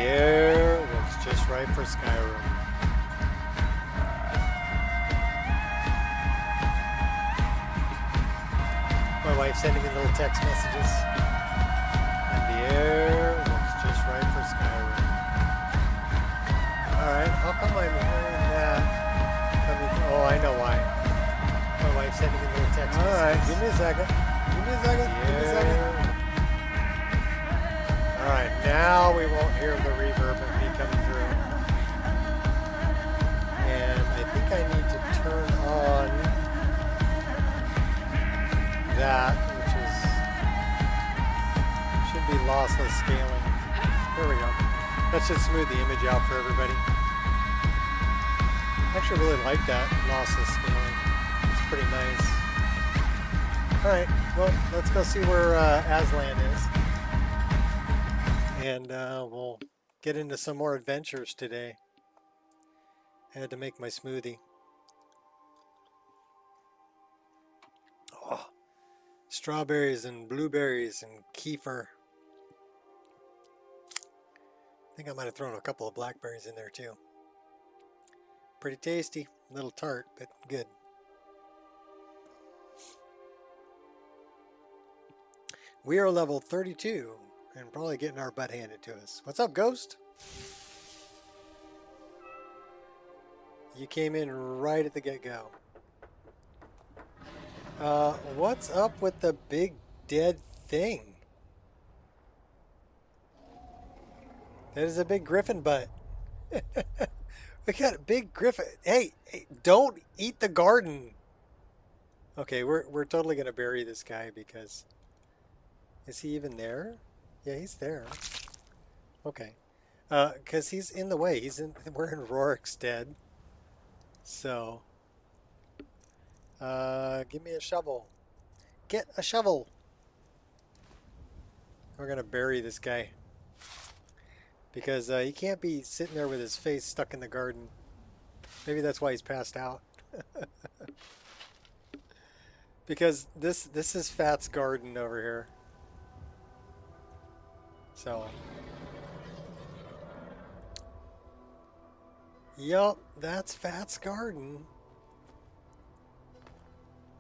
air was just right for Skyrim. My wife sending me little text messages. And the air was just right for Skyrim. Alright, how come I'm hearing that coming through? Oh, I know why. My wife sending me little text messages. Alright, give me a second. Give me a second. Give me a second. Alright, now we won't hear the reverb of me coming through. And I think I need to turn on that, which should be lossless scaling. There we go. That should smooth the image out for everybody. I actually really like that lossless scaling. It's pretty nice. Alright, well, let's go see where Aslan is. And we'll get into some more adventures today. I had to make my smoothie. Oh, strawberries and blueberries and kefir. I think I might have thrown a couple of blackberries in there too. Pretty tasty, a little tart, but good. We are level 32. And probably getting our butt handed to us. What's up, Ghost? You came in right at the get-go. What's up with the big dead thing? That is a big griffin butt. We got a big griffin. Hey, don't eat the garden. Okay, we're totally gonna bury this guy because is he even there? Yeah, he's there. Okay. Because he's in the way. We're in Rorik's dead. So. Give me a shovel. Get a shovel. We're going to bury this guy. Because he can't be sitting there with his face stuck in the garden. Maybe that's why he's passed out. Because this is Fat's garden over here. So, yup, that's Fat's garden.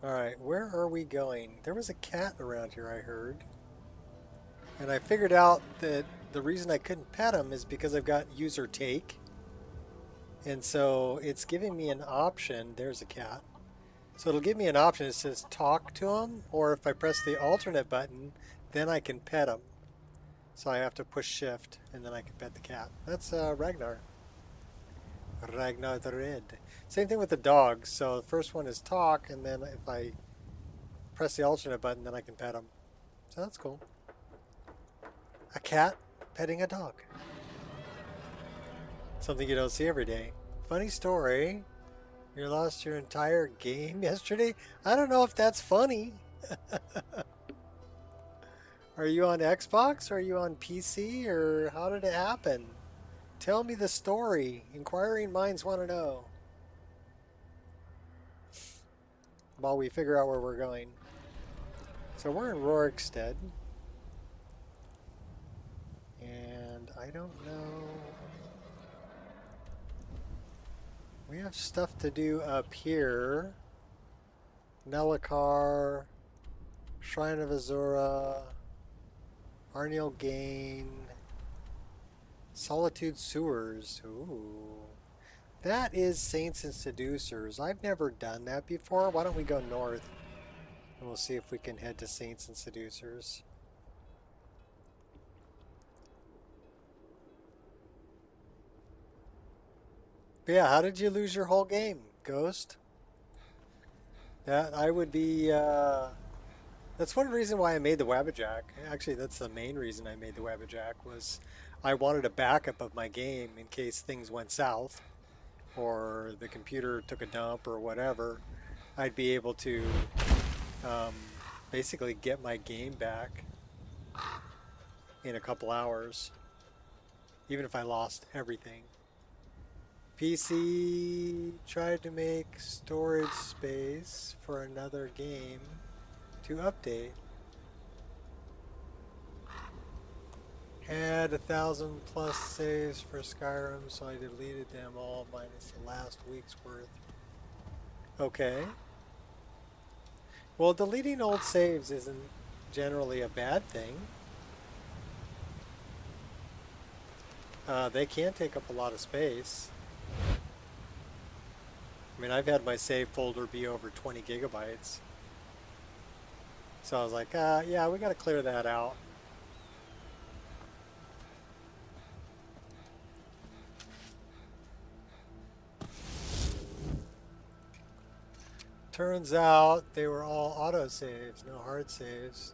Alright, where are we going? There was a cat around here, I heard. And I figured out that the reason I couldn't pet him is because I've got user take. And so it's giving me an option. There's a cat. So it'll give me an option. It says talk to him, or if I press the alternate button, then I can pet him. So I have to push shift, and then I can pet the cat. That's Ragnar. Ragnar the Red. Same thing with the dogs. So the first one is talk, and then if I press the alternate button, then I can pet him. So that's cool. A cat petting a dog. Something you don't see every day. Funny story. You lost your entire game yesterday? I don't know if that's funny. Are you on Xbox? Or are you on PC? Or how did it happen? Tell me the story. Inquiring minds want to know. While we figure out where we're going. So we're in Rorik's Stead. And I don't know. We have stuff to do up here. Nelakar. Shrine of Azura. Arniel Gain. Solitude Sewers. Ooh. That is Saints and Seducers. I've never done that before. Why don't we go north? And we'll see if we can head to Saints and Seducers. But yeah, how did you lose your whole game, Ghost? That I would be... That's one reason why I made the Wabbajack. Actually, that's the main reason I made the Wabbajack, was I wanted a backup of my game in case things went south or the computer took a dump or whatever. I'd be able to basically get my game back in a couple hours, even if I lost everything. PC tried to make storage space for another game to update. Had 1,000+ saves for Skyrim, so I deleted them all minus the last week's worth. Okay. Well, deleting old saves isn't generally a bad thing. They can take up a lot of space. I mean, I've had my save folder be over 20 gigabytes. So I was like, yeah, we got to clear that out. Turns out they were all auto saves, no hard saves.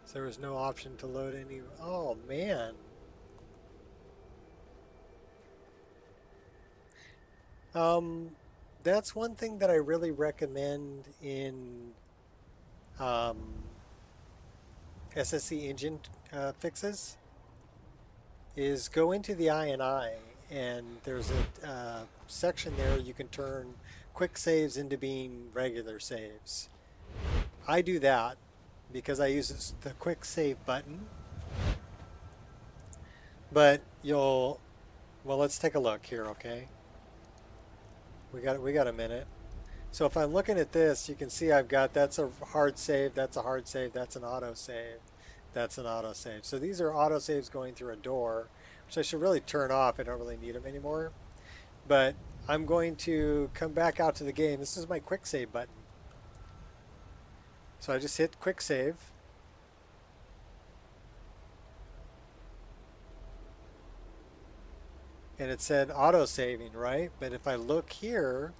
So there was no option to load any. Oh, man. That's one thing that I really recommend in SSD engine fixes is go into the INI, and there's a section there you can turn quick saves into being regular saves. I do that because I use the quick save button. But well, let's take a look here, okay? We got a minute. So if I'm looking at this, you can see I've got, that's a hard save, that's a hard save, that's an auto save, that's an auto save. So these are auto saves going through a door, which I should really turn off. I don't really need them anymore. But I'm going to come back out to the game. This is my quick save button. So I just hit quick save. And it said auto saving, right? But if I look here,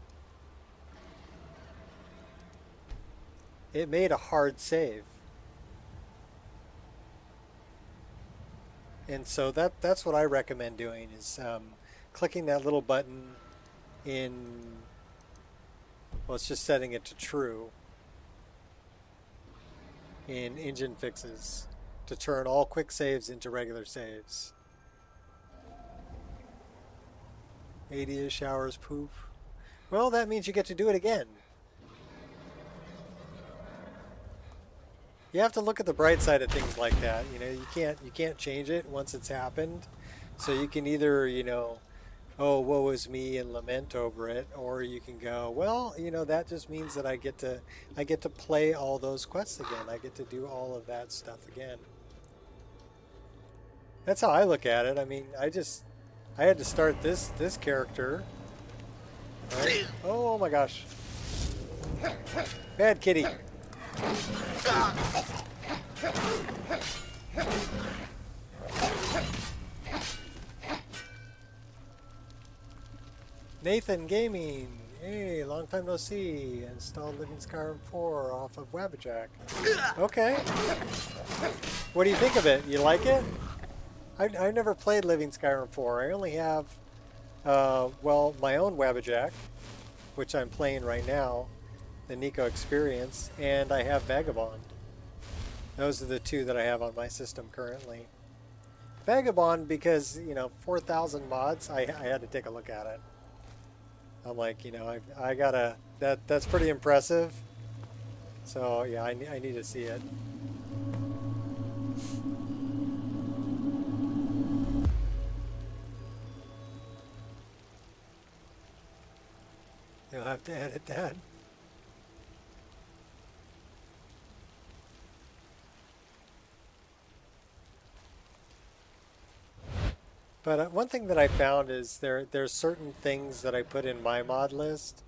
it made a hard save. And so that's what I recommend doing is clicking that little button in, well, it's just setting it to true in engine fixes to turn all quick saves into regular saves. 80-ish hours poof. Well, that means you get to do it again. You have to look at the bright side of things like that. You know, you can't change it once it's happened. So you can either, you know, oh, woe is me and lament over it, or you can go, well, you know, that just means that I get to play all those quests again. I get to do all of that stuff again. That's how I look at it. I mean, I had to start this character. Right? Oh my gosh. Bad kitty. Nathan Gaming. Hey, long time no see. Installed Living Skyrim 4 off of Wabbajack. Okay. What do you think of it? You like it? I've never played Living Skyrim 4. I only have, well, my own Wabbajack, which I'm playing right now, the Nico Experience, and I have Vagabond. Those are the two that I have on my system currently. Vagabond because, you know, 4,000 mods, I had to take a look at it. I'm like, you know, I gotta, that's pretty impressive. So, yeah, I need to see it. You'll have to edit that. But one thing that I found is there's certain things that I put in my mod list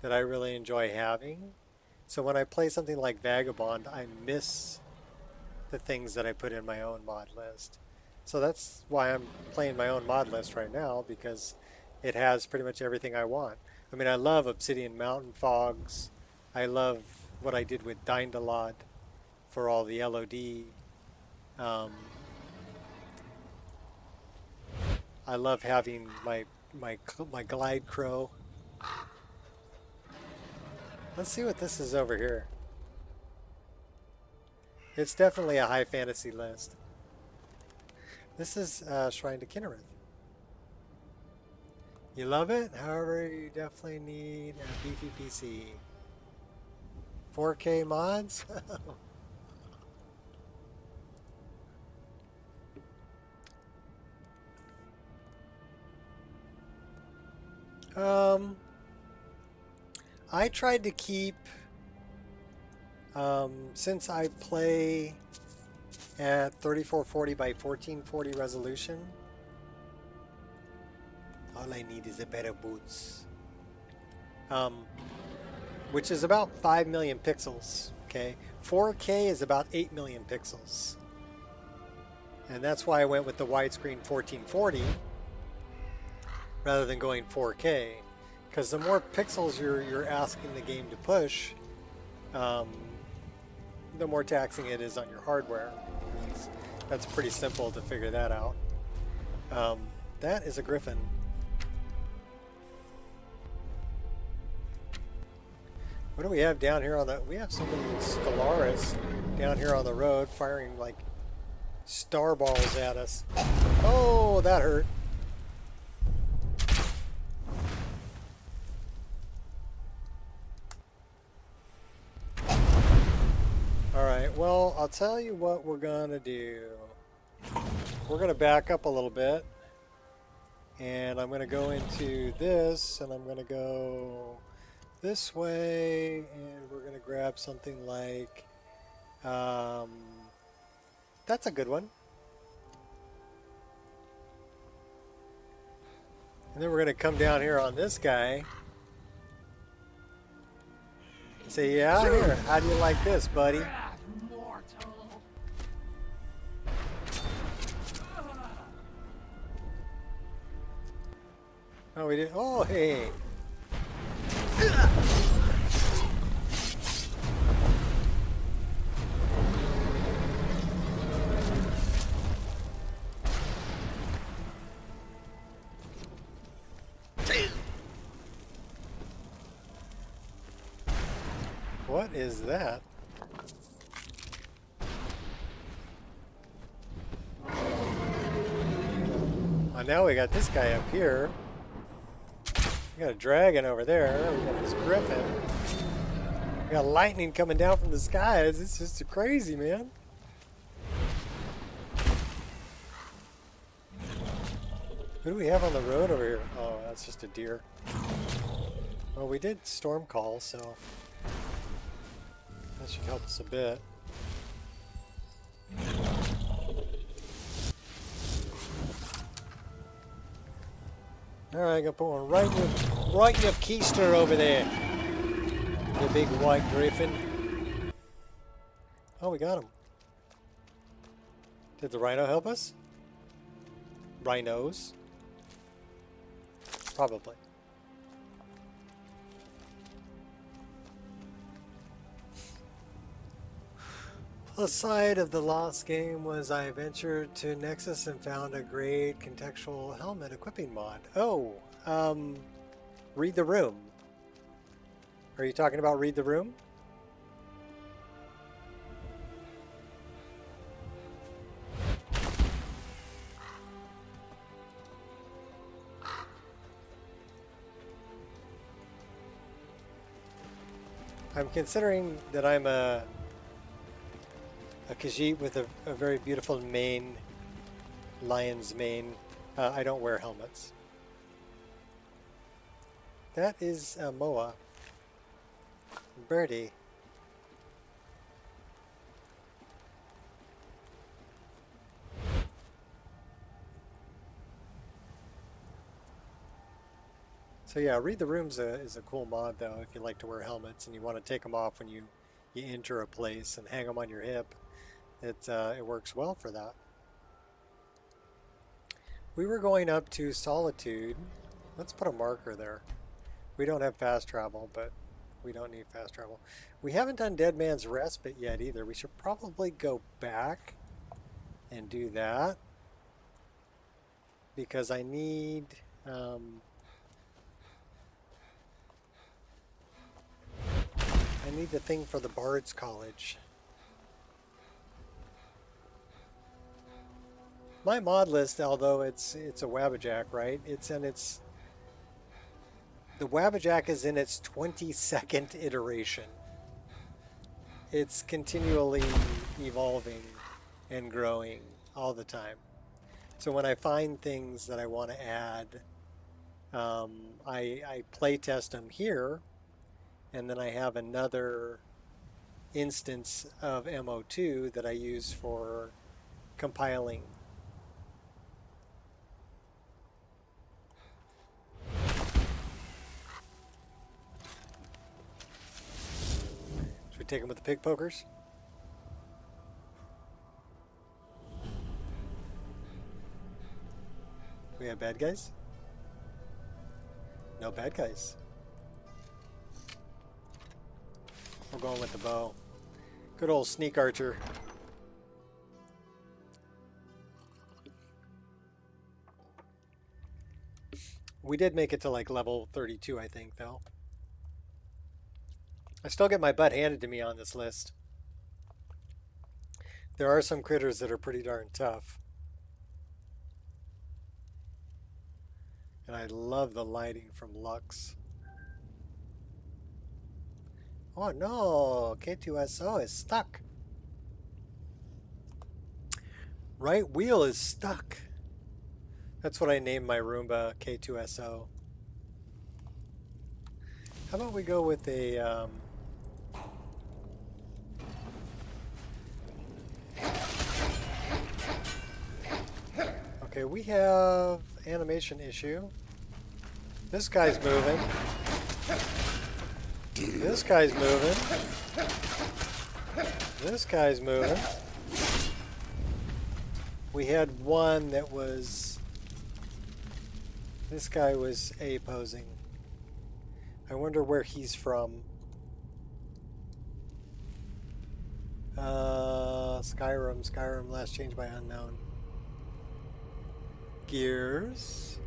that I really enjoy having. So when I play something like Vagabond, I miss the things that I put in my own mod list. So that's why I'm playing my own mod list right now, because it has pretty much everything I want. I mean, I love Obsidian Mountain Fogs. I love what I did with Dindalod for all the LOD. I love having my glide crow. Let's see what this is over here. It's definitely a high fantasy list. This is Shrine to Kinnereth. You love it? However, you definitely need a beefy PC. 4K mods? Um, I tried to keep, since I play at 3440 by 1440 resolution, all I need is a pair of boots. Which is about 5 million pixels, okay? 4K is about 8 million pixels. And that's why I went with the widescreen 1440 rather than going 4K. Because the more pixels you're asking the game to push, the more taxing it is on your hardware. That's pretty simple to figure that out. That is a griffin. What do we have down here on the... We have so many Stellaris down here on the road firing like star balls at us. Oh, that hurt. Alright, well, I'll tell you what we're gonna do. We're gonna back up a little bit. And I'm gonna go into this, and I'm gonna go this way, and we're gonna grab something like that's a good one. And then we're gonna come down here on this guy and say, yeah, here, how do you like this, buddy? Oh, we did. Oh, hey. What is that? Oh, now we got this guy up here. We got a dragon over there. We got this griffin. We got lightning coming down from the skies. It's just crazy, man. Who do we have on the road over here? Oh, that's just a deer. Well, we did storm call, so that should help us a bit. Alright, I'm gonna put one right in your keister over there. The big white griffin. Oh, we got him. Did the rhino help us? Rhinos? Probably. The side of the lost game was I ventured to Nexus and found a great contextual helmet equipping mod. Oh, Read the Room. Are you talking about Read the Room? I'm considering that I'm a Khajiit with a very beautiful mane, lion's mane. I don't wear helmets. That is Moa. Birdie. So yeah, Read the Room's is a cool mod though if you like to wear helmets and you want to take them off when you enter a place and hang them on your hip. It works well for that. We were going up to Solitude. Let's put a marker there. We don't have fast travel, but we don't need fast travel. We haven't done Dead Man's Respite yet either. We should probably go back and do that because I need the thing for the Bard's College. My mod list, although it's a Wabbajack, right? The Wabbajack is in its 22nd iteration. It's continually evolving and growing all the time. So when I find things that I want to add, I play test them here, and then I have another instance of MO2 that I use for compiling. Should we take them with the pig pokers? We have bad guys? No bad guys. We're going with the bow. Good old sneak archer. We did make it to like level 32, I think, though. I still get my butt handed to me on this list. There are some critters that are pretty darn tough. And I love the lighting from Lux. Oh no, K2SO is stuck. Right wheel is stuck. That's what I named my Roomba, K2SO. How about we go with a... Okay, we have animation issue. This guy's moving. This guy's moving. This guy's moving. We had one that was... This guy was A-posing. I wonder where he's from. Skyrim, last changed by unknown. Gears.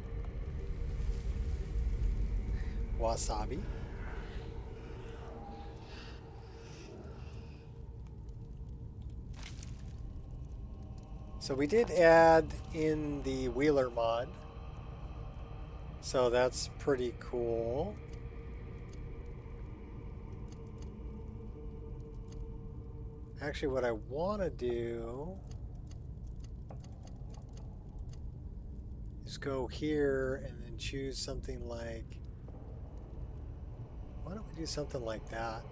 Wasabi. So we did add in the Wheeler mod. So that's pretty cool. Actually, what I want to do is go here and then choose something like... Why don't we do something like that?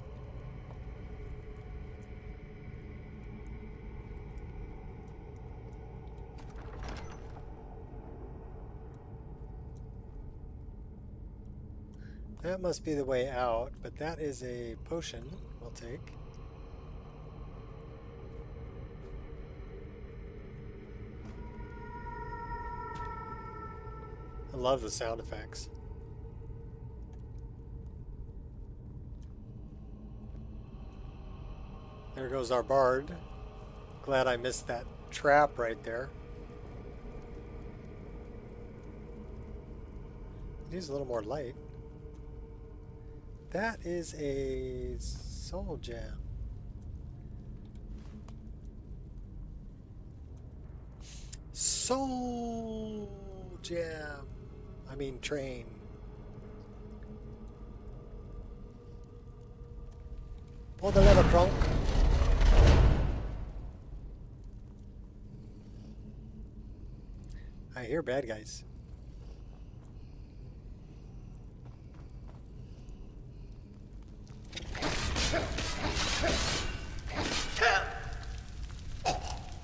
That must be the way out, but that is a potion we'll take. I love the sound effects. There goes our bard. Glad I missed that trap right there. Needs a little more light. That is a soul gem. Soul gem. I mean train. Pull the lever, trunk. I hear bad guys.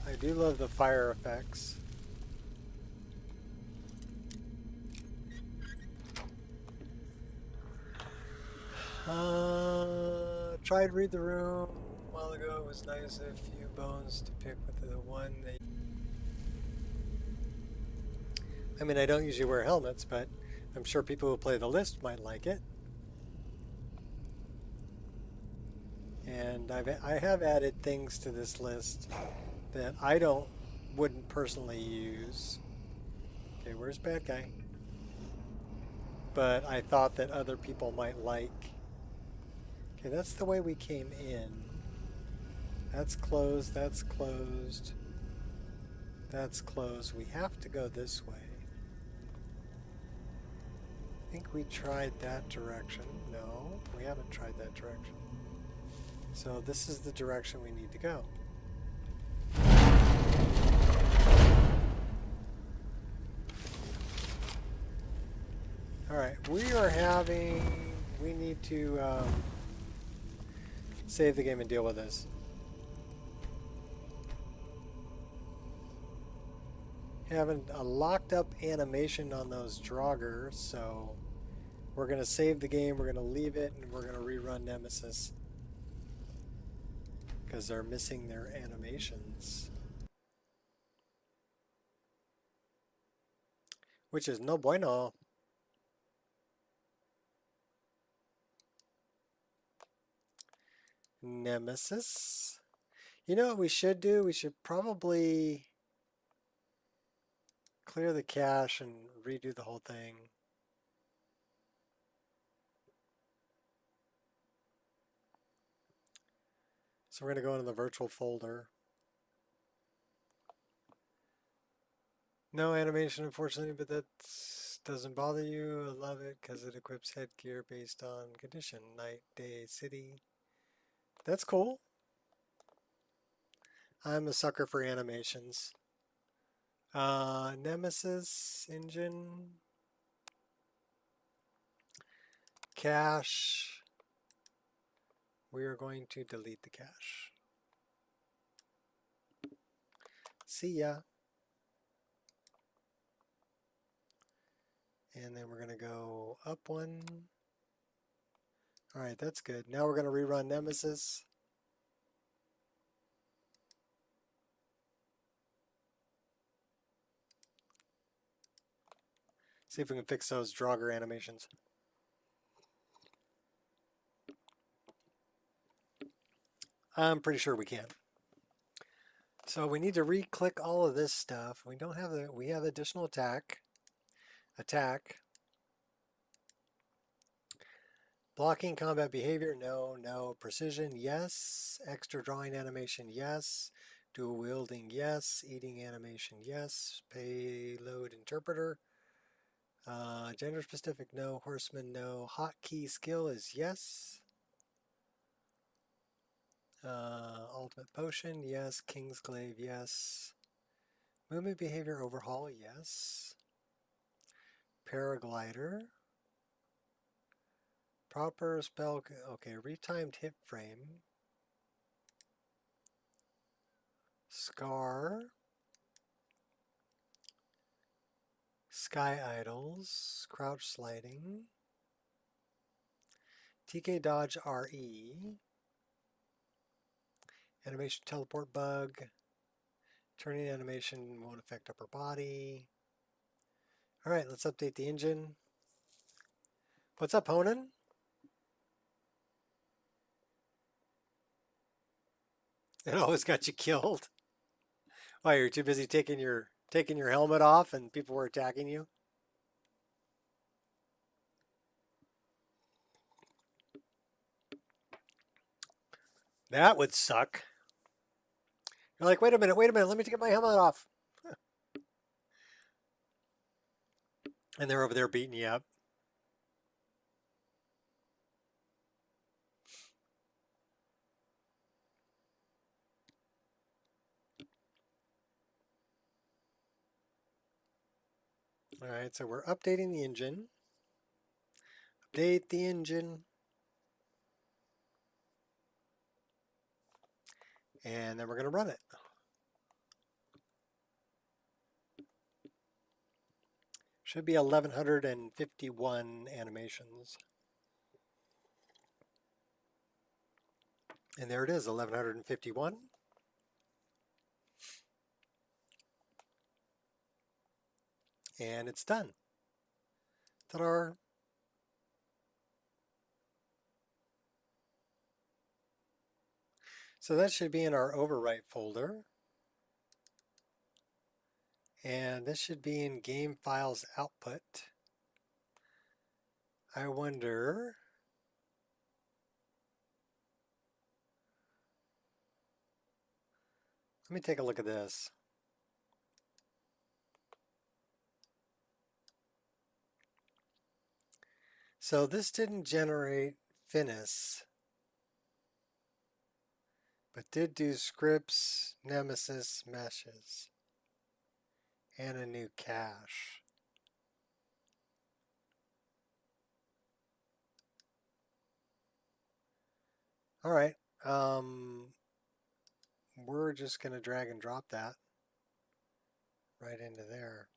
I do love the fire effects. Tried read the room a while ago. It was nice. A few bones to pick with the one that... I mean, I don't usually wear helmets, but I'm sure people who play the list might like it. And I have added things to this list that I wouldn't personally use. Okay, where's bad guy? But I thought that other people might like. Okay, that's the way we came in. That's closed, that's closed. That's closed. We have to go this way. I think we tried that direction. No, we haven't tried that direction. So this is the direction we need to go. we need to save the game and deal with this. Having a locked up animation on those Draugrs, so we're going to save the game, we're going to leave it, and we're going to rerun Nemesis. Because they're missing their animations. Which is no bueno. Nemesis. You know what we should do? We should probably clear the cache and redo the whole thing. So we're going to go into the virtual folder. No animation, unfortunately, but that doesn't bother you. I love it because it equips headgear based on condition. Night, day, city. That's cool. I'm a sucker for animations. Nemesis engine. Cache. We are going to delete the cache. See ya. And then we're going to go up one. All right, that's good. Now we're going to rerun Nemesis. See if we can fix those Draugr animations. I'm pretty sure we can. So we need to re-click all of this stuff. We don't have the, we have additional attack. Blocking combat behavior, no, no. Precision, yes. Extra drawing animation, yes. Dual wielding, yes. Eating animation, yes. Payload interpreter. Gender specific, no. Horseman, no. Hotkey skill is yes. Ultimate potion, yes. Kingsglaive, yes. Movement behavior overhaul, yes. Paraglider. Proper spell, okay. Retimed hit frame. Scar. Sky Idols, Crouch Sliding, TK Dodge RE, Animation Teleport Bug, Turning Animation won't affect upper body. Alright, let's update the engine. What's up, Honan? It always got you killed. Why, you're too busy taking your helmet off and people were attacking you? That would suck. You're like, wait a minute, let me take my helmet off. And they're over there beating you up. Alright, so we're updating the engine. Update the engine. And then we're going to run it. Should be 1,151 animations. And there it is, 1,151. And it's done. Ta-da! So that should be in our overwrite folder. And this should be in game files output. I wonder, let me take a look at this. So this didn't generate Finis, but did do scripts, Nemesis, meshes, and a new cache. All right. We're just going to drag and drop that right into there.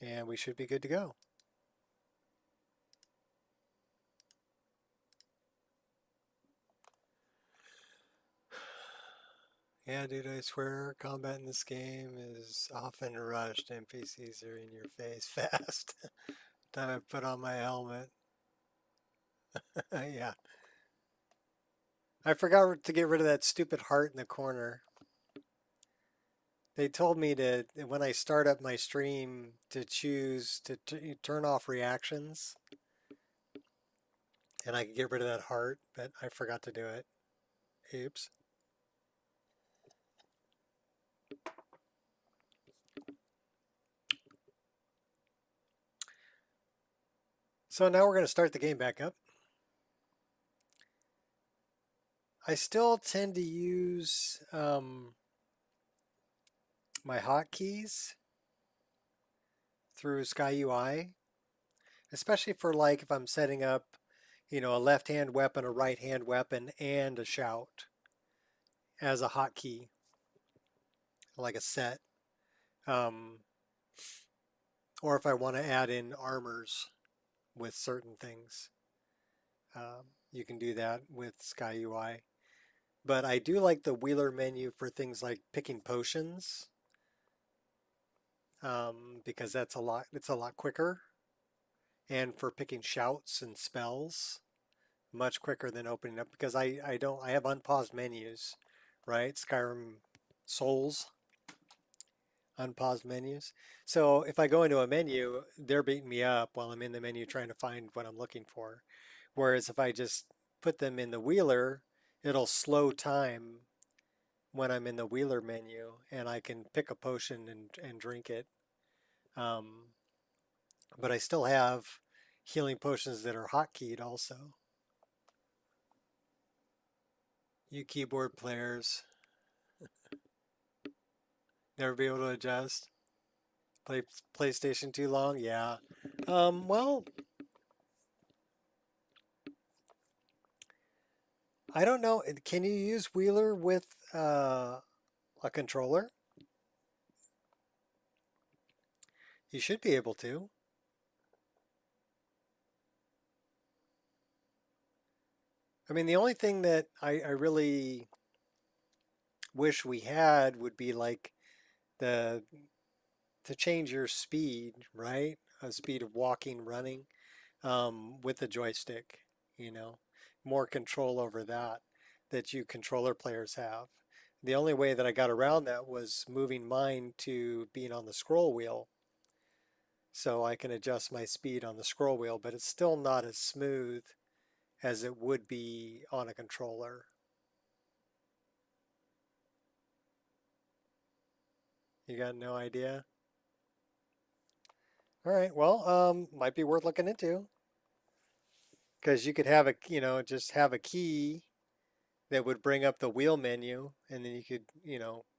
And we should be good to go. Yeah, dude, I swear combat in this game is often rushed. NPCs are in your face fast. Time I put on my helmet. Yeah. I forgot to get rid of that stupid heart in the corner. They told me to, when I start up my stream, to choose to turn off reactions. And I could get rid of that heart, but I forgot to do it. Oops. So now we're going to start the game back up. I still tend to use my hotkeys through SkyUI, especially for like if I'm setting up, a left-hand weapon, a right-hand weapon, and a shout as a hotkey, like a set. Or if I want to add in armors with certain things, you can do that with SkyUI. But I do like the wheeler menu for things like picking potions, because it's a lot quicker, and for picking shouts and spells, much quicker than opening up, because I have unpaused menus, right? Skyrim Souls unpaused menus. So if I go into a menu, they're beating me up while I'm in the menu trying to find what I'm looking for. Whereas if I just put them in the wheeler, it'll slow time when I'm in the wheeler menu, and I can pick a potion and drink it. Um, but I still have healing potions that are hotkeyed also. You keyboard players never be able to adjust. Play PlayStation too long? Yeah. Well, I don't know. Can you use Wheeler with a controller? You should be able to. I mean, the only thing that I really wish we had would be like the to change your speed, right? A speed of walking, running, with the joystick, you know, more control over that you controller players have. The only way that I got around that was moving mine to being on the scroll wheel, so I can adjust my speed on the scroll wheel, but it's still not as smooth as it would be on a controller. You got no idea? All right, well, might be worth looking into, because you could have just have a key that would bring up the wheel menu, and then you could,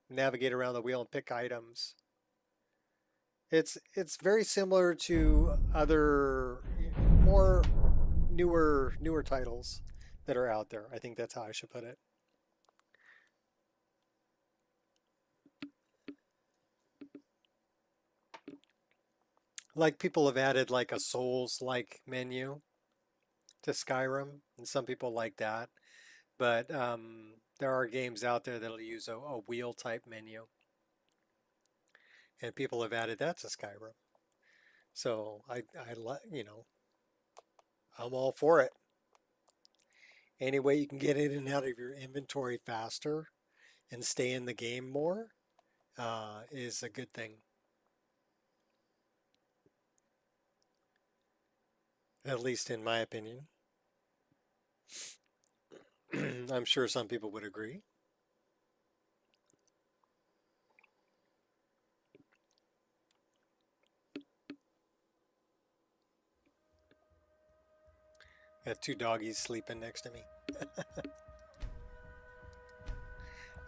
navigate around the wheel and pick items. It's very similar to other more newer titles that are out there. I think that's how I should put it. Like people have added like a Souls-like menu to Skyrim, and some people like that. But there are games out there that'll use a wheel type menu, and people have added that to Skyrim. So I'm all for it. Any way you can get in and out of your inventory faster and stay in the game more is a good thing. At least in my opinion. I'm sure some people would agree. Got two doggies sleeping next to me.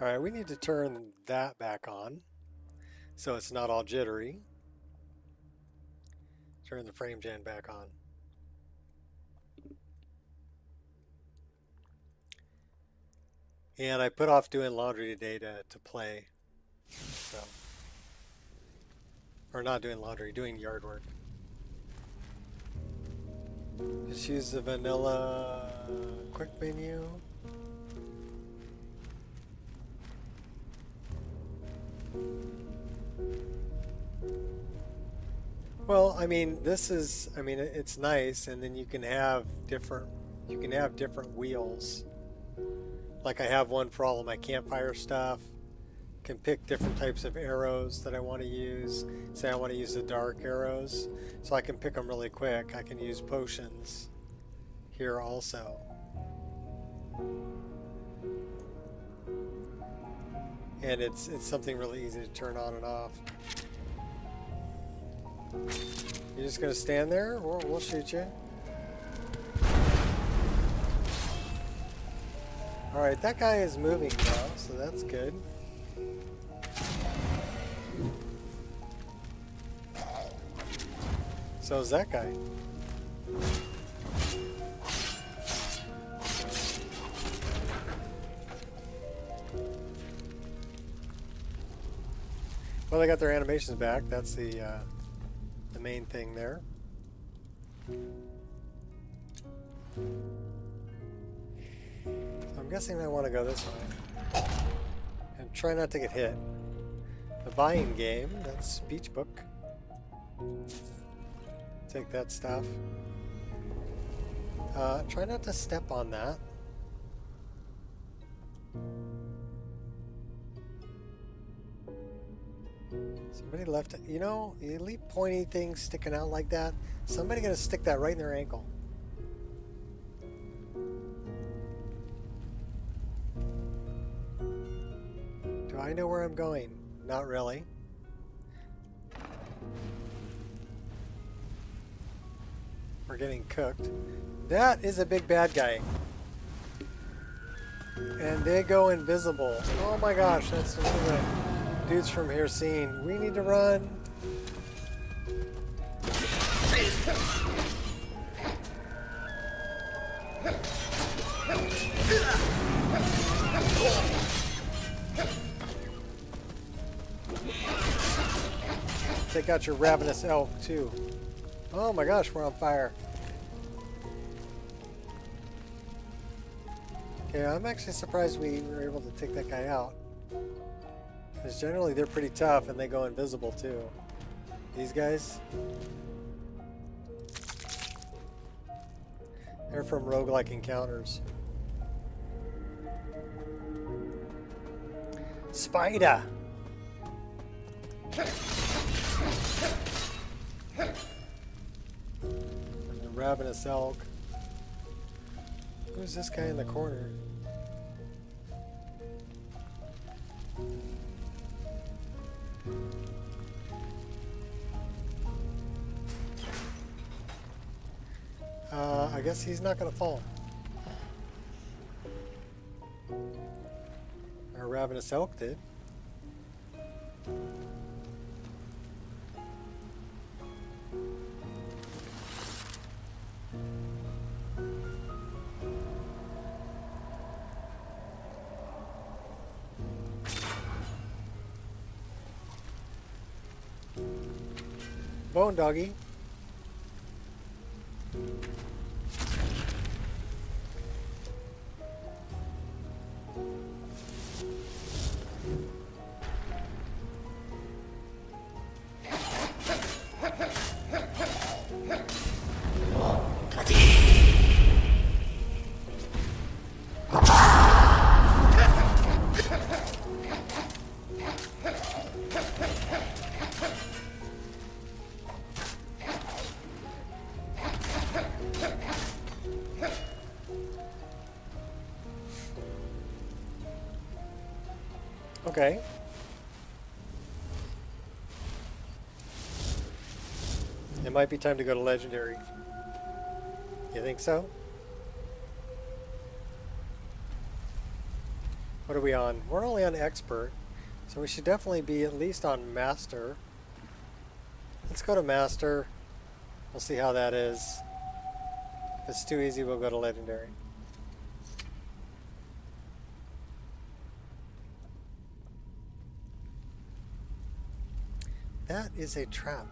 All right, we need to turn that back on so it's not all jittery. Turn the frame gen back on. And I put off doing laundry today to play. So, or not doing laundry, doing yard work. Just use the vanilla quick menu. Well, I mean, this is, I mean, it's nice, and then you can have different wheels. Like I have one for all of my campfire stuff. Can pick different types of arrows that I want to use. Say I want to use the dark arrows, so I can pick them really quick. I can use potions here also. And it's something really easy to turn on and off. You're just gonna stand there? We'll shoot you. Alright, that guy is moving now, so that's good. So is that guy. Well, they got their animations back. That's the main thing there. So I'm guessing I want to go this way. And try not to get hit. The buying game, that's speech book. Take that stuff. Try not to step on that. Somebody left it. You know, you leave pointy things sticking out like that. Somebody gonna stick that right in their ankle. Do I know where I'm going? Not really. We're getting cooked. That is a big bad guy. And they go invisible. Oh my gosh, that's one of the dudes from here seen. We need to run. Take out your ravenous elk too. Oh my gosh, we're on fire. Okay, I'm actually surprised we were able to take that guy out. Because generally they're pretty tough and they go invisible too. These guys, they're from roguelike encounters. Spider! And the ravenous elk. Who's this guy in the corner? I guess he's not gonna fall. Our ravenous elk did. Bone doggy. Okay. It might be time to go to Legendary. You think so? What are we on? We're only on Expert, so we should definitely be at least on Master. Let's go to Master. We'll see how that is. If it's too easy, we'll go to Legendary. That is a trap.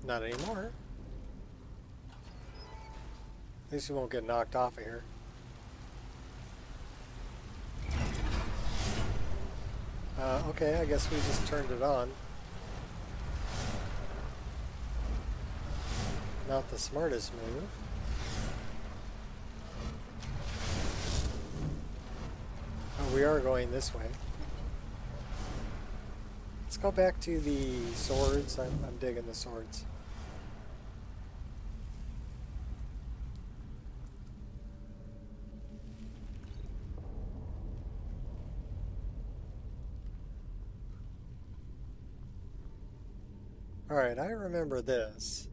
Not anymore. At least we won't get knocked off of here. Okay, I guess we just turned it on. Not the smartest move. Oh, we are going this way. Let's go back to the swords. I'm digging the swords. Alright, I remember this.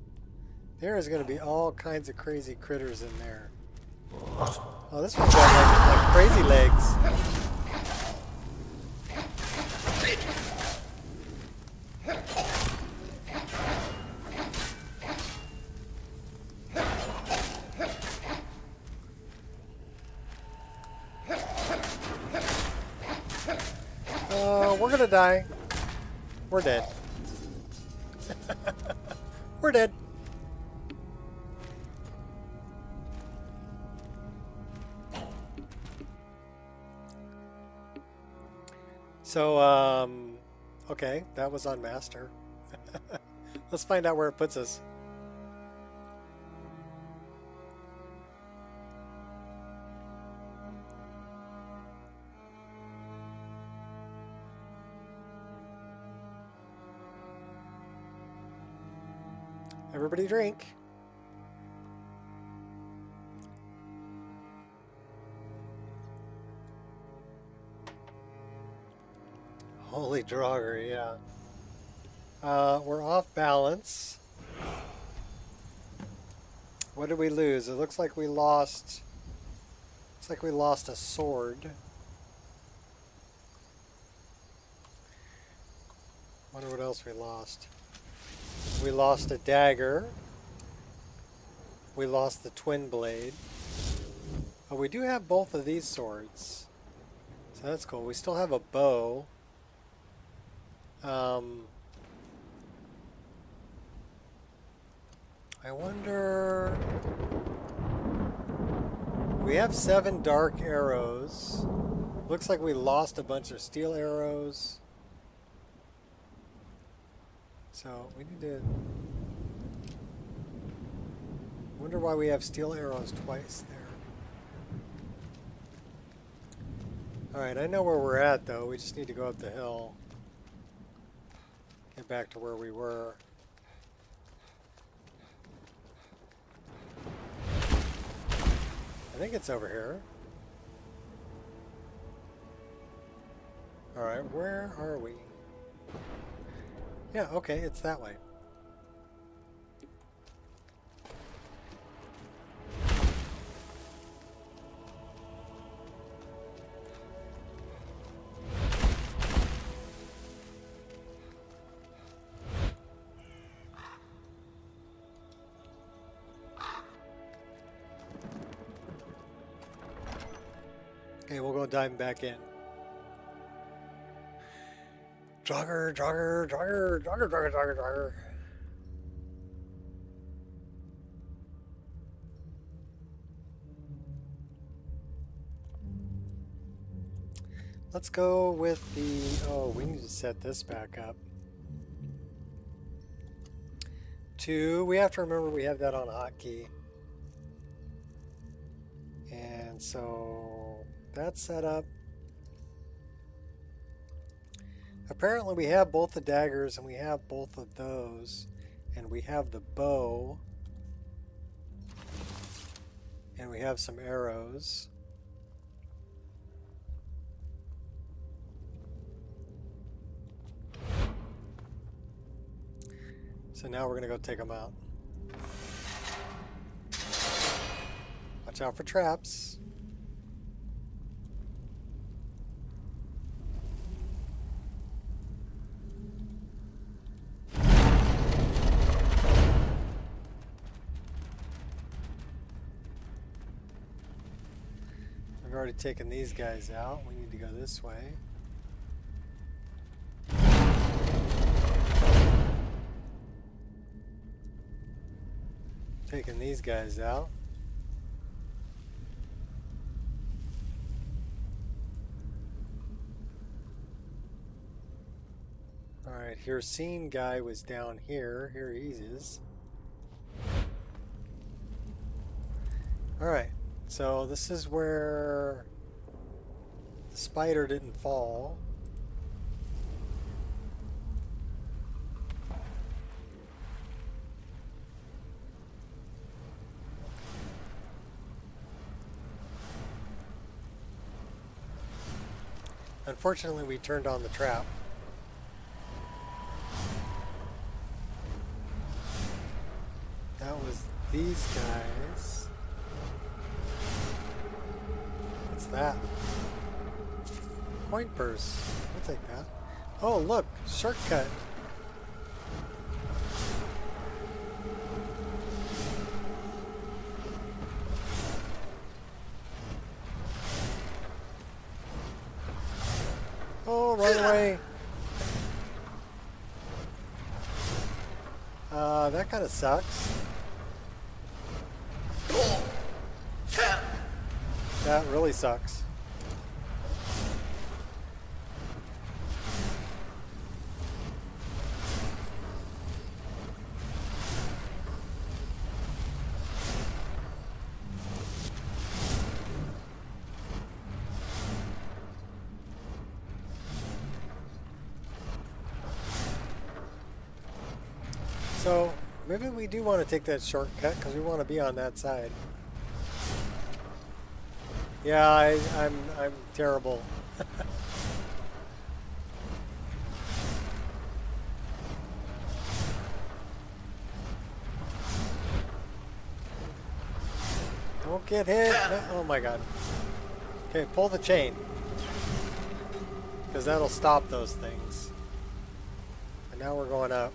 There is going to be all kinds of crazy critters in there. Oh, this one's got like crazy legs. We're going to die. We're dead. We're dead. So, okay, that was on master. Let's find out where it puts us. Everybody drink. Holy Draugr, yeah. We're off balance. What did we lose? It looks like we lost. Looks like we lost a sword. Wonder what else we lost. We lost a dagger. We lost the twin blade. Oh, we do have both of these swords. So that's cool. We still have a bow. I wonder... We have 7 dark arrows. Looks like we lost a bunch of steel arrows. So we need to... Wonder why we have steel arrows twice there. Alright, I know where we're at though. We just need to go up the hill. Get back to where we were. I think it's over here. Alright, where are we? Yeah, okay, it's that way. Okay, we'll go diving back in. Draugr, Draugr, Draugr, Draugr, Draugr, Draugr, Draugr. Let's go with the... Oh, we need to set this back up. 2. We have to remember we have that on hotkey. And so that's set up. Apparently we have both the daggers and we have both of those. And we have the bow. And we have some arrows. So now we're going to go take them out. Watch out for traps. already taken these guys out. We need to go this way. Taking these guys out. Alright, Hircine guy was down here. Here he is. Alright, so this is where the spider didn't fall. Unfortunately, we turned on the trap. That was these guys. What's that? Coin purse. I'll take that. Oh, look! Shortcut! Oh, run away! That kind of sucks. That really sucks. So maybe we do want to take that shortcut because we want to be on that side. Yeah, I'm terrible. Don't get hit. No, oh my god. Okay, pull the chain. Because that'll stop those things. And now we're going up.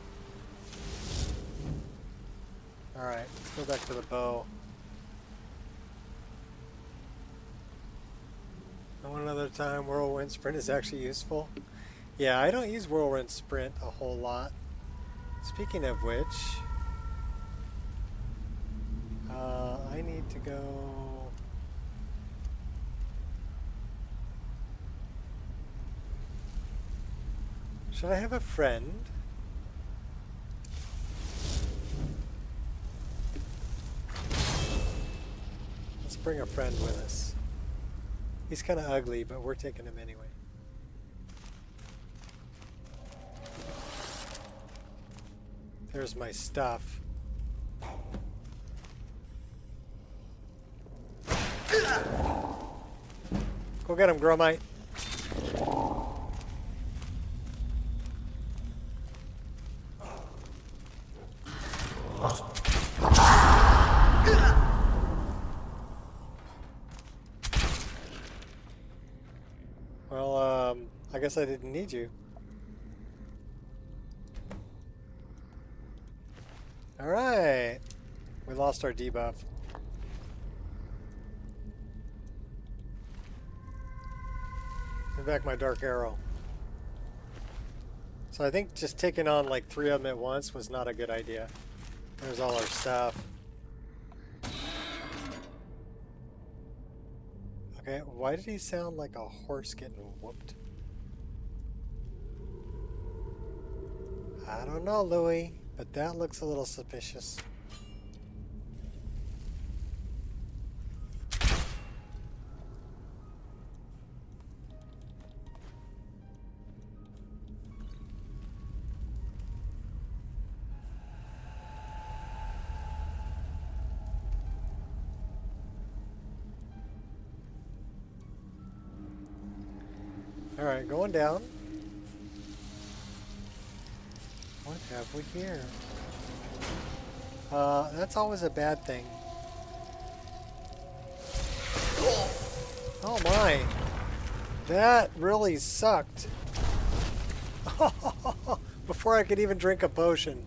Alright, let's go back to the bow. One other time, whirlwind sprint is actually useful. Yeah, I don't use whirlwind sprint a whole lot. Speaking of which, I need to go. Should I have a friend? Let's bring a friend with us. He's kind of ugly, but we're taking him anyway. There's my stuff. Go get him, Gromite. Well, I guess I didn't need you. Alright. We lost our debuff. Give back my dark arrow. So I think just taking on like 3 of them at once was not a good idea. There's all our stuff. Okay, why did he sound like a horse getting whooped? I don't know, Louis, but that looks a little suspicious. Alright, going down. What have we here? That's always a bad thing. Oh my! That really sucked. Before I could even drink a potion.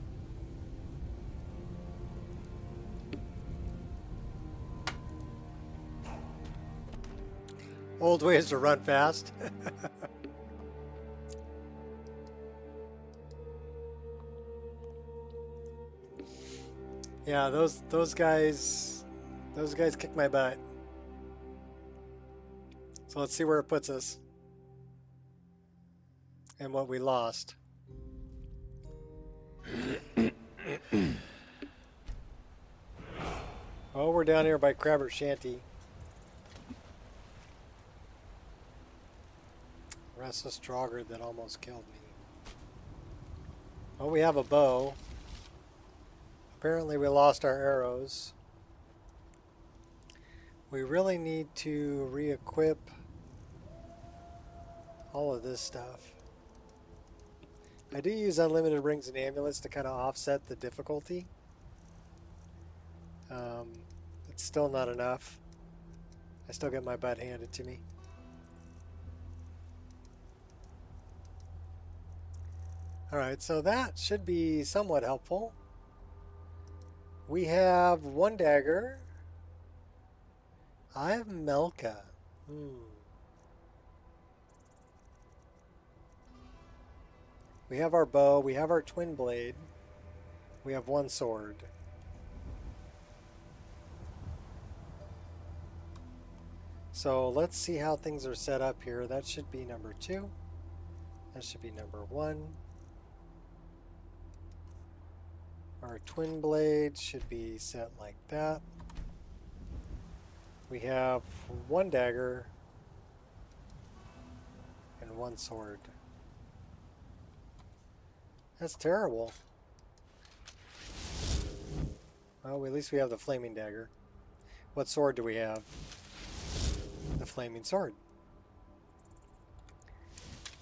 Old way is to run fast. Yeah, those guys kick my butt. So let's see where it puts us and what we lost. Oh, we're down here by Crabber Shanty. Restless Drogger that almost killed me. Oh, we have a bow. Apparently we lost our arrows. We really need to re-equip all of this stuff. I do use unlimited rings and amulets to kind of offset the difficulty. It's still not enough. I still get my butt handed to me. Alright, so that should be somewhat helpful. We have one dagger. I have Melka. We have our bow. We have our twin blade. We have one sword. So let's see how things are set up here. That should be number 2. That should be number 1. Our twin blade should be set like that. We have one dagger and one sword. That's terrible. Well, at least we have the flaming dagger. What sword do we have? The flaming sword.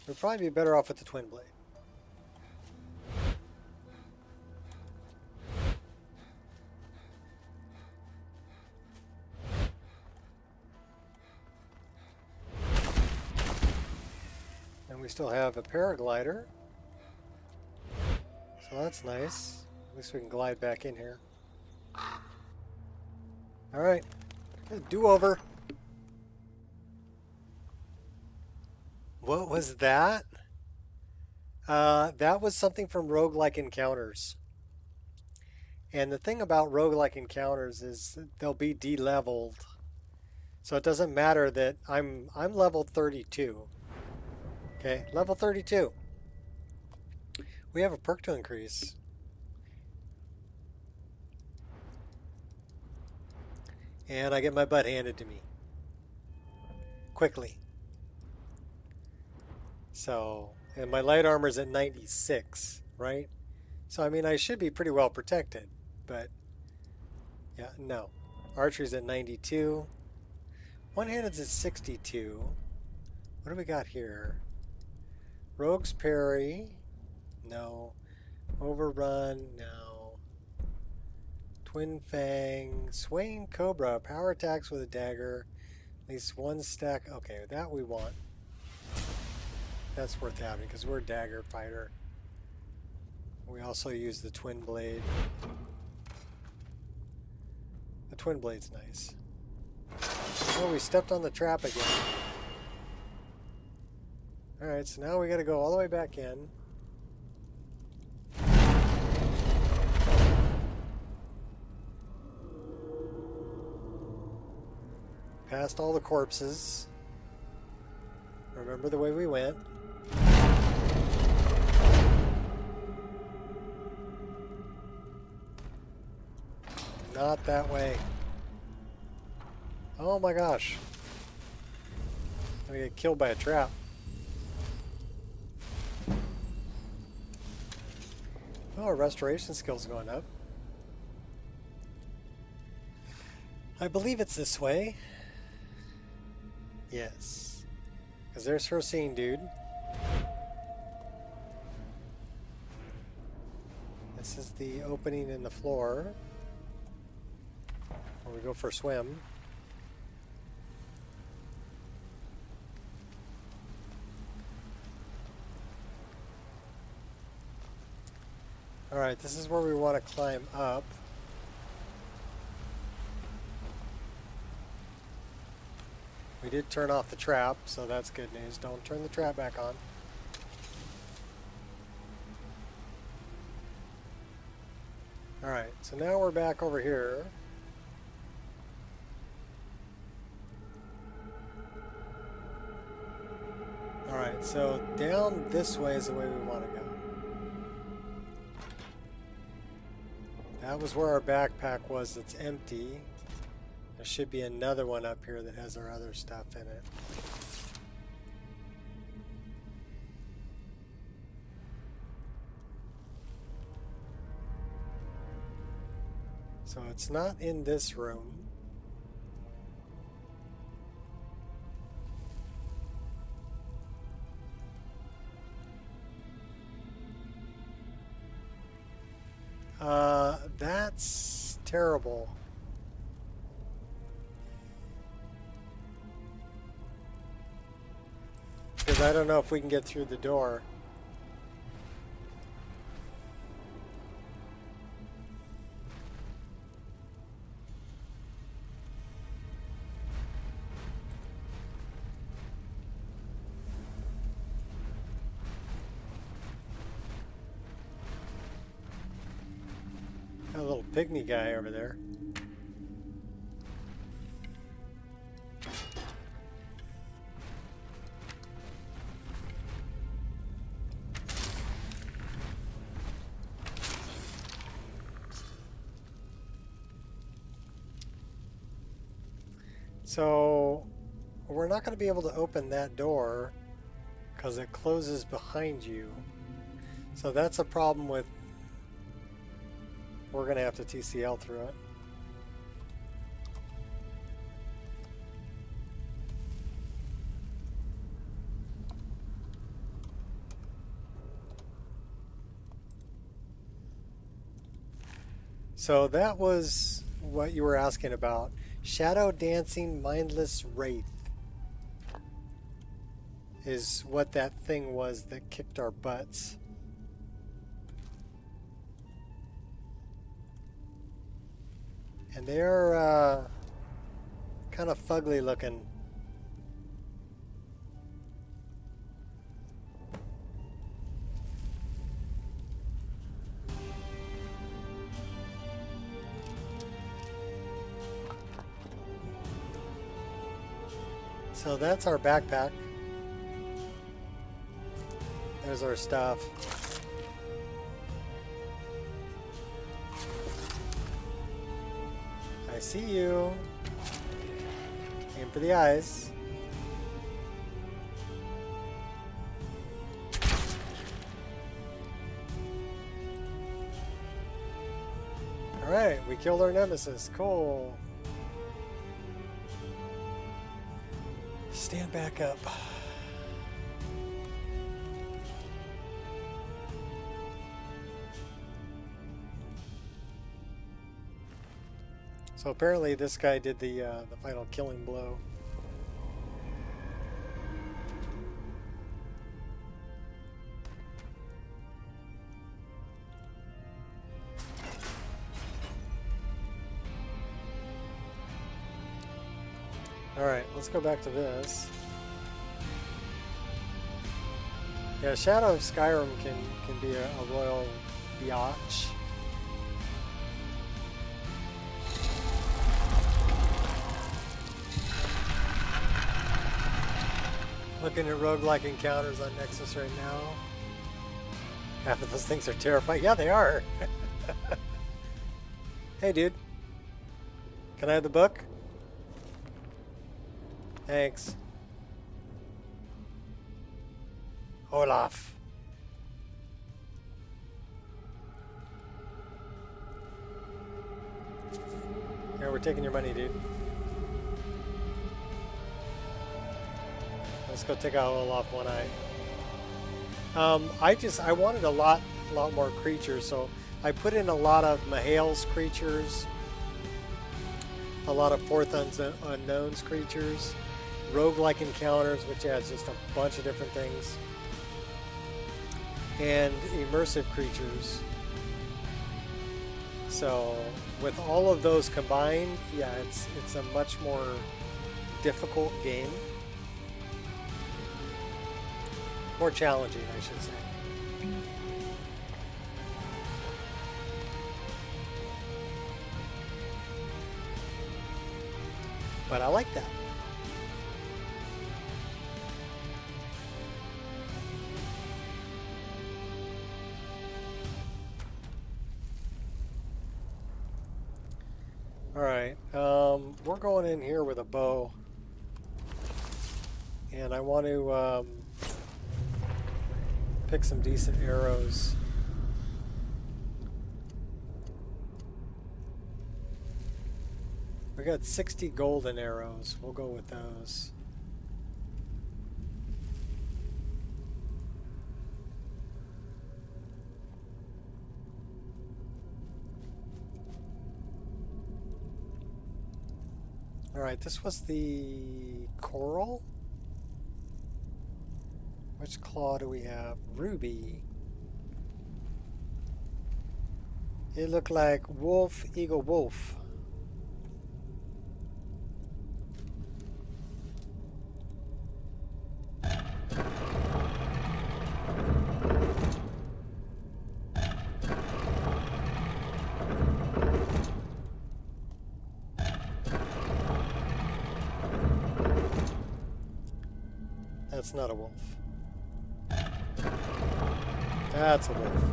We'd probably be better off with the twin blade. And we still have a paraglider. So that's nice. At least we can glide back in here. Alright. Do-over. What was that? That was something from roguelike encounters. And the thing about roguelike encounters is they'll be de-leveled. So it doesn't matter that I'm level 32. Okay, level 32. We have a perk to increase. And I get my butt handed to me. Quickly. So, and my light armor is at 96, right? So, I mean, I should be pretty well protected. But, yeah, no. Archery's at 92. One-handed's at 62. What do we got here? Rogue's parry. No. Overrun. No. Twin Fang. Swaying Cobra. Power attacks with a dagger. At least one stack. Okay, that we want. That's worth having because we're a dagger fighter. We also use the twin blade. The twin blade's nice. Oh, we stepped on the trap again. Alright, so now we gotta go all the way back in. Past all the corpses. Remember the way we went. Not that way. Oh my gosh. I'm gonna get killed by a trap. Oh, our restoration skill's going up. I believe it's this way. Yes. Because there's her scene, dude. This is the opening in the floor. Where we go for a swim. Alright, this is where we want to climb up. We did turn off the trap, so that's good news. Don't turn the trap back on. Alright, so now we're back over here. Alright, so down this way is the way we want to go. That was where our backpack was that's empty. There should be another one up here that has our other stuff in it. So it's not in this room. That's terrible. Because I don't know if we can get through the door. A little pygmy guy over there. So we're not going to be able to open that door because it closes behind you. So that's a problem with. We're going to have to TCL through it. So that was what you were asking about. Shadow dancing mindless wraith is what that thing was that kicked our butts. And they're kind of fugly looking. So that's our backpack. There's our stuff. I see you. Aim for the eyes. Alright, we killed our nemesis. Cool. Stand back up. So apparently this guy did the final killing blow. Alright, let's go back to this. Yeah, Shadow of Skyrim can be a royal biatch. Looking at roguelike encounters on Nexus right now. Half of those things are terrifying. Yeah, they are. Hey, dude. Can I have the book? Thanks. Olaf. Here, we're taking your money, dude. Let's go take out Olaf one eye. I wanted a lot more creatures, so I put in a lot of Mahal's creatures, a lot of Fourth Unknowns creatures, roguelike encounters, which adds just a bunch of different things, and immersive creatures. So with all of those combined, yeah, it's a much more difficult game. More challenging, I should say. But I like that. Alright, we're going in here with a bow. And I want to pick some decent arrows. We got 60 golden arrows. We'll go with those. All right, this was the coral. Which claw do we have? Ruby. It looked like wolf, eagle, wolf. That's not a wolf. That's a wolf.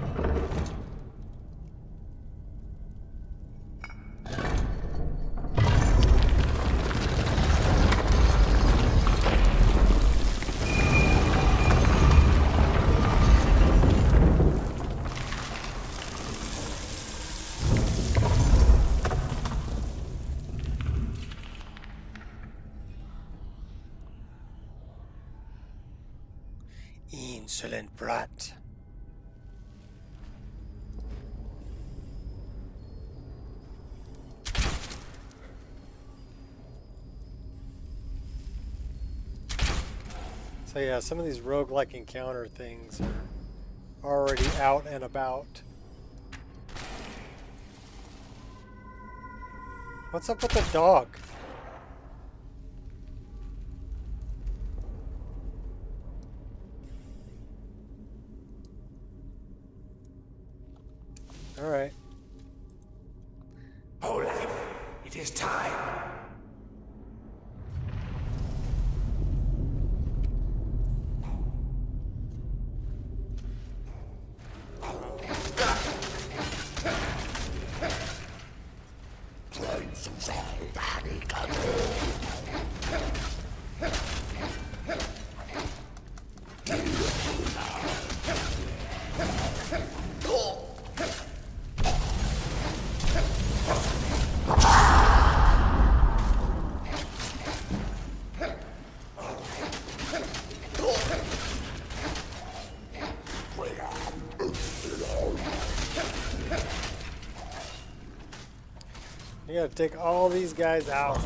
Insolent brat. So yeah, some of these roguelike encounter things are already out and about. What's up with the dog? All right. Olaf, it is time. You gotta take all these guys out.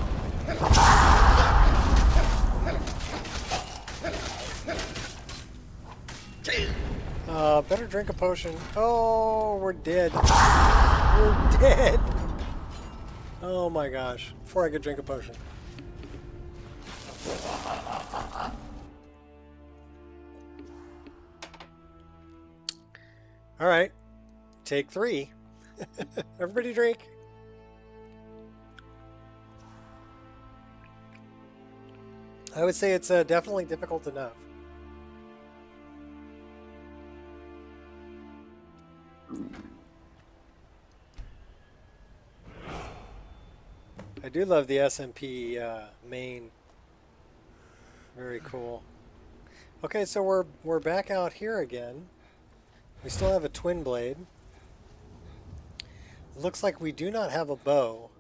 Better drink a potion. Oh, we're dead. We're dead. Oh my gosh. Before I could drink a potion. All right. Take 3. Everybody drink. I would say it's definitely difficult enough. I do love the SMP main. Very cool. Okay, so we're back out here again. We still have a twin blade. Looks like we do not have a bow.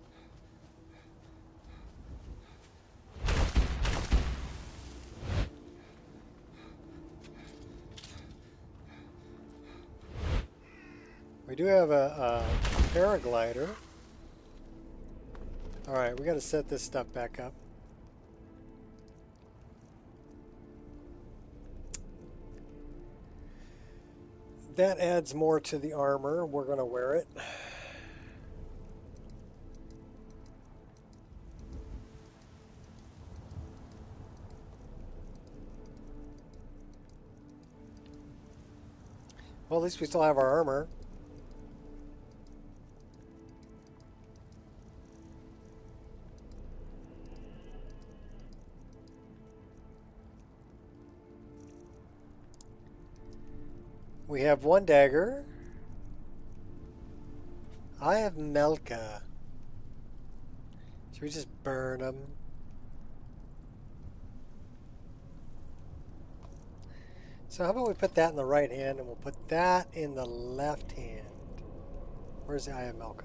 We do have a paraglider. Alright, we gotta set this stuff back up. That adds more to the armor. We're gonna wear it. Well, at least we still have our armor. We have one dagger. I have Melka. Should we just burn them? So how about we put that in the right hand and we'll put that in the left hand. Where's the eye of Melka?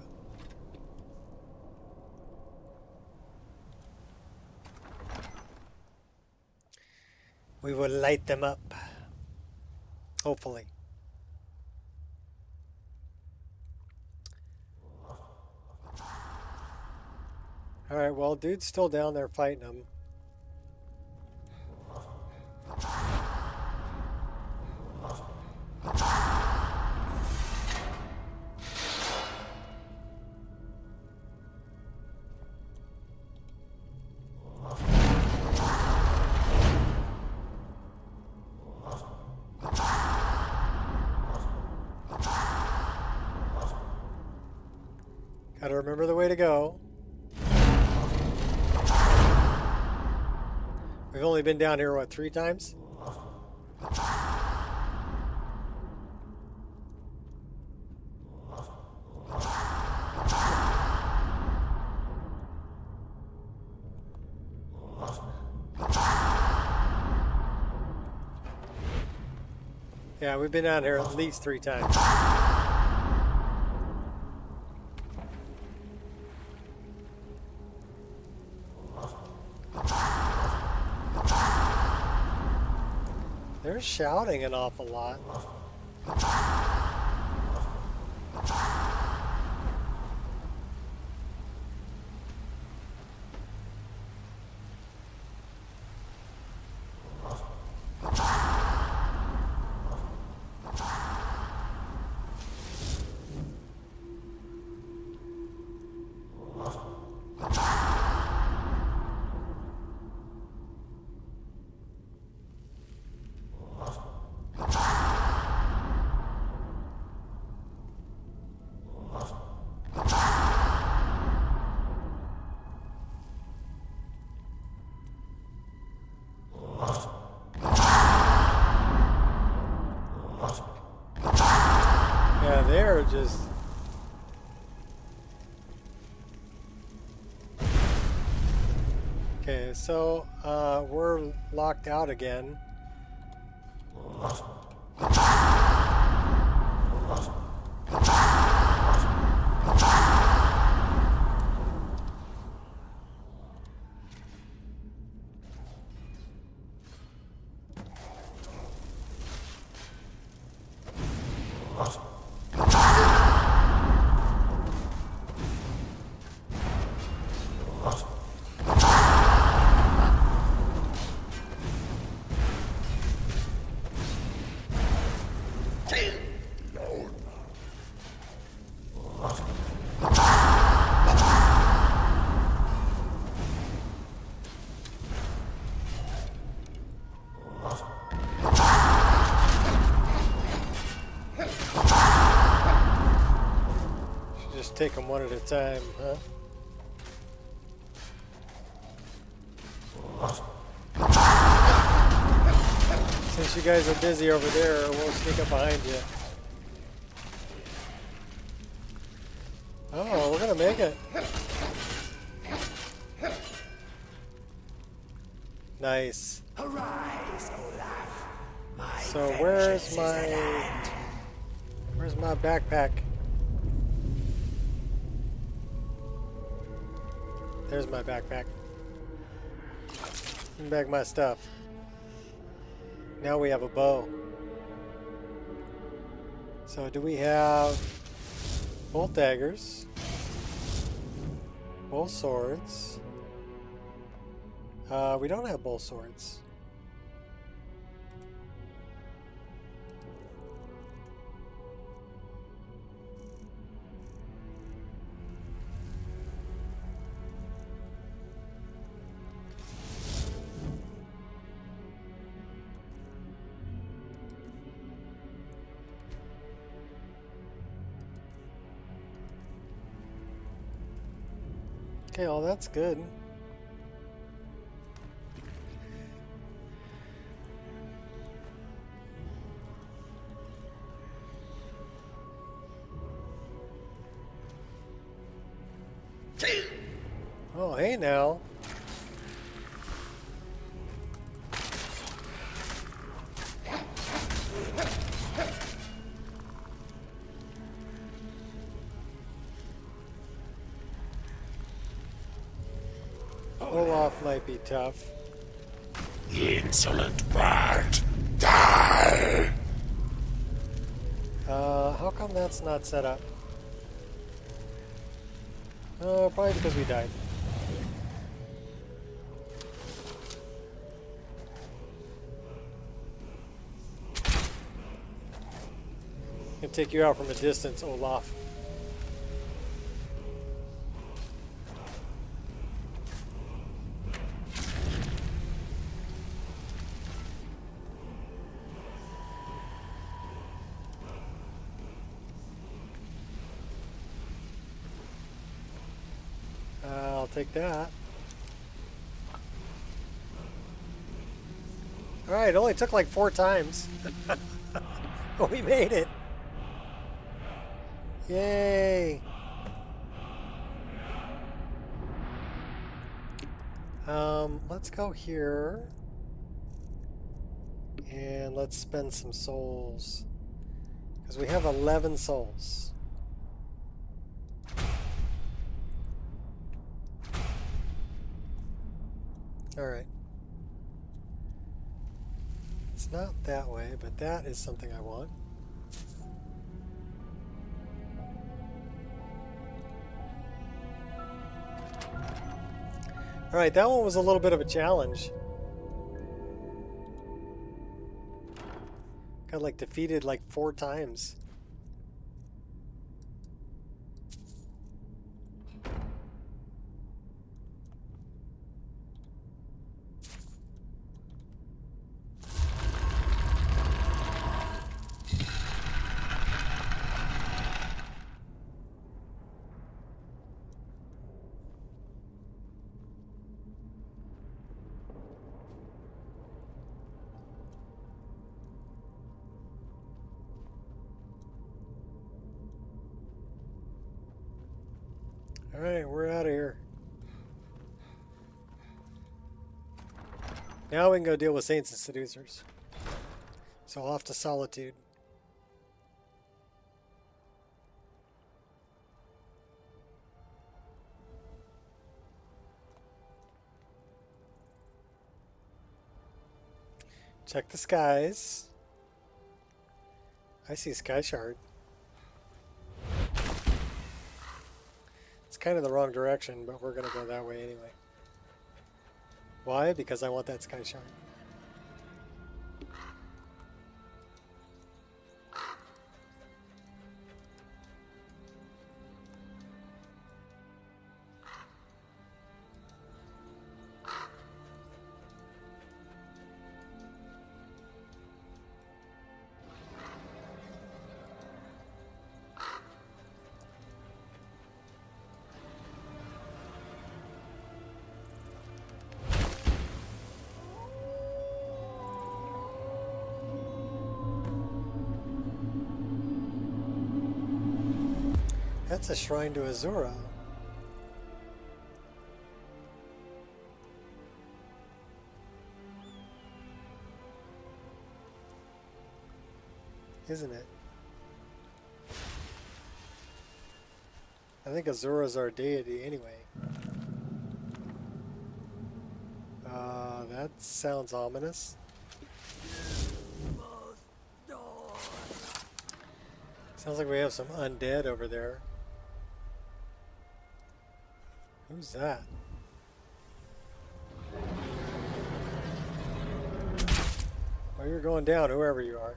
We will light them up. Hopefully. Alright, well, dude's still down there fighting them. Gotta remember the way to go. We've only been down here, what, 3 times? Yeah, we've been down here at least 3 times. They're shouting an awful lot. Yeah, they're just... Okay, so we're locked out again. Just take them one at a time, huh? Since you guys are busy over there, we'll sneak up behind you. Oh, we're gonna make it. Nice. Arise, Olaf. So where's my backpack? There's my backpack. Bring back my stuff. Now we have a bow. So do we have bolt daggers? Both swords? We don't have both swords. Okay, well that's good. Oh, hey now. Olaf might be tough. Insolent bird, die! How come that's not set up? Oh, probably because we died. Can take you out from a distance, Olaf. I'll take that. Alright, it only took like 4 times. But we made it. Yay! Let's go here. And let's spend some souls. Because we have 11 souls. Alright. It's not that way, but that is something I want. Alright, that one was a little bit of a challenge. Got like defeated like 4 times. Alright, we're out of here. Now we can go deal with saints and seducers. So off to Solitude. Check the skies. I see Sky Shard. It's kind of the wrong direction, but we're going to go that way anyway. Why? Because I want that Sky Shard. That's a shrine to Azura. Isn't it? I think Azura's our deity anyway. That sounds ominous. Sounds like we have some undead over there. Who's that? Well, you're going down, whoever you are.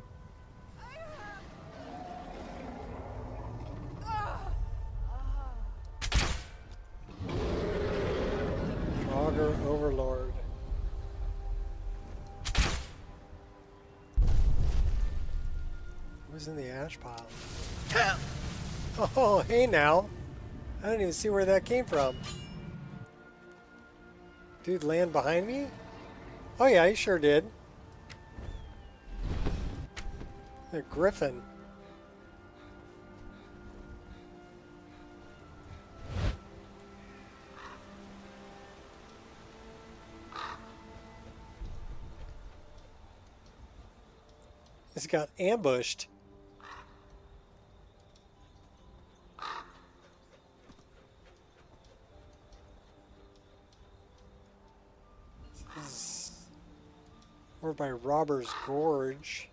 Draugr Overlord. Who's in the ash pile? Oh, hey now. I didn't even see where that came from. Dude land behind me? Oh yeah, he sure did. A griffin. He's got ambushed. We're by Robber's Gorge.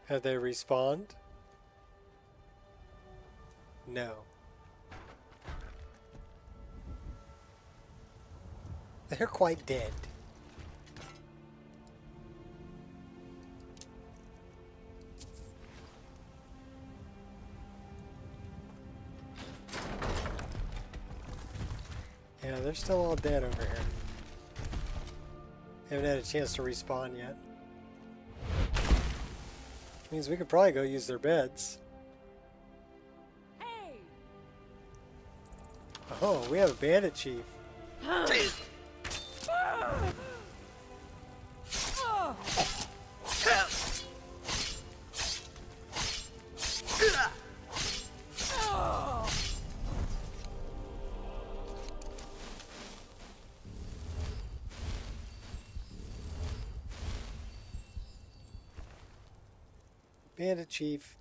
Have they respawned? No. They're quite dead. Yeah, they're still all dead over here. Haven't had a chance to respawn yet. Means we could probably go use their beds. Hey! Oh, we have a bandit chief. Bandit chief.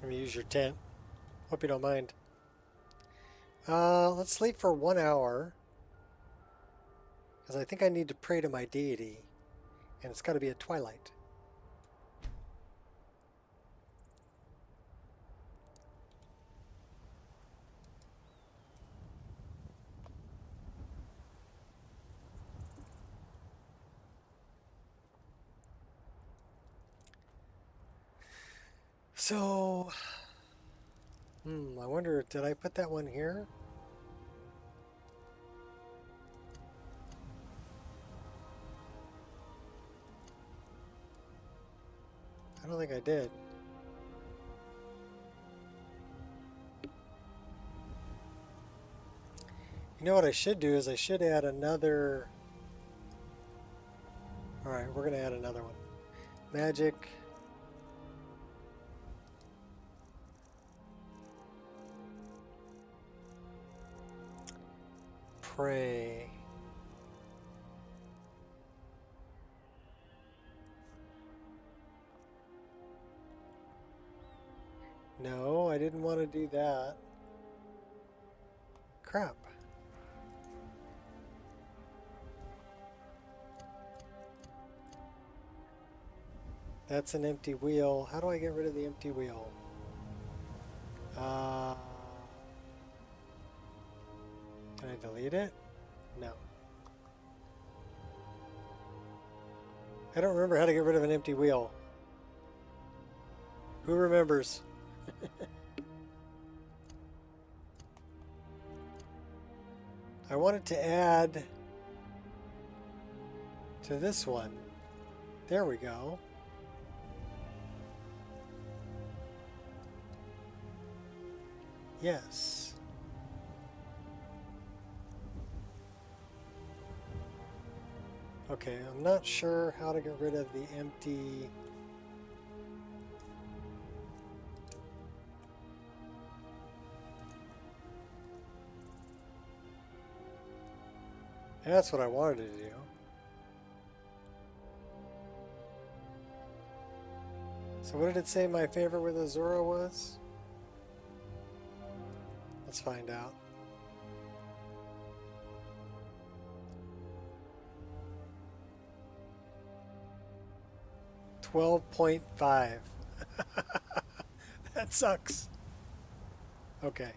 Let me use your tent. Hope you don't mind. Let's sleep for 1 hour. Because I think I need to pray to my deity. And it's got to be at twilight. So, I wonder, did I put that one here? I don't think I did. You know what I should do is I should add another... Alright, we're going to add another one. Magic. Pray. No, I didn't want to do that. Crap. That's an empty wheel. How do I get rid of the empty wheel? Can I delete it? No. I don't remember how to get rid of an empty wheel. Who remembers? I wanted to add to this one. There we go. Yes. Okay, I'm not sure how to get rid of the empty... That's what I wanted to do. So what did it say my favorite with Azura was? Let's find out. 12.5. That sucks. Okay.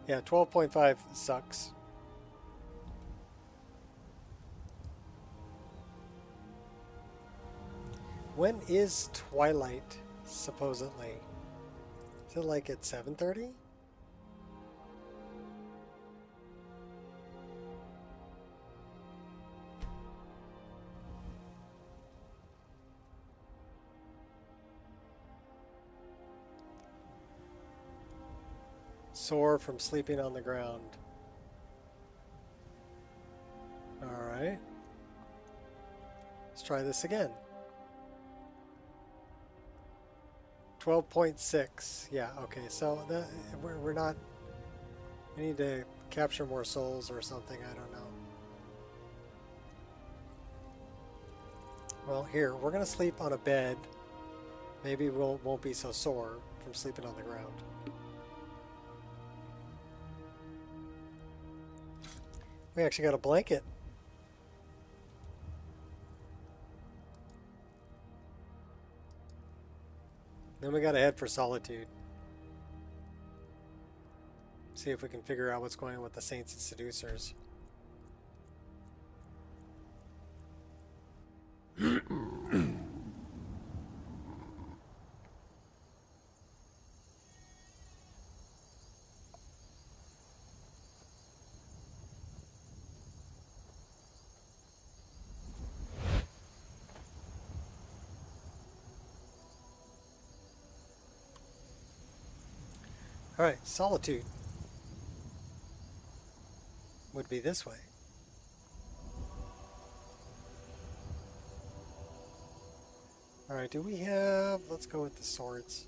Yeah, 12.5 sucks. When is twilight, supposedly? Is it like at 7:30? Sore from sleeping on the ground. Alright. Let's try this again. 12.6. Yeah, okay, so that, we're not... We need to capture more souls or something, I don't know. Well, here, we're going to sleep on a bed. Maybe we won't be so sore from sleeping on the ground. We actually got a blanket. Then we gotta head for Solitude. See if we can figure out what's going on with the Saints and Seducers. Alright, Solitude would be this way. Alright, do we have... Let's go with the swords.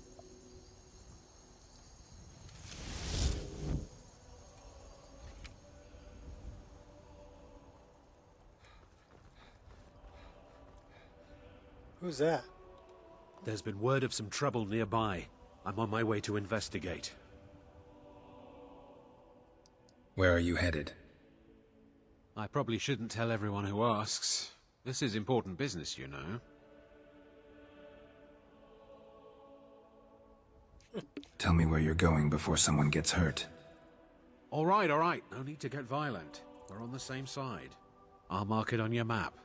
Who's that? There's been word of some trouble nearby. I'm on my way to investigate. Where are you headed? I probably shouldn't tell everyone who asks. This is important business, you know. Tell me where you're going before someone gets hurt. All right. No need to get violent. We're on the same side. I'll mark it on your map.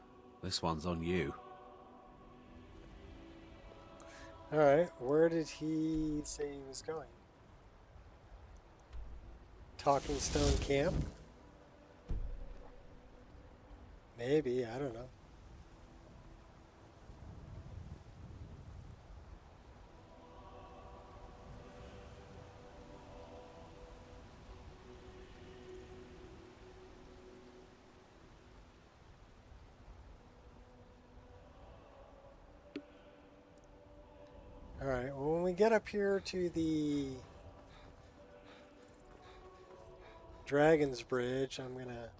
This one's on you. Alright, where did he say he was going? Talking Stone Camp? Maybe, I don't know. Alright, well, when we get up here to the Dragon's Bridge, I'm gonna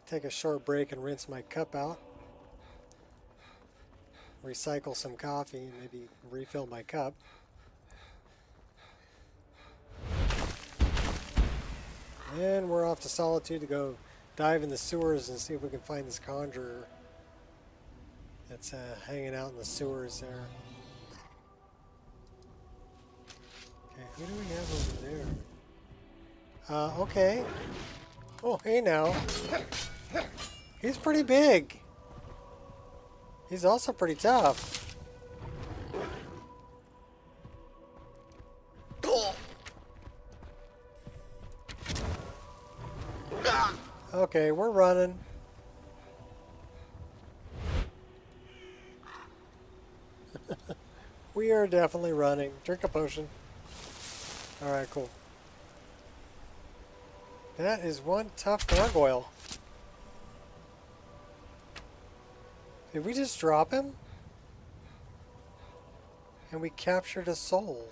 take a short break and rinse my cup out. Recycle some coffee and maybe refill my cup. And we're off to Solitude to go dive in the sewers and see if we can find this conjurer that's hanging out in the sewers there. Okay, who do we have over there? Okay. Oh, hey now. He's pretty big. He's also pretty tough. Okay, we're running. We are definitely running. Drink a potion. Alright, cool. That is one tough gargoyle. Did we just drop him? And we captured a soul.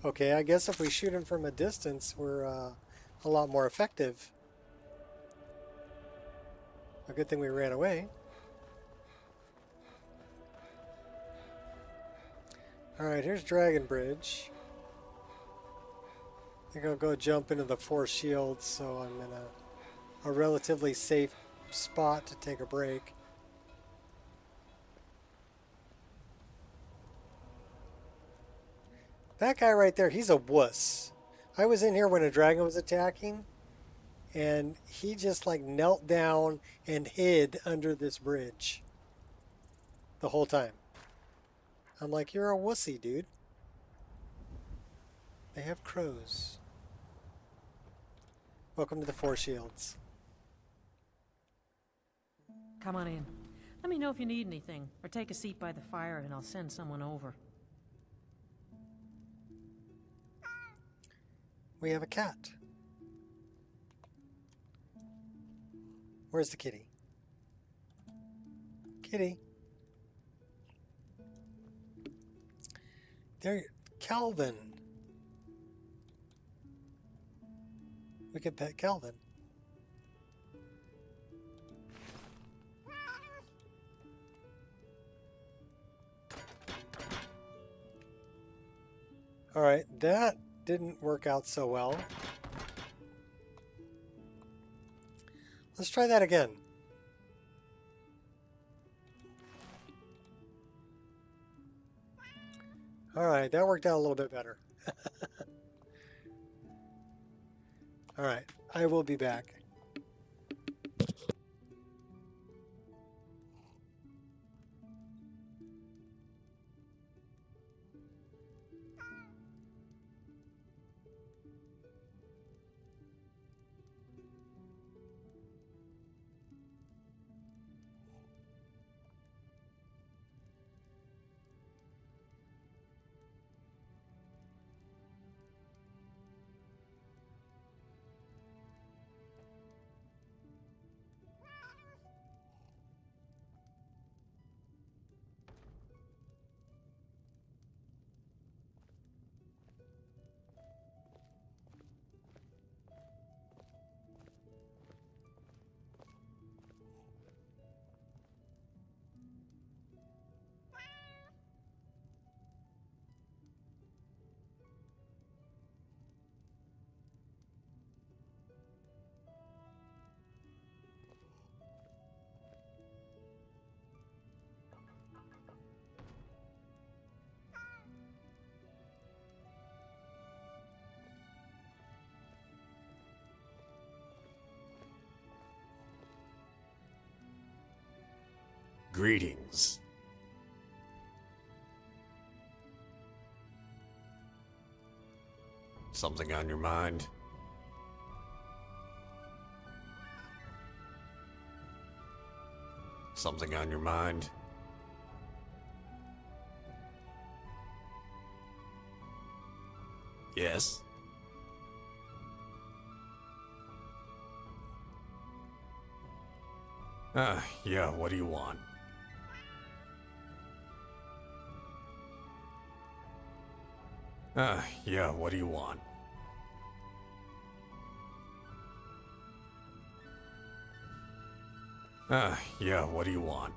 Okay, I guess if we shoot him from a distance, we're a lot more effective. A good thing we ran away. Alright, here's Dragon Bridge. I think I'll go jump into the 4 shields so I'm in a relatively safe spot to take a break. That guy right there, he's a wuss. I was in here when a dragon was attacking, and he just like knelt down and hid under this bridge the whole time. I'm like, you're a wussy, dude. They have crows. Welcome to the 4 shields. Come on in. Let me know if you need anything, or take a seat by the fire and I'll send someone over. We have a cat. Where's the kitty? Kitty. There, Calvin. We could pet Calvin. All right, that didn't work out so well. Let's try that again. All right, that worked out a little bit better. All right, I will be back. Greetings. Something on your mind? Something on your mind? Yes? Yeah, what do you want? Yeah, what do you want? Yeah, what do you want?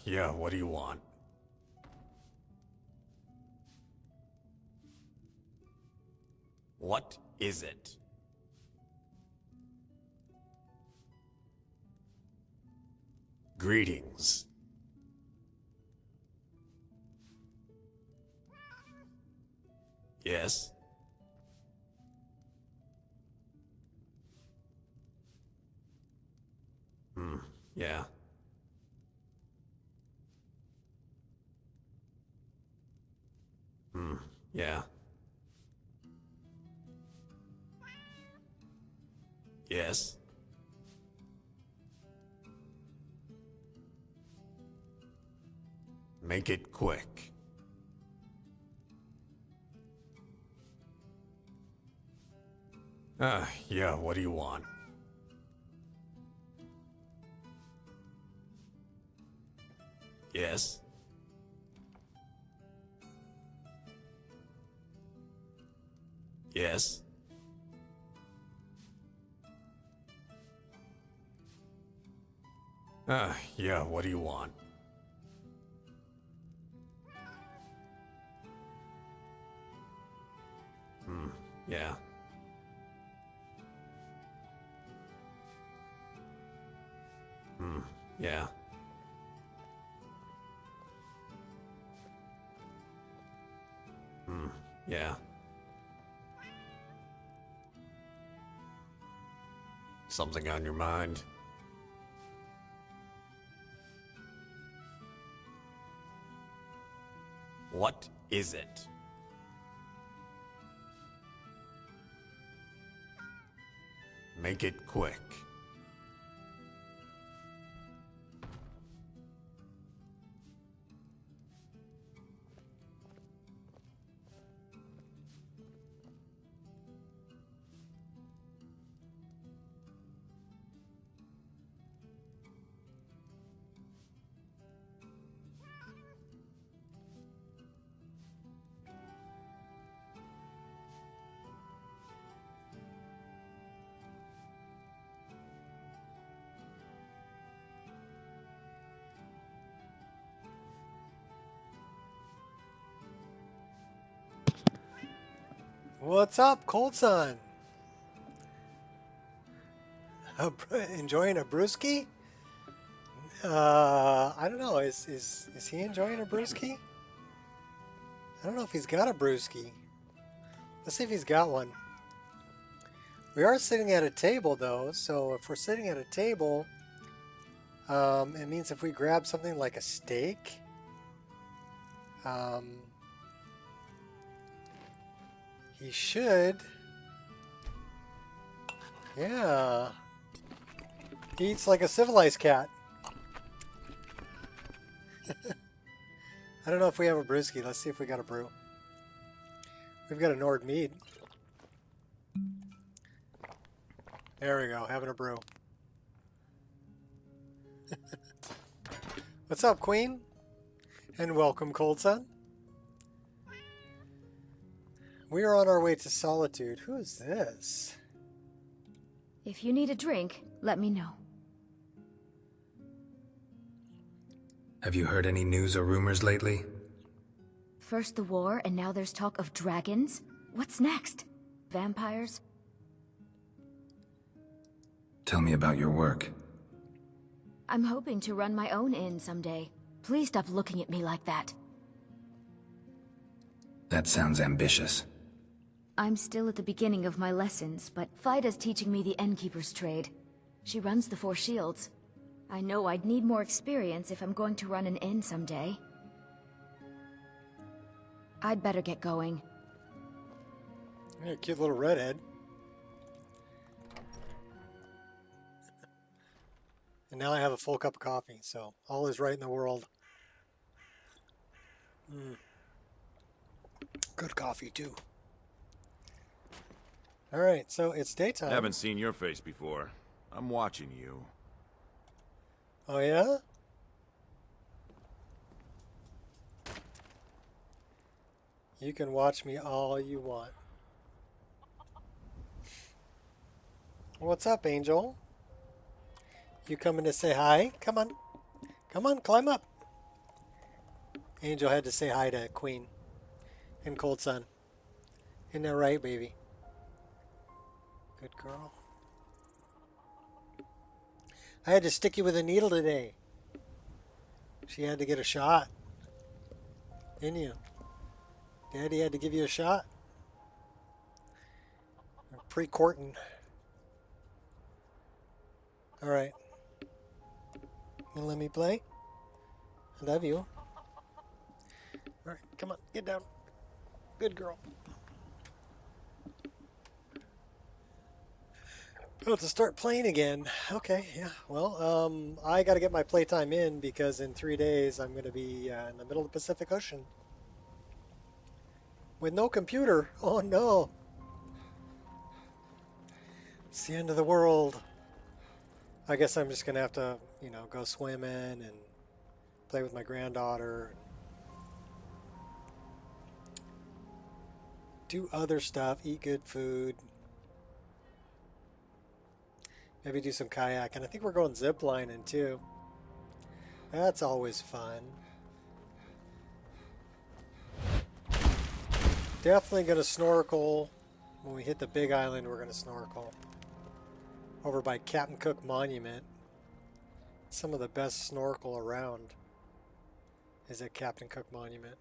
Yeah, what do you want? What is it? Greetings. Yes? Yeah. Yeah. Yes? Make it quick. Yeah, what do you want? Yes? Yes? Yeah, what do you want? Yeah. Yeah. Yeah. Something on your mind? What is it? Make it quick. What's up, Cold Sun? Enjoying a brewski? I don't know. Is he enjoying a brewski? I don't know if he's got a brewski. Let's see if he's got one. We are sitting at a table, though. So if we're sitting at a table, it means if we grab something like a steak, he should. Yeah. He eats like a civilized cat. I don't know if we have a brewski. Let's see if we got a brew. We've got a Nord mead. There we go, having a brew. What's up, Queen? And welcome, Cold Sun. We are on our way to Solitude. Who is this? If you need a drink, let me know. Have you heard any news or rumors lately? First the war, and now there's talk of dragons? What's next? Vampires? Tell me about your work. I'm hoping to run my own inn someday. Please stop looking at me like that. That sounds ambitious. I'm still at the beginning of my lessons, but Fida's teaching me the innkeeper's trade. She runs the Four Shields. I know I'd need more experience if I'm going to run an inn someday. I'd better get going. Yeah, cute little redhead. And now I have a full cup of coffee, so all is right in the world. Good coffee, too. Alright, so it's daytime. Haven't seen your face before. I'm watching you. Oh, yeah? You can watch me all you want. What's up, Angel? You coming to say hi? Come on. Come on, climb up. Angel had to say hi to Queen and Cold Sun. Isn't that right, baby? Good girl. I had to stick you with a needle today. She had to get a shot. Didn't you? Daddy had to give you a shot. Pre-courting. Alright. You let me play? I love you. Alright, come on, get down. Good girl. Oh, to start playing again. Okay, yeah. Well, I got to get my playtime in because in 3 days I'm going to be in the middle of the Pacific Ocean. With no computer. Oh, no. It's the end of the world. I guess I'm just going to have to, you know, go swimming and play with my granddaughter. Do other stuff. Eat good food. Maybe do some kayaking. I think we're going zip lining too. That's always fun. Definitely going to snorkel. When we hit the big island, we're going to snorkel. Over by Captain Cook Monument. Some of the best snorkel around is at Captain Cook Monument.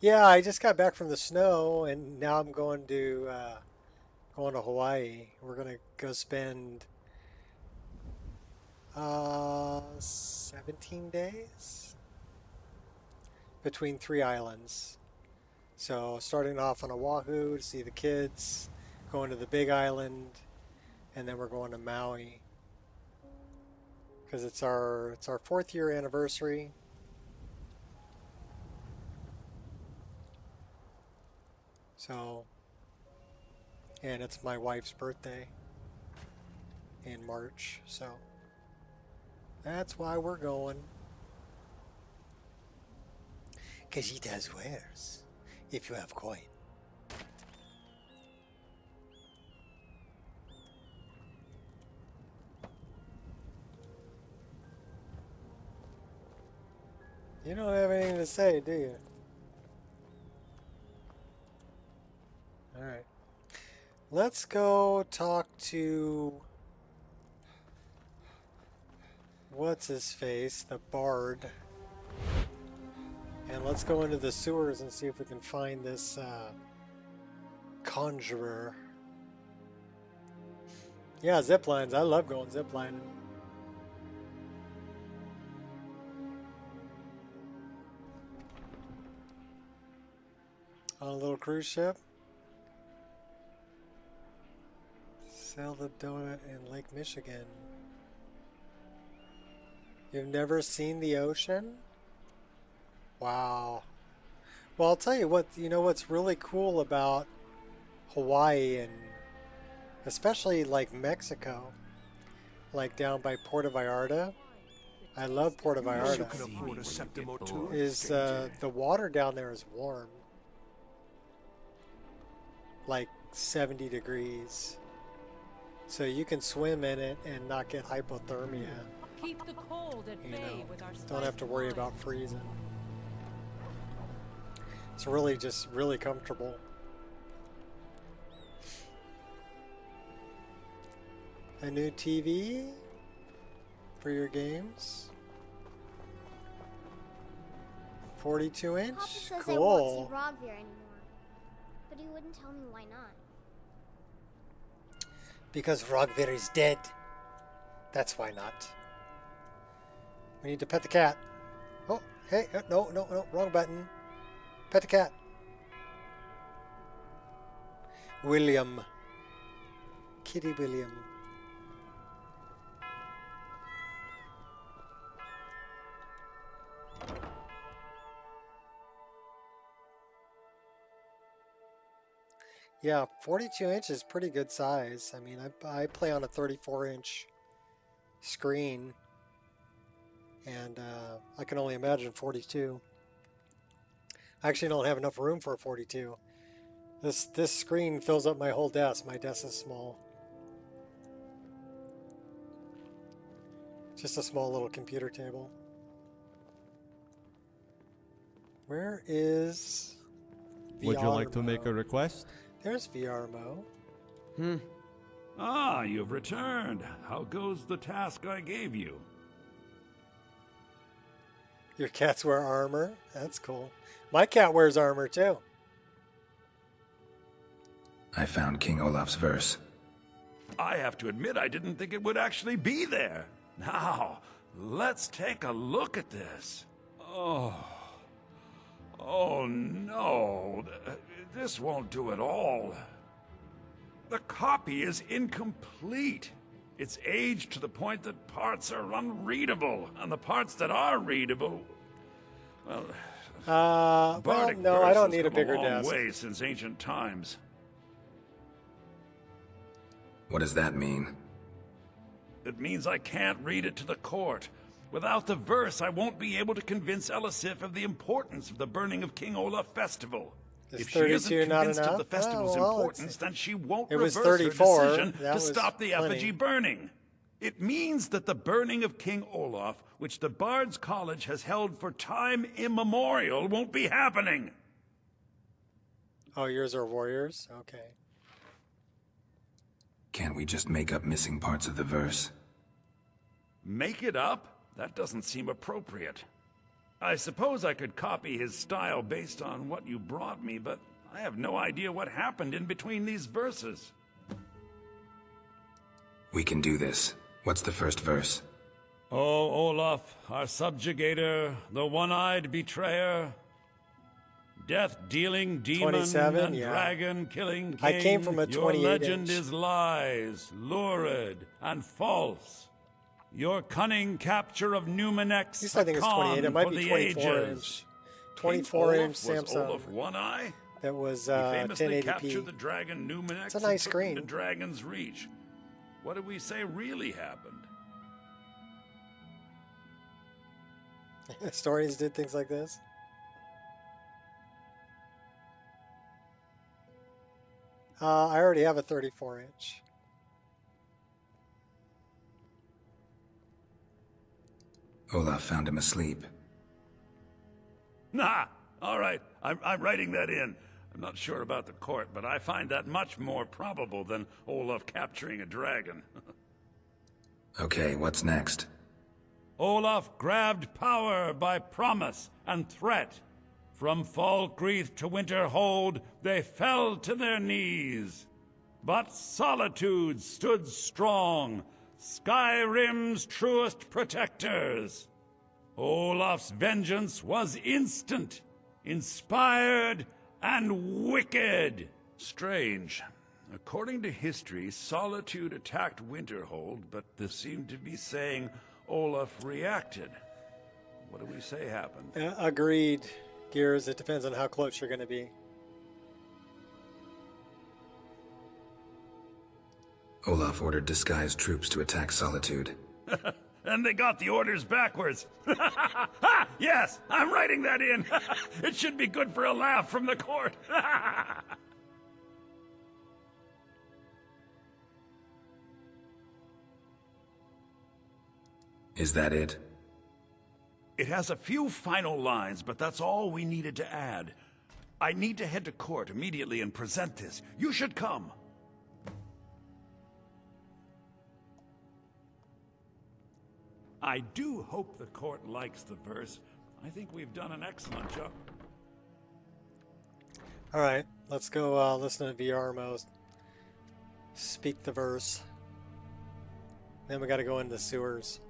Yeah, I just got back from the snow, and now I'm going to Hawaii. We're gonna go spend 17 days between 3 islands. So starting off on Oahu to see the kids, going to the big island, and then we're going to Maui because it's our 4th year anniversary. So, and it's my wife's birthday in March, so that's why we're going. Because she does wares, if you have coin. You don't have anything to say, do you? Alright. Let's go talk to... what's his face? The bard. And let's go into the sewers and see if we can find this conjurer. Yeah, zip lines. I love going zip lining. On a little cruise ship. Sell the donut in Lake Michigan. You've never seen the ocean? Wow. Well, I'll tell you what, you know what's really cool about Hawaii and especially like Mexico, like down by Puerto Vallarta. I love Puerto Vallarta. Is the water down there is warm. Like 70 degrees. So you can swim in it and not get hypothermia. Keep the cold at bay with our don't have to worry about freezing. It's really just really comfortable. A new TV for your games. 42 inch? Papa says Cool. I won't see Rogvir anymore, but he wouldn't tell me why not. Because Rogvir is dead. That's why not. We need to pet the cat. Oh, hey, no, wrong button. Pet the cat. William. Kitty William. Yeah, 42 inch is pretty good size. I mean, I play on a 34-inch screen, and I can only imagine 42. I actually don't have enough room for a 42. This screen fills up my whole desk. My desk is small. Just a small little computer table. Where is VR Would you like to mode? make a request? There's VR mode. Ah, you've returned. How goes the task I gave you? Your cats wear armor. That's cool. My cat wears armor too. I found King Olaf's verse. I have to admit I didn't think it would actually be there. Now, let's take a look at this. Oh no. This won't do at all. The copy is incomplete. It's aged to the point that parts are unreadable, and the parts that are readable, well, Bardic no, I don't verse need a has come bigger long desk. way since ancient times. What does that mean? It means I can't read it to the court. Without the verse, I won't be able to convince Elisif of the importance of the burning of King Olaf festival. Is If she isn't 32 not convinced enough? of the festival's Oh, well, importance, then she won't it was reverse 34. her decision That to was stop the plenty. effigy burning. It means that the burning of King Olaf, which the Bard's College has held for time immemorial, won't be happening. Oh, yours are warriors? Okay. Can't we just make up missing parts of the verse? Make it up? That doesn't seem appropriate. I suppose I could copy his style based on what you brought me, but I have no idea what happened in between these verses. We can do this. What's the first verse? Oh, Olaf, our subjugator, the one-eyed betrayer, death-dealing demon 27, and yeah. dragon-killing king. I came from a Your 28 legend inch. is lies, lurid, and false. Your cunning capture of Numenex, At least I think it's 28. It might be 24 inch. 24 inch Samsung. Olaf One-Eye? That was He famously captured 1080p. the dragon Numenex. It's a nice and took him screen. to Dragon's Reach. What did we say really happened? Historians did things like this. I already have a 34 inch. Olaf found him asleep. Nah, all right. I'm writing that in. I'm not sure about the court, but I find that much more probable than Olaf capturing a dragon. Okay, what's next? Olaf grabbed power by promise and threat. From Falkreath to Winterhold, they fell to their knees. But Solitude stood strong, Skyrim's truest protectors. Olaf's vengeance was instant, inspired, and wicked. Strange. According to history, Solitude attacked Winterhold, but they seem to be saying Olaf reacted. What do we say happened? Agreed, Gears. It depends on how close you're going to be. Olaf ordered disguised troops to attack Solitude. And they got the orders backwards. Ha! Yes, I'm writing that in. It should be good for a laugh from the court. Is that it? It has a few final lines, but that's all we needed to add. I need to head to court immediately and present this. You should come. I do hope the court likes the verse. I think we've done an excellent job. All right, let's go listen to VR mode. Speak the verse. Then we got to go into the sewers.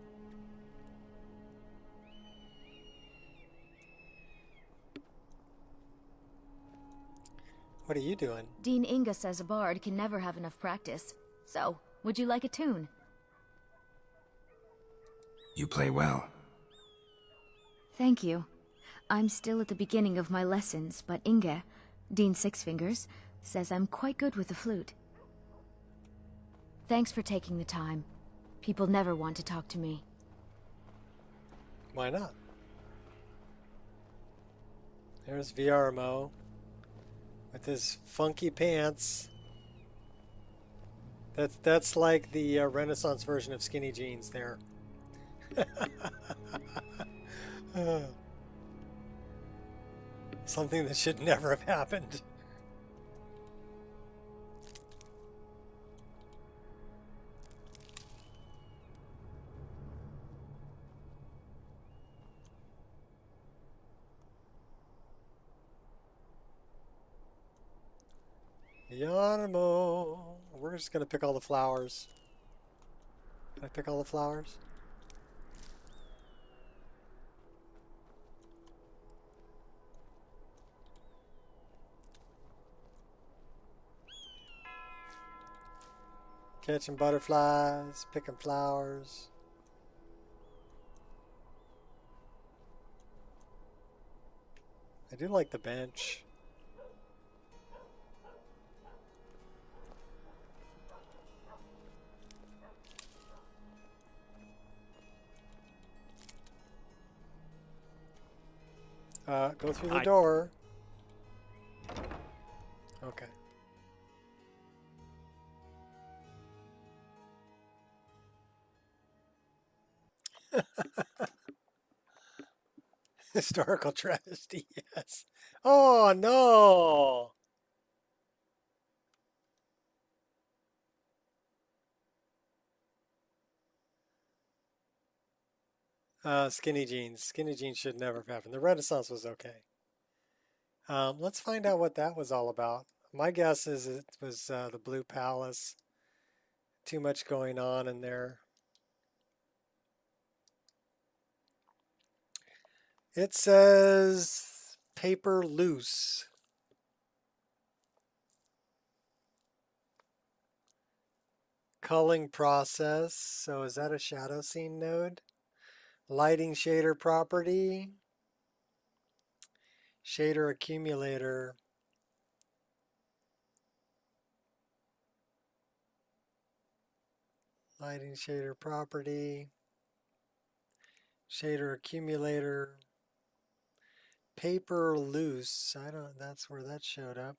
What are you doing? Dean Inga says a bard can never have enough practice. So, would you like a tune? You play well. Thank you. I'm still at the beginning of my lessons, but Inga, Dean Sixfingers, says I'm quite good with the flute. Thanks for taking the time. People never want to talk to me. Why not? There's VRMO with his funky pants. That's like the Renaissance version of skinny jeans there. Something that should never have happened. Yarmo. We're just gonna pick all the flowers. Can I pick all the flowers? Catching butterflies, picking flowers. I do like the bench. Go through the door. Okay. Historical tragedy, yes. Oh no! Skinny jeans. Skinny jeans should never have happened. The Renaissance was okay. Let's find out what that was all about. My guess is it was the Blue Palace. Too much going on in there. It says paper loose. Culling process. So is that a shadow scene node? Lighting shader property. Shader accumulator. Lighting shader property. Shader accumulator. Paper loose. I don't, that's where that showed up.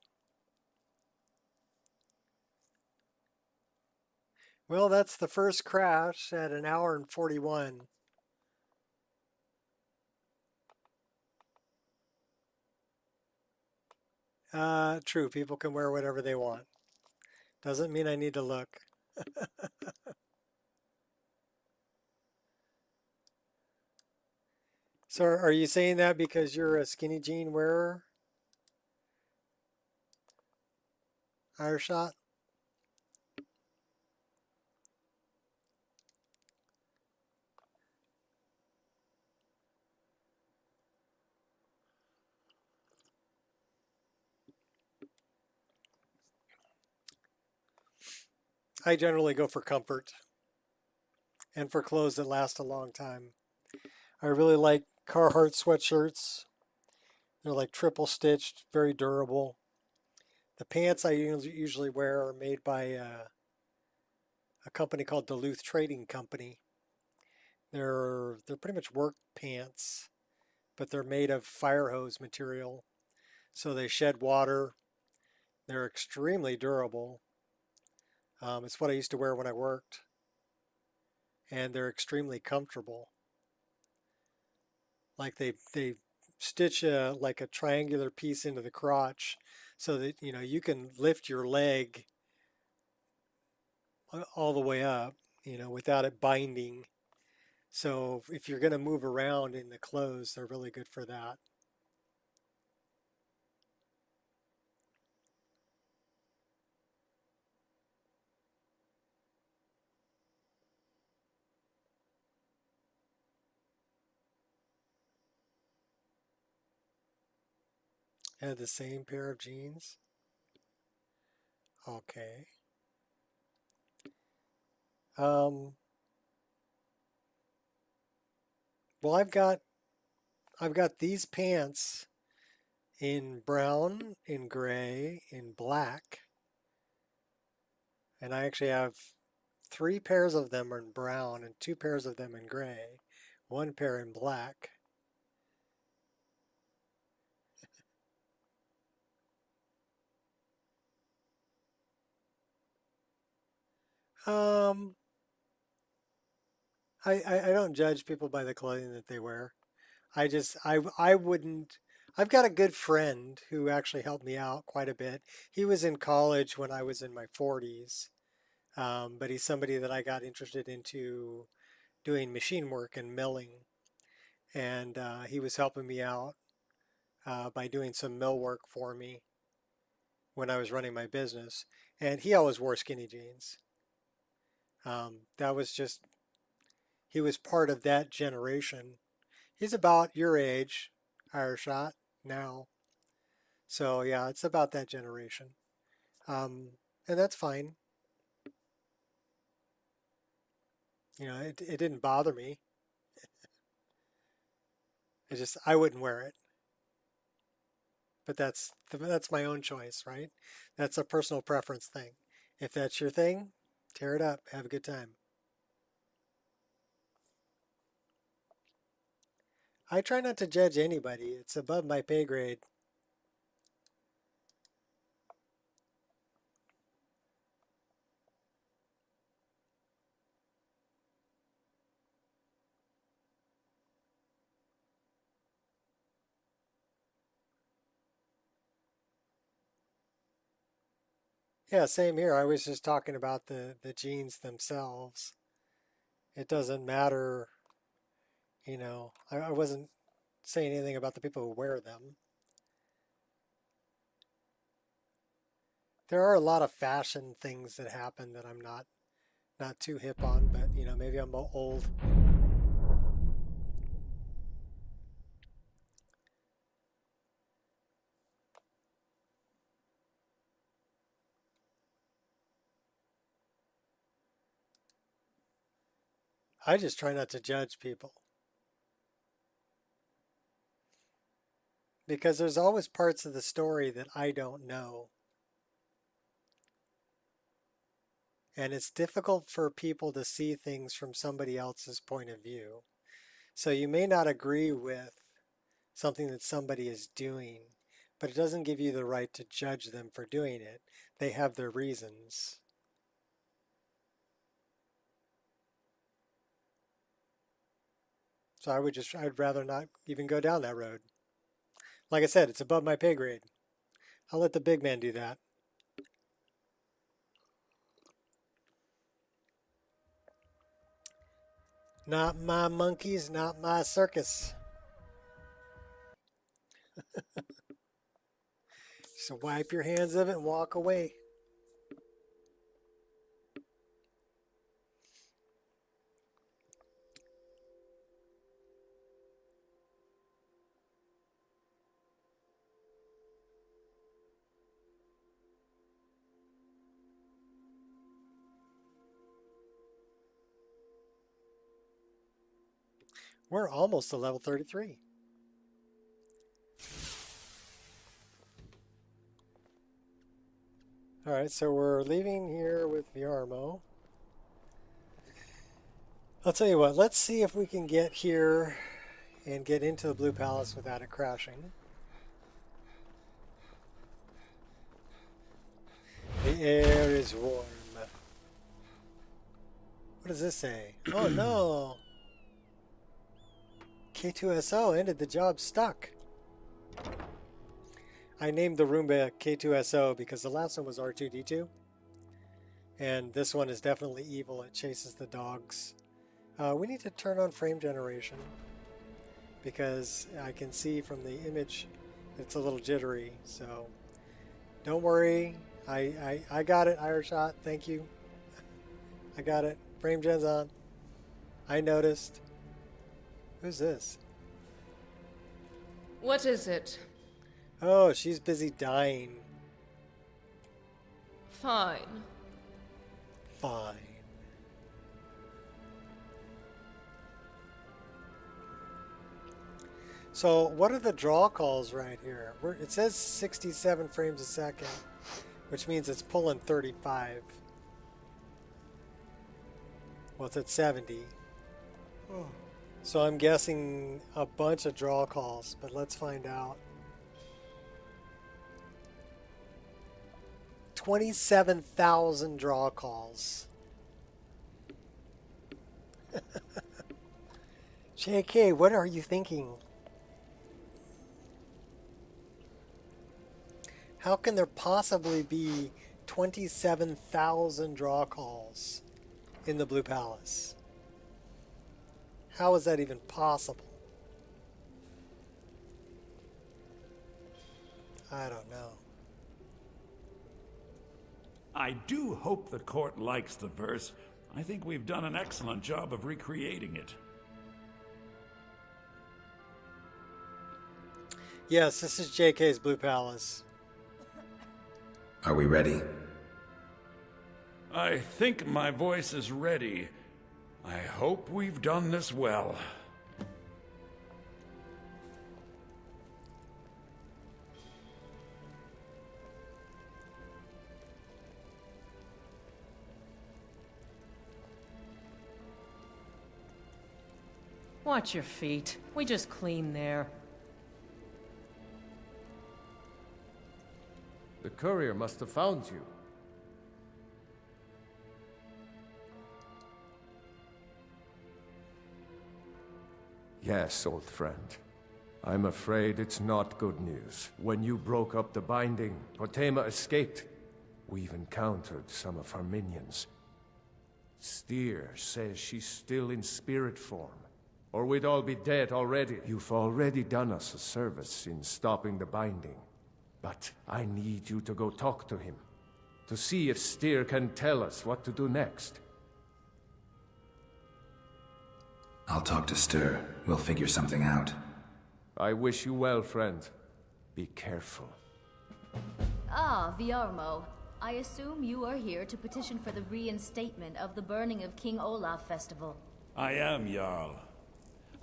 Well, that's the first crash at an hour and 41. True, people can wear whatever they want. Doesn't mean I need to look. So are you saying that because you're a skinny jean wearer? Ireshot? I generally go for comfort and for clothes that last a long time. I really like Carhartt sweatshirts. They're like triple stitched, very durable. The pants I usually wear are made by a company called Duluth Trading Company. They're pretty much work pants, but they're made of fire hose material, so they shed water. They're extremely durable. It's what I used to wear when I worked, and they're extremely comfortable. Like they stitch like a triangular piece into the crotch, so that you can lift your leg all the way up, without it binding. So if you're going to move around in the clothes, they're really good for that. Had the same pair of jeans. Okay. Um, well, I've got these pants in brown, in gray, in black, and I actually have 3 pairs of them in brown and 2 pairs of them in gray, 1 pair in black. Um, I don't judge people by the clothing that they wear. I wouldn't. I've got a good friend who actually helped me out quite a bit. He was in college when I was in my 40s, but he's somebody that I got interested into doing machine work and milling, and he was helping me out by doing some mill work for me when I was running my business. And he always wore skinny jeans. That was just he was part of that generation. He's about your age, Ireshot, now. So yeah, it's about that generation. And that's fine. It didn't bother me. I wouldn't wear it. But that's my own choice, right? That's a personal preference thing. If that's your thing, tear it up. Have a good time. I try not to judge anybody. It's above my pay grade. Yeah, same here. I was just talking about the jeans themselves. It doesn't matter, I wasn't saying anything about the people who wear them. There are a lot of fashion things that happen that I'm not too hip on, but maybe I'm old. I just try not to judge people because there's always parts of the story that I don't know. And it's difficult for people to see things from somebody else's point of view. So you may not agree with something that somebody is doing, but it doesn't give you the right to judge them for doing it. They have their reasons. So I'd rather not even go down that road. Like I said, it's above my pay grade. I'll let the big man do that. Not my monkeys, not my circus. So wipe your hands of it and walk away. We're almost to level 33. Alright, so we're leaving here with Yarmo. I'll tell you what, let's see if we can get here and get into the Blue Palace without it crashing. The air is warm. What does this say? Oh no! K2SO ended the job stuck. I named the Roomba K2SO because the last one was R2D2. And this one is definitely evil. It chases the dogs. We need to turn on frame generation because I can see from the image it's a little jittery. So don't worry. I got it, Ireshot. Thank you. I got it. Frame gen's on. I noticed. Who's this? What is it? Oh, she's busy dying. Fine. Fine. So what are the draw calls right here? It says 67 frames a second, which means it's pulling 35. Well, it's at 70. Oh. So I'm guessing a bunch of draw calls, but let's find out. 27,000 draw calls. JK, what are you thinking? How can there possibly be 27,000 draw calls in the Blue Palace? How is that even possible? I don't know. I do hope the court likes the verse. I think we've done an excellent job of recreating it. Yes, this is JK's Blue Palace. Are we ready? I think my voice is ready. I hope we've done this well. Watch your feet. We just cleaned there. The courier must have found you. Yes, old friend. I'm afraid it's not good news. When you broke up the binding, Potema escaped. We've encountered some of her minions. Steer says she's still in spirit form, or we'd all be dead already. You've already done us a service in stopping the binding, but I need you to go talk to him, to see if Steer can tell us what to do next. I'll talk to Stir. We'll figure something out. I wish you well, friend. Be careful. Ah, Viarmo. I assume you are here to petition for the reinstatement of the burning of King Olaf Festival. I am, Jarl.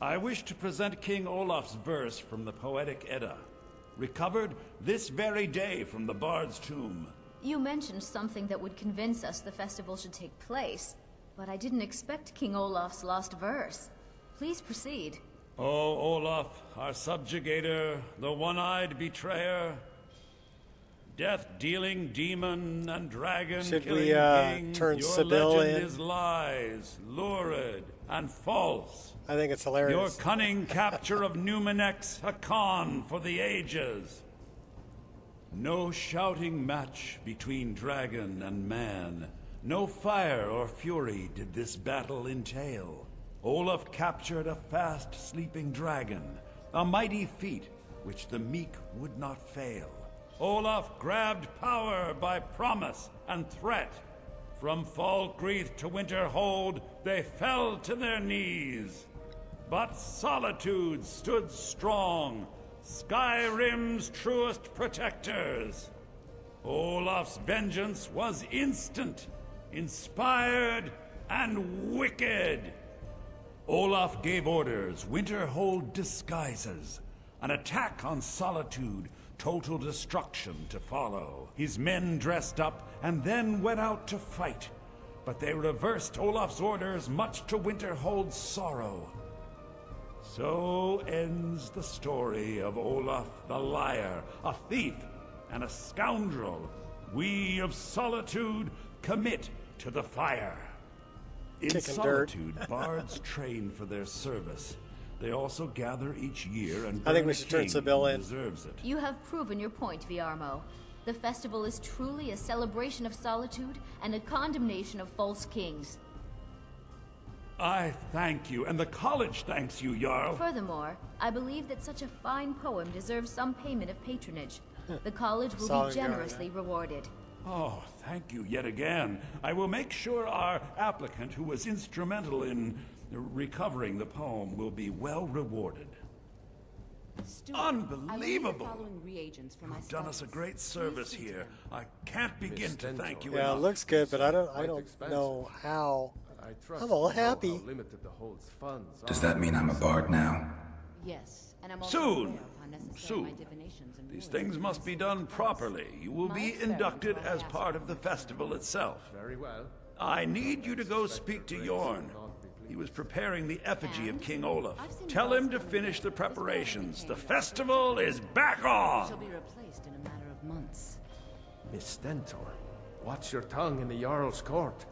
I wish to present King Olaf's verse from the Poetic Edda, recovered this very day from the Bard's tomb. You mentioned something that would convince us the festival should take place, but I didn't expect King Olaf's lost verse. Please proceed. O Olaf, our subjugator, the one-eyed betrayer, death-dealing demon and dragon Should killing we king, turn your Sibyl legend in? is lies, lurid, and false. I think it's Your hilarious. cunning capture of Numenex, a con for the ages. No shouting match between dragon and man. No fire or fury did this battle entail. Olaf captured a fast-sleeping dragon, a mighty feat which the meek would not fail. Olaf grabbed power by promise and threat. From Falkreath to Winterhold, they fell to their knees. But Solitude stood strong, Skyrim's truest protectors. Olaf's vengeance was instant, inspired, and wicked. Olaf gave orders, Winterhold disguises, an attack on Solitude, total destruction to follow. His men dressed up and then went out to fight, but they reversed Olaf's orders, much to Winterhold's sorrow. So ends the story of Olaf the liar, a thief and a scoundrel. We of Solitude commit to the fire. In Kicking dirt. Solitude, bards train for their service. They also gather each year and I think burn we a should turn king Sibyl who in. deserves it. You have proven your point, Viarmo. The festival is truly a celebration of solitude and a condemnation of false kings. I thank you, and the college thanks you, Jarl. Furthermore, I believe that such a fine poem deserves some payment of patronage. The college will Solid be guard, generously rewarded. Oh, thank you yet again. I will make sure our applicant, who was instrumental in recovering the poem, will be well rewarded. Unbelievable! You've done us a great service here. I can't begin to thank you Yeah, it enough. looks good, but I don't expensive. know how. I trust I'm all you know happy. how limited the hold's funds Does are. that mean I'm a bard now? Yes, and I'm also Soon. aware of how necessary Soon. my divinations and These rulings things are must be in done defense. properly. You will My be experiments inducted will as ask part for of the festival itself. Very well. I need you to go speak to Yorn. He was preparing the effigy of King Olaf. Tell him to finish the preparations. The festival is back She'll on! be replaced in a matter of months. Miss Stentor, watch your tongue in the Jarl's court.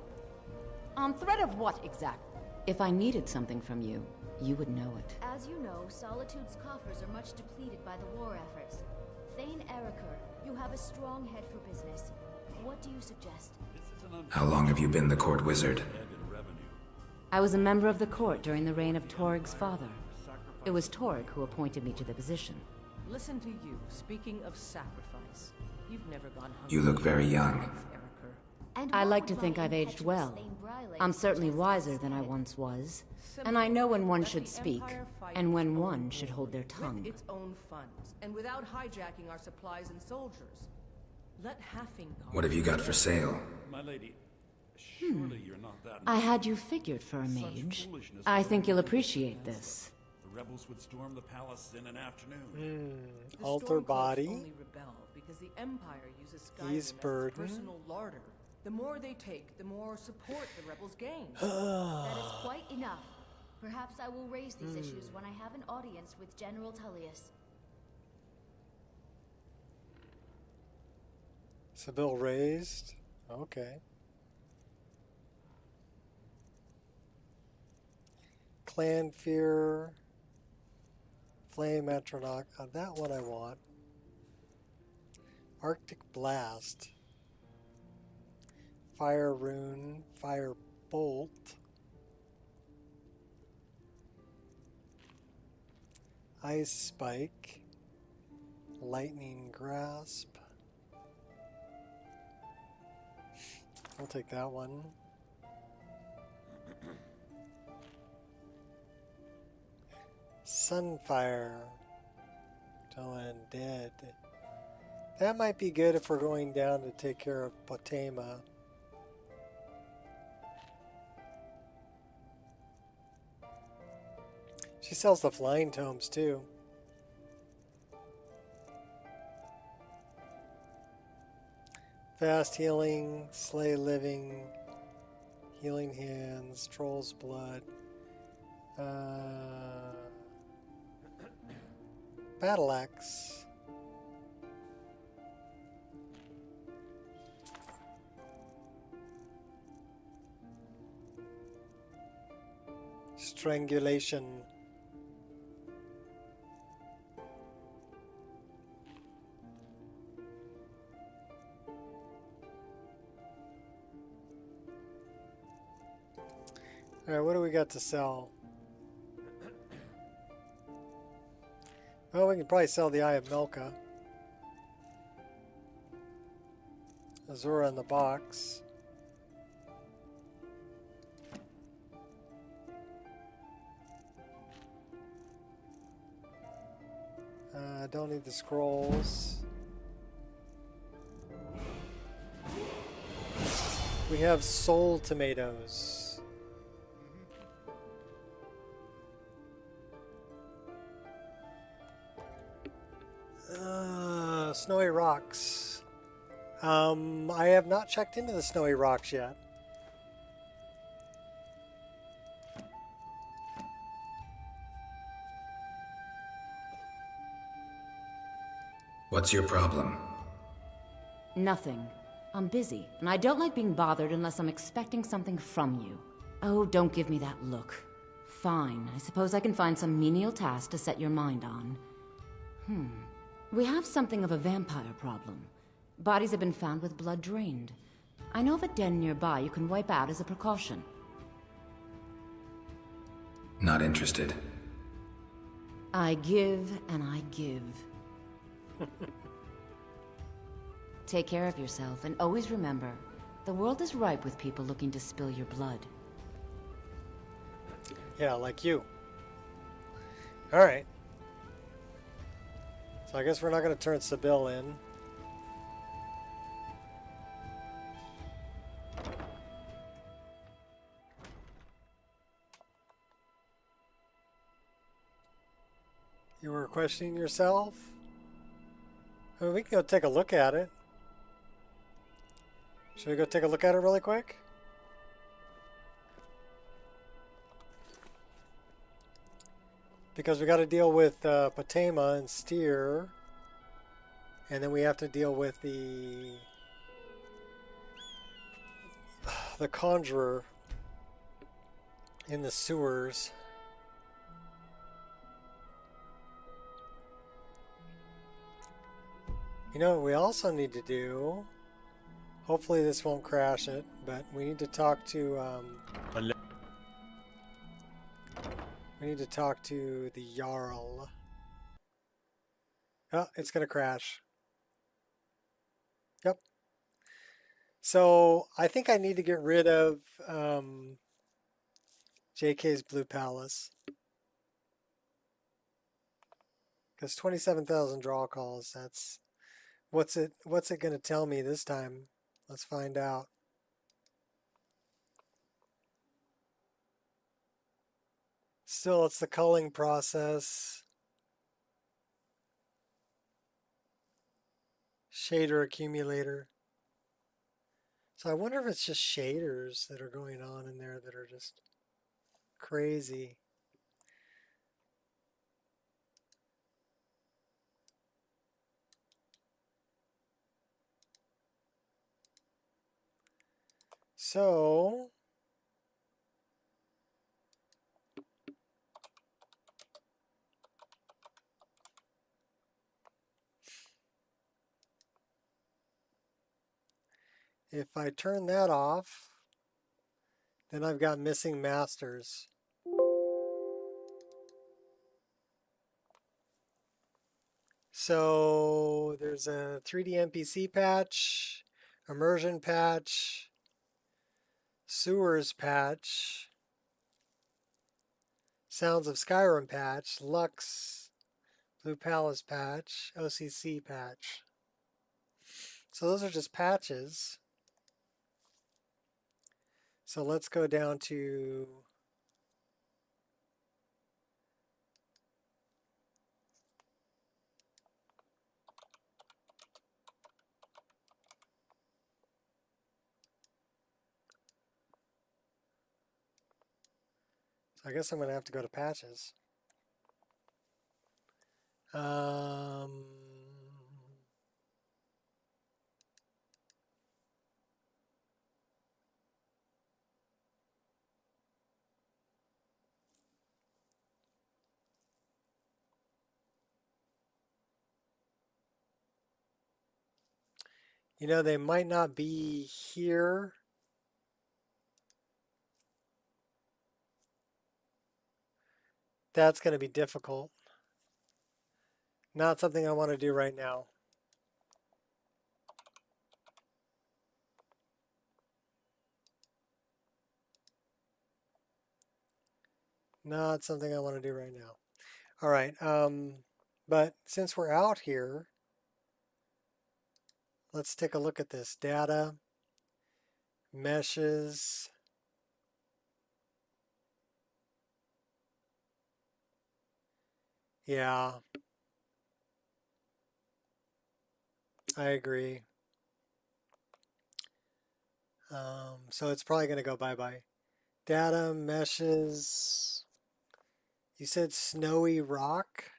On threat of what exactly? If I needed something from you, you would know it. As you know, Solitude's coffers are much depleted by the war efforts. Thane Eriker, you have a strong head for business. What do you suggest? How long have you been the court wizard? I was a member of the court during the reign of Torg's father. It was Torg who appointed me to the position. Listen to you, speaking of sacrifice. You've never gone hungry. You look very young. Eriker. And I what like would to my think I've aged impetuous well. Thane Briley I'm certainly suggest wiser than I instead? once was. And I know when one should speak, and when one should hold their With tongue. its own funds, and without hijacking our supplies and soldiers. Let Halfing What have you got for sale? My lady, surely you're not that... I had you figured for a mage. I think you'll appreciate this. The rebels would storm the palace in an afternoon. The Alter Stormcloaks body. only rebel because the Empire uses Skyrim Ease as its burden. personal larder. The more they take, the more support the rebels gain. That is quite enough. Perhaps I will raise these issues when I have an audience with General Tullius. Sibyl raised. Okay. Clan Fear. Flame Atronach. That one I want. Arctic Blast. Fire rune, fire bolt. Ice spike, lightning grasp. I'll take that one. Sunfire, to undead. That might be good if we're going down to take care of Potema. She sells the flying tomes too. Fast healing, slay living, healing hands, troll's blood. Battle axe. Strangulation. Alright, what do we got to sell? Well, we can probably sell the Eye of Melka. Azura in the box. Don't need the scrolls. We have soul tomatoes. Snowy rocks. I have not checked into the snowy rocks yet. What's your problem? Nothing. I'm busy, and I don't like being bothered unless I'm expecting something from you. Oh, don't give me that look. Fine, I suppose I can find some menial task to set your mind on. We have something of a vampire problem. Bodies have been found with blood drained. I know of a den nearby you can wipe out as a precaution. Not interested. I give and I give. Take care of yourself, and always remember, the world is ripe with people looking to spill your blood. Yeah, like you. Alright. So I guess we're not going to turn Sibyl in. You were questioning yourself? I mean, we can go take a look at it. Should we go take a look at it really quick? Because we got to deal with Potema and Steer. And then we have to deal with the Conjurer in the sewers. You know what we also need to do? Hopefully this won't crash it, but we need to talk to the Jarl. Oh, it's gonna crash. Yep. So I think I need to get rid of JK's Blue Palace. Because 27,000 draw calls, that's what's it gonna tell me this time? Let's find out. Still, it's the culling process. Shader accumulator. So I wonder if it's just shaders that are going on in there that are just crazy. So If I turn that off, then I've got missing masters. So there's a 3D NPC patch, immersion patch, sewers patch, Sounds of Skyrim patch, Lux Blue Palace patch, OCC patch. So those are just patches. So let's go down to I guess I'm going to have to go to patches. You know, they might not be here. That's going to be difficult. Not something I want to do right now. Not something I want to do right now. All right. But since we're out here, let's take a look at this. Data, meshes. Yeah, I agree. So it's probably going to go bye-bye. Data, meshes. You said snowy rock?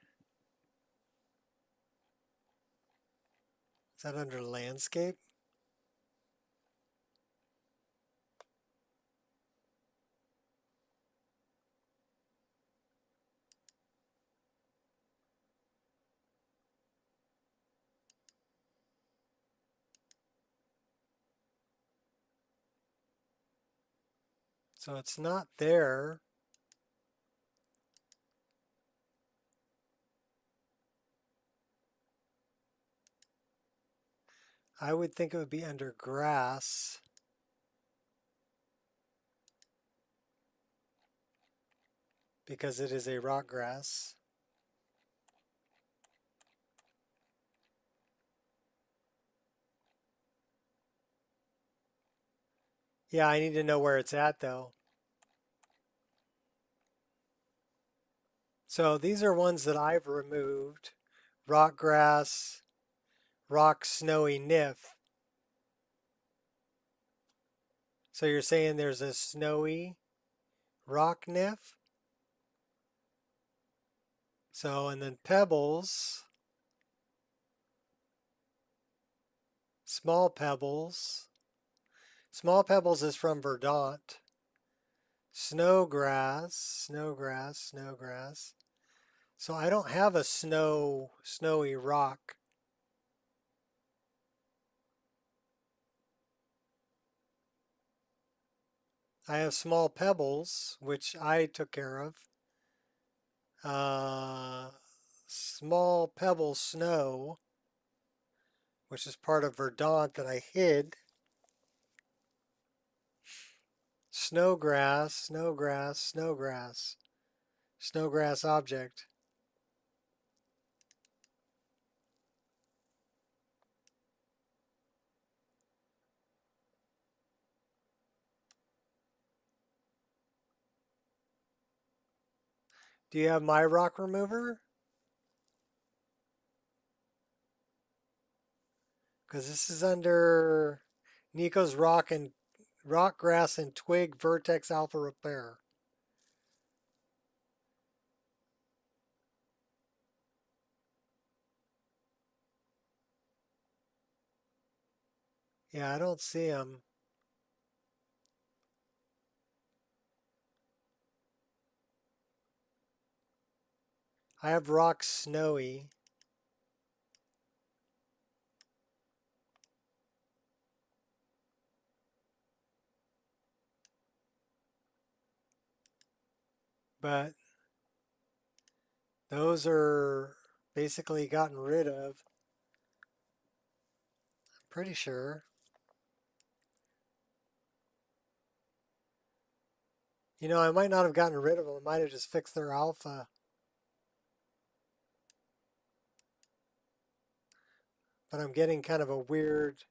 Is that under landscape? So it's not there. I would think it would be under grass. Because it is a rock grass. Yeah, I need to know where it's at though. So these are ones that I've removed. Rock grass, rock snowy nif. So you're saying there's a snowy rock nif? So, and then pebbles, small pebbles. Small pebbles is from Verdant. Snowgrass, snowgrass, snowgrass. So I don't have a snowy rock. I have small pebbles, which I took care of. Small pebble snow, which is part of Verdant that I hid. Snowgrass, snowgrass, snowgrass. Snowgrass object. Do you have my rock remover? Because this is under Nico's rock grass and twig vertex alpha repair. Yeah, I don't see him. I have rock snowy. but those are basically gotten rid of. I'm pretty sure. You know, I might not have gotten rid of them. I might have just fixed their alpha. But I'm getting kind of a weird...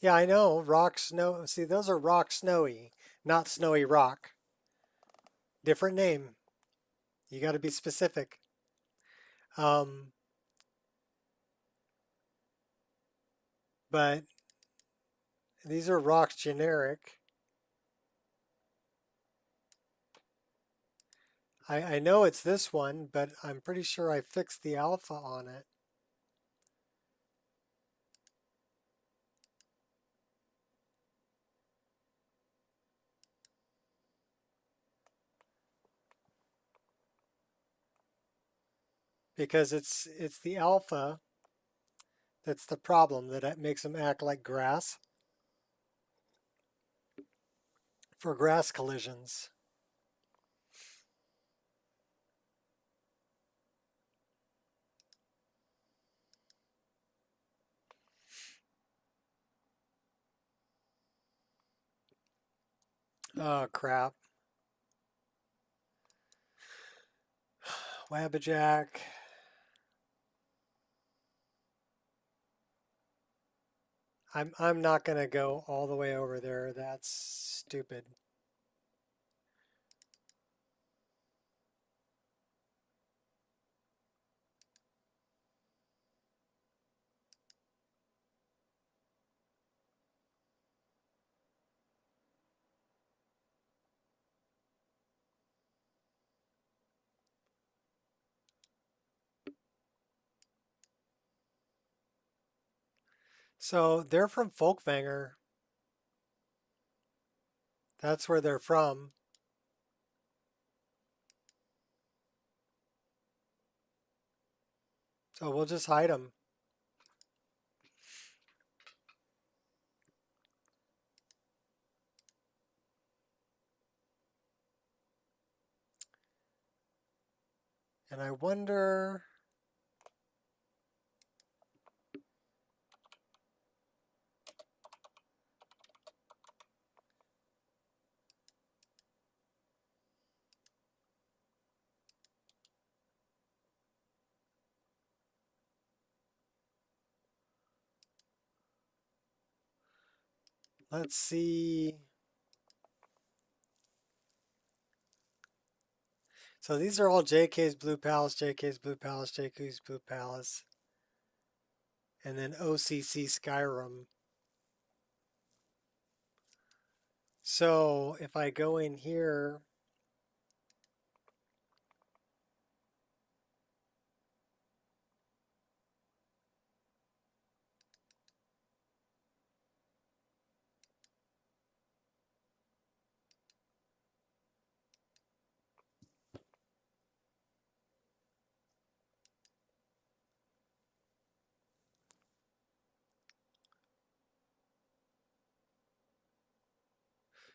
Yeah, I know. Rock snow. See, those are rock snowy, not snowy rock. Different name. You got to be specific. But these are rocks generic. I know it's this one, but I'm pretty sure I fixed the alpha on it. Because it's the alpha that's the problem, that it makes them act like grass for grass collisions. Oh, crap. Wabbajack. I'm not going to go all the way over there. That's stupid. So they're from Folkvanger. That's where they're from. So we'll just hide them. And I wonder... Let's see. So these are all JK's Blue Palace, JK's Blue Palace, JK's Blue Palace. And then OCC Skyrim. So if I go in here,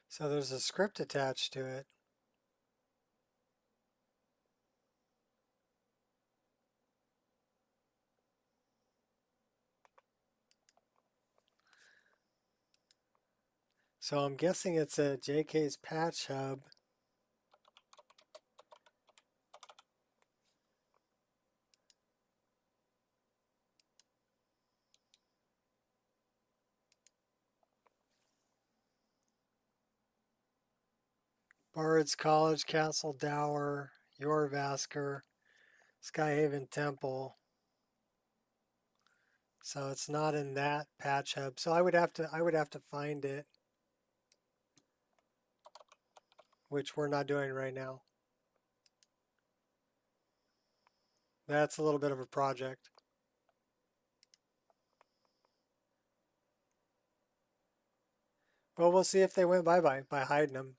so there's a script attached to it. So I'm guessing it's a JK's patch hub. Bard's College, Castle Dower, Yorvasker, Skyhaven Temple. So it's not in that patch hub. So I would have to find it, which we're not doing right now. That's a little bit of a project. Well, we'll see if they went bye-bye by hiding them.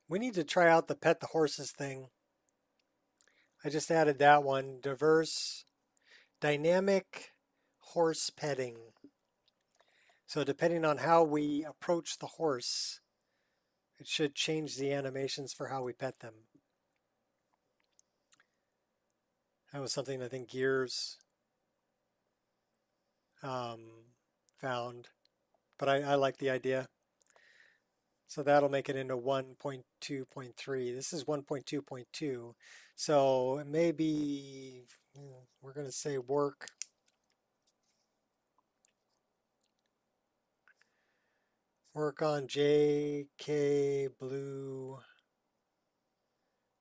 We need to try out the pet the horses thing. I just added that one. Diverse, dynamic horse petting. So depending on how we approach the horse, it should change the animations for how we pet them. That was something I think Gears found, but I like the idea. So that'll make it into 1.2.3. This is 1.2.2. So maybe we're going to say work. Work on JK Blue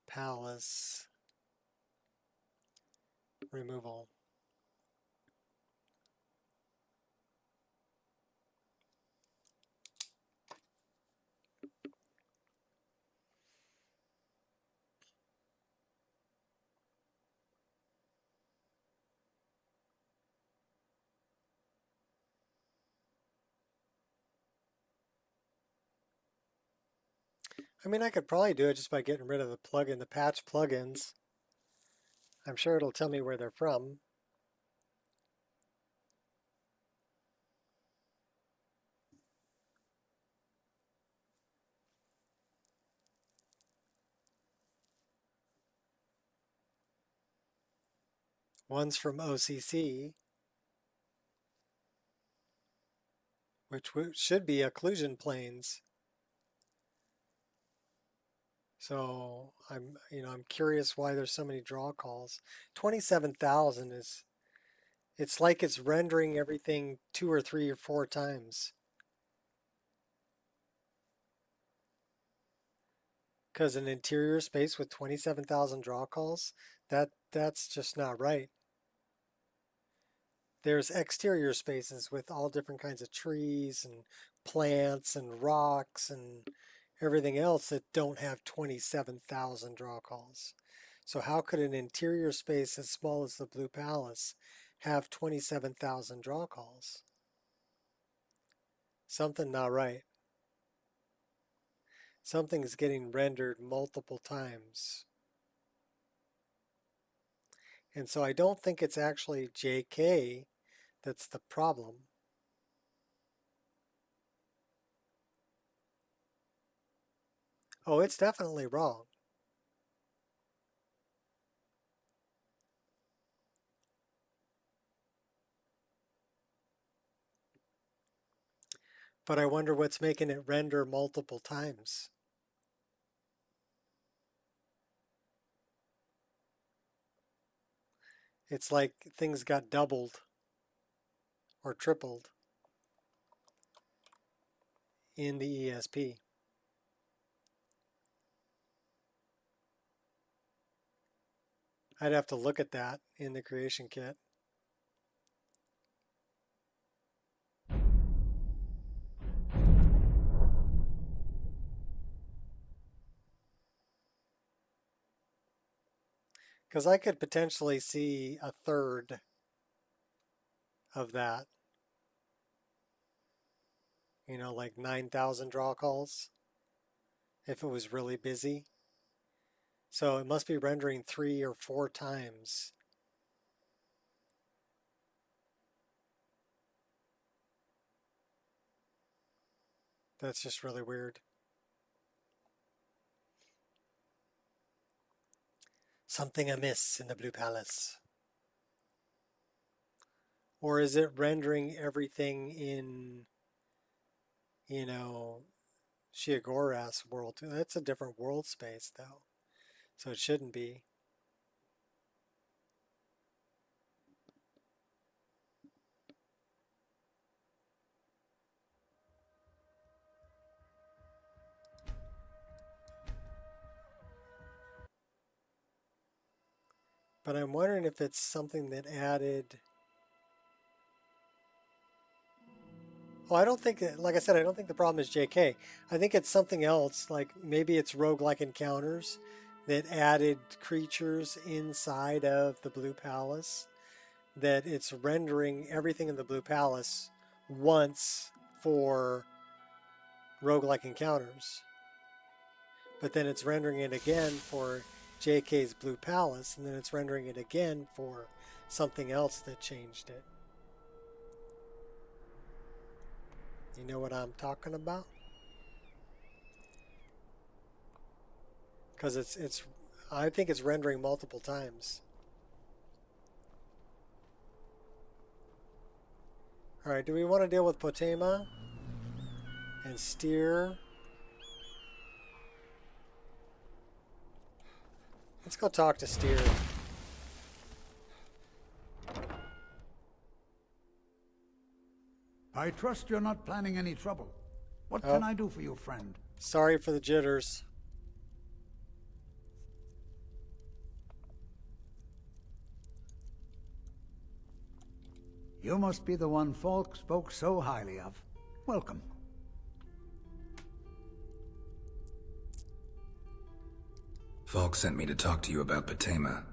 Palace removal. I mean, I could probably do it just by getting rid of the plugin, the patch plugins. I'm sure it'll tell me where they're from. One's from OCC, which should be occlusion planes. So I'm curious why there's so many draw calls. 27,000 is, it's like it's rendering everything 2 or 3 or 4 times. Because an interior space with 27,000 draw calls, that's just not right. There's exterior spaces with all different kinds of trees and plants and rocks and everything else that don't have 27,000 draw calls. So how could an interior space as small as the Blue Palace have 27,000 draw calls? Something not right. Something's getting rendered multiple times. And so I don't think it's actually JK that's the problem. Oh, it's definitely wrong. But I wonder what's making it render multiple times. It's like things got doubled or tripled in the ESP. I'd have to look at that in the creation kit. Because I could potentially see a third of that. You know, like 9,000 draw calls if it was really busy. So it must be rendering 3 or 4 times. That's just really weird. Something amiss in the Blue Palace. Or is it rendering everything in, Shiagoras world? That's a different world space, though. So it shouldn't be. But I'm wondering if it's something that added... Oh, I don't think, like I said, I don't think the problem is JK. I think it's something else, like maybe it's roguelike encounters that added creatures inside of the Blue Palace, that it's rendering everything in the Blue Palace once for roguelike encounters. but then it's rendering it again for JK's Blue Palace, and then it's rendering it again for something else that changed it. You know what I'm talking about? Because I think it's rendering multiple times. All right, do we want to deal with Potema and Steer? Let's go talk to Steer. I trust you're not planning any trouble. What can I do for you, friend? Sorry for the jitters. You must be the one Falk spoke so highly of. Welcome. Falk sent me to talk to you about Potema.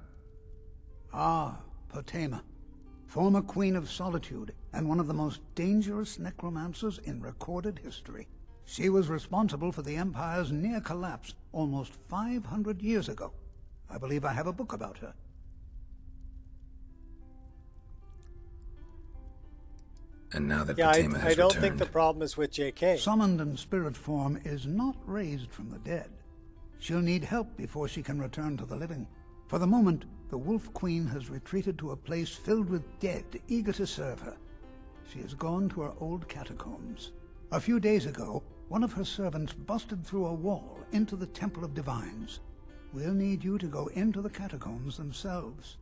Ah, Potema. Former Queen of Solitude, and one of the most dangerous necromancers in recorded history. She was responsible for the Empire's near collapse almost 500 years ago. I believe I have a book about her. And now that Potema has I don't returned, think the problem is with JK. Summoned in spirit form is not raised from the dead. She'll need help before she can return to the living. For the moment, the Wolf Queen has retreated to a place filled with dead, eager to serve her. She has gone to her old catacombs. A few days ago, one of her servants busted through a wall into the Temple of Divines. We'll need you to go into the catacombs themselves.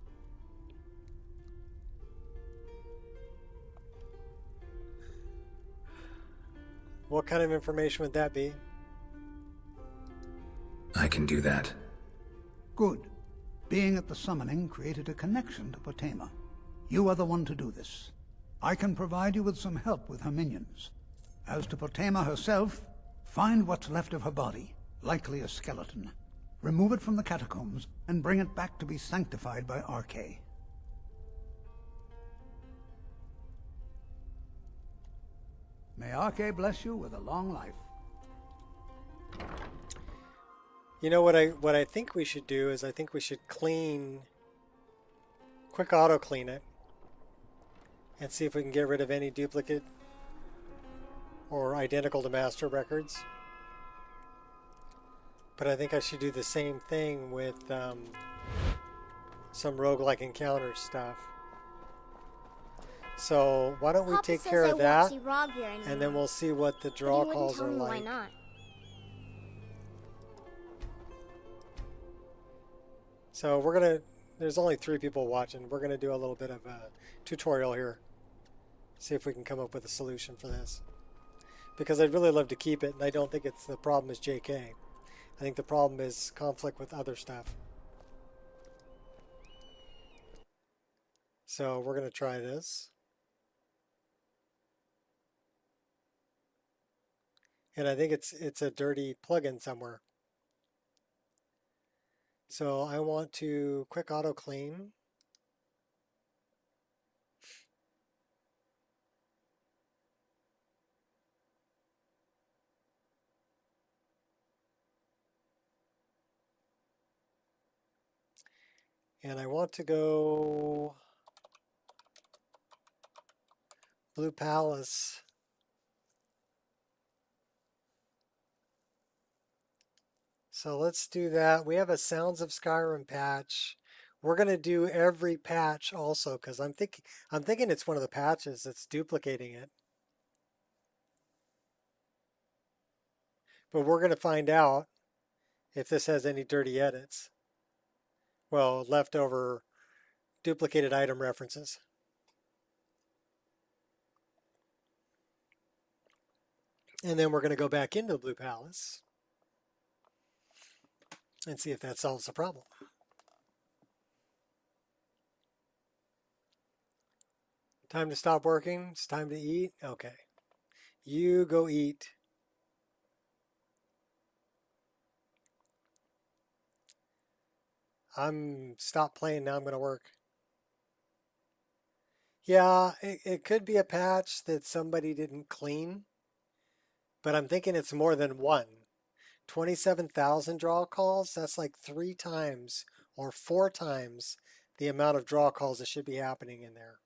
What kind of information would that be? I can do that. Good. Being at the summoning created a connection to Potema. You are the one to do this. I can provide you with some help with her minions. As to Potema herself, find what's left of her body, likely a skeleton. Remove it from the catacombs and bring it back to be sanctified by Arche. May Arche bless you with a long life. You know what I think we should do is I think we should quick auto clean it and see if we can get rid of any duplicate or identical to master records. But I think I should do the same thing with some roguelike encounter stuff. So why don't we Papa take says care I of won't that, see Rob here anymore. and then we'll see what the But draw he wouldn't calls tell are me like. Why not? So there's only 3 people watching. We're gonna do a little bit of a tutorial here. See if we can come up with a solution for this. Because I'd really love to keep it, and I don't think it's the problem is JK. I think the problem is conflict with other stuff. So we're gonna try this. And I think it's a dirty plugin somewhere. So I want to quick auto clean. And I want to go Blue Palace. So let's do that. We have a Sounds of Skyrim patch. We're going to do every patch also because I'm thinking it's one of the patches that's duplicating it. But we're going to find out if this has any dirty edits. Well, leftover duplicated item references. And then we're going to go back into the Blue Palace and see if that solves the problem. Time to stop working. It's time to eat. Okay. You go eat. Stop playing now. I'm going to work. Yeah, it could be a patch that somebody didn't clean, but I'm thinking it's more than one. 27,000 draw calls, that's like 3 times or 4 times the amount of draw calls that should be happening in there.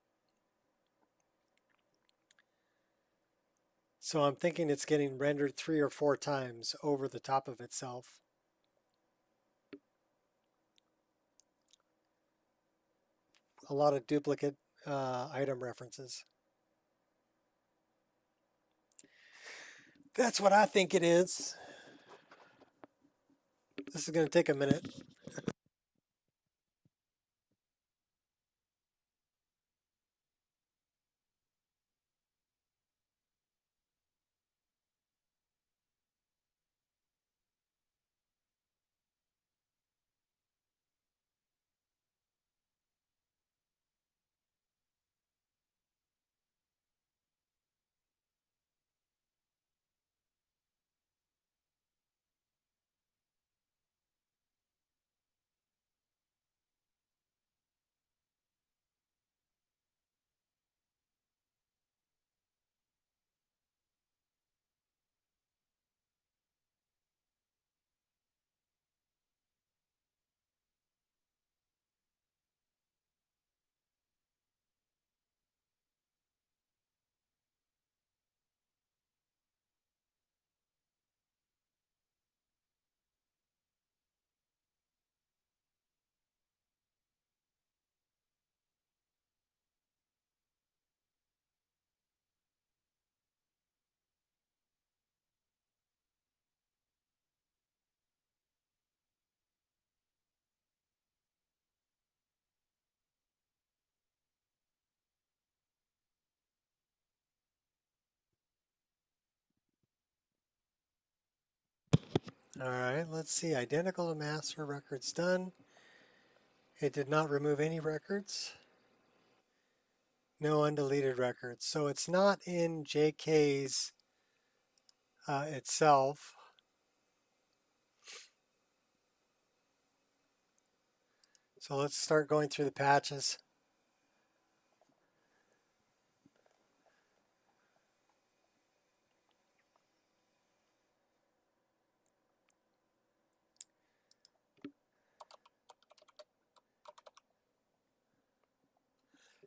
So I'm thinking it's getting rendered 3 or 4 times over the top of itself. A lot of duplicate item references. That's what I think it is. This is going to take a minute. All right, let's see. Identical to master records done. It did not remove any records. No undeleted records. So it's not in JK's itself. So let's start going through the patches.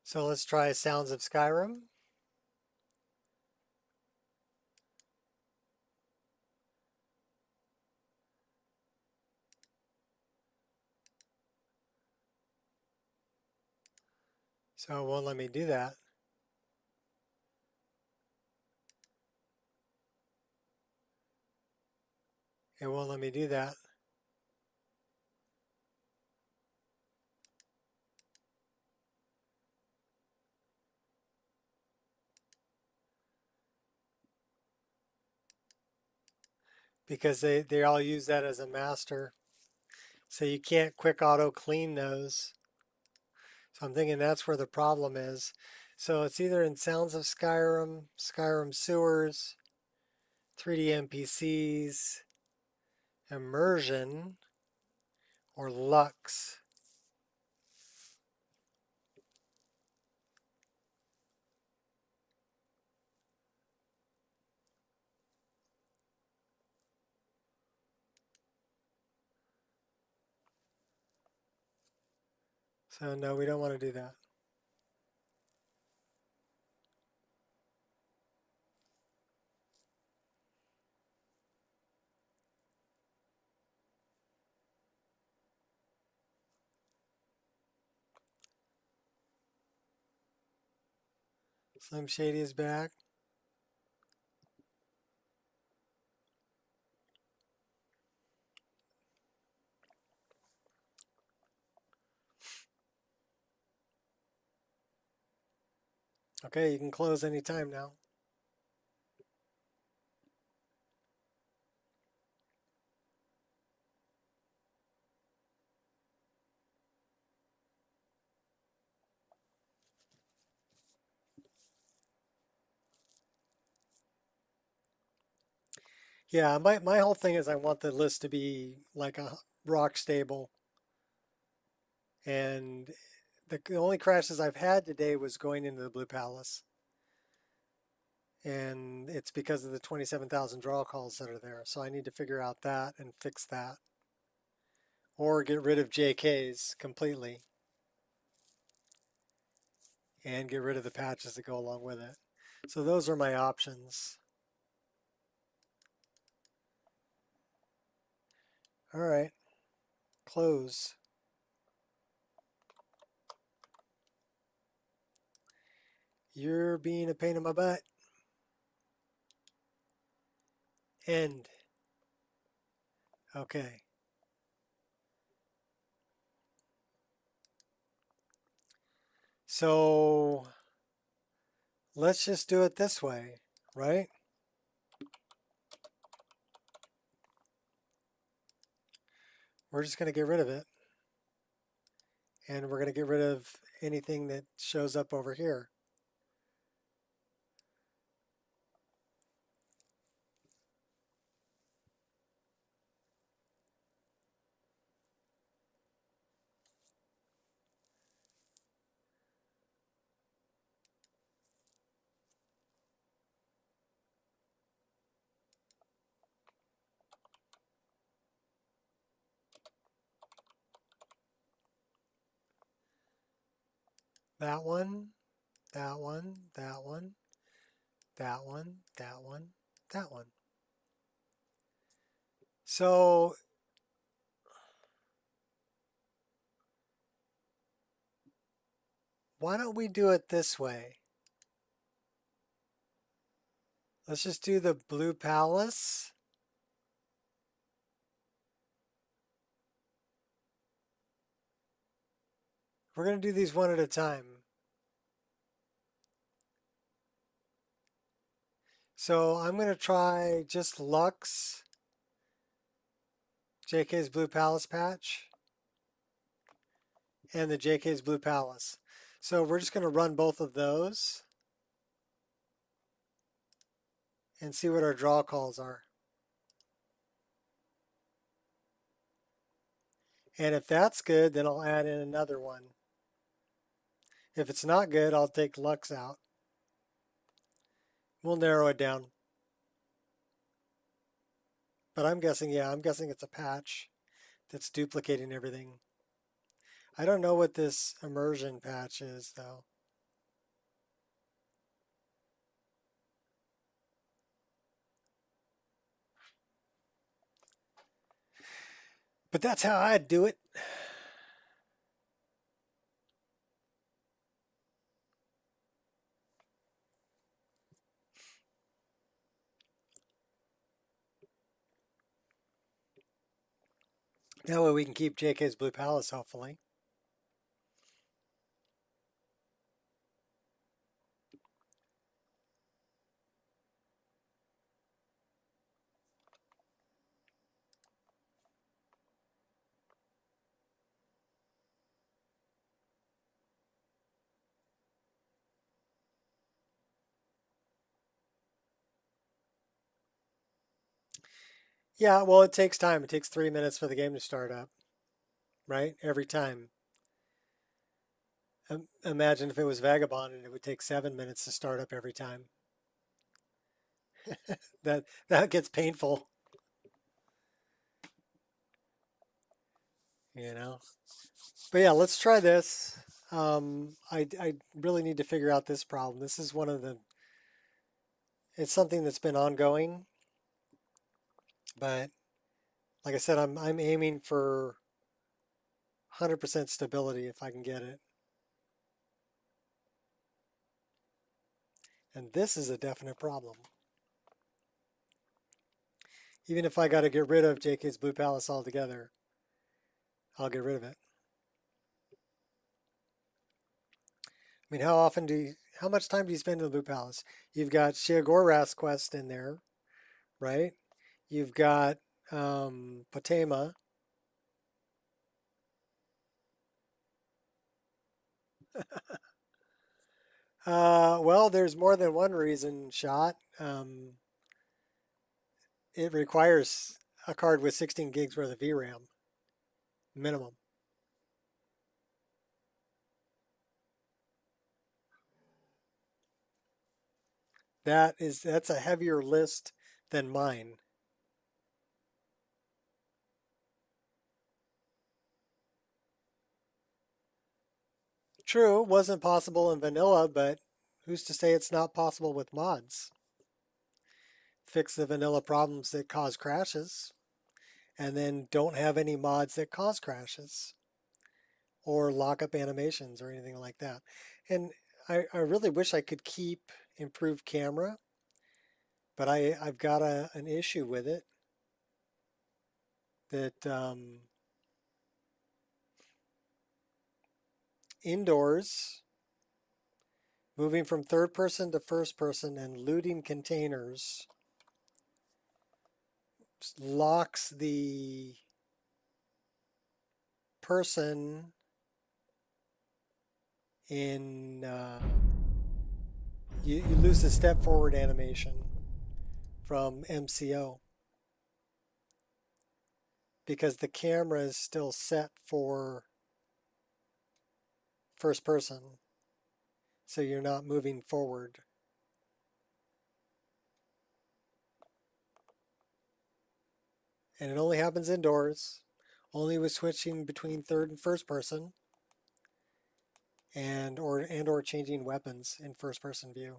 So let's try Sounds of Skyrim. So it won't let me do that. It won't let me do that. Because they all use that as a master. So you can't quick auto clean those. So I'm thinking that's where the problem is. So it's either in Sounds of Skyrim, Skyrim Sewers, 3D NPCs, Immersion, or Lux. So no, we don't want to do that. Slim Shady is back. Okay, you can close anytime now. Yeah, my whole thing is I want the list to be like a rock stable. And the only crashes I've had today was going into the Blue Palace. And it's because of the 27,000 draw calls that are there. So I need to figure out that and fix that. Or get rid of JKs completely. And get rid of the patches that go along with it. So those are my options. All right. Close. You're being a pain in my butt. End. Okay. So let's just do it this way, right? We're just going to get rid of it. And we're going to get rid of anything that shows up over here. That one, that one, that one, that one, that one, that one. So why don't we do it this way? Let's just do the blue palace. We're going to do these one at a time. So I'm going to try just Lux, JK's Blue Palace patch, and the JK's Blue Palace. So we're just going to run both of those and see what our draw calls are. And if that's good, then I'll add in another one. If it's not good, I'll take Lux out. We'll narrow it down. But I'm guessing, yeah, I'm guessing it's a patch that's duplicating everything. I don't know what this immersion patch is, though. But that's how I'd do it. That way we can keep JK's Blue Palace, hopefully. Yeah, well, it takes time. It takes 3 minutes for the game to start up, right? Every time. Imagine if it was Vagabond and it would take 7 minutes to start up every time. that gets painful. You know? But yeah, let's try this. I really need to figure out this problem. This is one of the, it's something that's been ongoing, but like I said, I'm aiming for 100% stability if I can get it. And this is a definite problem. Even if I got to get rid of JK's Blue Palace altogether, I'll get rid of it. I mean, how much time do you spend in the Blue Palace? You've got Sheogorath's quest in there, right? You've got Potema. Well, there's more than one reason, Shot. It requires a card with 16 gigs worth of VRAM, minimum. That's a heavier list than mine. True, it wasn't possible in vanilla, but who's to say it's not possible with mods? Fix the vanilla problems that cause crashes, and then don't have any mods that cause crashes or lock up animations or anything like that. And I really wish I could keep improved camera, but I've got an issue with it that indoors, moving from third person to first person and looting containers locks the person in, you lose the step forward animation from MCO because the camera is still set for first person, so you're not moving forward. And it only happens indoors, only with switching between third and first person, and or changing weapons in first person view.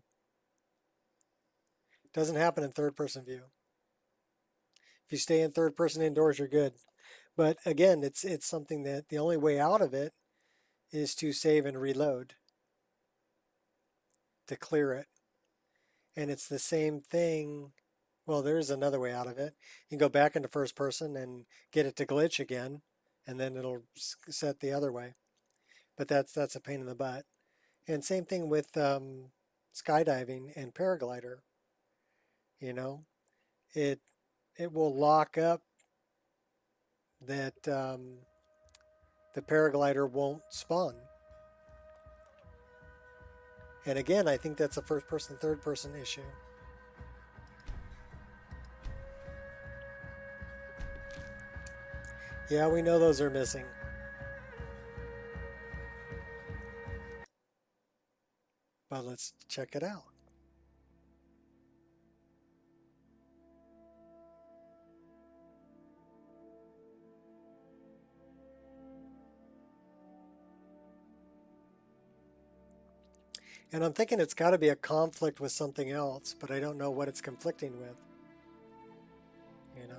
Doesn't happen in third person view. If you stay in third person indoors, you're good. But again, it's something that the only way out of it is to save and reload to clear it. And it's the same thing. Well, there's another way out of it. You can go back into first person and get it to glitch again, and then it'll set the other way. But that's a pain in the butt. And same thing with skydiving and paraglider. You know, it will lock up that the paraglider won't spawn. And again, I think that's a first person, third person issue. Yeah, we know those are missing. But let's check it out. And I'm thinking it's got to be a conflict with something else, but I don't know what it's conflicting with. You know?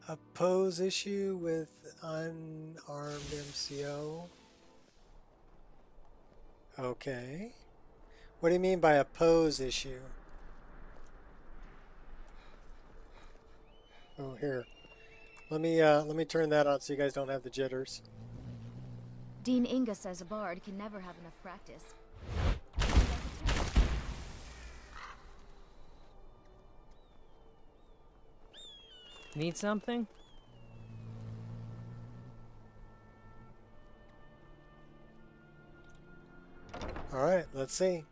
A pose issue with unarmed MCO. Okay. What do you mean by a pose issue? Oh, here. Let me turn that on so you guys don't have the jitters. Dean Inga says a bard can never have enough practice. Need something? All right, let's see.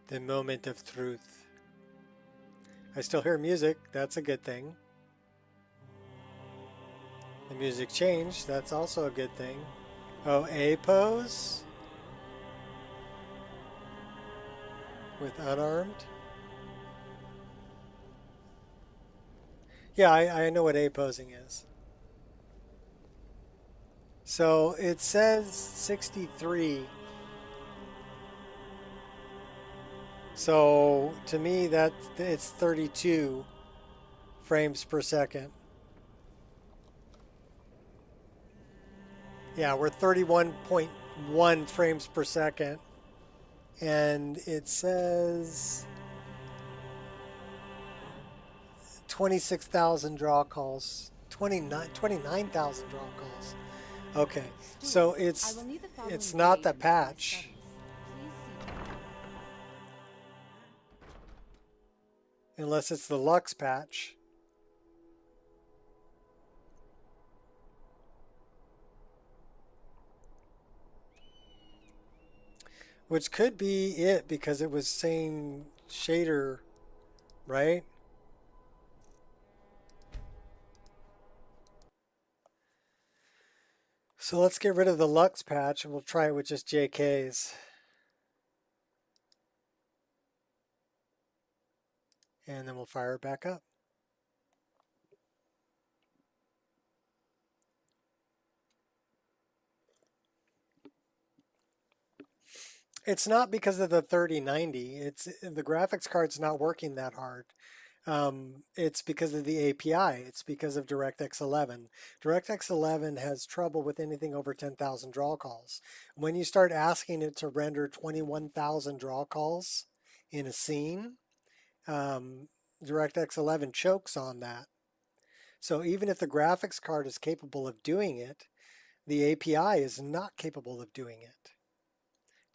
The moment of truth. I still hear music. That's a good thing. The music changed. That's also a good thing. Oh, A pose? With unarmed? Yeah, I know what A posing is. So it says 63. So to me it's 32 frames per second. Yeah, we're 31.1 frames per second. And it says 26,000 draw calls. 29,000 draw calls. Okay, so it's not the patch. Unless it's the Lux patch. Which could be it because it was same shader, right? So let's get rid of the Lux patch and we'll try it with just JKs. And then we'll fire it back up. It's not because of the 3090. It's the graphics card's not working that hard. It's because of the API. It's because of DirectX 11. DirectX 11 has trouble with anything over 10,000 draw calls. When you start asking it to render 21,000 draw calls in a scene, DirectX 11 chokes on that. So even if the graphics card is capable of doing it, the API is not capable of doing it.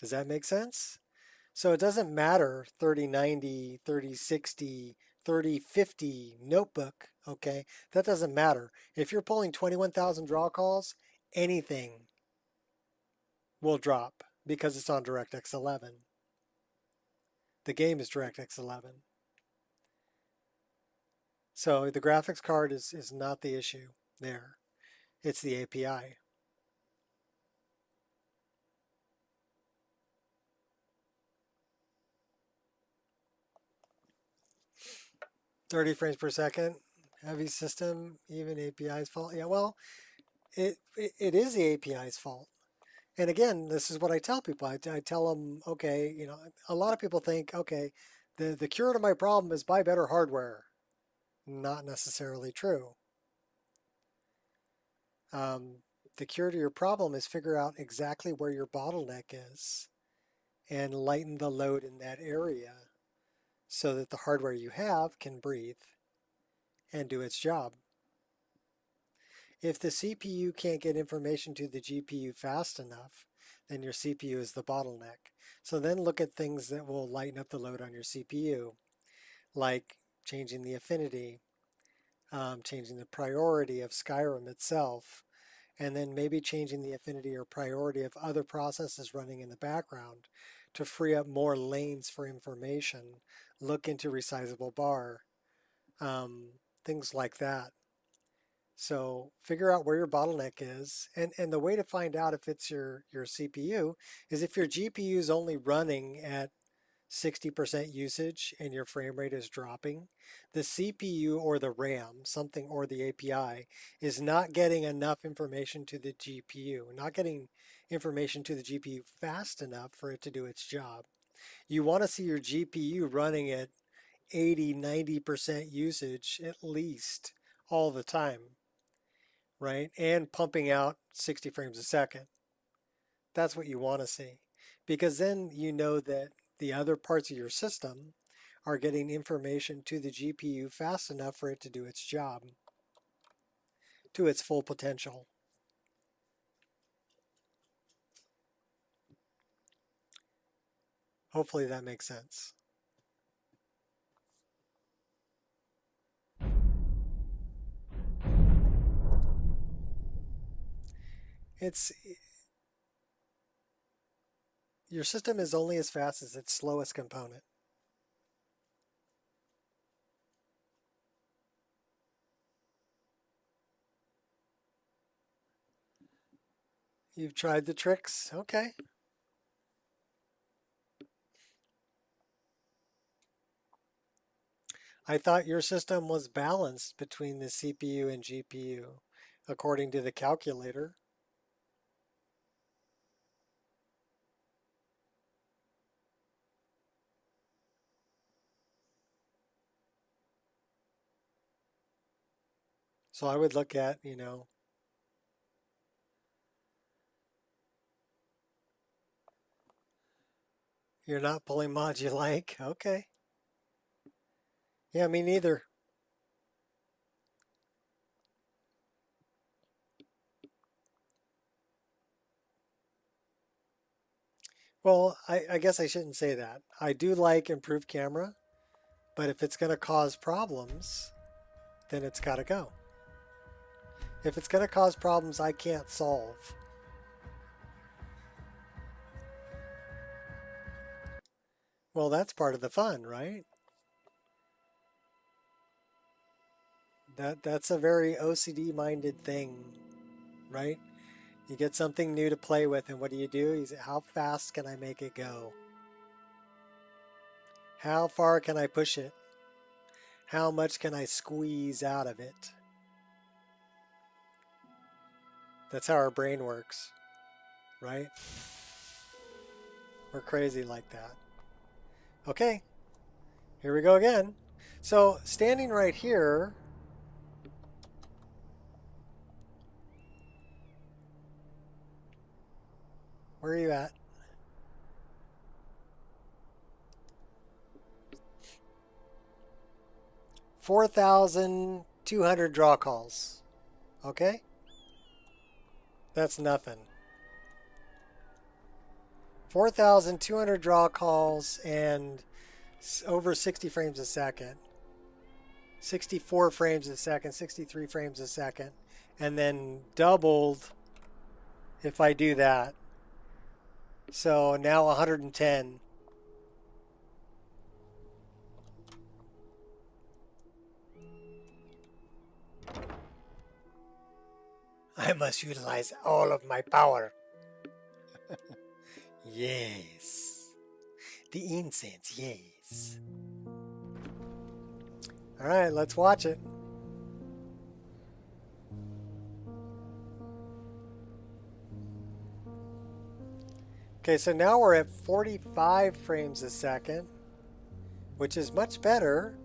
Does that make sense? So it doesn't matter 3090, 3060, 3050 notebook, okay? That doesn't matter. If you're pulling 21,000 draw calls, anything will drop because it's on DirectX 11. The game is DirectX 11. So the graphics card is not the issue there. It's the API. 30 frames per second, heavy system, even API's fault. Yeah, well, it is the API's fault. And again, this is what I tell people. I tell them, okay, you know, a lot of people think, okay, the cure to my problem is buy better hardware. Not necessarily true. The cure to your problem is figure out exactly where your bottleneck is and lighten the load in that area so that the hardware you have can breathe and do its job. If the CPU can't get information to the GPU fast enough, then your CPU is the bottleneck. So then look at things that will lighten up the load on your CPU, like changing the affinity, changing the priority of Skyrim itself, and then maybe changing the affinity or priority of other processes running in the background to free up more lanes for information. Look into resizable bar, things like that. So figure out where your bottleneck is. And the way to find out if it's your CPU is if your GPU is only running at 60% usage and your frame rate is dropping, the CPU or the RAM, something or the API, is not getting enough information to the GPU, not getting information to the GPU fast enough for it to do its job. You want to see your GPU running at 80, 90% usage at least all the time, right? And pumping out 60 frames a second. That's what you want to see, because then you know that the other parts of your system are getting information to the GPU fast enough for it to do its job to its full potential. Hopefully that makes sense. Your system is only as fast as its slowest component. You've tried the tricks? Okay. I thought your system was balanced between the CPU and GPU, according to the calculator. So I would look at, you know, you're not pulling mods you like. Okay. Yeah, me neither. Well, I guess I shouldn't say that. I do like improved camera, but if it's going to cause problems, then it's got to go. If it's going to cause problems I can't solve, well, that's part of the fun, right? That's a very OCD-minded thing, right? You get something new to play with, and what do? You say, how fast can I make it go? How far can I push it? How much can I squeeze out of it? That's how our brain works, right? We're crazy like that. Okay, here we go again. So standing right here, where are you at? $4,200 draw calls. Okay? That's nothing. 4,200 draw calls and over 60 frames a second. 64 frames a second, 63 frames a second. And then doubled if I do that. So now 110. I must utilize all of my power. Yes. The incense, yes. All right, let's watch it. Okay, so now we're at 45 frames a second, which is much better.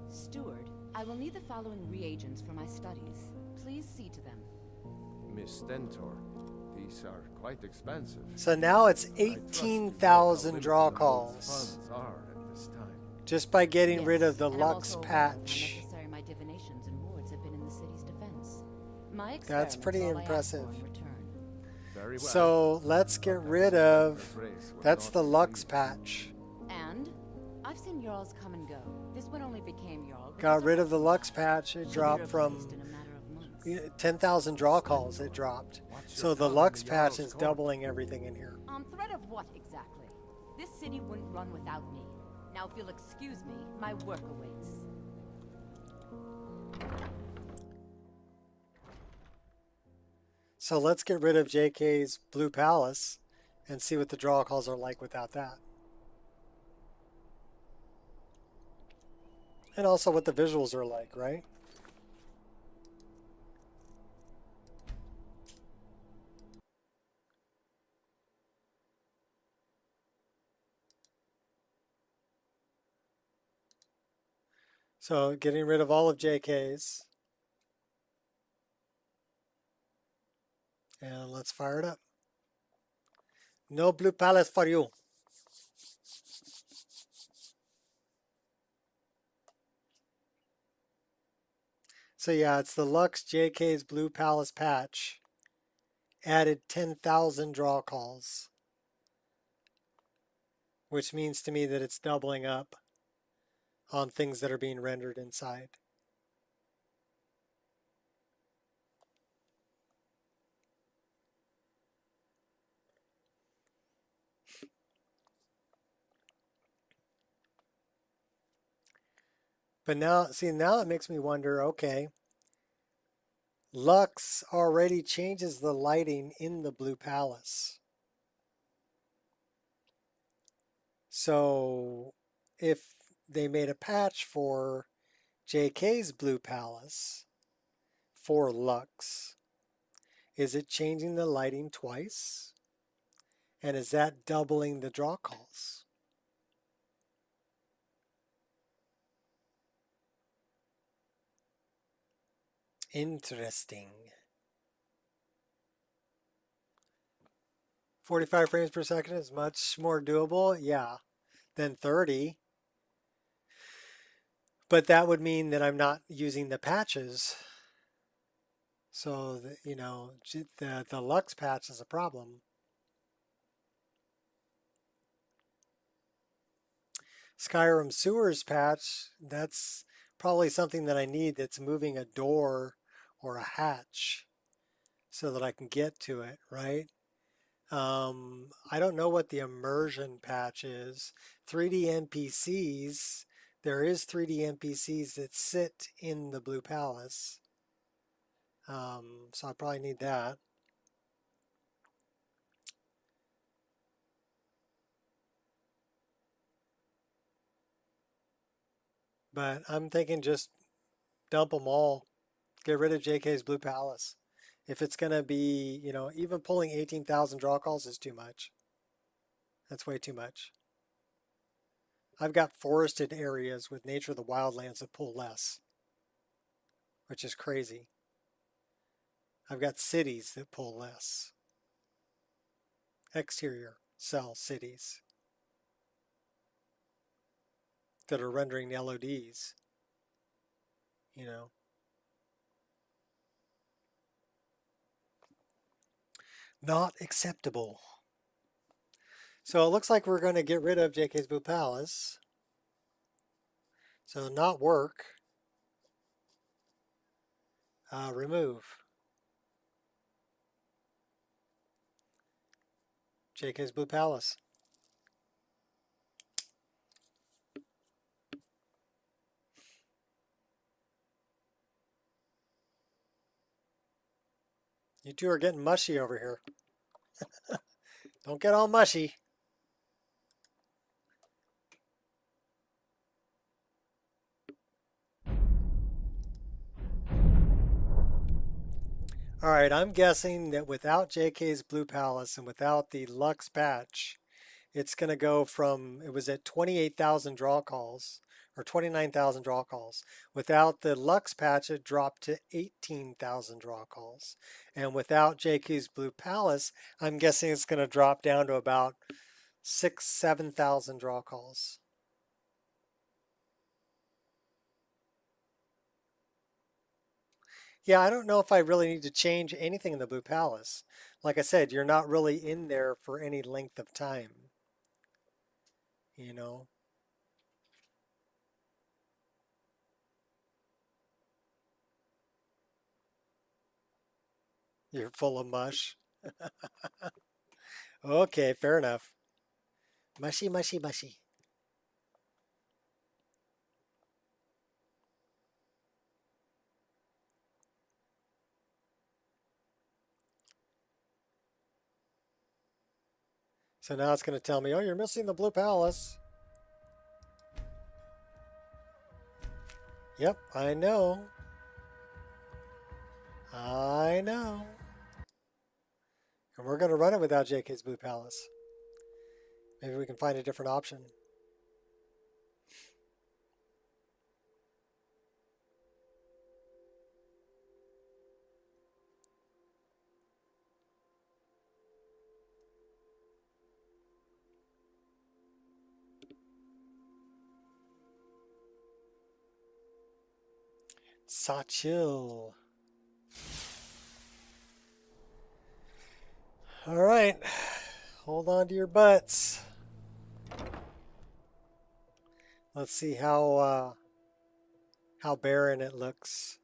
Steward, I will need the following reagents for my studies. Please see to them. Miss Stentor, these are quite expensive. So now it's 18,000 draw calls. Funds are at this time. Just by getting Yes, rid of the and I'm Lux also aware of how patch. necessary my divinations and wards have been in the city's defense. My That's pretty experiments are all I ask for impressive. in return. Very well. So let's get rid of, that's the Lux patch. And I've seen Jarls come and go. This one only became Jarl. Got rid of the Lux patch. It dropped from in a matter of months. 10,000 draw calls. It dropped. So the Lux patch is doubling everything in here. On threat of what exactly? This city wouldn't run without me. Now if you'll excuse me, my work awaits. So let's get rid of JK's Blue Palace and see what the draw calls are like without that. And also what the visuals are like, right? So getting rid of all of JK's. And let's fire it up. No Blue Palace for you. So yeah, it's the Lux JK's Blue Palace patch. Added 10,000 draw calls. Which means to me that it's doubling up on things that are being rendered inside. But now, see, now it makes me wonder, okay, Lux already changes the lighting in the Blue Palace. So if they made a patch for JK's Blue Palace for Lux, is it changing the lighting twice? And is that doubling the draw calls? Interesting. 45 frames per second is much more doable, yeah, than 30. But that would mean that I'm not using the patches. So, you know, the Lux patch is a problem. Skyrim Sewers patch, that's probably something that I need that's moving a door or a hatch so that I can get to it, right? I don't know what the immersion patch is. 3D NPCs, there is 3D NPCs that sit in the Blue Palace. So I probably need that. But I'm thinking just dump them all. Get rid of JK's Blue Palace. If it's going to be, you know, even pulling 18,000 draw calls is too much. That's way too much. I've got forested areas with Nature of the Wildlands that pull less, which is crazy. I've got cities that pull less. Exterior cell cities that are rendering LODs, you know. Not acceptable. So it looks like we're going to get rid of JK's Blue Palace. So not work. Remove. JK's Blue Palace. You two are getting mushy over here. Don't get all mushy. All right, I'm guessing that without JK's Blue Palace and without the Lux patch, it's going to go from, it was at 28,000 draw calls, or 29,000 draw calls. Without the Lux patch, it dropped to 18,000 draw calls. And without JK's Blue Palace, I'm guessing it's going to drop down to about 6,000, 7,000 draw calls. Yeah, I don't know if I really need to change anything in the Blue Palace. Like I said, you're not really in there for any length of time. You know? You're full of mush. Okay, fair enough. Mushy, mushy, mushy. So now it's going to tell me, oh, you're missing the Blue Palace. Yep, I know. I know. And we're going to run it without JK's Blue Palace. Maybe we can find a different option. Sachil. All right. Hold on to your butts. Let's see how barren it looks.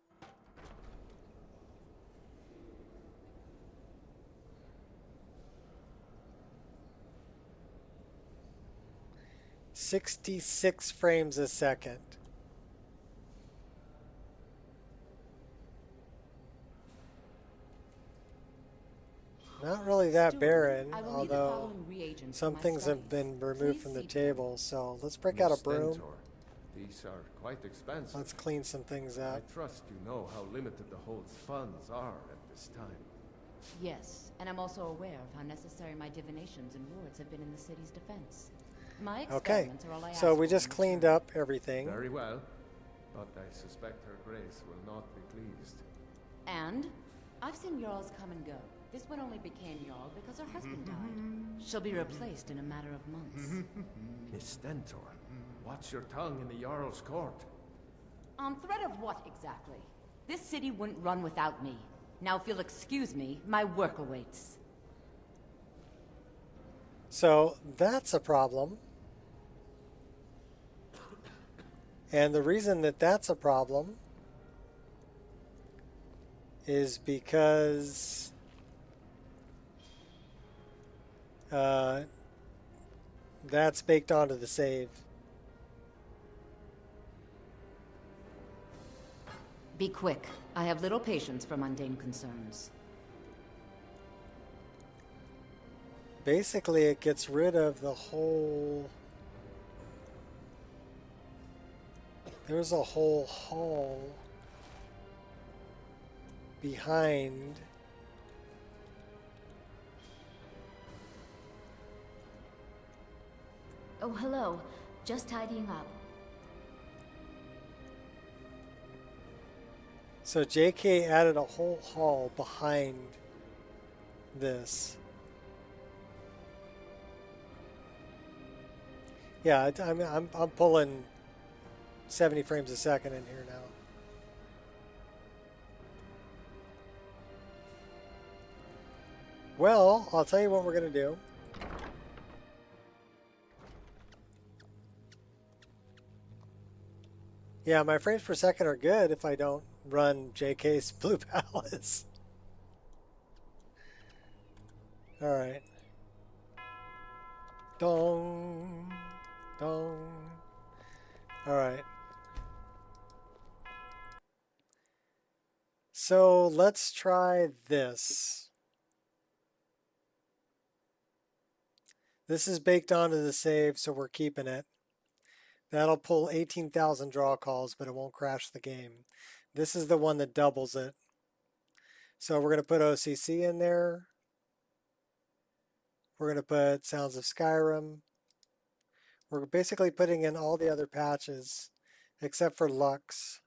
"66 frames a second. Not really that barren, although some things have been removed from the table. So let's break out a broom. These are quite expensive. Let's clean some things up. I trust you know how limited the Hold's funds are at this time. Yes, and I'm also aware of how necessary my divinations and wards have been in the city's defense. My experiments are all I ask so we for just in cleaned return. up everything. Very well, but I suspect her grace will not be pleased. And I've seen Jarls come and go. This one only became Jarl because her husband died. She'll be replaced in a matter of months. Miss Stentor, watch your tongue in the Jarl's court. On threat of what exactly? This city wouldn't run without me. Now if you'll excuse me, my work awaits. So that's a problem. And the reason that that's a problem is because that's baked onto the save. Be quick. I have little patience for mundane concerns. Basically, it gets rid of the whole... There's a whole hall behind. Oh, hello. Just tidying up. So JK added a whole hall behind this. Yeah, I'm pulling 70 frames a second in here now. Well, I'll tell you what we're going to do. Yeah, my frames per second are good if I don't run JK's Blue Palace. All right. Dong, dong. All right. So let's try this. This is baked onto the save, so we're keeping it. That'll pull 18,000 draw calls, but it won't crash the game. This is the one that doubles it. So we're going to put OCC in there. We're going to put Sounds of Skyrim. We're basically putting in all the other patches except for Lux.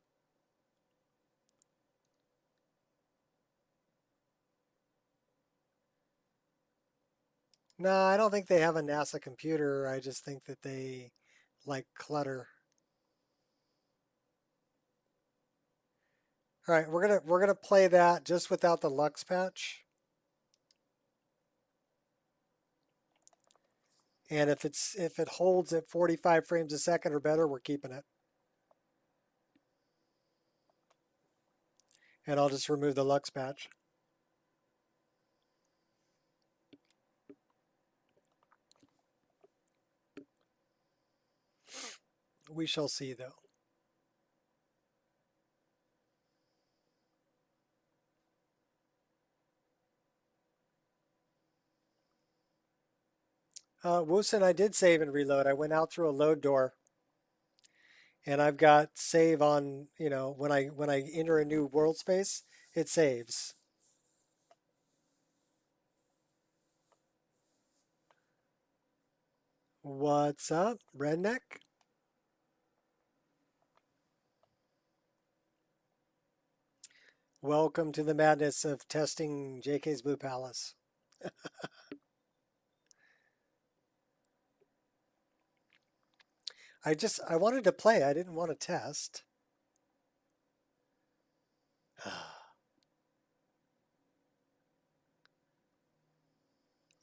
No, I don't think they have a NASA computer. I just think that they like clutter. All right, we're gonna play that just without the Lux patch. And if it holds at 45 frames a second or better, we're keeping it. And I'll just remove the Lux patch. We shall see, though. Woosen, I did save and reload. I went out through a load door. And I've got save on, you know, when I enter a new world space, it saves. What's up, redneck? Welcome to the madness of testing JK's Blue Palace. I wanted to play. I didn't want to test.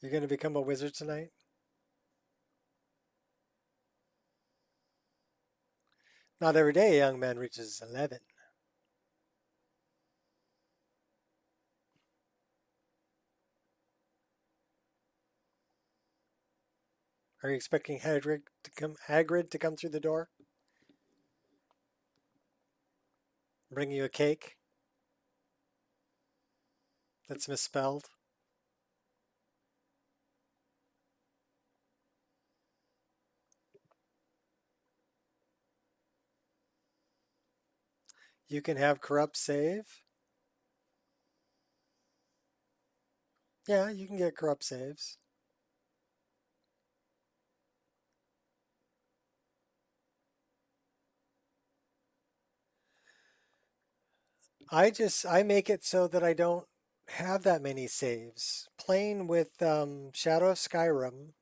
You're going to become a wizard tonight? Not every day a young man reaches 11. Are you expecting Hagrid to come through the door? Bring you a cake that's misspelled? You can have corrupt save. Yeah, you can get corrupt saves. I make it so that I don't have that many saves. Playing with Shadow of Skyrim,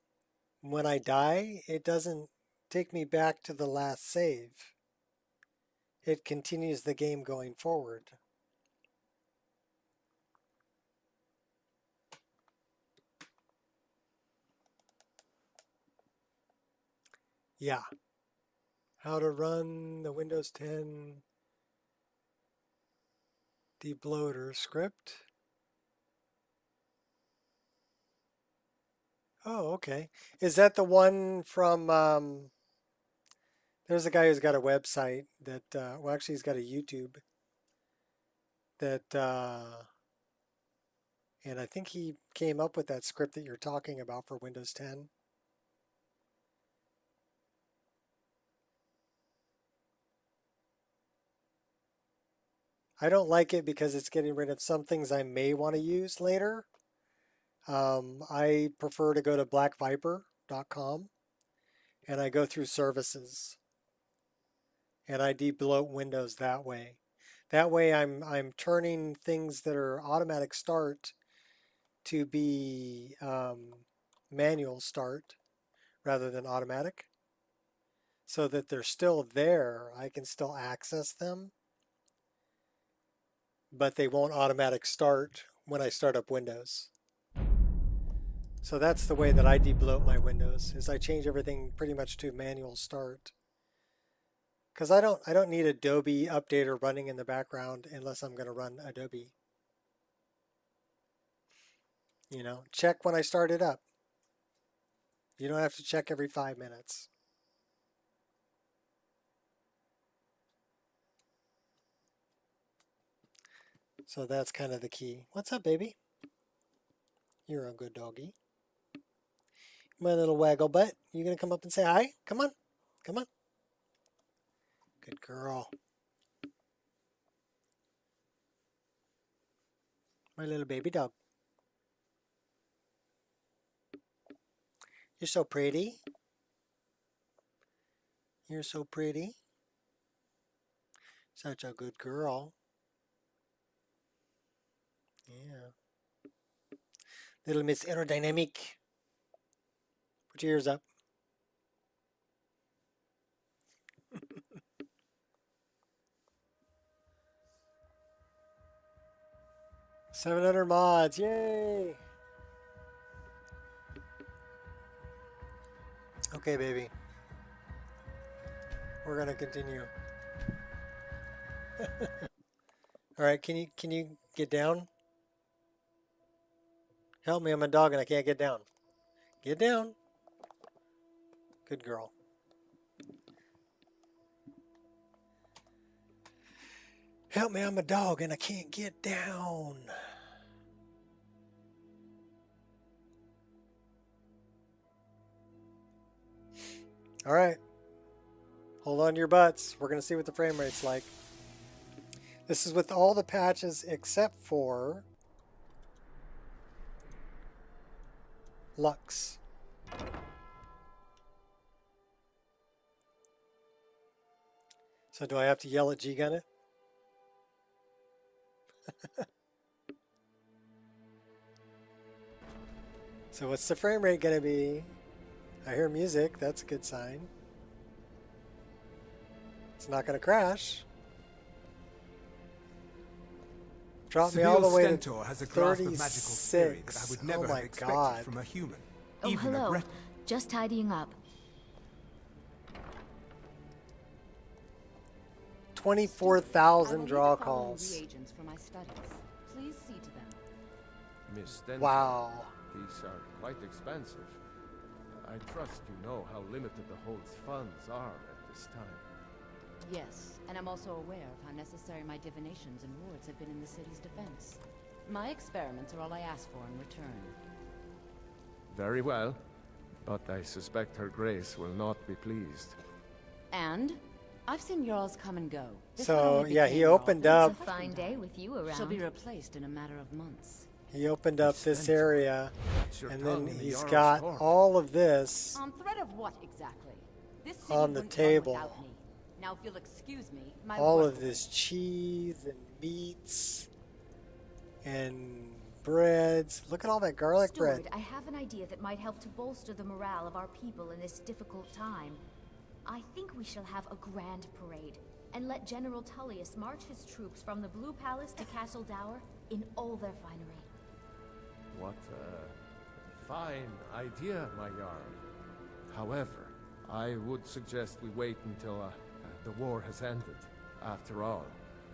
when I die, it doesn't take me back to the last save. It continues the game going forward. Yeah. How to run the Windows 10 debloater script. Oh, okay. Is that the one from, there's a guy who's got a website that, well, actually he's got a YouTube. that, and I think he came up with that script that you're talking about for Windows 10. I don't like it because it's getting rid of some things I may want to use later. I prefer to go to blackviper.com and I go through services and I debloat Windows that way. That way I'm turning things that are automatic start to be manual start rather than automatic, so that they're still there. I can still access them, but they won't automatic start when I start up Windows. So that's the way that I debloat my Windows, is I change everything pretty much to manual start. Because I don't need Adobe Updater running in the background unless I'm going to run Adobe. You know, check when I start it up. You don't have to check every 5 minutes. So that's kind of the key. What's up, baby? You're a good doggy. My little waggle butt. You gonna come up and say hi? Come on. Come on. Good girl. My little baby dog. You're so pretty. You're so pretty. Such a good girl. Yeah. Little Miss Aerodynamic. Put your ears up. $700 mods, yay! Okay, baby. We're gonna continue. All right, can you get down? Help me, I'm a dog and I can't get down. Get down. Good girl. Help me, I'm a dog and I can't get down. All right. Hold on to your butts. We're going to see what the frame rate's like. This is with all the patches except for Lux. So do I have to yell at G-Gun it? So what's the frame rate going to be? I hear music. That's a good sign. It's not going to crash. Drop me all the way to Stentor has a grasp of magical theory that I 36. would never Oh have my expected God. from a human. Oh, Even a hello. breath. Just tidying up. 24,000 draw I will need the following calls. reagents for my studies. Please see to them. Miss Stentor, Wow. these are quite expensive. I trust you know how limited the Hold's funds are at this time. Yes, and I'm also aware of how necessary my divinations and wards have been in the city's defense. My experiments are all I ask for in return. Very well, but I suspect Her Grace will not be pleased. And I've seen Jarls come and go. This So, one only yeah, became he Jarl opened thanks up- to It's a fine Husband day Dog. with you around. She'll be replaced in a matter of months. He opened up this area, your and tongue then in the he's Jarl's got court. all of this On threat of what exactly? This city on the wouldn't run table. without me. Now, if you'll excuse me, my All work of will this cheese and meats and breads. Look at all that garlic Steward, bread. I have an idea that might help to bolster the morale of our people in this difficult time. I think we shall have a grand parade and let General Tullius march his troops from the Blue Palace to Castle Dower in all their finery. What a fine idea, my Jarl. However, I would suggest we wait until the war has ended. After all,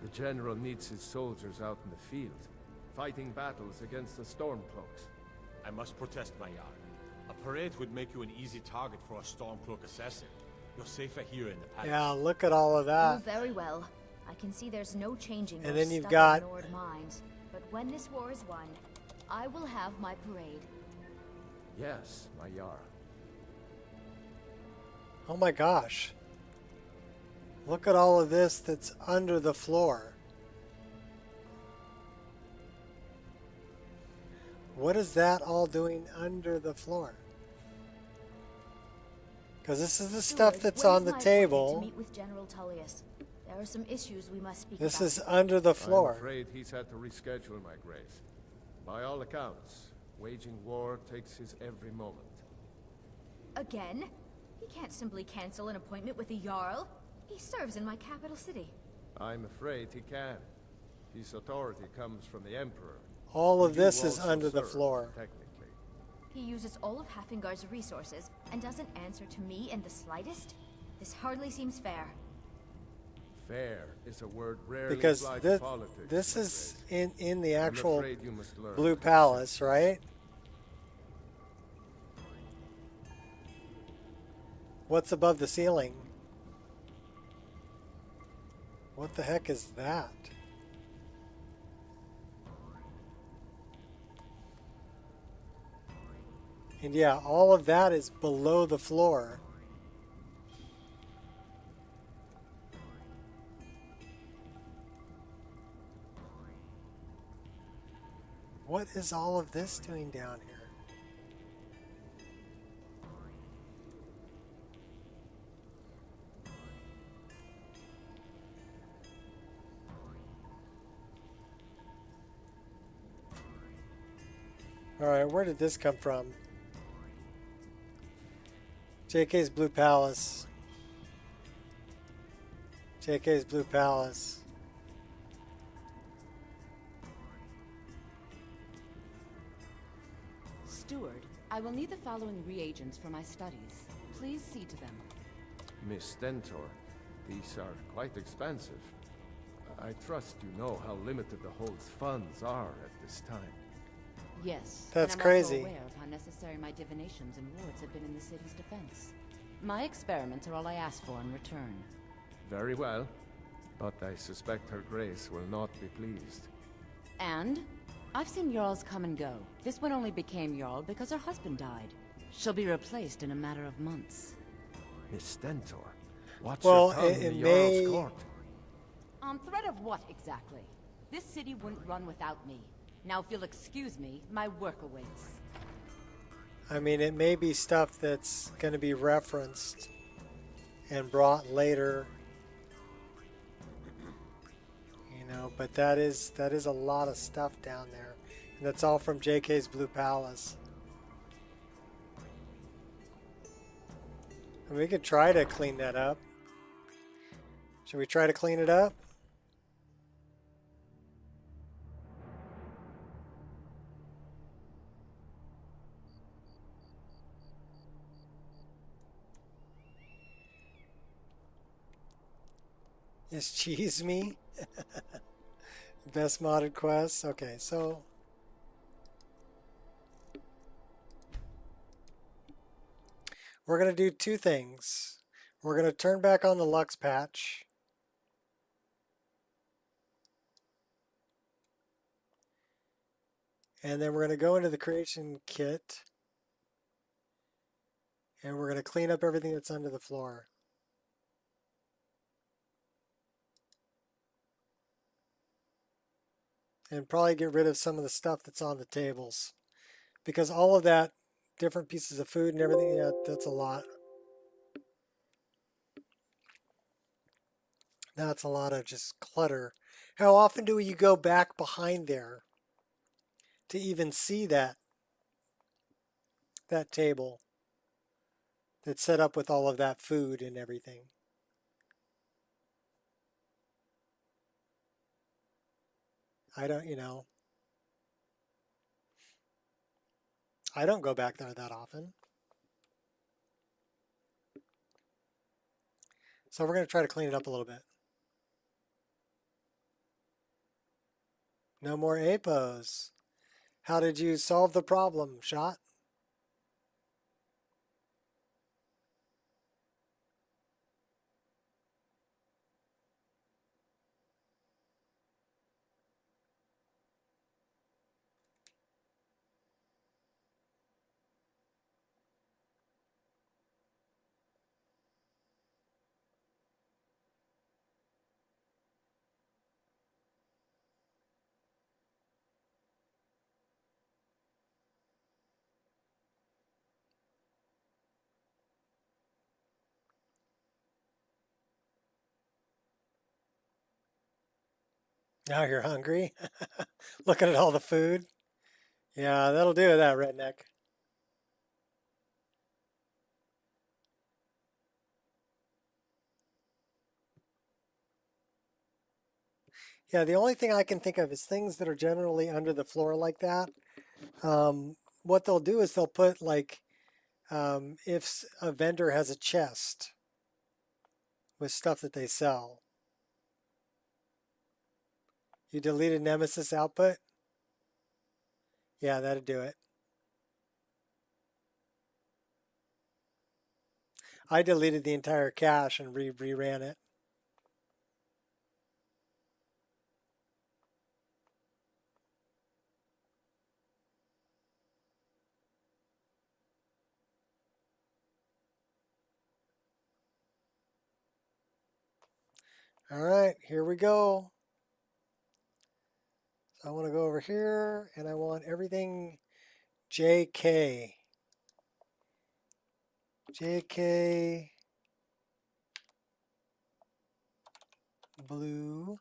the General needs his soldiers out in the field, fighting battles against the Stormcloaks. I must protest, my Jarl. A parade would make you an easy target for a Stormcloak assassin. You're safer here in the palace. Yeah, look at all of Oh, that. very well. I can see there's no changing And those then you've stubborn got- Nord minds. But when this war is won, I will have my parade. Yes, my Jarl. Oh my gosh. Look at all of this that's under the floor. What is that all doing under the floor? Because this is the stuff Steward, that's when on is the my appointment table. to meet with General Tullius? There are some issues we must speak This about. is under the I'm floor. afraid he's had to reschedule, my grace. By all accounts, waging war takes his every moment. Again? He can't simply cancel an appointment with the Jarl. He serves in my capital city. I'm afraid he can. His authority comes from the Emperor. All of You this is also under the serve, floor. Technically. He uses all of Hafingar's resources and doesn't answer to me in the slightest? This hardly seems fair. Fair is a word rarely Because applied this, to politics. this my is grace. in the I'm actual afraid you must learn Blue to Palace, right? What's above the ceiling? What the heck is that? And yeah, all of that is below the floor. What is all of this doing down here? Alright, where did this come from? JK's Blue Palace. JK's Blue Palace. Steward, I will need the following reagents for my studies. Please see to them. Miss Stentor, these are quite expensive. I trust you know how limited the Hold's funds are at this time. Yes. That's and I'm crazy. also aware of how necessary my divinations and wards have been in the city's defense. My experiments are all I ask for in return. Very well, but I suspect her grace will not be pleased. And? I've seen Jarls come and go. This one only became Jarl because her husband died. She'll be replaced in a matter of months. Miss Stentor, what's Well, your tongue it in the may- Jarl's court? On threat of what exactly? This city wouldn't run without me. Now if you'll excuse me, my work awaits. I mean, it may be stuff that's going to be referenced and brought later. You know, but that is a lot of stuff down there. And that's all from JK's Blue Palace. And we could try to clean that up. Should we try to clean it up? Is cheese me? Best modded quest. Okay, so we're going to do two things. We're going to turn back on the Lux patch. And then we're going to go into the creation kit. And we're going to clean up everything that's under the floor. And probably get rid of some of the stuff that's on the tables. Because all of that, different pieces of food and everything, yeah, that's a lot. That's a lot of just clutter. How often do you go back behind there to even see that table that's set up with all of that food and everything? I don't, I don't go back there that often. So we're going to try to clean it up a little bit. No more APOs. How did you solve the problem, Shot? Now you're hungry? Looking at all the food? Yeah, that'll do it, that redneck. Yeah, the only thing I can think of is things that are generally under the floor like that. What they'll do is they'll put like, if a vendor has a chest with stuff that they sell. You deleted Nemesis output? Yeah, that'd do it. I deleted the entire cache and reran it. All right, here we go. So I want to go over here and I want everything JK. JK blue.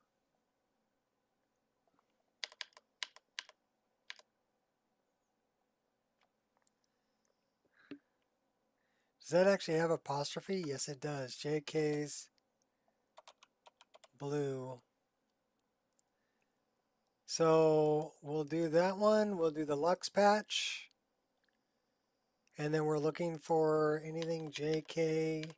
Does that actually have apostrophe? Yes, it does. JK's blue. So we'll do that one. We'll do the Lux patch. And then we're looking for anything JK.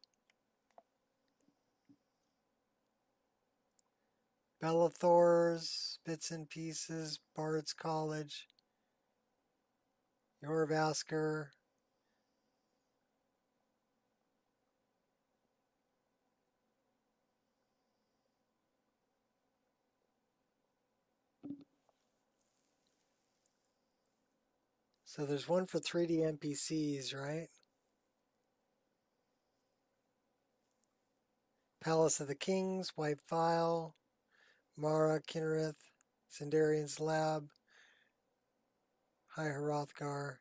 Bellathor's, Bits and Pieces, Bard's College, Yorvasker. So there's one for 3D NPCs, right? Palace of the Kings, White File, Mara, Kinnereth, Sindarian's Lab, High Hrothgar.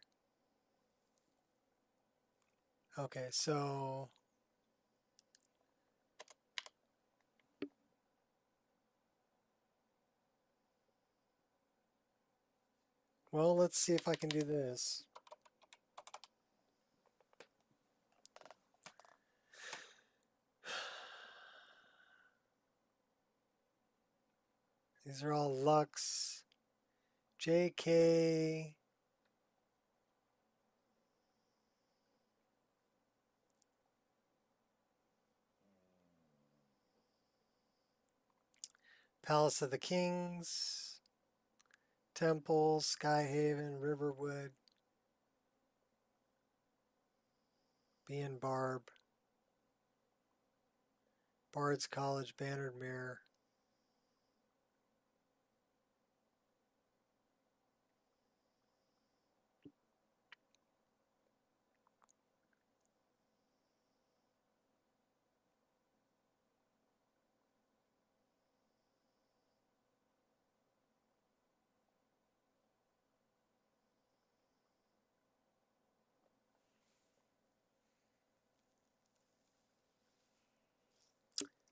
Okay, so well, let's see if I can do this. These are all Lux, JK, Palace of the Kings, Temple, Skyhaven, Riverwood, Bean Barb, Bard's College, Bannered Mirror.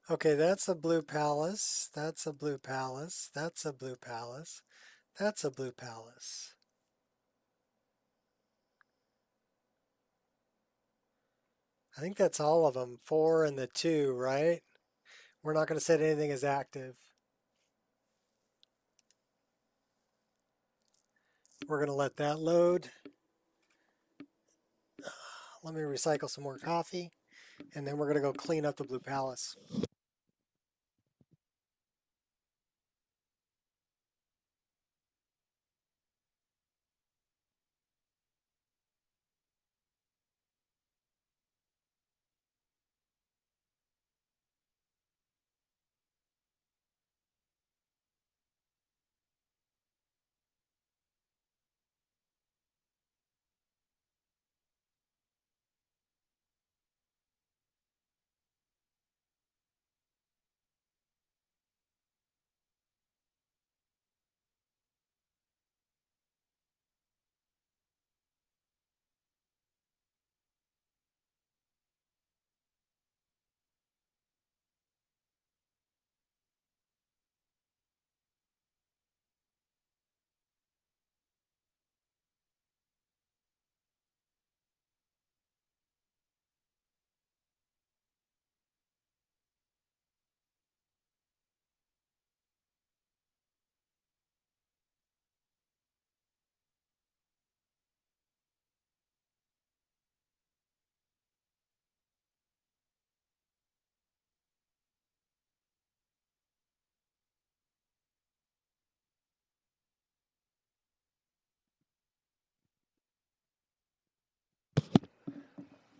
Okay, that's a blue palace. That's a blue palace. That's a blue palace. That's a blue palace. I think that's all of them. 4 and the 2, right? We're not going to set anything as active. We're going to let that load. Let me recycle some more coffee. And then we're going to go clean up the blue palace.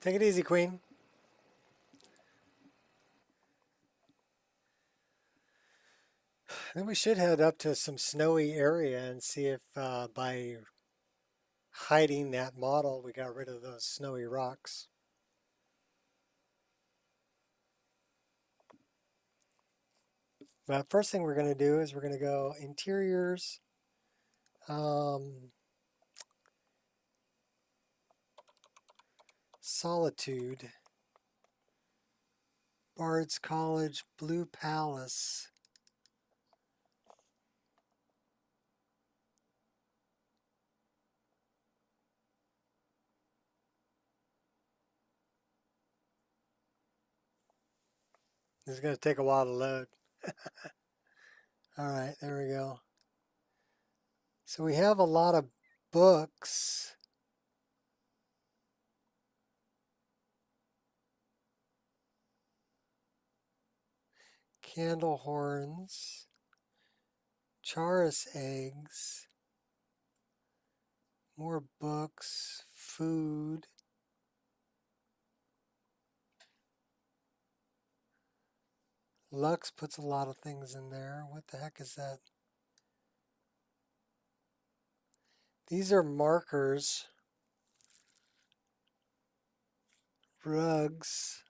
Take it easy, Queen. Then we should head up to some snowy area and see if by hiding that model we got rid of those snowy rocks. But first thing we're going to do is we're going to go interiors. Solitude. Bard's College, Blue Palace. This is going to take a while to load. All right, there we go. So we have a lot of books. Candle horns. Charis eggs. More books. Food. Lux puts a lot of things in there. What the heck is that? These are markers. Rugs.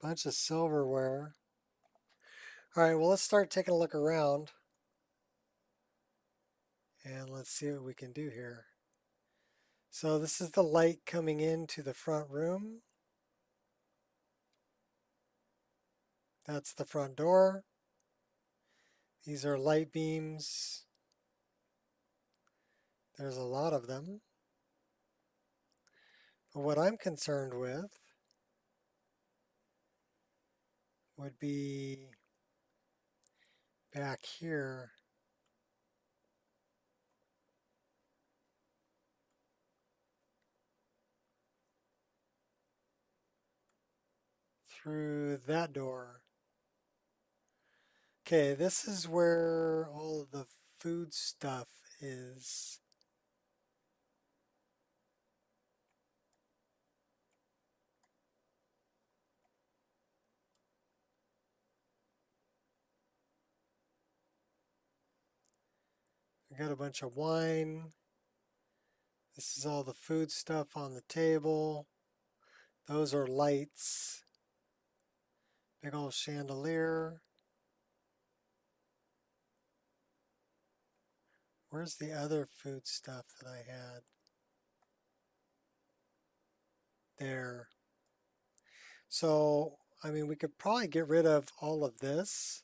Bunch of silverware. All right, well, let's start taking a look around. And let's see what we can do here. So this is the light coming into the front room. That's the front door. These are light beams. There's a lot of them. But what I'm concerned with would be back here. Through that door. Okay, this is where all of the food stuff is. I got a bunch of wine. This is all the food stuff on the table. Those are lights. Big old chandelier. Where's the other food stuff that I had? There. So, I mean, we could probably get rid of all of this.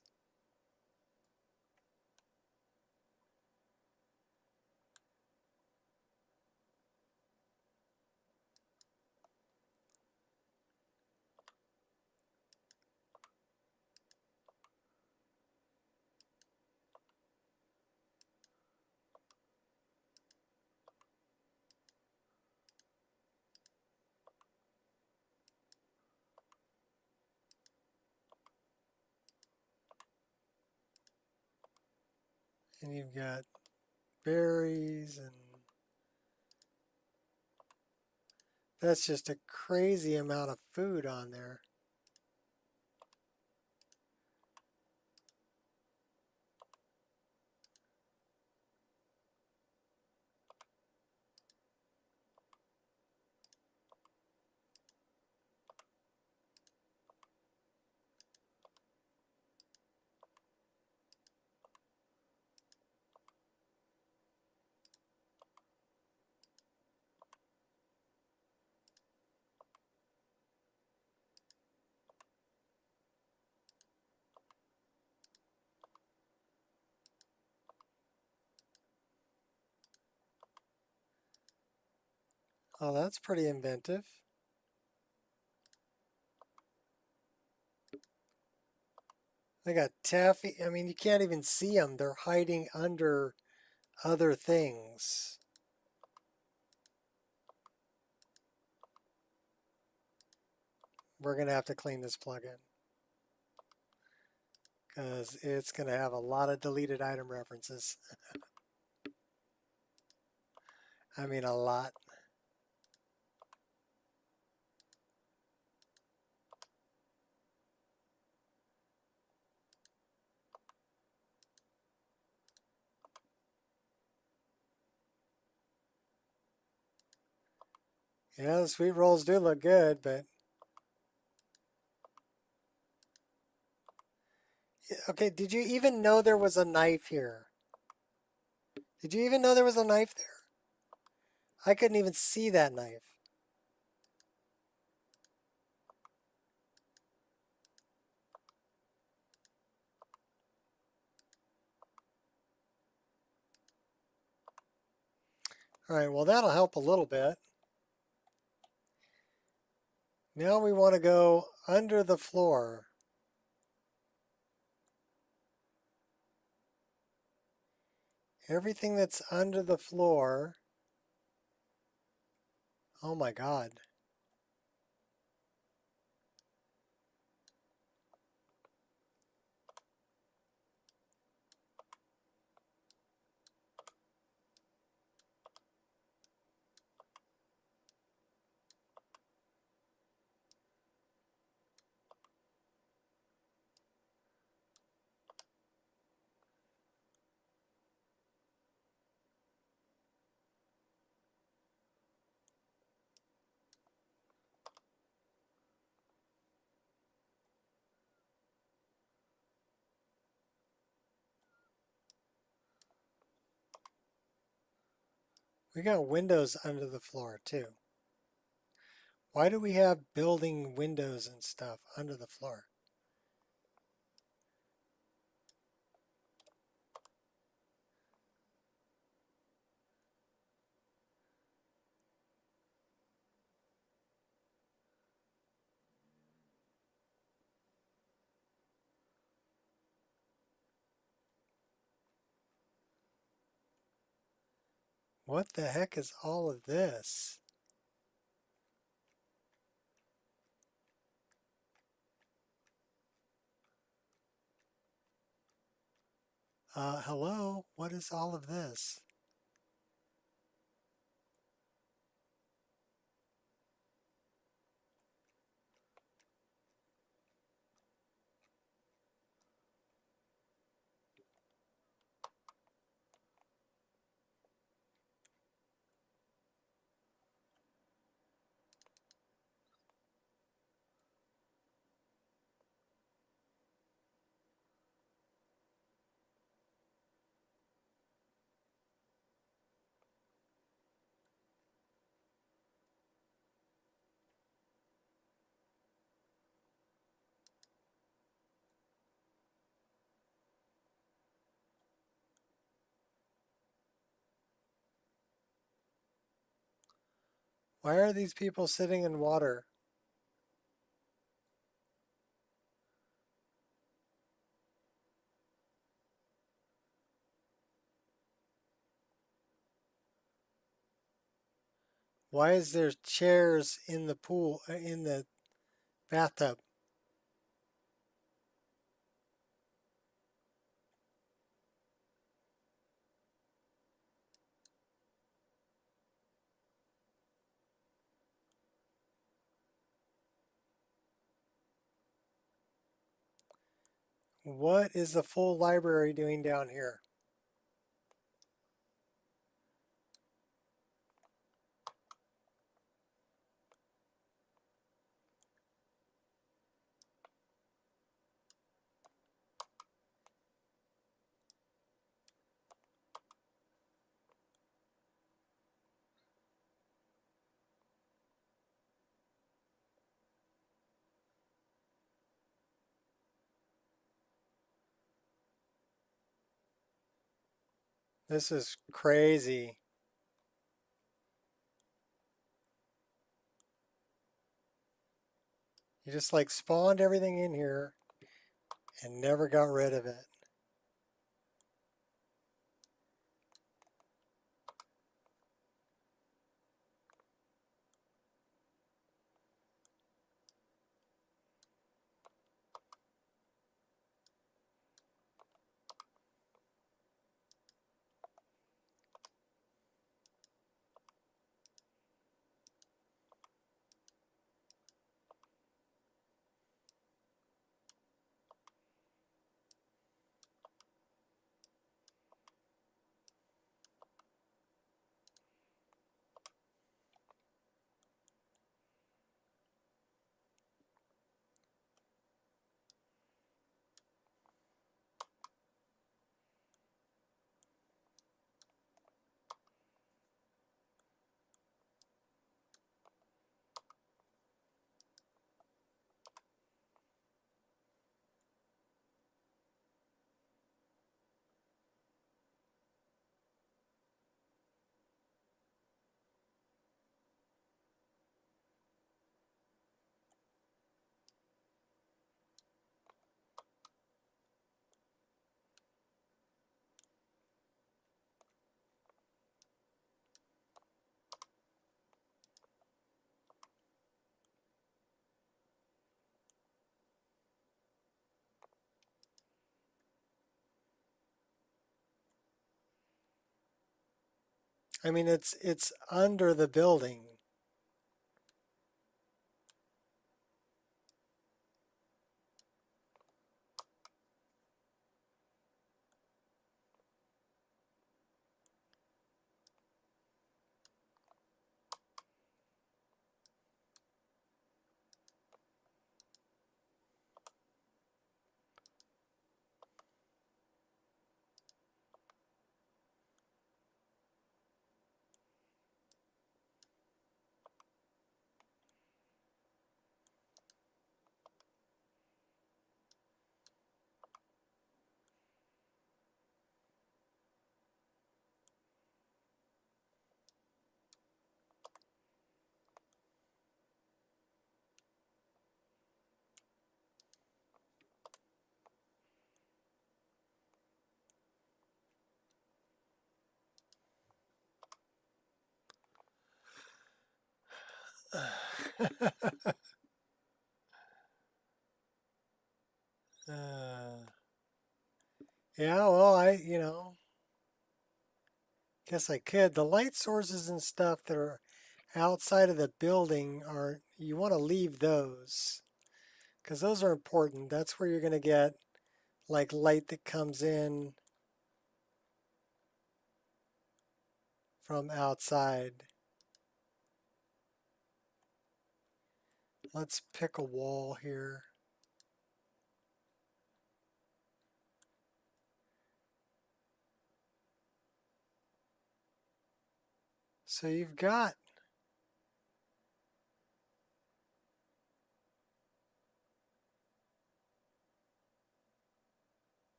And you've got berries, and that's just a crazy amount of food on there. Oh, that's pretty inventive. They got taffy. I mean, you can't even see them. They're hiding under other things. We're going to have to clean this plugin because it's going to have a lot of deleted item references. I mean, a lot. Yeah, the sweet rolls do look good, but... Okay, did you even know there was a knife here? Did you even know there was a knife there? I couldn't even see that knife. All right, well, that'll help a little bit. Now we want to go under the floor. Everything that's under the floor. Oh my God. We got windows under the floor too. Why do we have building windows and stuff under the floor? What the heck is all of this? Hello? What is all of this? Why are these people sitting in water? Why is there chairs in the pool, in the bathtub? What is the full library doing down here? This is crazy. You just like spawned everything in here and never got rid of it. I mean, it's under the building. Yeah, well, guess I could. The light sources and stuff that are outside of the building you want to leave those because those are important. That's where you're going to get like light that comes in from outside. Let's pick a wall here. So you've got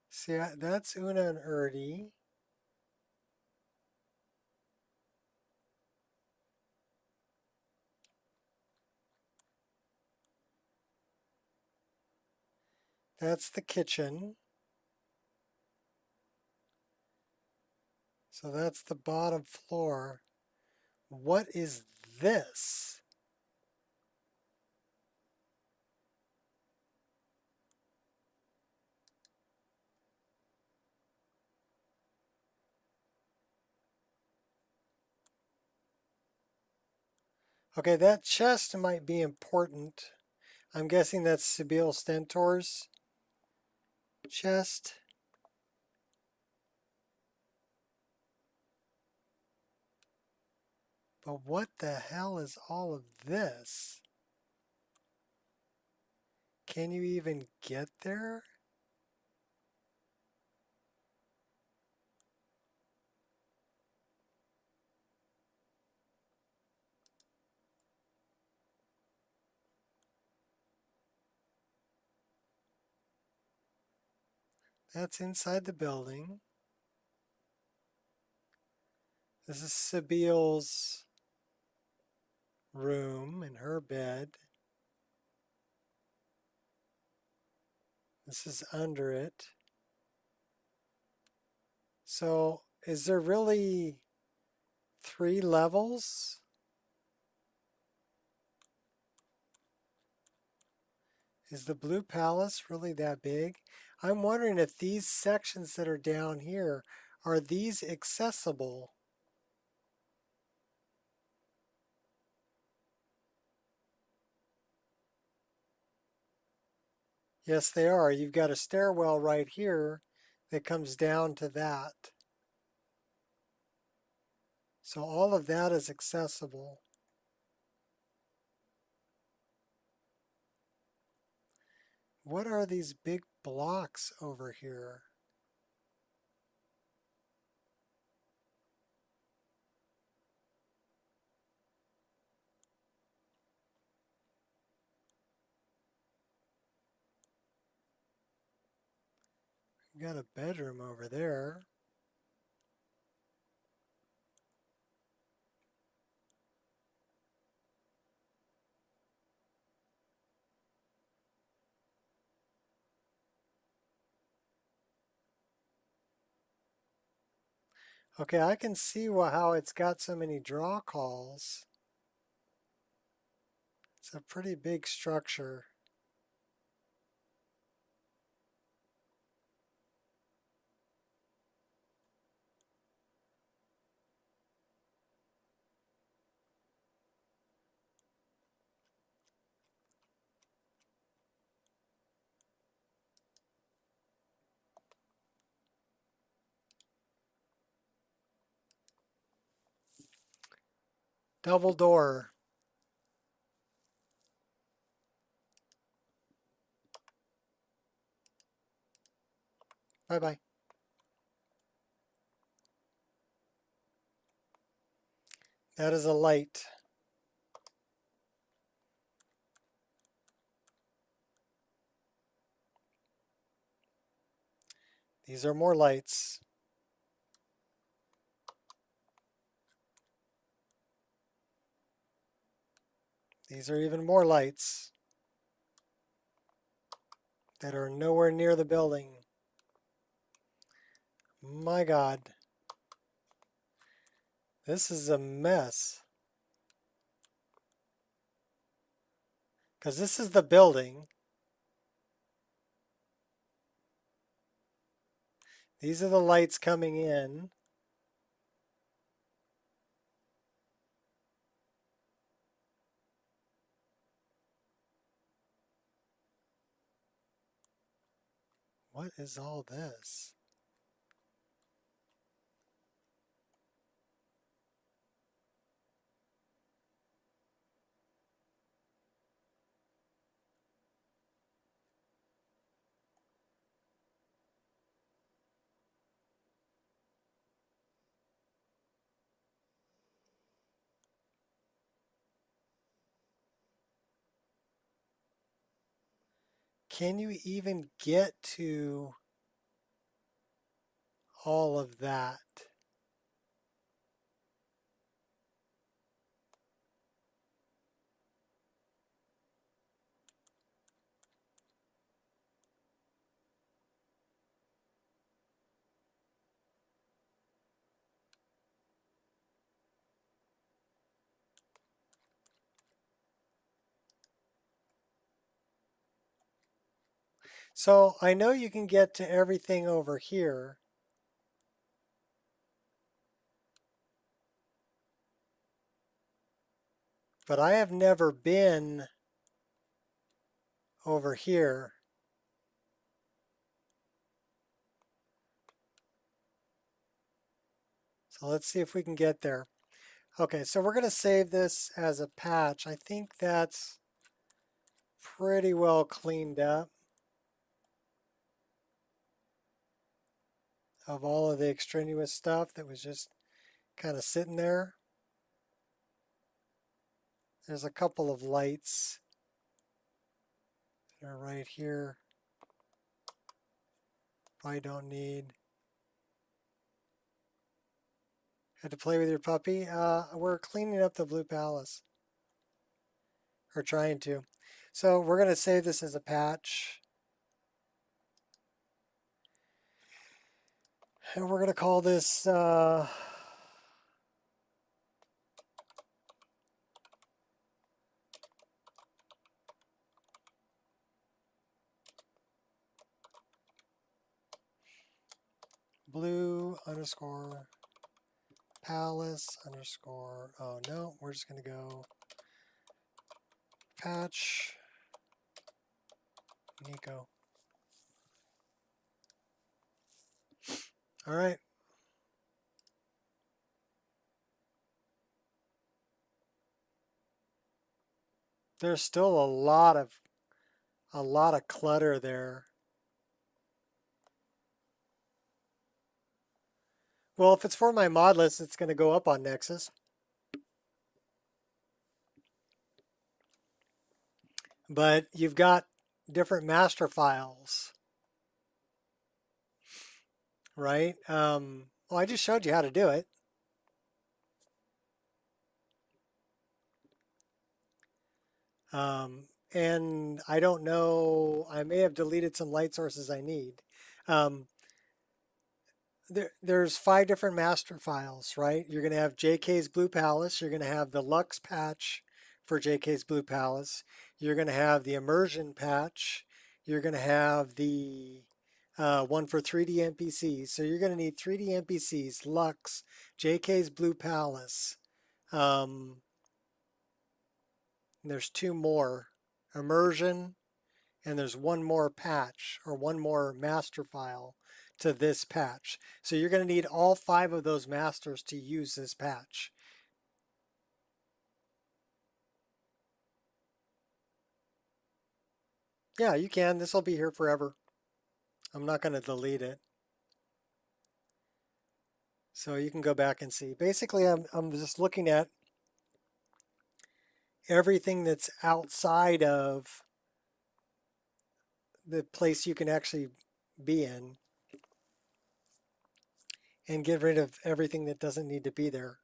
see that's Una and Erdi. That's the kitchen. So that's the bottom floor. What is this? Okay, that chest might be important. I'm guessing that's Sibyl Stentor's chest. But what the hell is all of this? Can you even get there? That's inside the building. This is Sibyl's room and her bed. This is under it. So is there really 3 levels? Is the Blue Palace really that big? I'm wondering if these sections that are down here, are these accessible? Yes, they are. You've got a stairwell right here that comes down to that. So all of that is accessible. What are these big blocks over here? We've got a bedroom over there. Okay, I can see how it's got so many draw calls. It's a pretty big structure. Double door. Bye-bye. That is a light. These are more lights. These are even more lights that are nowhere near the building. My God. This is a mess. Because this is the building. These are the lights coming in. What is all this? Can you even get to all of that? So I know you can get to everything over here. But I have never been over here. So let's see if we can get there. Okay, so we're going to save this as a patch. I think that's pretty well cleaned up of all of the extraneous stuff that was just kind of sitting there. There's a couple of lights that are right here. I don't need. Had to play with your puppy? We're cleaning up the Blue Palace. Or trying to. So we're going to save this as a patch. And we're going to call this blue underscore palace underscore, oh no, we're just going to go patch Nico. All right. There's still a lot of clutter there. Well, if it's for my mod list, it's going to go up on Nexus. But you've got different master files, right? Well, I just showed you how to do it. And I don't know, I may have deleted some light sources I need. There's 5 different master files, right? You're going to have JK's Blue Palace. You're going to have the Lux patch for JK's Blue Palace. You're going to have the immersion patch. You're going to have the one for 3D NPCs. So you're going to need 3D NPCs, Lux, JK's Blue Palace. There's 2 more, immersion, and there's 1 more patch or 1 more master file to this patch. So you're going to need all 5 of those masters to use this patch. Yeah, you can. This will be here forever. I'm not going to delete it. So you can go back and see. Basically, I'm just looking at everything that's outside of the place you can actually be in and get rid of everything that doesn't need to be there.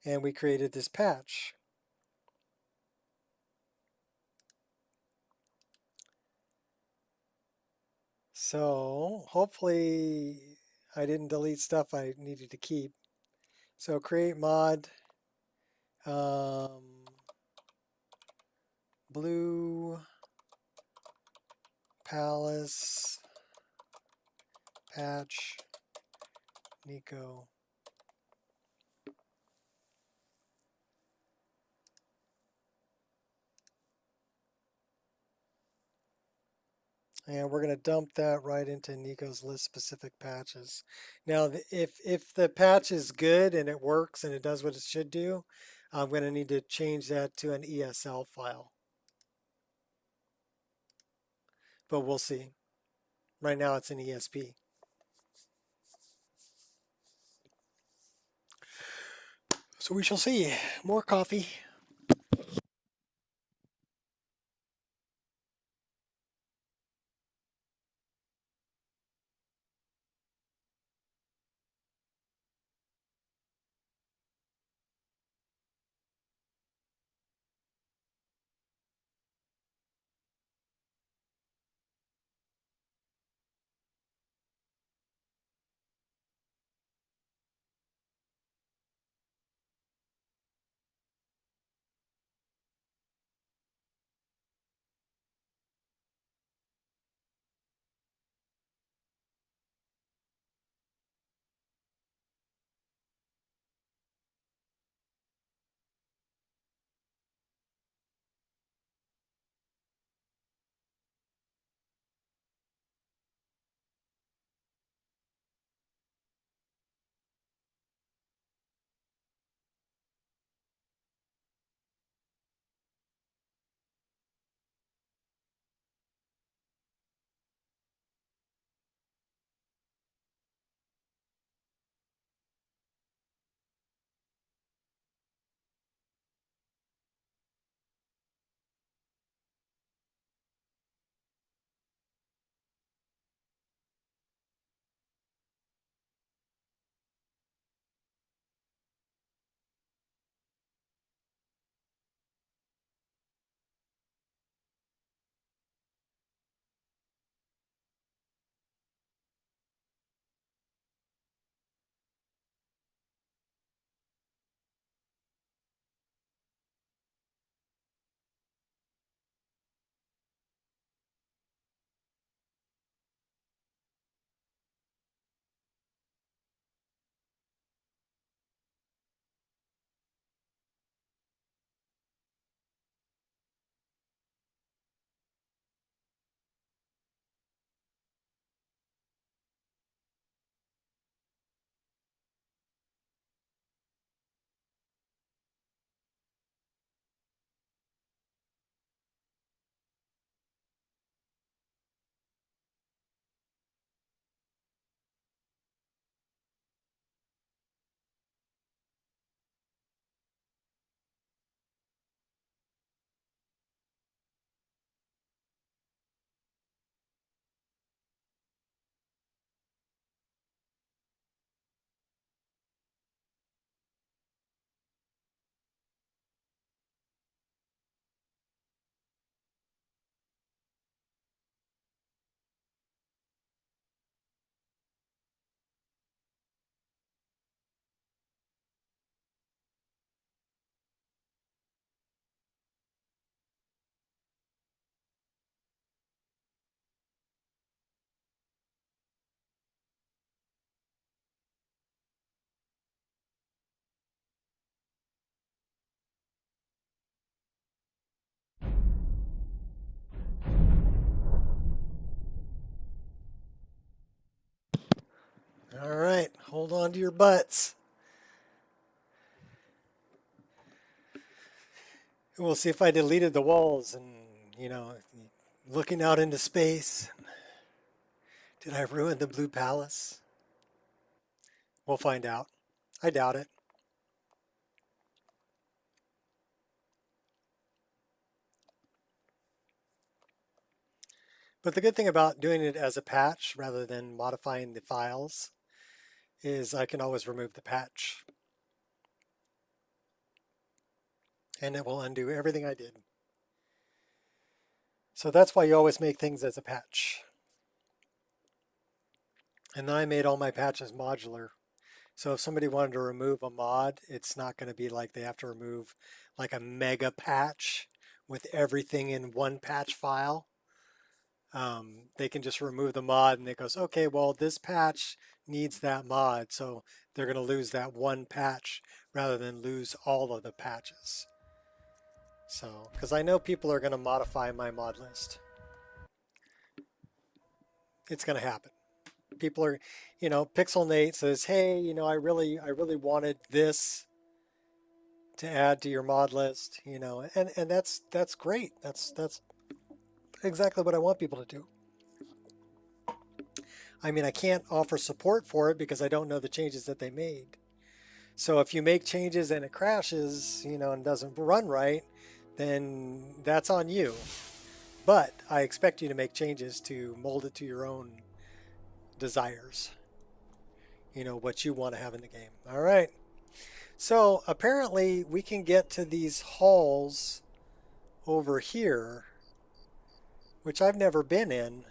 And we created this patch. So hopefully I didn't delete stuff I needed to keep. So create mod, blue palace patch Nico. And we're going to dump that right into Nico's list specific patches. Now, if the patch is good and it works and it does what it should do, I'm going to need to change that to an ESL file. But we'll see. Right now it's an ESP. So we shall see. More coffee. All right, hold on to your butts. We'll see if I deleted the walls and, you know, looking out into space. Did I ruin the Blue Palace? We'll find out. I doubt it. But the good thing about doing it as a patch rather than modifying the files is I can always remove the patch. And it will undo everything I did. So that's why you always make things as a patch. And then I made all my patches modular. So if somebody wanted to remove a mod, it's not going to be like they have to remove like a mega patch with everything in one patch file. They can just remove the mod and it goes, okay, well, this patch needs that mod. So they're going to lose that one patch rather than lose all of the patches. So, because I know people are going to modify my mod list. It's going to happen. People are, you know, PixelNate says, hey, you know, I really wanted this to add to your mod list, you know, and that's great. That's exactly what I want people to do. I mean, I can't offer support for it because I don't know the changes that they made. So if you make changes and it crashes, you know, and doesn't run right, then that's on you. But I expect you to make changes to mold it to your own desires. You know, what you want to have in the game. All right. So apparently we can get to these halls over here, which I've never been in.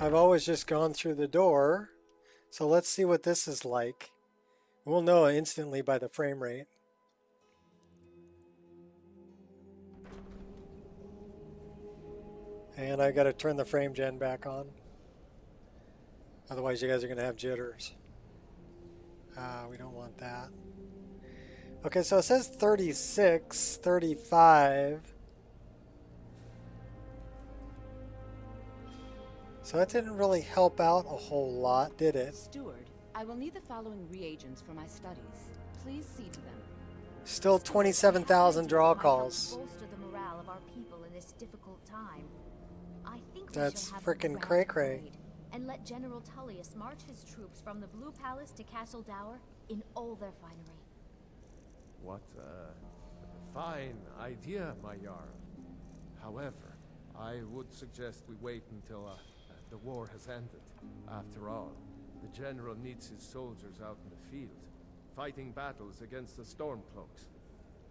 I've always just gone through the door. So let's see what this is like. We'll know instantly by the frame rate. And I got to turn the frame gen back on. Otherwise you guys are going to have jitters. We don't want that. Okay, so it says 36, 35. So that didn't really help out a whole lot, did it? Steward, I will need the following reagents for my studies. Please see to them. Still 27,000 draw calls. Bolster the morale of our people in this difficult time. I think that's we shall have frickin' a grand cray-cray. parade and let General Tullius march his troops from the Blue Palace to Castle Dower in all their finery. What a fine idea, my Jarl. However, I would suggest we wait until the war has ended. After all, the General needs his soldiers out in the field, fighting battles against the Stormcloaks.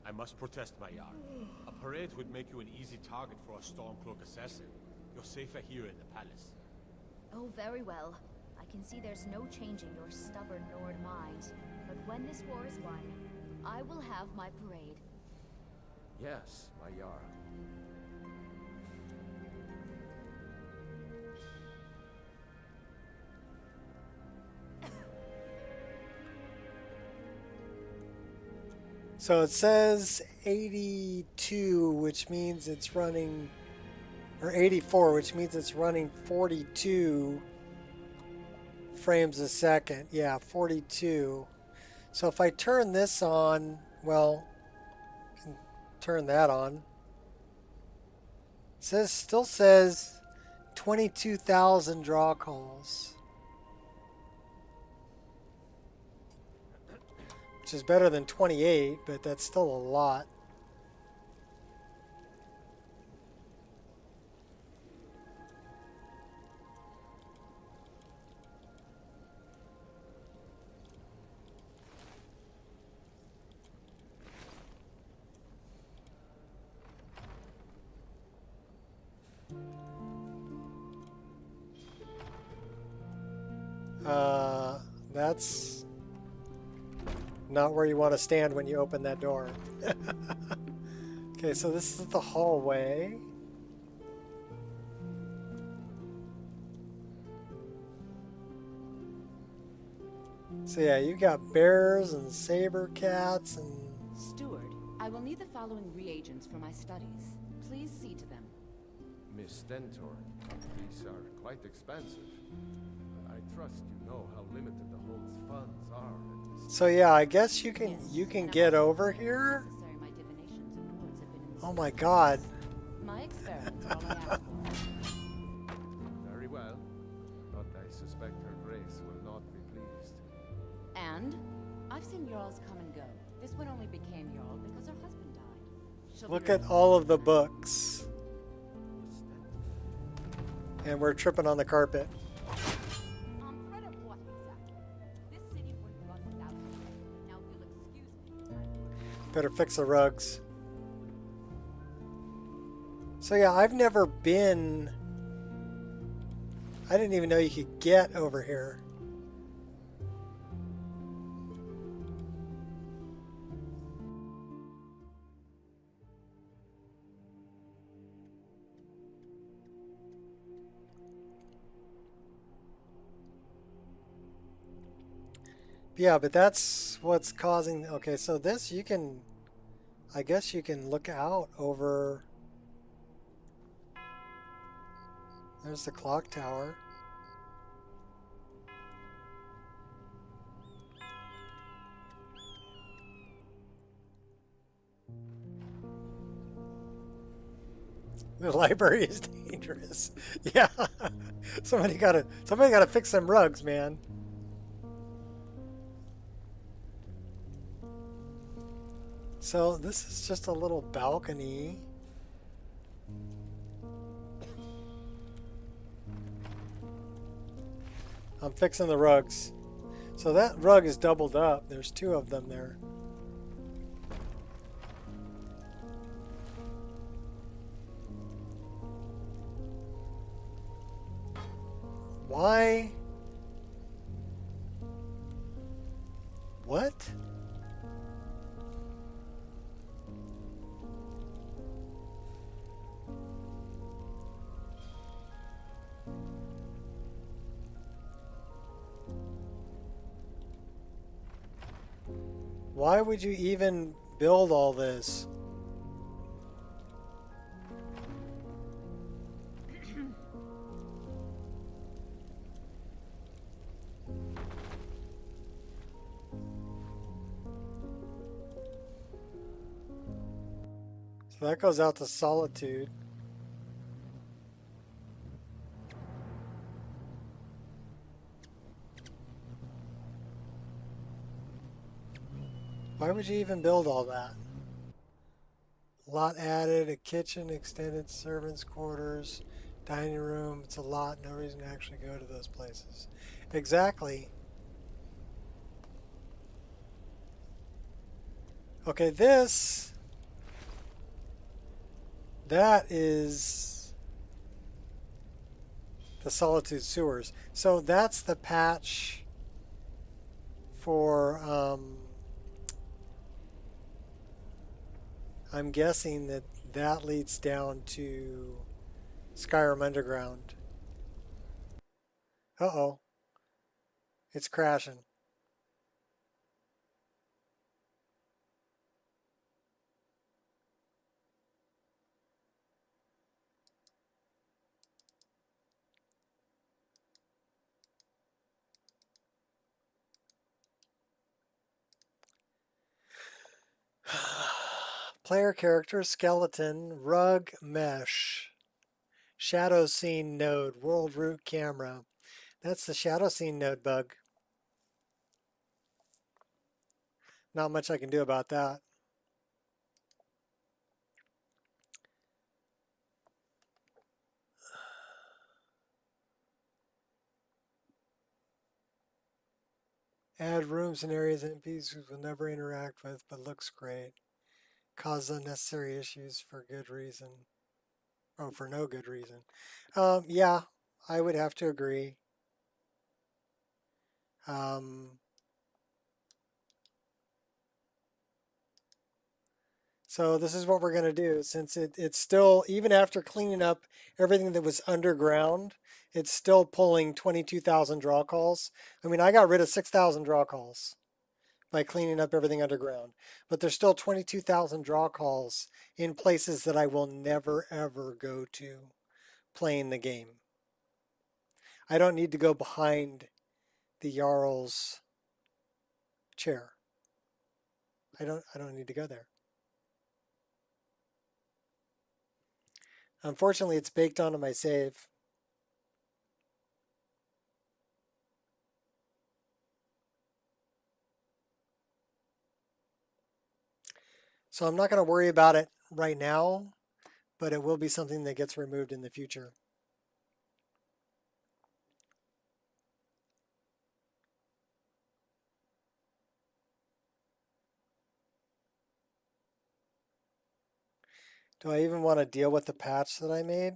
I must protest, my Jarl. A parade would make you an easy target for a Stormcloak assassin. You're safer here in the palace. Oh, very well. I can see there's no changing your stubborn Nord minds. But when this war is won, I will have my parade. Yes, my Jarl. So it says 82, which means it's running, or 84, which means it's running 42 frames a second. Yeah, 42. So if I turn this on, well, I can turn that on. It still says 22,000 draw calls. Which is better than 28, but that's still a lot. That's not where you want to stand when you open that door. Okay, so this is the hallway. So yeah, you got bears and saber cats and... Steward, I will need the following reagents for my studies. Please see to them. Miss Stentor, these are quite expensive. I trust you know how limited the Hold's funds are at this So yeah, I guess you can get over here. Necessary my divination Oh my god. My experiments are all I ask for. Very well. But I suspect her grace will not be pleased. And I've seen Jarls come and go. This one only became Jarl because her husband died. She'll be Look at ready. all of the books. And we're tripping on the carpet. Threat of what exactly? This city wouldn't run without me. Now if you'll excuse me. Better fix the rugs. So yeah, I've never been... I didn't even know you could get over here. Yeah, but that's what's causing... Okay, so this you can... I guess you can look out over... There's the clock tower. The library is dangerous. Yeah. somebody gotta fix some rugs, man. So this is just a little balcony. I'm fixing the rugs. So that rug is doubled up. There's two of them there. Why? What? Why would you even build all this? So that goes out to Solitude. Why would you even build all that? Lot added, a kitchen, extended servants' quarters, dining room. It's a lot. No reason to actually go to those places. Exactly. Okay, that is the Solitude Sewers. So that's the patch for, I'm guessing that leads down to Skyrim Underground. Uh-oh. It's crashing. Player character, skeleton, rug, mesh, shadow scene node, world root camera. That's the shadow scene node bug. Not much I can do about that. Add rooms and areas NPCs will never interact with, but looks great. Cause unnecessary issues for good reason. Oh, for no good reason. Yeah, I would have to agree. So this is what we're going to do. Since it's still, even after cleaning up everything that was underground, it's still pulling 22,000 draw calls. I mean, I got rid of 6,000 draw calls by cleaning up everything underground. But there's still 22,000 draw calls in places that I will never, ever go to playing the game. I don't need to go behind the Jarl's chair. I don't need to go there. Unfortunately, it's baked onto my save. So I'm not going to worry about it right now, but it will be something that gets removed in the future. Do I even want to deal with the patch that I made?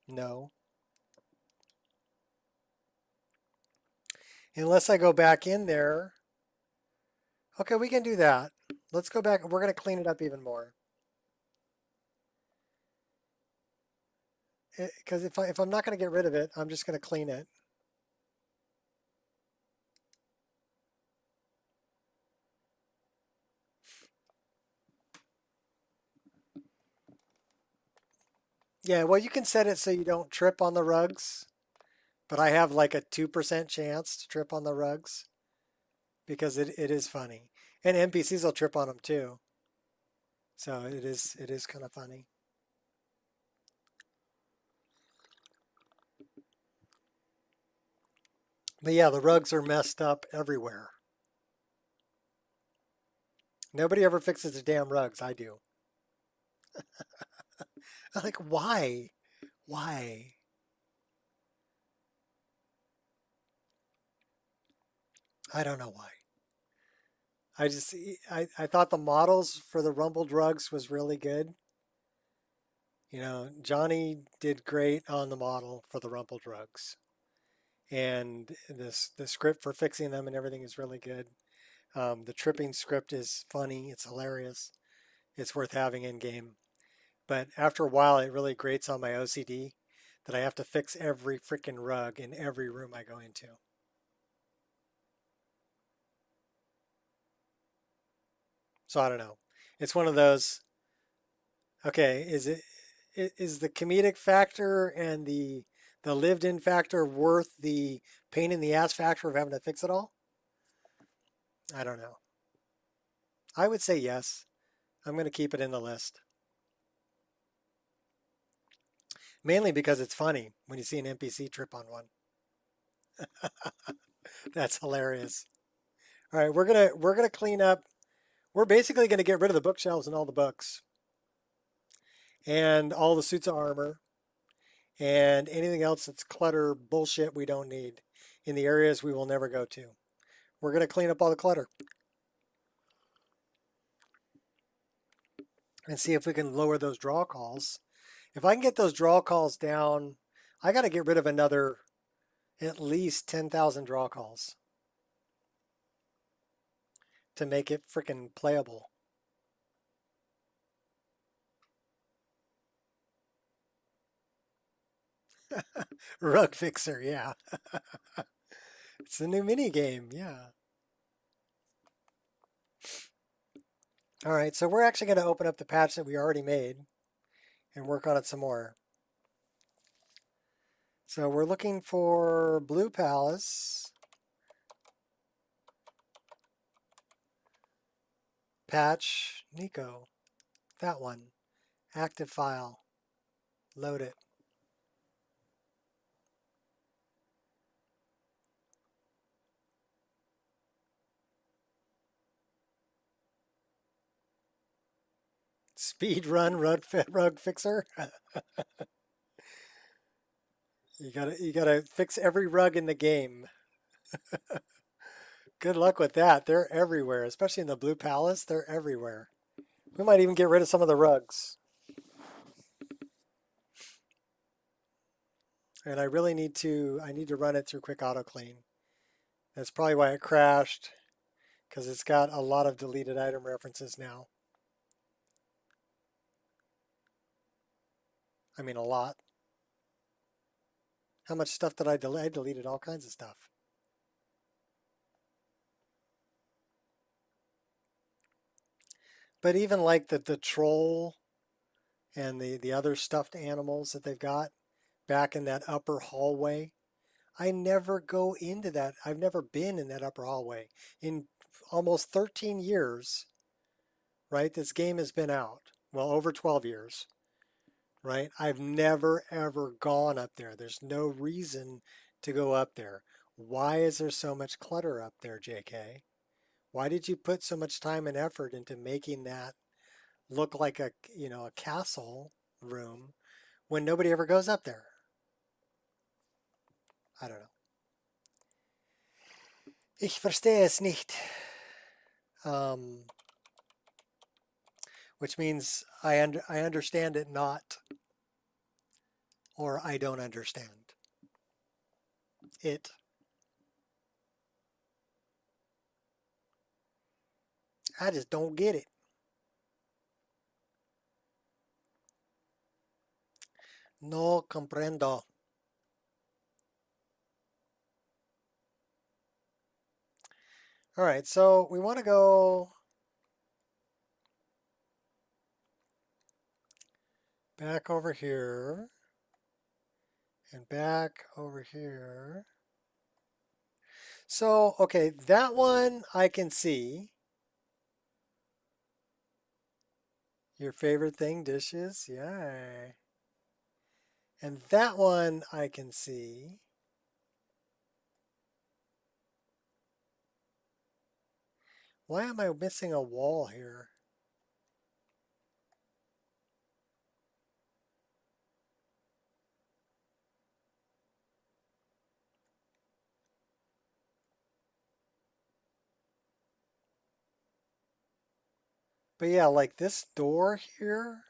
No. Unless I go back in there. Okay, we can do that. Let's go back. We're going to clean it up even more. Because if I'm not going to get rid of it, I'm just going to clean it. Yeah, well, you can set it so you don't trip on the rugs, but I have like a 2% chance to trip on the rugs because it is funny. And NPCs will trip on them too. So it is kind of funny. But yeah, the rugs are messed up everywhere. Nobody ever fixes the damn rugs. I do. I'm like, why? Why? I don't know why. I thought the models for the rumbled rugs was really good. You know, Johnny did great on the model for the rumpled rugs. And the script for fixing them and everything is really good. The tripping script is funny. It's hilarious. It's worth having in game. But after a while, it really grates on my OCD that I have to fix every freaking rug in every room I go into. So I don't know. It's one of those. Okay, is the comedic factor and the lived-in factor worth the pain in the ass factor of having to fix it all? I don't know. I would say yes. I'm going to keep it in the list. Mainly because it's funny when you see an NPC trip on one. That's hilarious. All right, we're gonna clean up. We're basically gonna get rid of the bookshelves and all the books, and all the suits of armor, and anything else that's clutter bullshit we don't need in the areas we will never go to. We're gonna clean up all the clutter and see if we can lower those draw calls. If I can get those draw calls down, I got to get rid of another at least 10,000 draw calls to make it freaking playable. Rug Fixer, yeah. It's a new mini game, yeah. All right, so we're actually going to open up the patch that we already made and work on it some more. So we're looking for Blue Palace, patch, Nico, that one, active file, load it. Speed run rug fixer. You gotta fix every rug in the game. Good luck with that. They're everywhere, especially in the Blue Palace. They're everywhere. We might even get rid of some of the rugs. And I really need to run it through quick auto clean. That's probably why it crashed, because it's got a lot of deleted item references now. I mean, a lot. How much stuff did I delete? I deleted all kinds of stuff. But even like the troll and the other stuffed animals that they've got back in that upper hallway, I never go into that. I've never been in that upper hallway. In almost 13 years, right? This game has been out. Well, over 12 years. right? I've never ever gone up there. There's no reason to go up there. Why is there so much clutter up there, JK? Why did you put so much time and effort into making that look like a, you know, a castle room when nobody ever goes up there? I don't know. Ich verstehe es nicht. Which means I understand it not, or I don't understand it. I just don't get it. No comprendo. All right, so we want to go back over here and back over here. So, okay, that one I can see. Your favorite thing, dishes? Yay. And that one I can see. Why am I missing a wall here? But yeah, like this door here,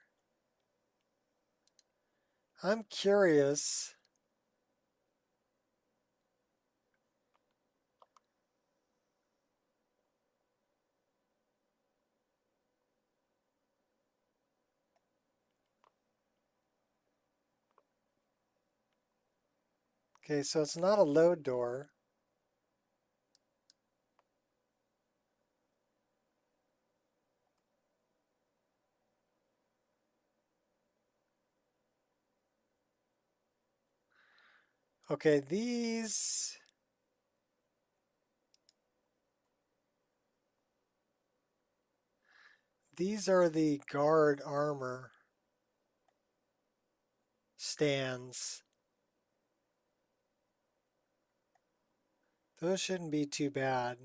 I'm curious. Okay, so it's not a load door. Okay, these are the guard armor stands. Those shouldn't be too bad.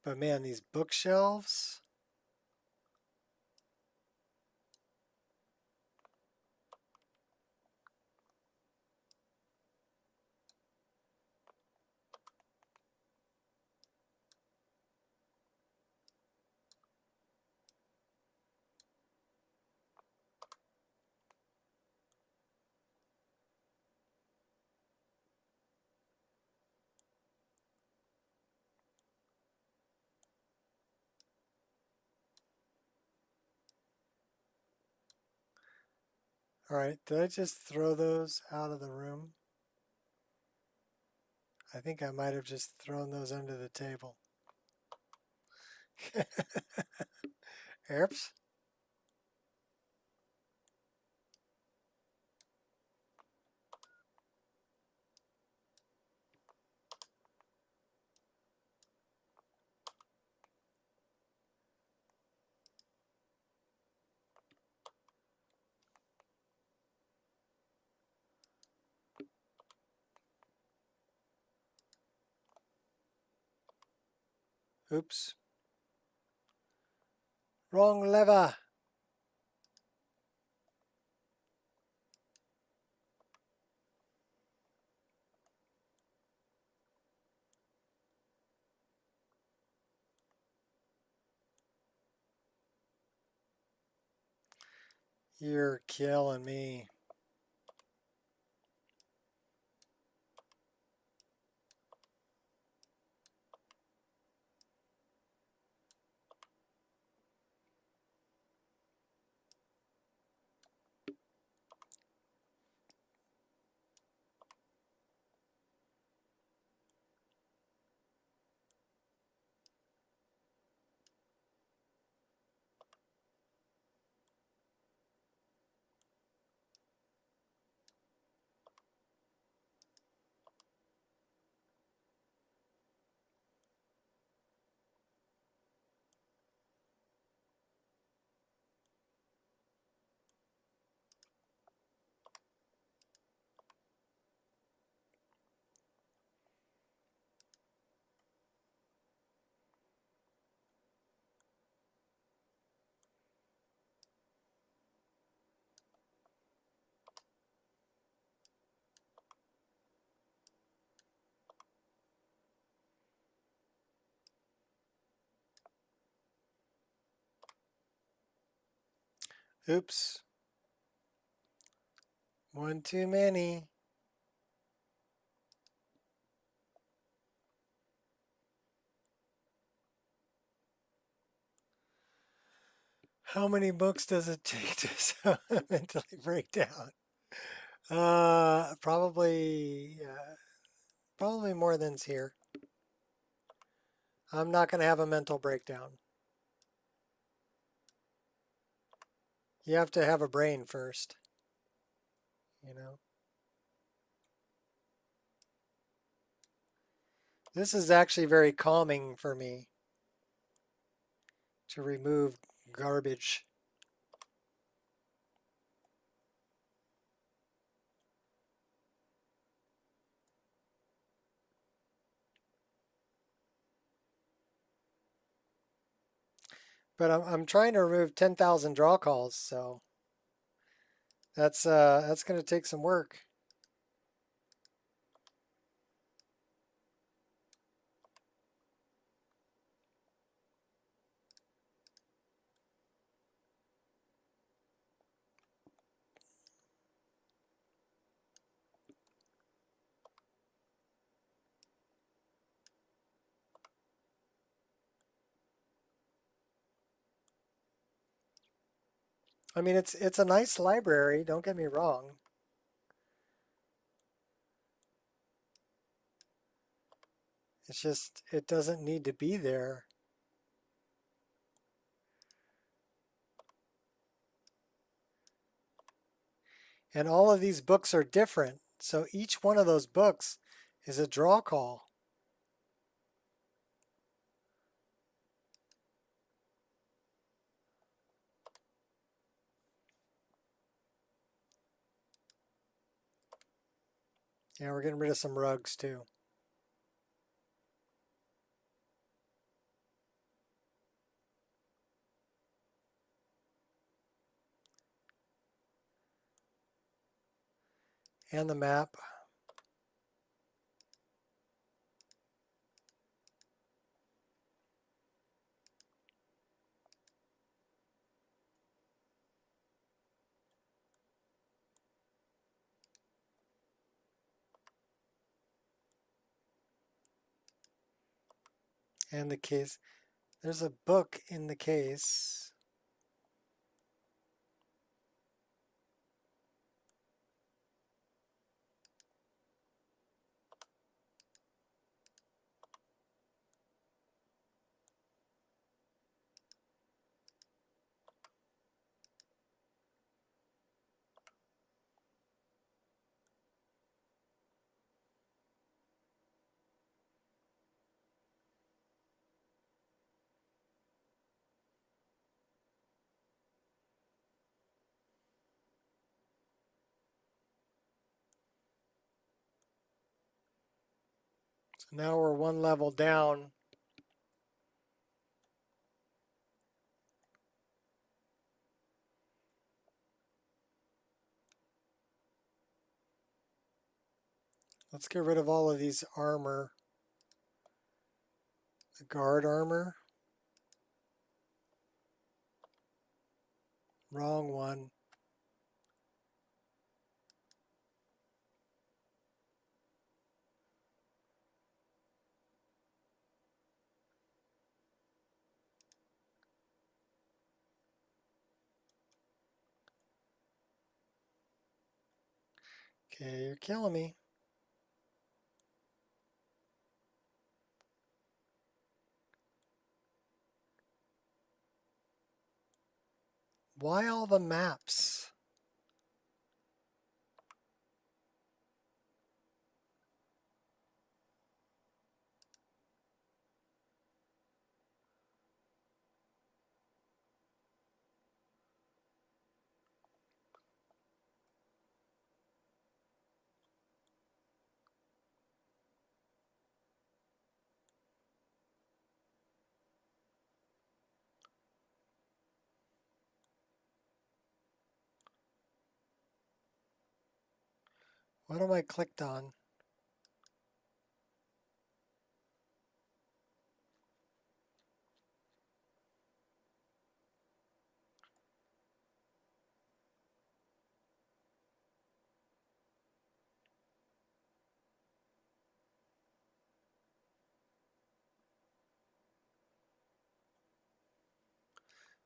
But man, these bookshelves. All right, did I just throw those out of the room? I think I might have just thrown those under the table. Oops. Oops. Wrong lever. You're killing me. Oops. One too many. How many books does it take to mentally break down? Probably more than's here. I'm not going to have a mental breakdown. You have to have a brain first, you know. This is actually very calming for me to remove garbage. But I'm trying to remove 10,000 draw calls, so that's going to take some work. I mean, it's a nice library, don't get me wrong. It's just, it doesn't need to be there. And all of these books are different. So each one of those books is a draw call. Yeah, we're getting rid of some rugs too. And the map. And the case. There's a book in the case. So now we're one level down. Let's get rid of all of these armor. The guard armor. Wrong one. Okay, you're killing me. Why all the maps? What am I clicked on?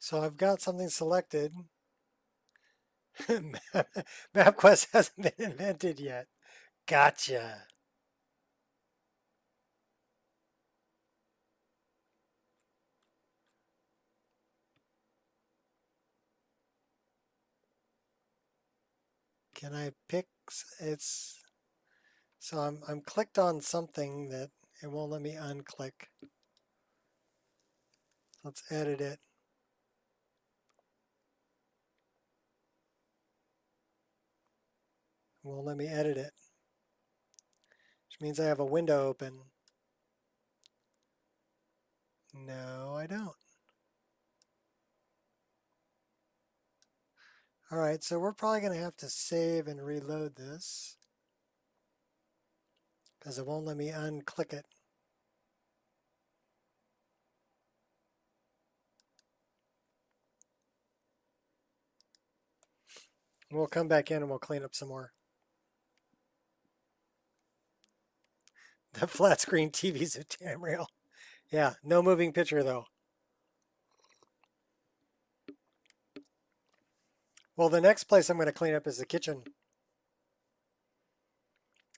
So I've got something selected. MapQuest hasn't been invented yet. Gotcha. Can I pick? It's so I'm clicked on something that it won't let me unclick. Let's edit it. It won't let me edit it, which means I have a window open. No, I don't. All right, so we're probably going to have to save and reload this because it won't let me unclick it. We'll come back in and we'll clean up some more. The flat screen TVs of Tamriel. Yeah, no moving picture though. Well, the next place I'm going to clean up is the kitchen.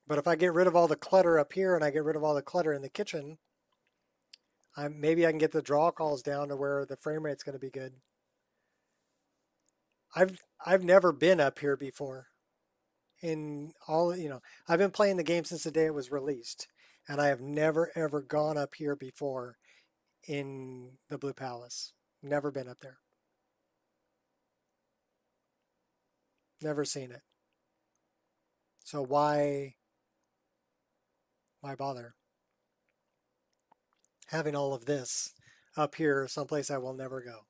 But if I get rid of all the clutter up here and I get rid of all the clutter in the kitchen, maybe I can get the draw calls down to where the frame rate's going to be good. I've never been up here before. In all, I've been playing the game since the day it was released, and I have never ever gone up here before in the Blue Palace. Never been up there. Never seen it. So why bother having all of this up here someplace I will never go?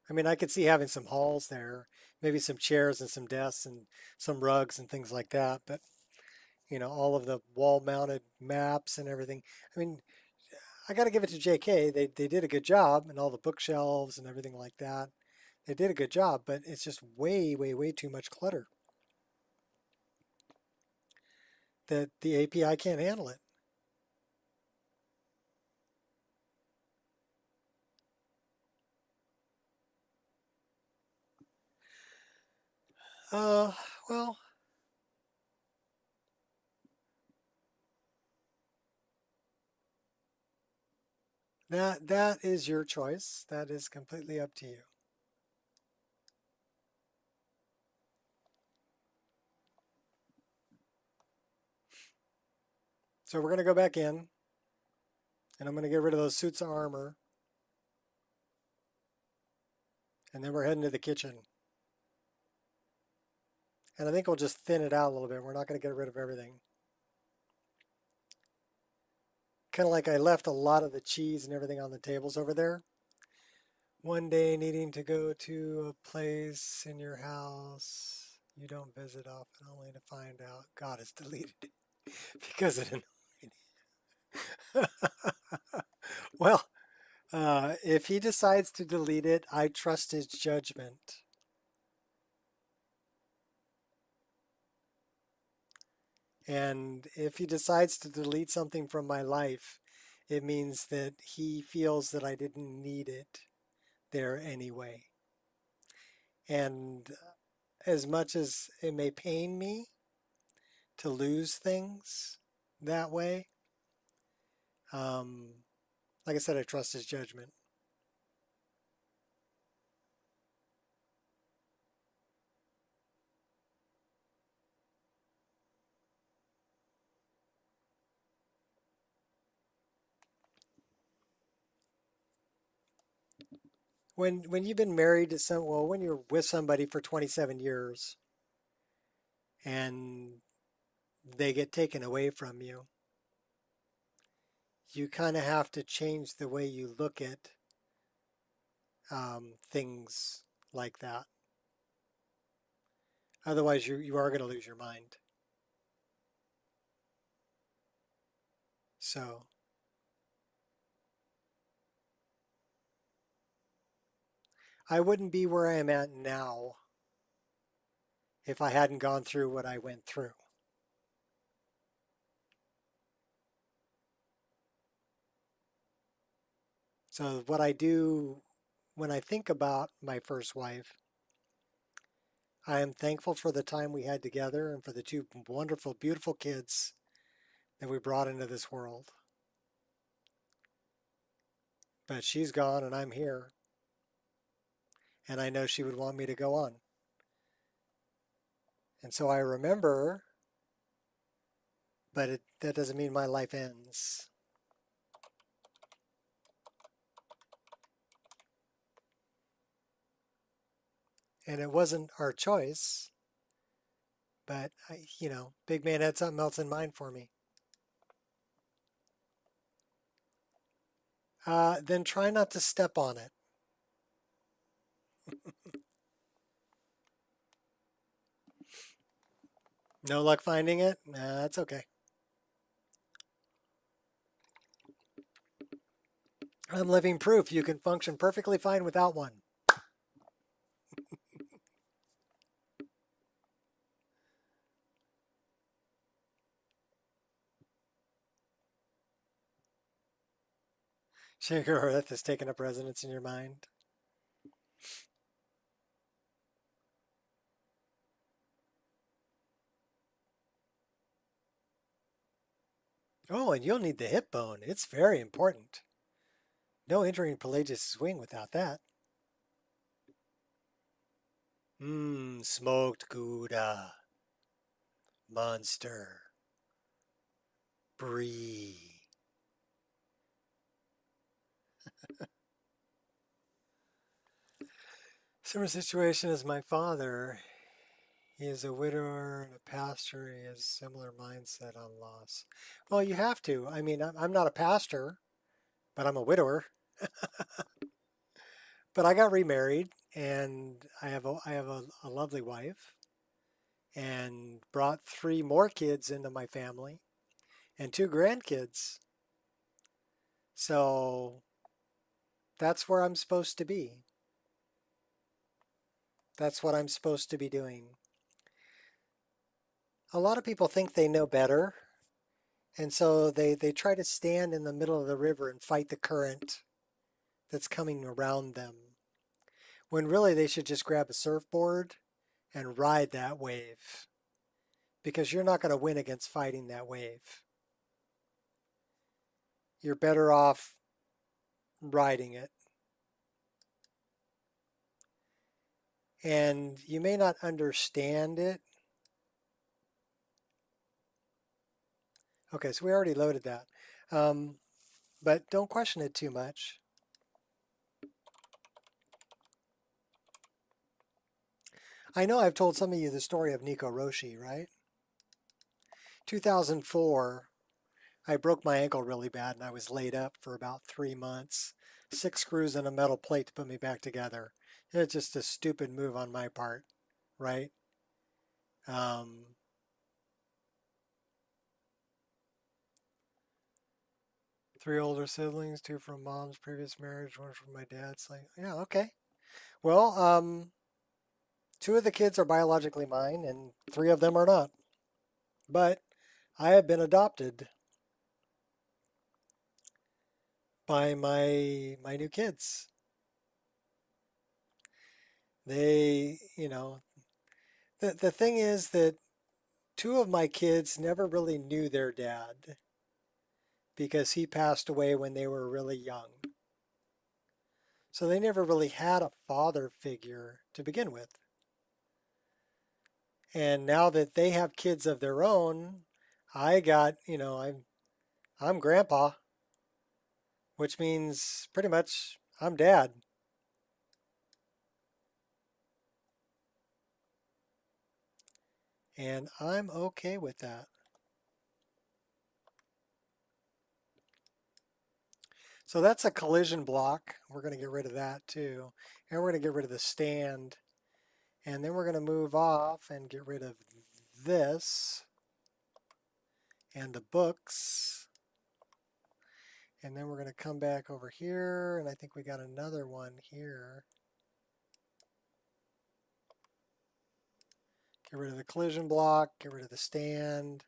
I mean, I could see having some halls there, maybe some chairs and some desks and some rugs and things like that, but all of the wall-mounted maps and everything. I mean, I got to give it to JK. They did a good job, and all the bookshelves and everything like that. They did a good job, but it's just way, way, way too much clutter that the API can't handle it. Well, that is your choice. That is completely up to you. So we're going to go back in, and I'm going to get rid of those suits of armor. And then we're heading to the kitchen. And I think we'll just thin it out a little bit. We're not going to get rid of everything. Kind of like I left a lot of the cheese and everything on the tables over there. One day needing to go to a place in your house you don't visit often, only to find out God is deleted because it annoyed you. Well, if he decides to delete it, I trust his judgment. And if he decides to delete something from my life, it means that he feels that I didn't need it there anyway. And as much as it may pain me to lose things that way, like I said, I trust his judgment. When you've been married to when you're with somebody for 27 years and they get taken away from you, you kind of have to change the way you look at things like that. Otherwise, you are going to lose your mind. So I wouldn't be where I am at now if I hadn't gone through what I went through. So what I do when I think about my first wife, I am thankful for the time we had together and for the two wonderful, beautiful kids that we brought into this world. But she's gone and I'm here. And I know she would want me to go on. And so I remember, but that doesn't mean my life ends. And it wasn't our choice, but Big Man had something else in mind for me. Then try not to step on it. No luck finding it? Nah, that's okay. I'm living proof you can function perfectly fine without one. Sugar Earth has taken up residence in your mind. Oh, and you'll need the hip bone. It's very important. No entering Pelagius' wing without that. Smoked Gouda. Monster. Brie. Similar situation as my father. He is a widower and a pastor. He has similar mindset on loss. Well, you have to. I mean, I'm not a pastor, but I'm a widower. But I got remarried, and I have a lovely wife, and brought 3 more kids into my family, and 2 grandkids. So that's where I'm supposed to be. That's what I'm supposed to be doing. A lot of people think they know better, and so they try to stand in the middle of the river and fight the current that's coming around them, when really they should just grab a surfboard and ride that wave, because you're not going to win against fighting that wave. You're better off riding it. And you may not understand it. Okay, so we already loaded that. But don't question it too much. I know I've told some of you the story of Nico Roshi, right? 2004, I broke my ankle really bad and I was laid up for about 3 months. 6 screws and a metal plate to put me back together. It's just a stupid move on my part, right? 3 older siblings, 2 from mom's previous marriage, 1 from my dad's. Like, yeah, okay. Well, 2 of the kids are biologically mine and 3 of them are not. But I have been adopted by my new kids. They, the thing is that 2 of my kids never really knew their dad because he passed away when they were really young. So they never really had a father figure to begin with. And now that they have kids of their own, I got, I'm grandpa, which means pretty much I'm dad. And I'm okay with that. So that's a collision block. We're going to get rid of that too. And we're going to get rid of the stand. And then we're going to move off and get rid of this and the books. And then we're going to come back over here, and I think we got another one here. Get rid of the collision block, get rid of the stand.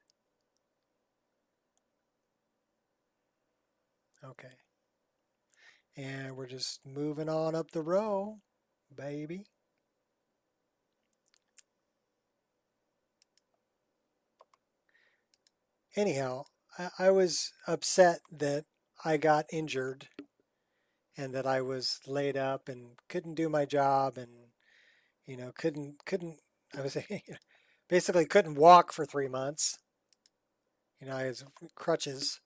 Okay. And we're just moving on up the row, baby. Anyhow, I was upset that I got injured and that I was laid up and couldn't do my job and, couldn't, I was basically couldn't walk for 3 months. I was crutches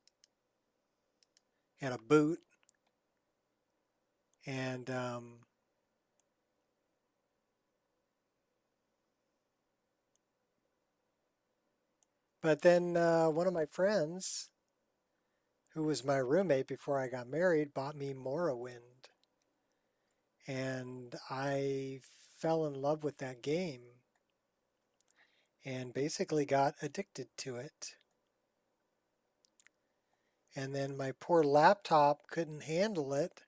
and a boot. And but then one of my friends, who was my roommate before I got married, bought me Morrowind. And I fell in love with that game and basically got addicted to it. And then my poor laptop couldn't handle it.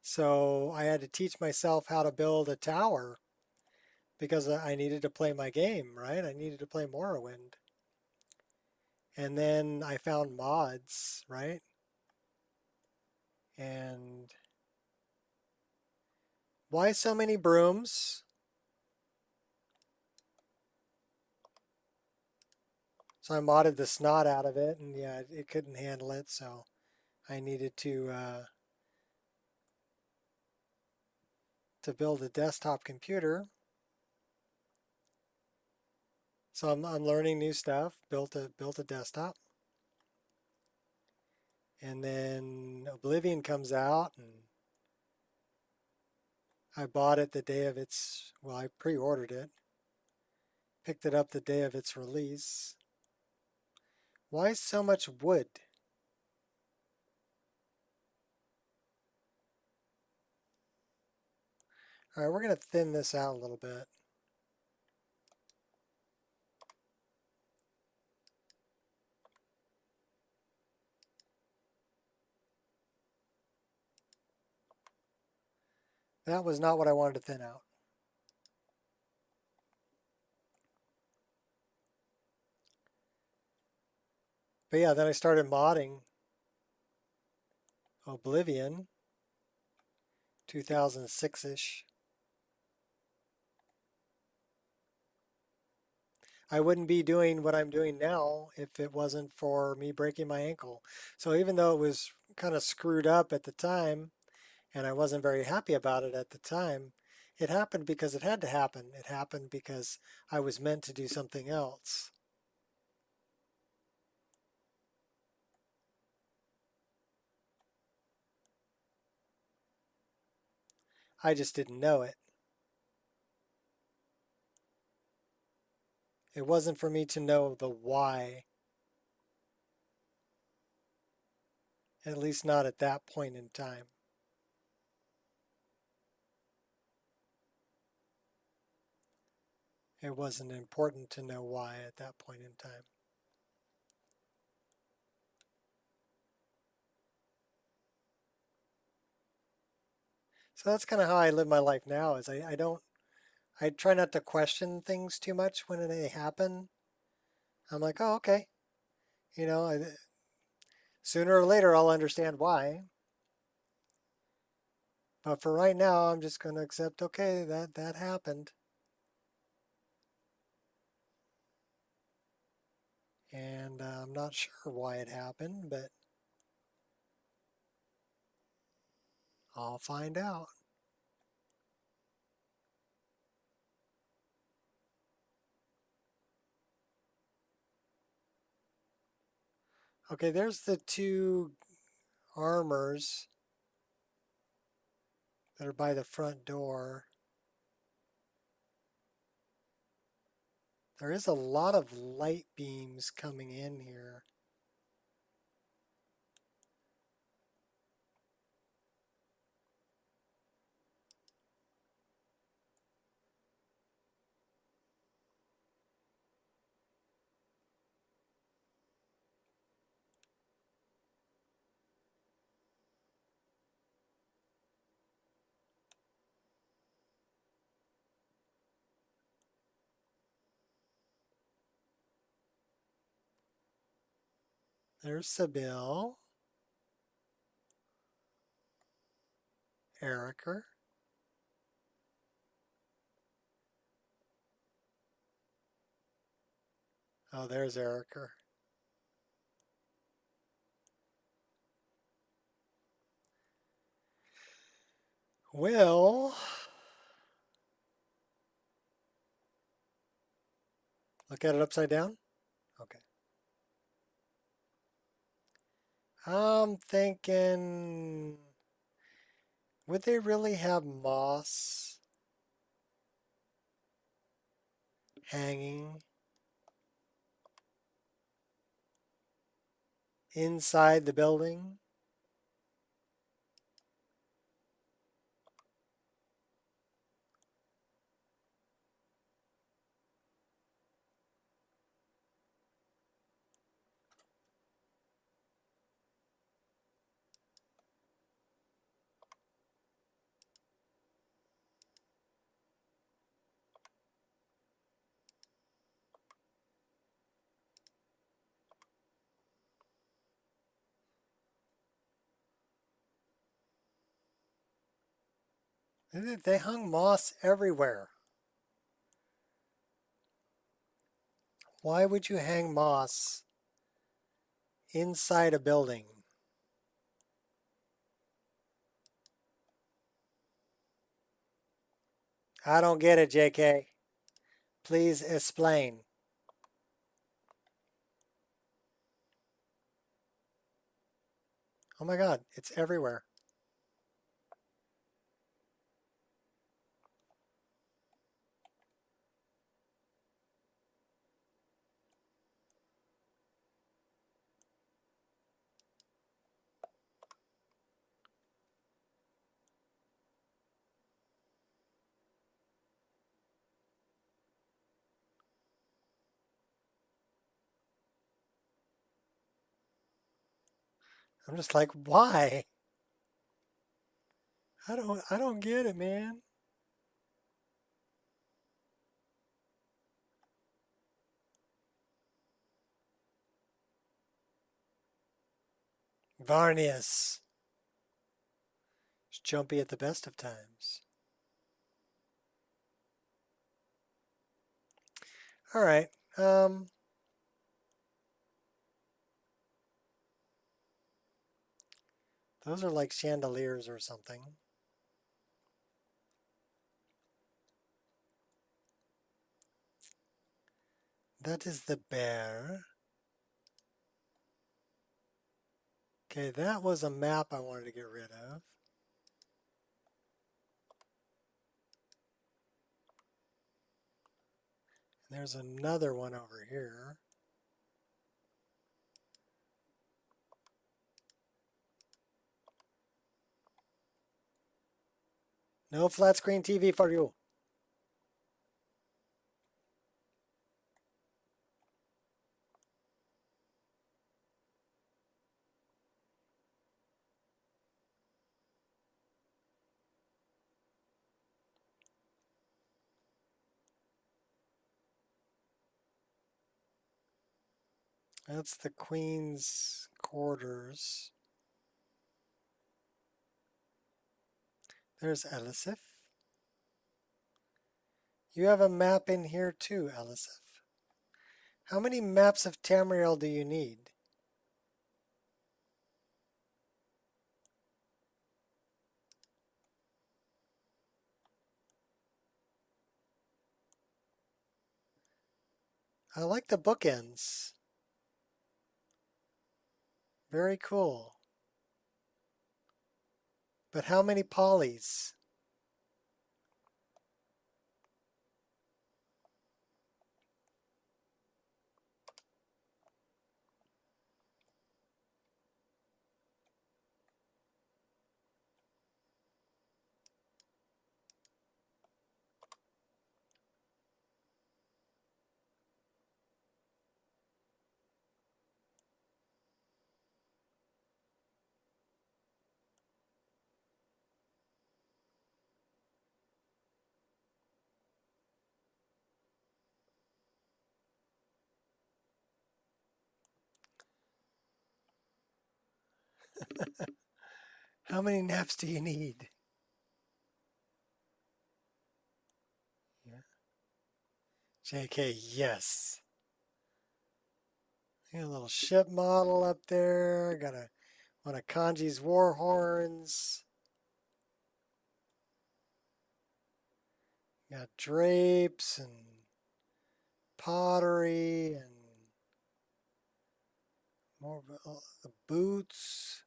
So I had to teach myself how to build a tower because I needed to play my game, right? I needed to play Morrowind. And then I found mods, right? And why so many brooms? So I modded the snot out of it, and yeah, it couldn't handle it, so I needed to build a desktop computer. So I'm learning new stuff. Built a desktop, and then Oblivion comes out, and I bought it the day of its. Well, I pre-ordered it. Picked it up the day of its release. Why so much wood? All right, we're going to thin this out a little bit. That was not what I wanted to thin out. But yeah, then I started modding Oblivion, 2006-ish. I wouldn't be doing what I'm doing now if it wasn't for me breaking my ankle. So even though it was kind of screwed up at the time, and I wasn't very happy about it at the time, it happened because it had to happen. It happened because I was meant to do something else. I just didn't know it. It wasn't for me to know the why. At least not at that point in time. It wasn't important to know why at that point in time. So that's kind of how I live my life now. Is I try not to question things too much when they happen. I'm like, oh, okay. Sooner or later I'll understand why. But for right now, I'm just going to accept, okay, that happened. And I'm not sure why it happened, but I'll find out. Okay, there's the two armors that are by the front door. There is a lot of light beams coming in here. There's Sybil. Ericer. Oh, there's Ericer. Well, look at it upside down. Okay. I'm thinking, would they really have moss hanging inside the building? They hung moss everywhere. Why would you hang moss inside a building? I don't get it, JK. Please explain. Oh my God, it's everywhere. I'm just like, why? I don't get it, man. Varnius. It's jumpy at the best of times. All right. Those are like chandeliers or something. That is the bear. Okay, that was a map I wanted to get rid of. And there's another one over here. No flat screen TV for you. That's the Queen's quarters. There's Elisif. You have a map in here too, Elisif. How many maps of Tamriel do you need? I like the bookends. Very cool. But how many polys? How many naps do you need? JK, yes. Got a little ship model up there. Got one of Kanji's war horns. Got drapes and pottery and more the boots.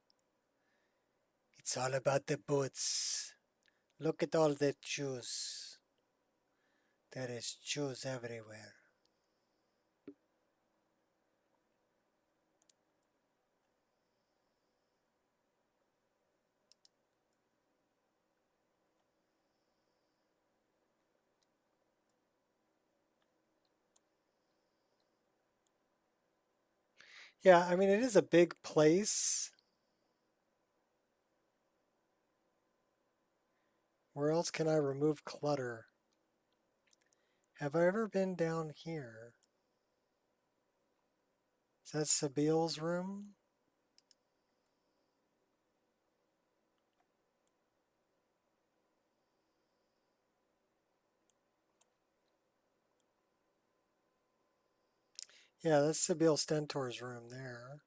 It's all about the boots. Look at all the shoes. There is shoes everywhere. Yeah, I mean, it is a big place. Where else can I remove clutter? Have I ever been down here? Is that Sabile's room? Yeah, that's Sabile Stentor's room there.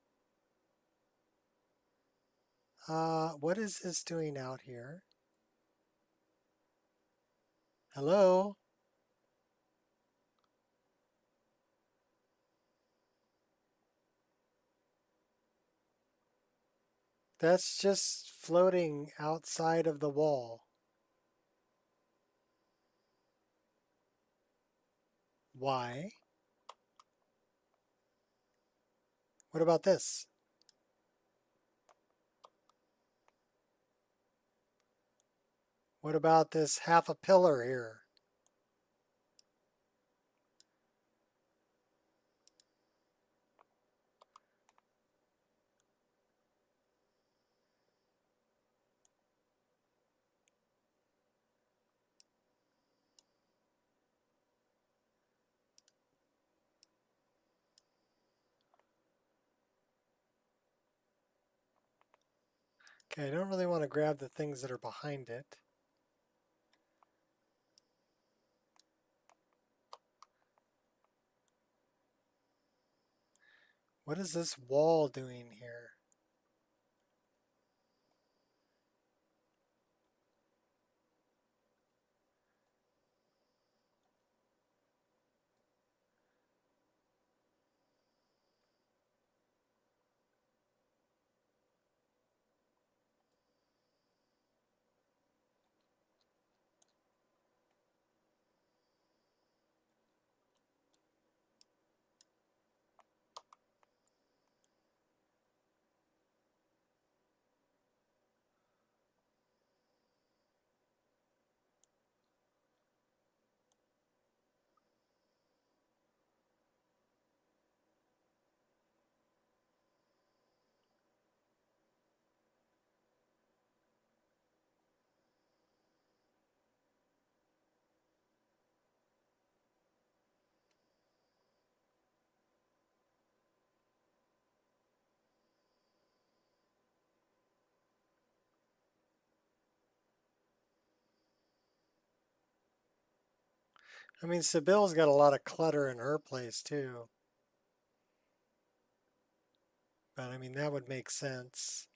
What is this doing out here? Hello? That's just floating outside of the wall. Why? What about this? What about this half a pillar here? Okay, I don't really want to grab the things that are behind it. What is this wall doing here? I mean, Sabile's got a lot of clutter in her place too. But I mean, that would make sense.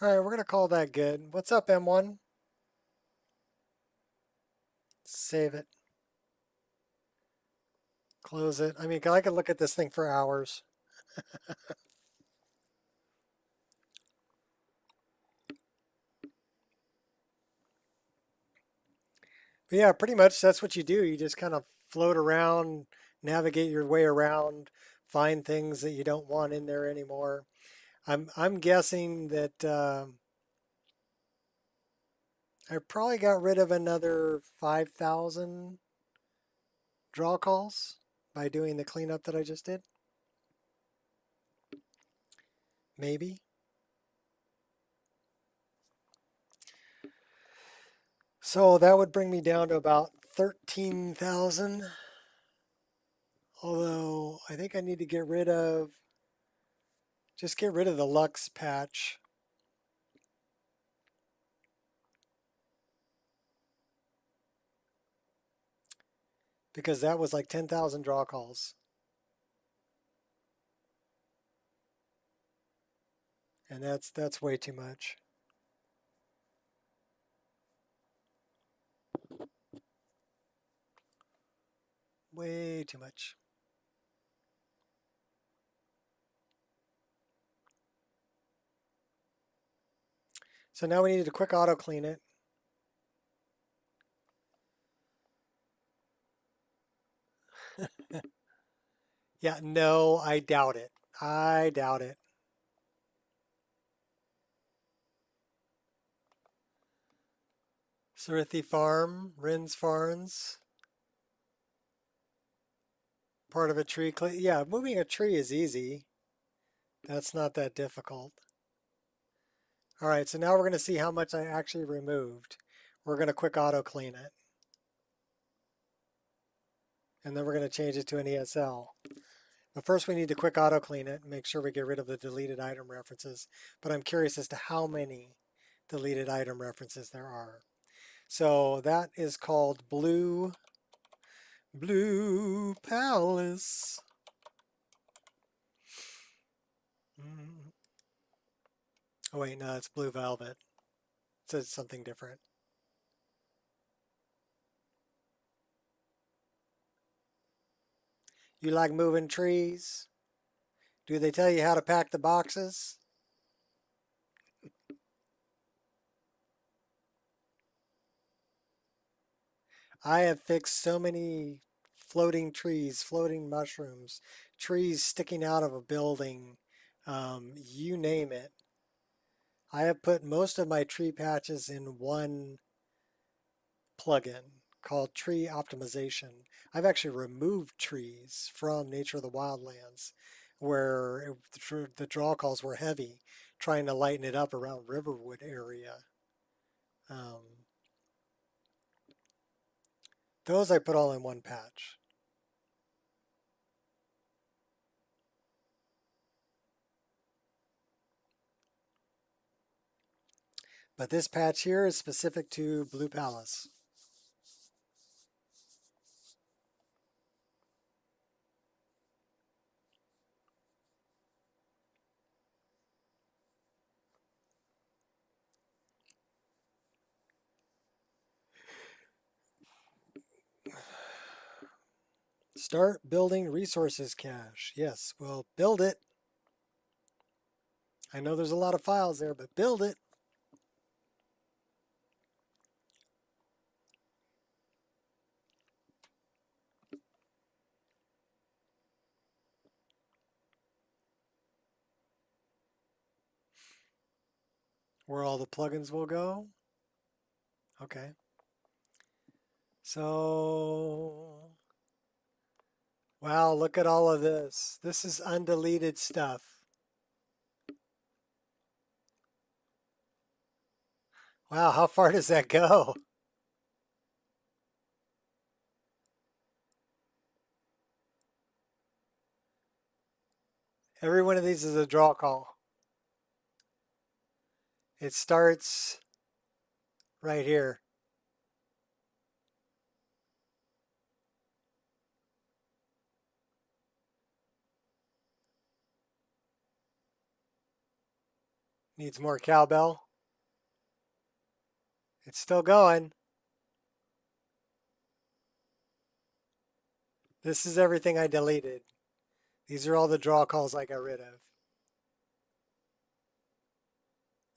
All right, we're going to call that good. What's up, M1? Save it. Close it. I mean, I could look at this thing for hours. But yeah, pretty much that's what you do. You just kind of float around, navigate your way around, find things that you don't want in there anymore. I'm guessing that I probably got rid of another 5,000 draw calls by doing the cleanup that I just did. maybe. So that would bring me down to about 13,000. Although I think I need to get rid of the Lux patch. Because that was like 10,000 draw calls. And that's way too much. Way too much. So now we need to quick auto clean it. Yeah, no, I doubt it. I doubt it. Surithi Farm, Rin's Farms. Part of a tree. Yeah, moving a tree is easy. That's not that difficult. All right, so now we're going to see how much I actually removed. We're going to quick auto clean it. And then we're going to change it to an ESL. But first we need to quick auto clean it and make sure we get rid of the deleted item references. But I'm curious as to how many deleted item references there are. So that is called Blue Palace. Oh wait, no, it's Blue Velvet. It says something different. You like moving trees? Do they tell you how to pack the boxes? I have fixed so many floating trees, floating mushrooms, trees sticking out of a building, you name it. I have put most of my tree patches in one plugin called Tree Optimization. I've actually removed trees from Nature of the Wildlands where the draw calls were heavy, trying to lighten it up around Riverwood area. Those I put all in one patch. But this patch here is specific to Blue Palace. Start building resources cache. Yes, well, build it. I know there's a lot of files there, but build it. Where all the plugins will go. Okay. So, wow, look at all of this. This is undeleted stuff. Wow, how far does that go? Every one of these is a draw call. It starts right here. Needs more cowbell. It's still going. This is everything I deleted. These are all the draw calls I got rid of.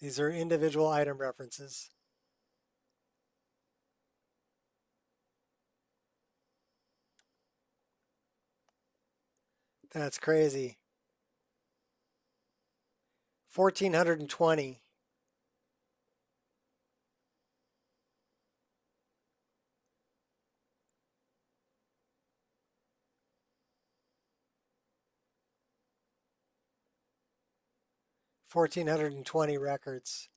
These are individual item references. That's crazy. 1,420. 1,420 records.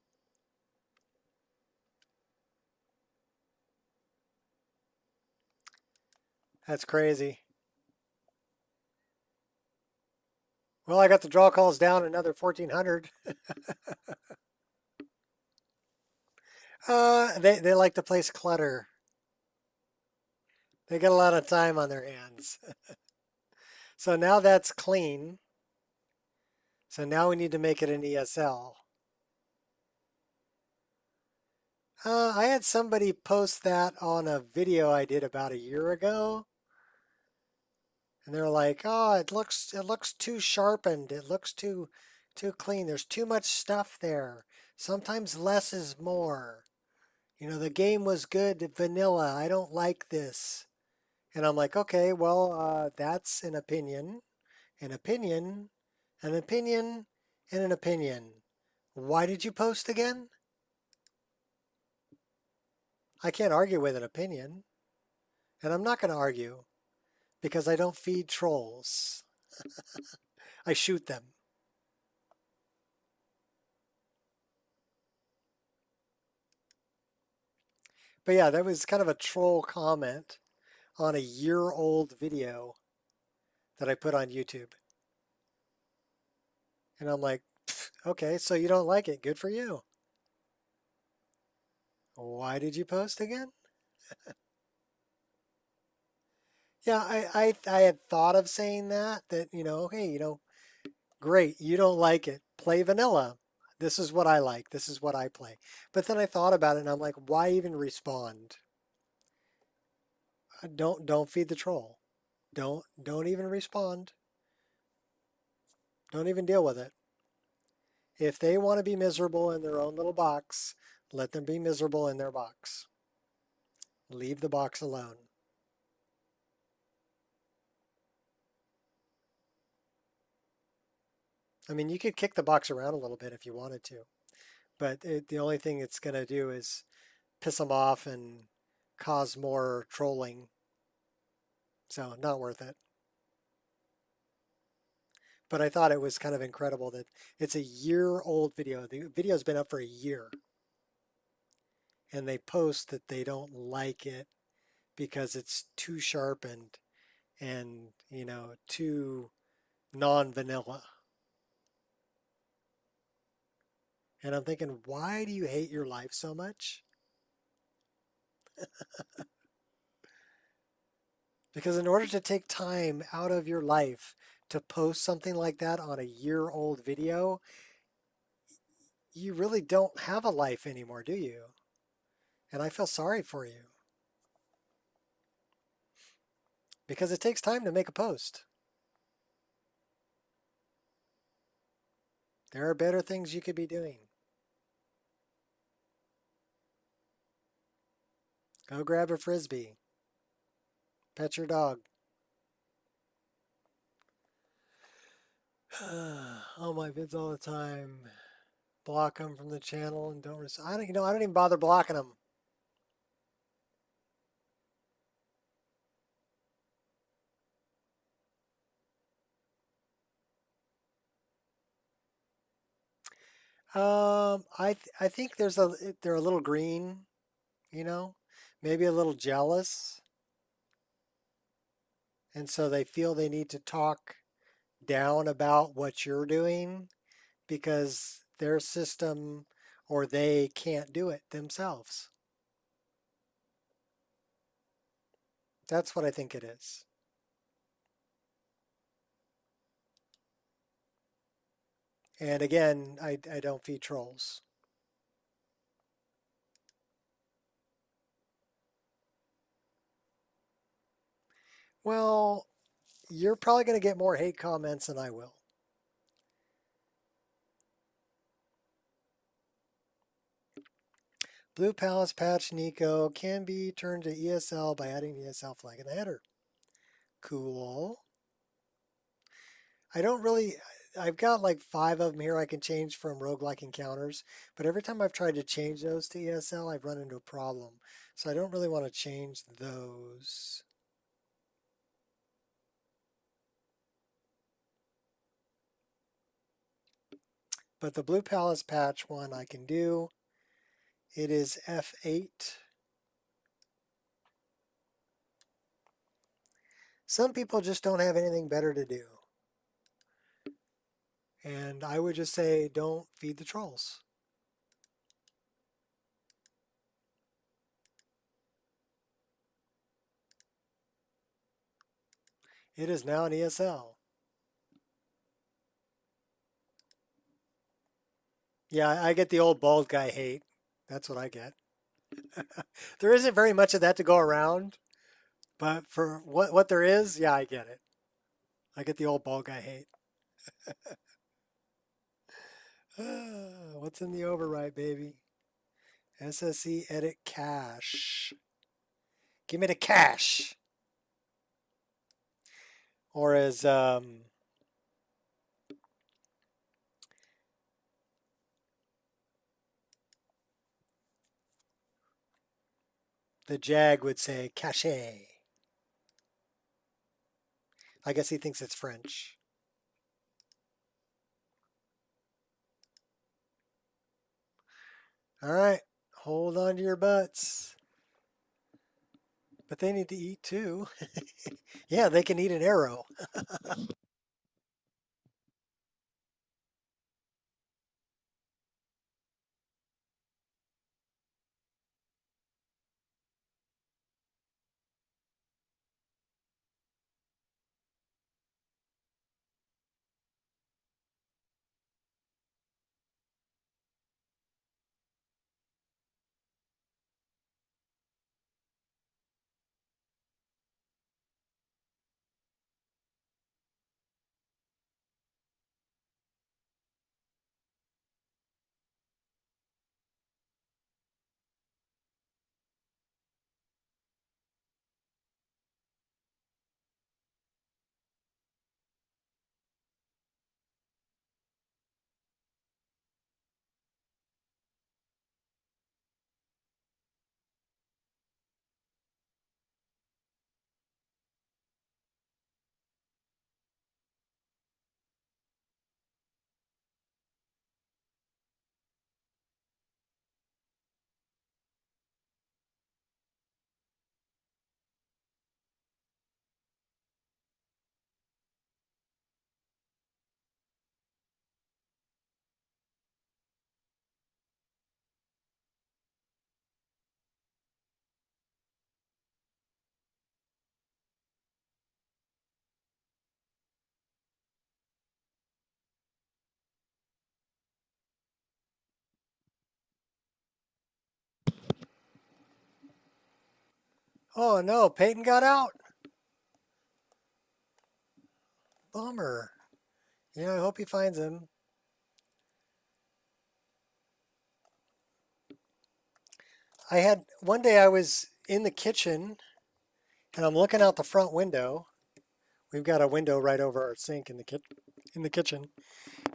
That's crazy. Well, I got the draw calls down another 1,400. They like to place clutter. They get a lot of time on their hands. So now that's clean. So now we need to make it an ESL. I had somebody post that on a video I did about a year ago. And they're like, "Oh, it looks too sharpened. It looks too clean. There's too much stuff there. Sometimes less is more. You know, the game was good vanilla. I don't like this." And I'm like, "Okay, well, that's an opinion, an opinion, an opinion, and an opinion. Why did you post again?" I can't argue with an opinion, and I'm not going to argue because I don't feed trolls. I shoot them. But yeah, that was kind of a troll comment on a year-old video that I put on YouTube. And I'm like, okay, so you don't like it. Good for you. Why did you post again? Yeah, I had thought of saying that, you know, hey, you know, great, you don't like it. Play vanilla. This is what I like. This is what I play. But then I thought about it and I'm like, why even respond? Don't feed the troll. Don't even respond. Don't even deal with it. If they want to be miserable in their own little box, let them be miserable in their box. Leave the box alone. I mean, you could kick the box around a little bit if you wanted to, but the only thing it's going to do is piss them off and cause more trolling. So not worth it. But I thought it was kind of incredible that it's a year-old video. The video's been up for a year. And they post that they don't like it because it's too sharpened and, you know, too non-vanilla. And I'm thinking, why do you hate your life so much? Because in order to take time out of your life to post something like that on a year-old video, you really don't have a life anymore, do you? And I feel sorry for you. Because it takes time to make a post. There are better things you could be doing. Go grab a frisbee. Pet your dog. Oh, my vids all the time. Block them from the channel and don't. I don't even bother blocking them. I think they're a little green, you know, maybe a little jealous, and so they feel they need to talk down about what you're doing because their system or they can't do it themselves. That's what I think it is. And again, I don't feed trolls. Well, you're probably going to get more hate comments than I will. Blue Palace patch Nico can be turned to ESL by adding ESL flag in the header. Cool. I've got like 5 of them here I can change from roguelike encounters, but every time I've tried to change those to ESL, I've run into a problem. So I don't really want to change those. but the Blue Palace patch one I can do. It is F8. Some people just don't have anything better to do. And I would just say, don't feed the trolls. It is now an ESL. Yeah, I get the old bald guy hate. That's what I get. There isn't very much of that to go around, but for what there is, yeah, I get it. I get the old bald guy hate. What's in the override, baby? SSE edit cache. Give me the cache. Or as the Jag would say, cache. I guess he thinks it's French. All right, hold on to your butts. But they need to eat too. Yeah, they can eat an arrow. Oh no, Peyton got out. Bummer. Yeah, I hope he finds him. I had one day I was in the kitchen and I'm looking out the front window. We've got a window right over our sink in the kitchen.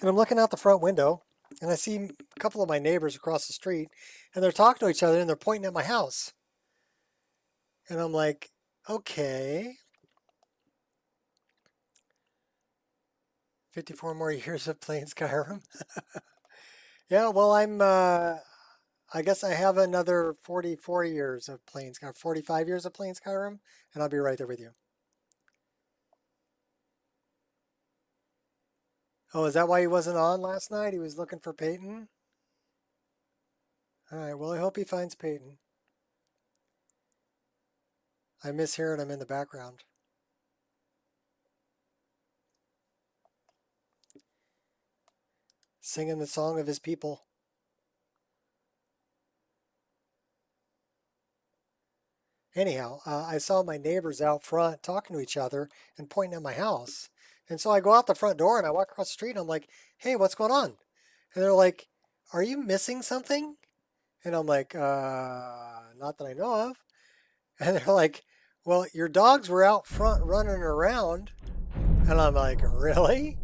And I'm looking out the front window and I see a couple of my neighbors across the street and they're talking to each other and they're pointing at my house. And I'm like, okay. 54 more years of playing Skyrim. Yeah, well, I guess I have another 44 years of playing Skyrim, 45 years of playing Skyrim, and I'll be right there with you. Oh, is that why he wasn't on last night? He was looking for Peyton? All right, well, I hope he finds Peyton. I miss hearing him in the background. Singing the song of his people. Anyhow, I saw my neighbors out front talking to each other and pointing at my house. And so I go out the front door and I walk across the street and I'm like, hey, what's going on? And they're like, are you missing something? And I'm like, not that I know of. And they're like, well, your dogs were out front running around. And I'm like, really?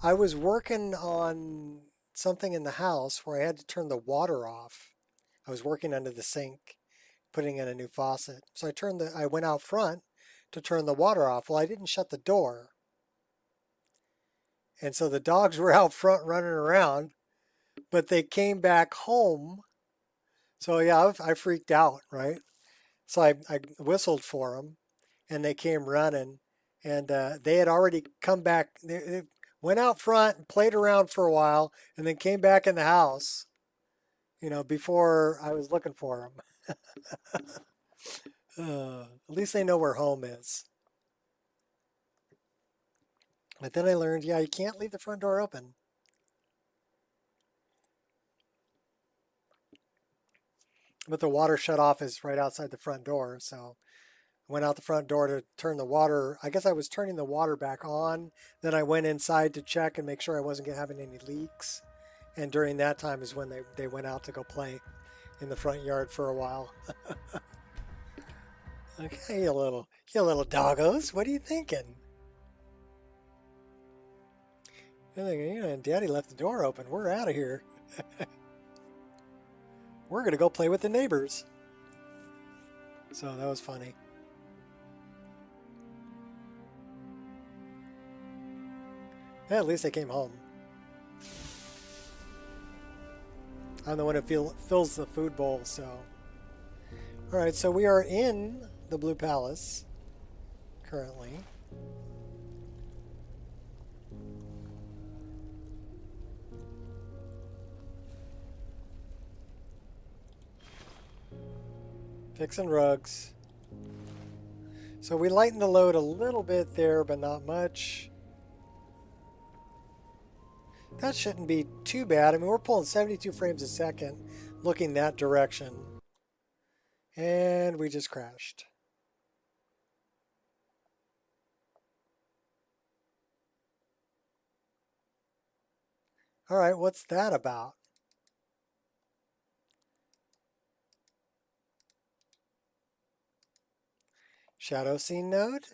I was working on something in the house where I had to turn the water off. I was working under the sink, putting in a new faucet. So I went out front to turn the water off. Well, I didn't shut the door. And so the dogs were out front running around, but they came back home. So yeah, I freaked out, right? So I whistled for them, and they came running, and they had already come back. They went out front and played around for a while, and then came back in the house, before I was looking for them. At least they know where home is. But then I learned, yeah, you can't leave the front door open. But the water shut off is right outside the front door, so I went out the front door to turn the water. I guess I was turning the water back on. Then I went inside to check and make sure I wasn't having any leaks. And during that time is when they went out to go play in the front yard for a while. Okay, you little doggos, what are you thinking? You're thinking, Daddy left the door open. We're out of here. We're going to go play with the neighbors. So that was funny. Yeah, at least they came home. I'm the one who fills the food bowl, so. All right, so we are in the Blue Palace currently. Fixing rugs. So we lightened the load a little bit there, but not much. That shouldn't be too bad. I mean, we're pulling 72 frames a second looking that direction. And we just crashed. All right, what's that about? Shadow Scene node.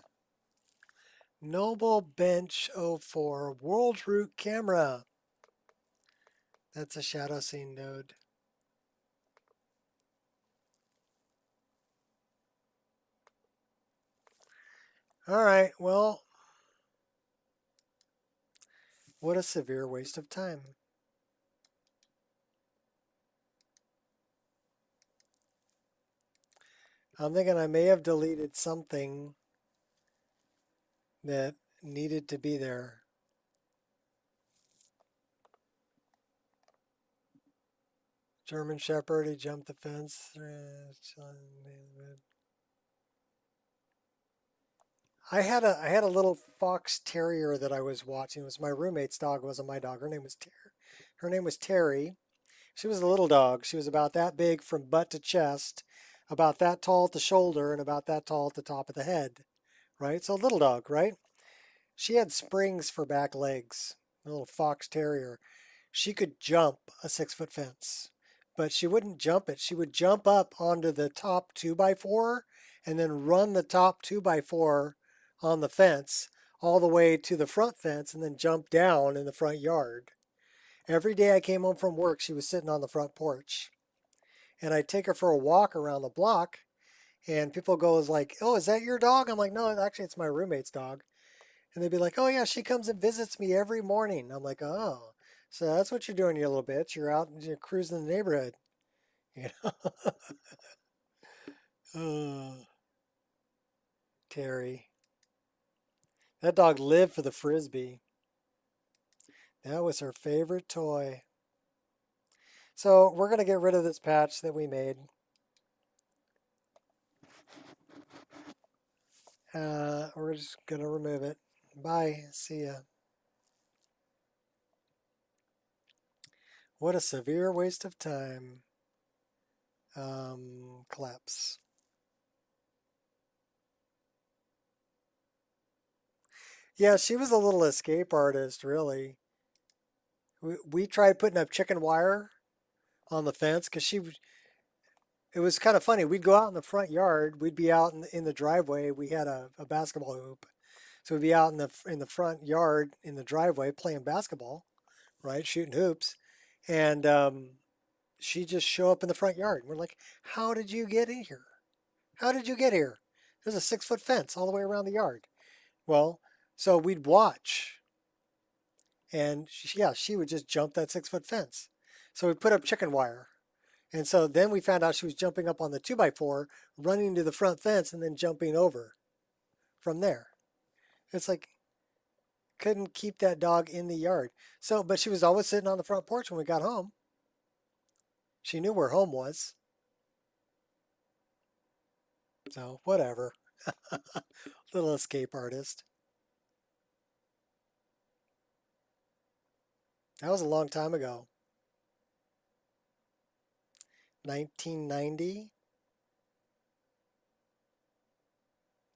Noble Bench 04 World Root Camera. That's a Shadow Scene node. All right, well, what a severe waste of time. I'm thinking I may have deleted something that needed to be there. German Shepherd, he jumped the fence. I had a little fox terrier that I was watching. It was my roommate's dog. It wasn't my dog. Her name was Terry. She was a little dog. She was about that big from butt to chest, about that tall at the shoulder, and about that tall at the top of the head. Right? So a little dog, right? She had springs for back legs. A little fox terrier. She could jump a 6-foot fence, but she wouldn't jump it. She would jump up onto the top 2x4 and then run the top 2x4 on the fence all the way to the front fence and then jump down in the front yard. Every day I came home from work, she was sitting on the front porch. And I'd take her for a walk around the block, and people go like, "Oh, is that your dog?" I'm like, "No, actually it's my roommate's dog." And they'd be like, "Oh yeah, she comes and visits me every morning." I'm like, "Oh, so that's what you're doing, you little bitch. You're out and you're cruising the neighborhood." You know? Terry. That dog lived for the Frisbee. That was her favorite toy. So we're going to get rid of this patch that we made. We're just going to remove it. Bye. See ya. What a severe waste of time. Collapse. Yeah, she was a little escape artist, really. We tried putting up chicken wire on the fence because it was kind of funny. We'd go out in the front yard. We'd be out in the driveway. We had a basketball hoop. So we'd be out in the front yard in the driveway playing basketball, right? Shooting hoops. And she'd just show up in the front yard. We're like, "How did you get in here? How did you get here? There's a 6-foot fence all the way around the yard." Well, so we'd watch. And she would just jump that 6-foot fence. So we put up chicken wire. And so then we found out she was jumping up on the 2x4, running to the front fence, and then jumping over from there. It's like, couldn't keep that dog in the yard. So, but she was always sitting on the front porch when we got home. She knew where home was. So, whatever. Little escape artist. That was a long time ago. 1990.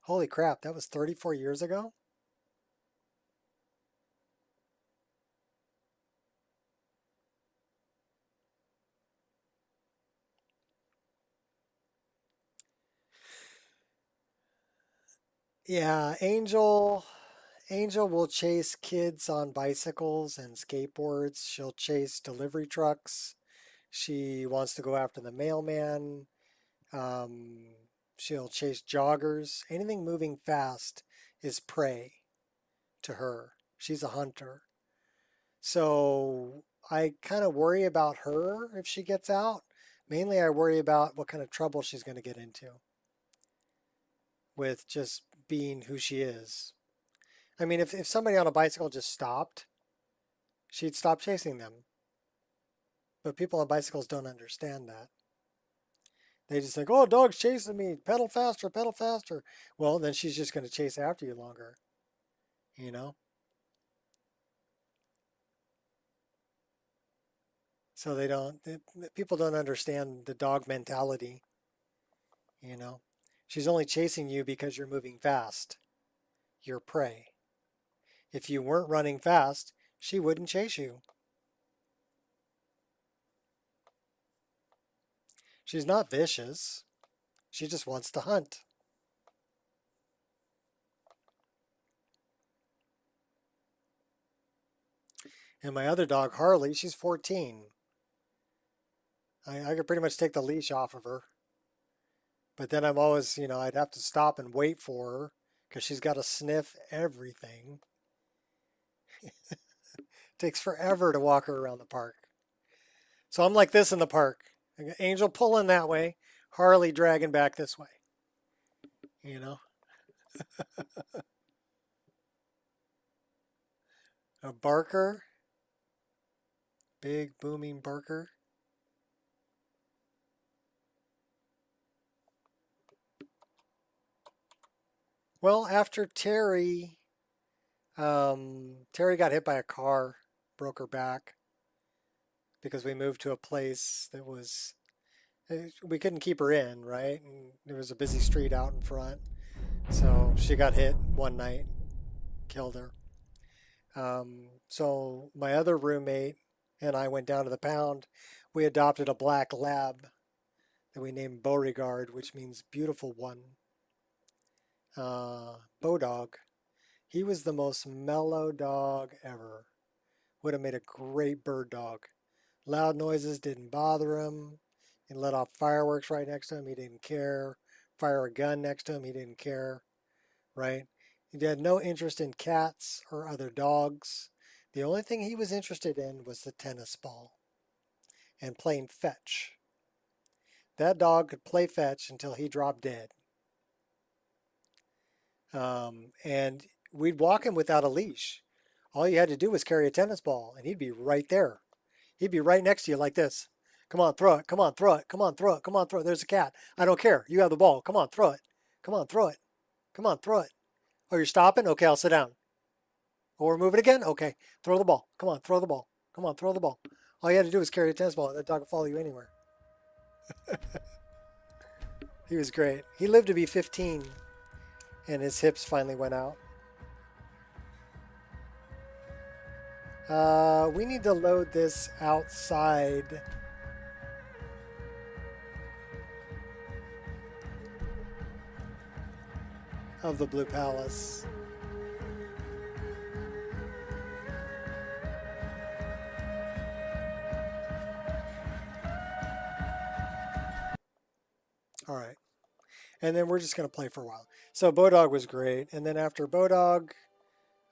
Holy crap, that was 34 years ago? Yeah, Angel will chase kids on bicycles and skateboards. She'll chase delivery trucks. She wants to go after the mailman. She'll chase joggers. Anything moving fast is prey to her. She's a hunter. So I kind of worry about her if she gets out. Mainly I worry about what kind of trouble she's going to get into with just being who she is. I mean, if somebody on a bicycle just stopped, she'd stop chasing them. But people on bicycles don't understand that. They just think, oh, dog's chasing me, pedal faster, pedal faster. Well, then she's just going to chase after you longer, you know? So people don't understand the dog mentality, you know? She's only chasing you because you're moving fast. You're prey. If you weren't running fast, she wouldn't chase you. She's not vicious. She just wants to hunt. And my other dog, Harley, she's 14. I could pretty much take the leash off of her. But then I'm always, I'd have to stop and wait for her because she's got to sniff everything. Takes forever to walk her around the park. So I'm like this in the park. I got Angel pulling that way, Harley dragging back this way. A barker. Big booming barker. Well, after Terry got hit by a car, broke her back because we moved to a place that we couldn't keep her in, right? And there was a busy street out in front. So she got hit one night, killed her. So my other roommate and I went down to the pound. We adopted a black lab that we named Beauregard, which means beautiful one. Bodog. He was the most mellow dog ever. Would have made a great bird dog. Loud noises didn't bother him. He let off fireworks right next to him. He didn't care. Fire a gun next to him. He didn't care. Right? He had no interest in cats or other dogs. The only thing he was interested in was the tennis ball and playing fetch. That dog could play fetch until he dropped dead. And we'd walk him without a leash. All you had to do was carry a tennis ball, and he'd be right there. He'd be right next to you like this. Come on, throw it. Come on, throw it. Come on, throw it. Come on, throw it. There's a cat. I don't care. You have the ball. Come on, throw it. Come on, throw it. Come on, throw it. Oh, you're stopping? Okay, I'll sit down. Oh, we're moving again? Okay, throw the ball. Come on, throw the ball. Come on, throw the ball. All you had to do was carry a tennis ball. That dog will follow you anywhere. He was great. He lived to be 15, and his hips finally went out. We need to load this outside. Of the Blue Palace. All right. And then we're just going to play for a while. So Bodog was great. And then after Bodog,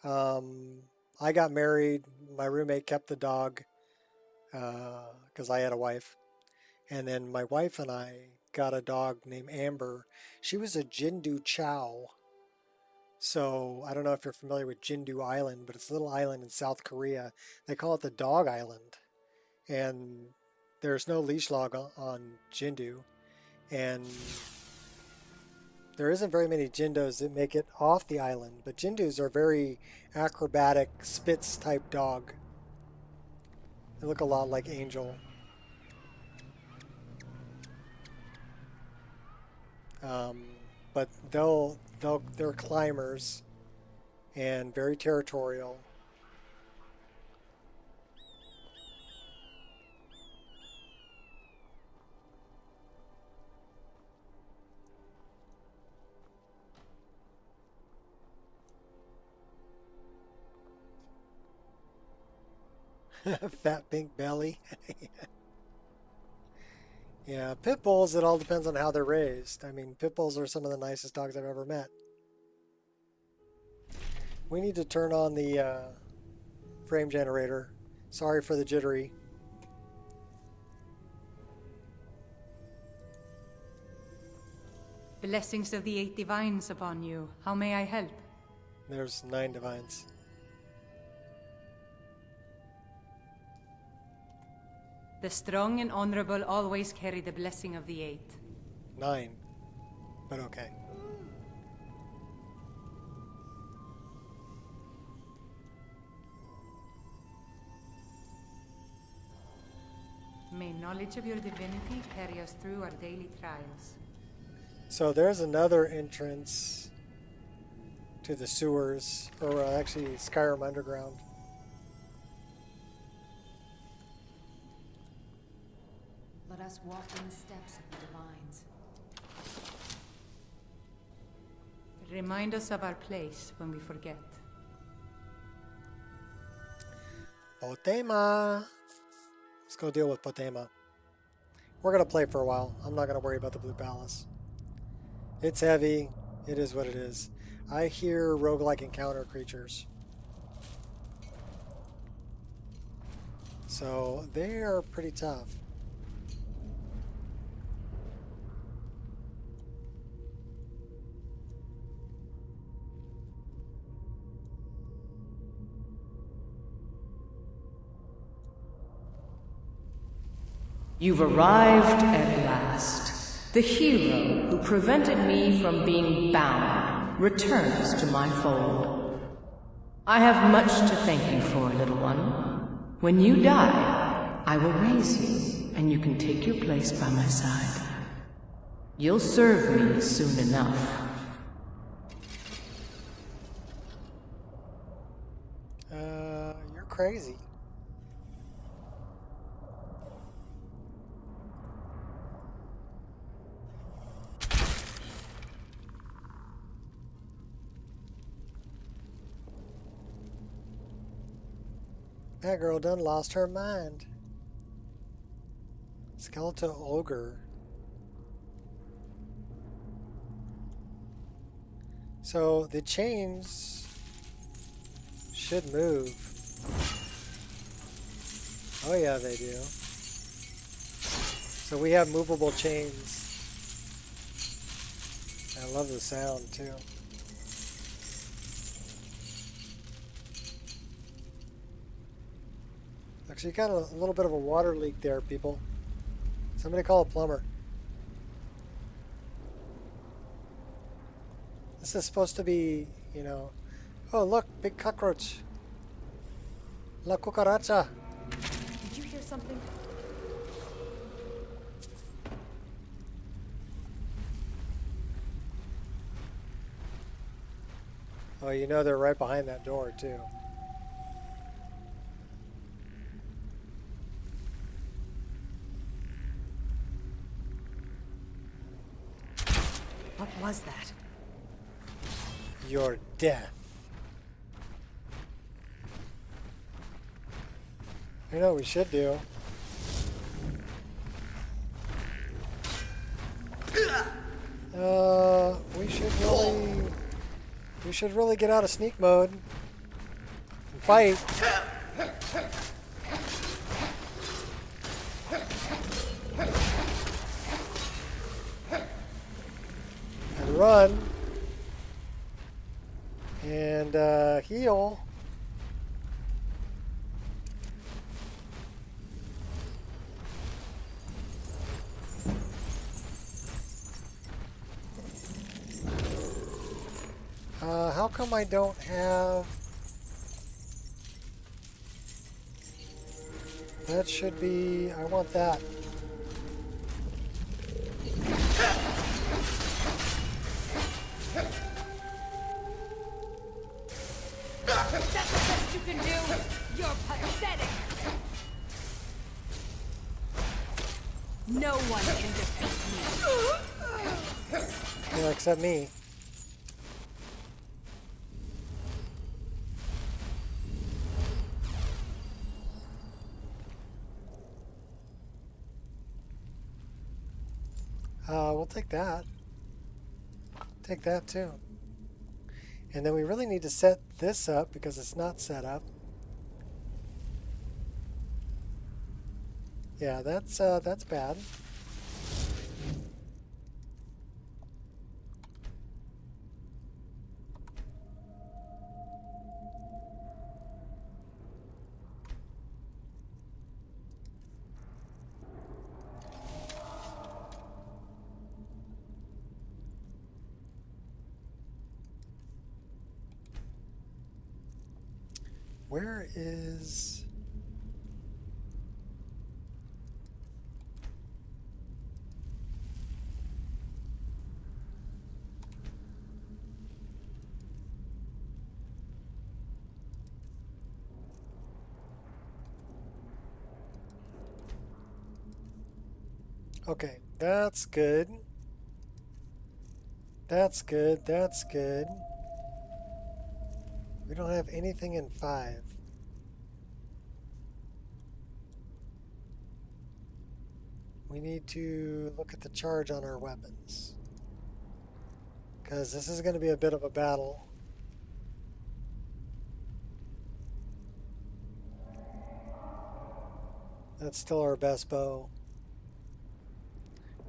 I got married. my roommate kept the dog because I had a wife. And then my wife and I got a dog named Amber. She was a Jindu Chow. So I don't know if you're familiar with Jindu Island, but it's a little island in South Korea. They call it the Dog Island. And there's no leash log on Jindu. And there isn't very many Jindos that make it off the island. But Jindus are very acrobatic, Spitz type dog. They look a lot like Angel. But they're climbers and very territorial. Fat pink belly. Yeah, pit bulls, it all depends on how they're raised. I mean, pit bulls are some of the nicest dogs I've ever met. We need to turn on the frame generator. Sorry for the jittery. Blessings of the 8 divines upon you. How may I help? There's 9 divines. The strong and honorable always carry the blessing of the 8. 9. But okay. May knowledge of your divinity carry us through our daily trials. So there's another entrance to the sewers, or actually Skyrim Underground. Let us walk in the steps of the divines. Remind us of our place when we forget. Potema! Let's go deal with Potema. We're going to play for a while. I'm not going to worry about the Blue Palace. It's heavy. It is what it is. I hear roguelike encounter creatures. So they are pretty tough. You've arrived at last. The hero who prevented me from being bound returns to my fold. I have much to thank you for, little one. When you die, I will raise you, and you can take your place by my side. You'll serve me soon enough. You're crazy. That girl done lost her mind. Skeletal ogre. So the chains should move. Oh yeah, they do. So we have movable chains. I love the sound too. Actually, got a little bit of a water leak there, people. Somebody call a plumber. This is supposed to be, you know... Oh, look, big cockroach. La cucaracha. Did you hear something? Oh, you know they're right behind that door, too. What was that? Your death. You know what we should do? We should really get out of sneak mode and fight. And run. And heal. How come I don't have... That should be... I want that. That's the best you can do. You're pathetic. No one can defeat me. Yeah, except me. We'll take that. Take that too. And then we really need to set this up because it's not set up. Yeah, that's bad. Where is... Okay, that's good. That's good, that's good. We don't have anything in 5. We need to look at the charge on our weapons. Because this is going to be a bit of a battle. That's still our best bow.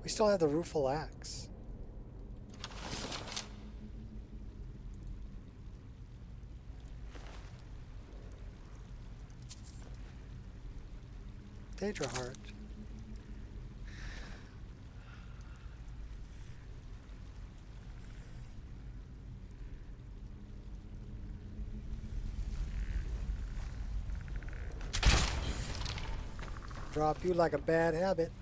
We still have the rueful axe. Daedra heart. Drop you like a bad habit.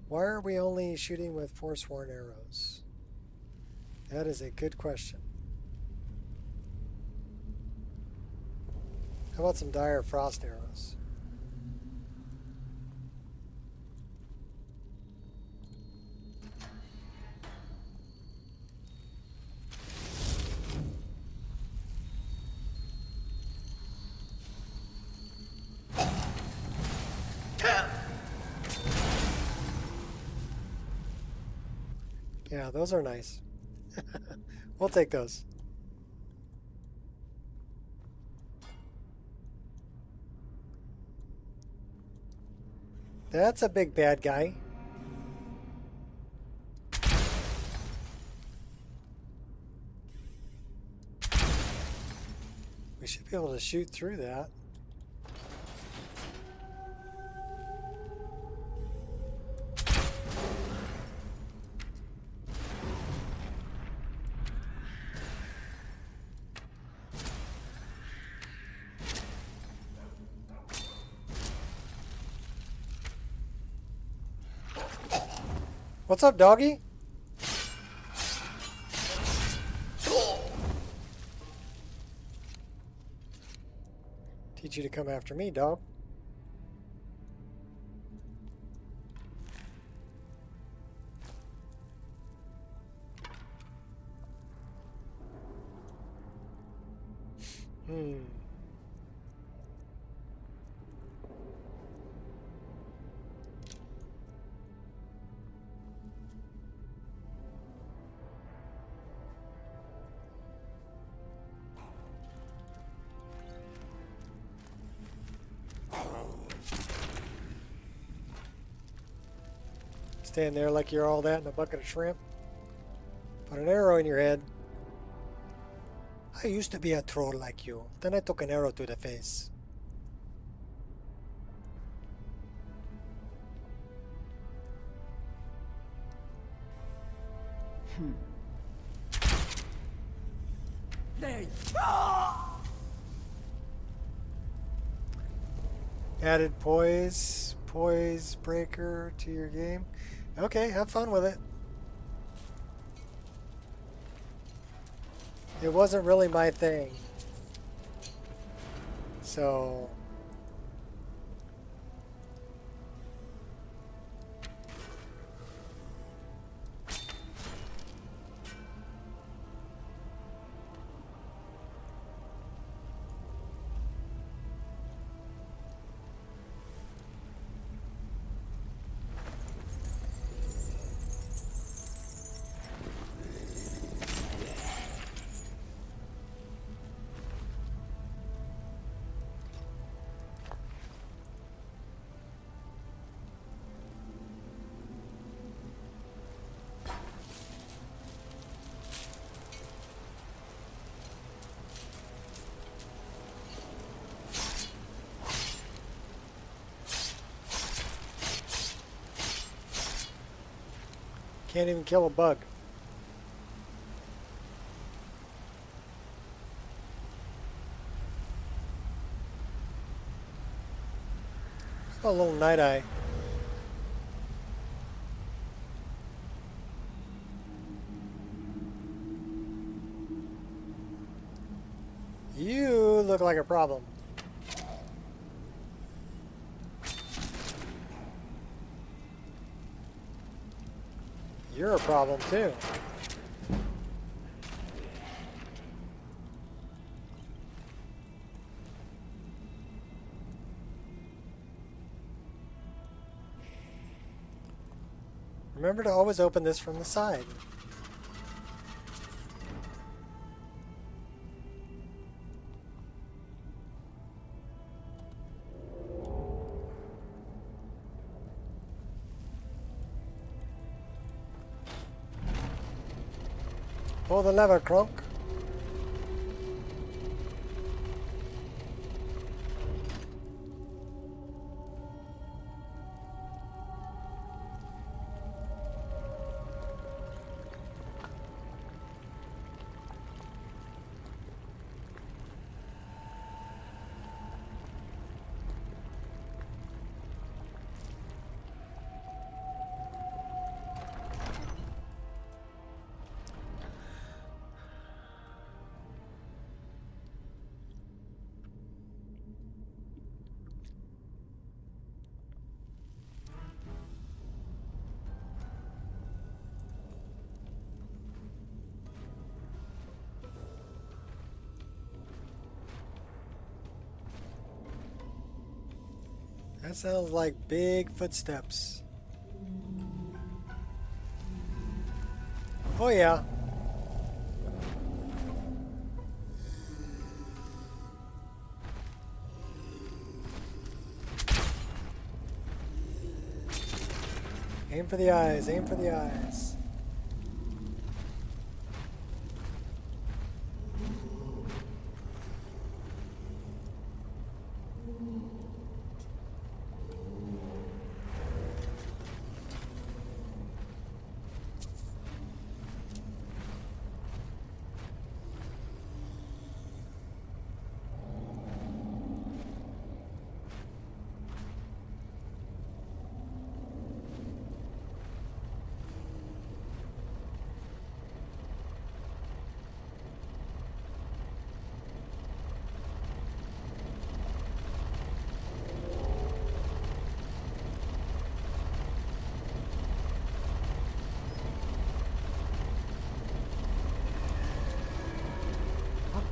Why are we only shooting with Forsworn arrows? That is a good question. How about some Dire Frost arrows? Yeah, those are nice. We'll take those. That's a big bad guy. We should be able to shoot through that. What's up, doggy? Teach you to come after me, dog. Stand there like you're all that in a bucket of shrimp. Put an arrow in your head. I used to be a troll like you. Then I took an arrow to the face. There you go. Added poise breaker to your game. Okay, have fun with it. It wasn't really my thing. So can't even kill a bug. A little night eye. You look like a problem. You're a problem too. Remember to always open this from the side. Pull the lever, Crunk. That sounds like big footsteps. Oh yeah. Aim for the eyes, aim for the eyes.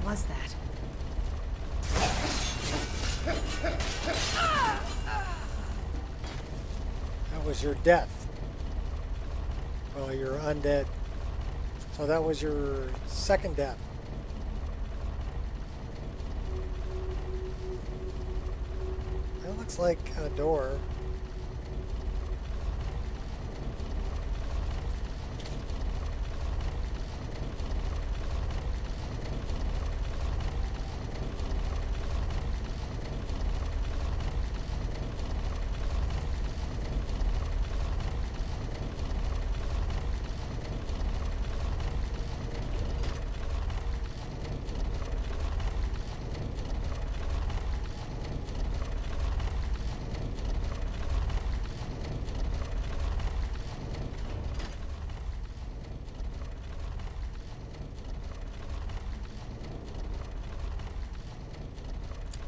was that? That was your death. Well, you're undead. So that was your second death. That looks like a door.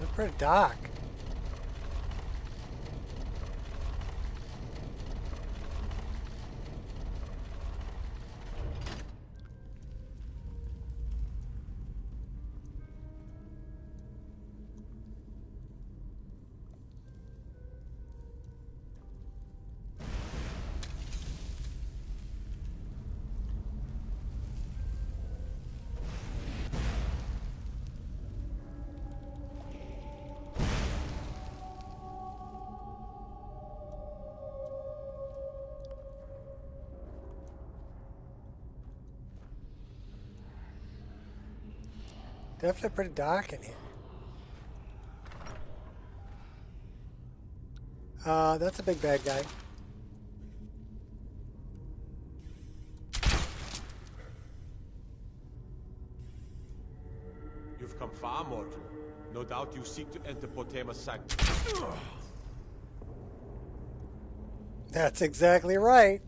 It's pretty dark. Definitely pretty dark in here. That's a big bad guy. You've come far, mortal. No doubt you seek to enter Potema's sanctum. That's exactly right.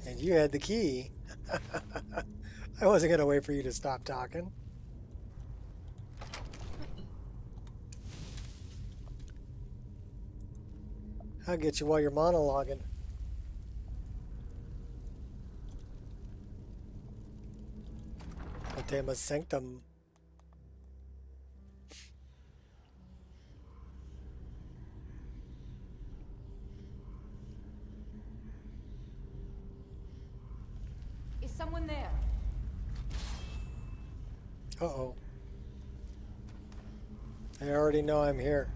And you had the key. I wasn't going to wait for you to stop talking. I'll get you while you're monologuing. Potema's sanctum. Is someone there? Uh-oh. I already know I'm here.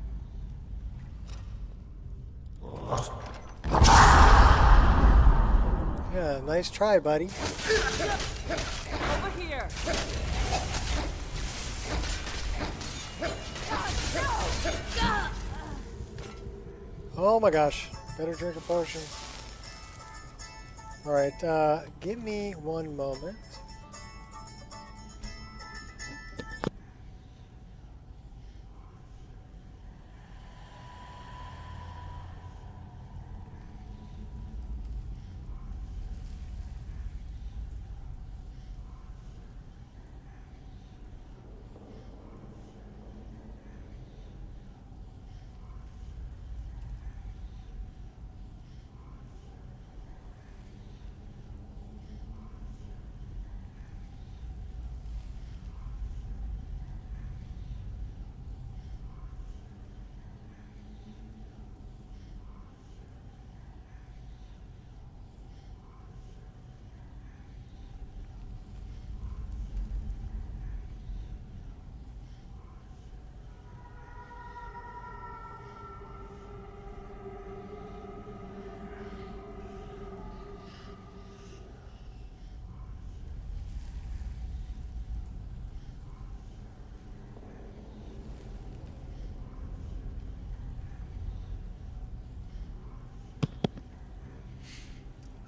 Yeah, nice try, buddy. Over here. Oh my gosh. Better drink a potion. Alright, give me one moment.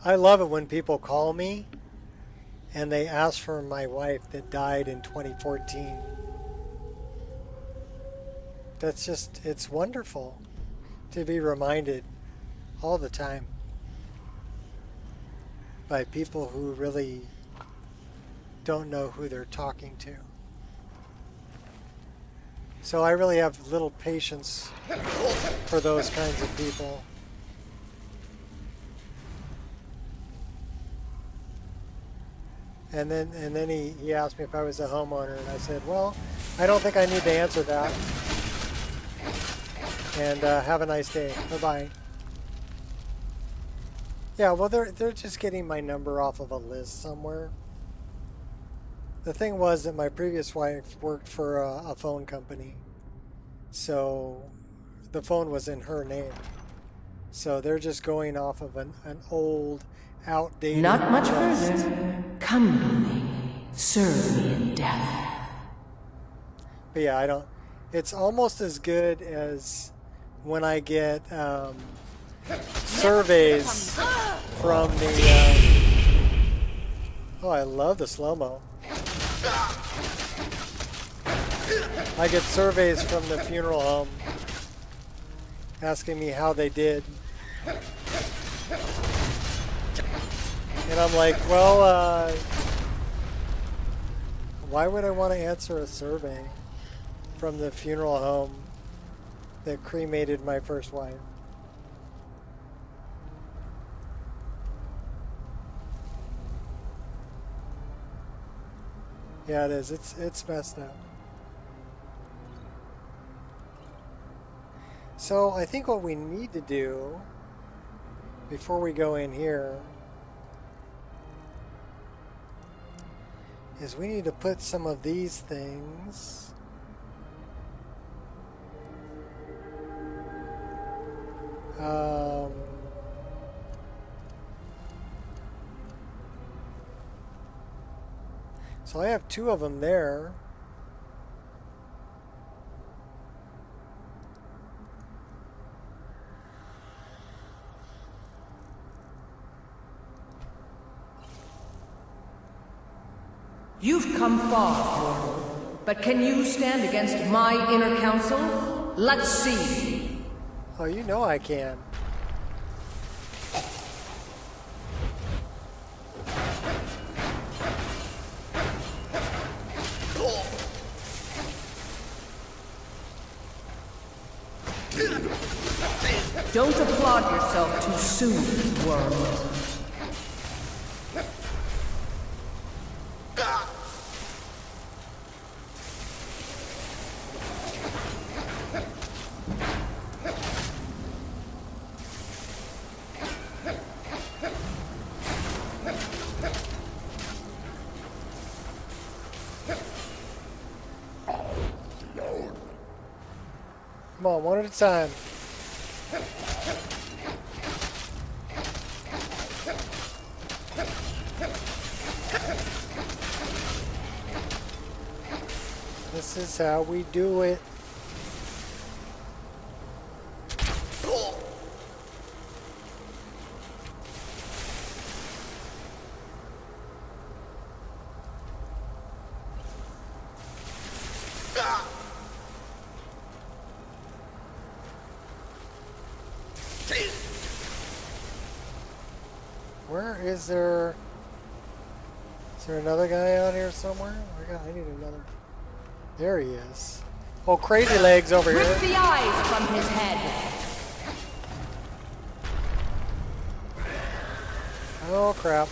I love it when people call me and they ask for my wife that died in 2014. That's just, it's wonderful to be reminded all the time by people who really don't know who they're talking to. So I really have little patience for those kinds of people. And then he asked me if I was a homeowner, and I said, well, I don't think I need to answer that. And have a nice day. Bye-bye. Yeah, well, they're just getting my number off of a list somewhere. The thing was that my previous wife worked for a phone company, so the phone was in her name. So they're just going off of an old, outdated Not much list. further. Come with me. Serve me in death. But yeah, I don't. It's almost as good as when I get surveys from the. Oh, I love the slow-mo. I get surveys from the funeral home asking me how they did. And I'm like, well, why would I want to answer a survey from the funeral home that cremated my first wife? Yeah, it is. It's messed up. So I think what we need to do before we go in here is we need to put some of these things so I have 2 of them there. You've come far, mortal. But can you stand against my inner council? Let's see. Oh, you know I can. Don't applaud yourself too soon, worm. Come on, one at a time. This is how we do it. Where is there? Is there another guy out here somewhere? I need another. There he is. Oh, Crazy Legs over here. Rip the eyes from his head. Oh, crap.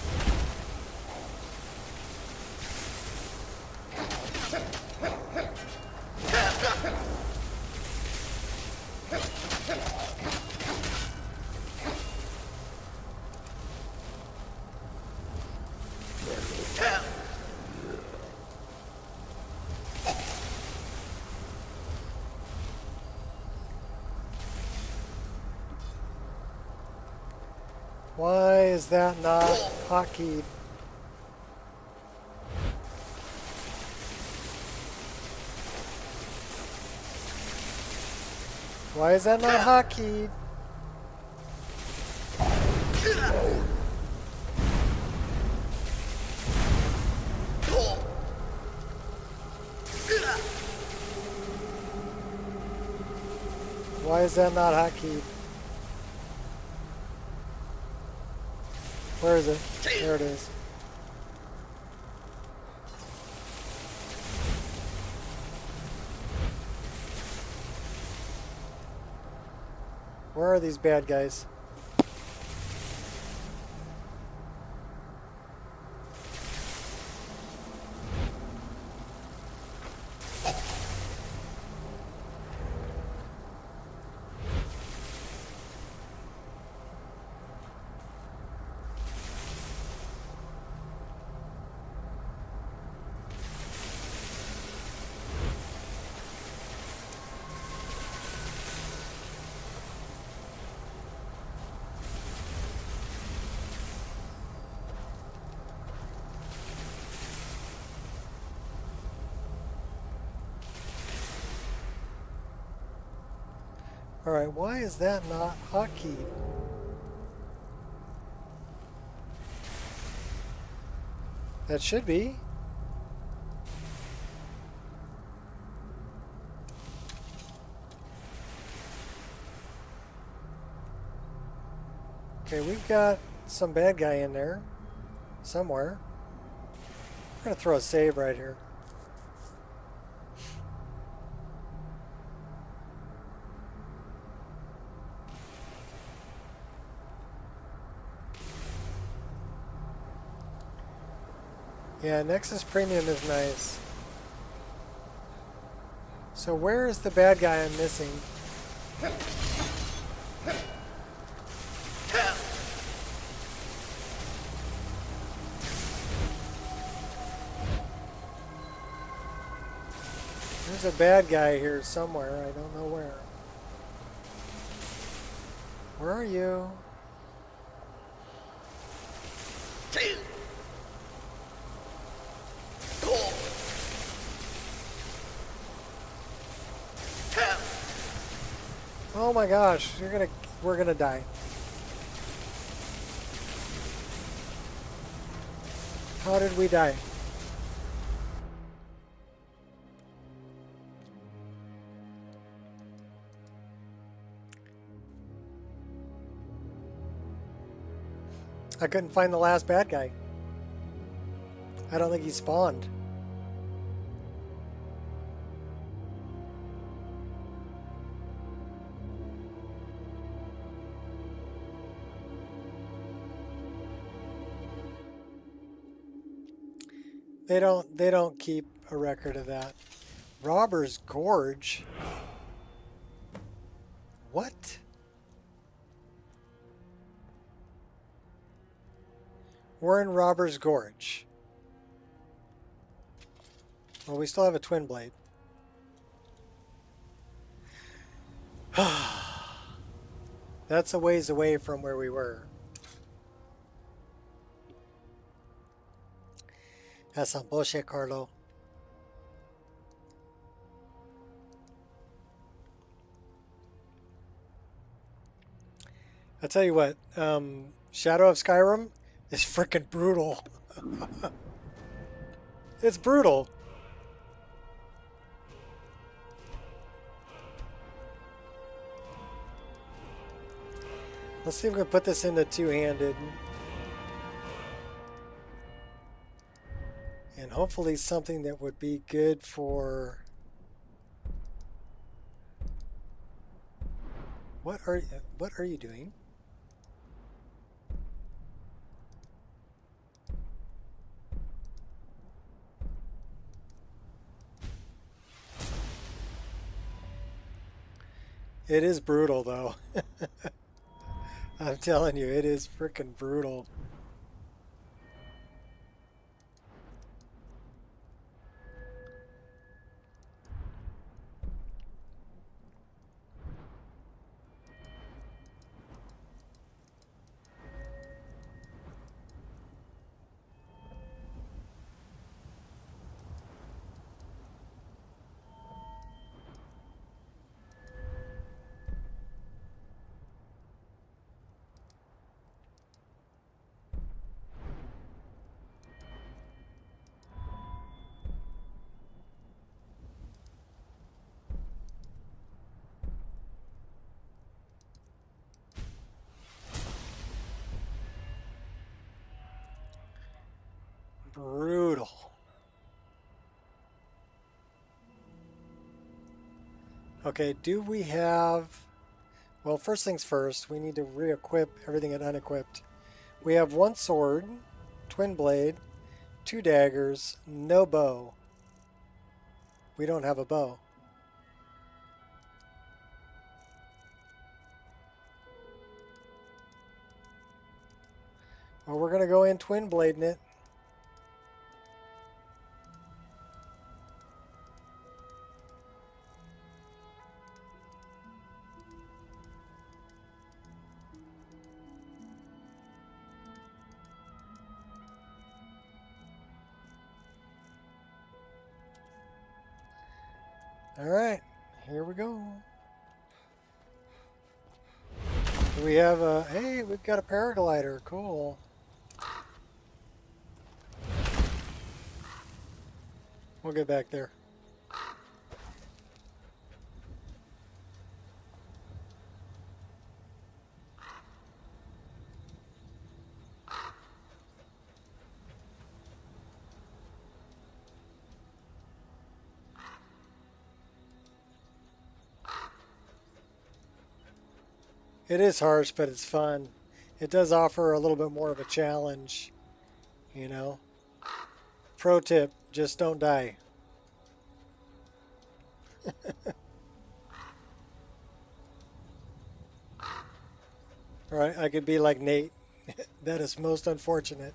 Why is that not hotkeyed? Why is that not hotkeyed? Why is that not hotkeyed? Where is it? There it is. Where are these bad guys? Alright, why is that not hotkeyed? That should be. Okay, we've got some bad guy in there somewhere. I'm gonna throw a save right here. Yeah, Nexus Premium is nice. So where is the bad guy I'm missing? There's a bad guy here somewhere. I don't know where. Where are you? Oh my gosh, we're gonna die. How did we die? I couldn't find the last bad guy. I don't think he spawned. They don't keep a record of that. Robber's Gorge? What? We're in Robber's Gorge. Well, we still have a twin blade. That's a ways away from where we were. That's some bullshit, Carlo. I'll tell you what, Shadow of Skyrim is freaking brutal. It's brutal. Let's see if we can put this into two-handed. And hopefully something that would be good for... What are you doing? It is brutal though. I'm telling you, it is freaking brutal. Brutal. Okay, do we have... Well, first things first, we need to re-equip everything at unequipped. We have one sword, twin blade, 2 daggers, no bow. We don't have a bow. Well, we're going to go in twin blading it. All right, here we go. We have a... Hey, we've got a paraglider. Cool. We'll get back there. It is harsh, but it's fun. It does offer a little bit more of a challenge, you know. Pro tip, just don't die. Alright, I could be like Nate. That is most unfortunate.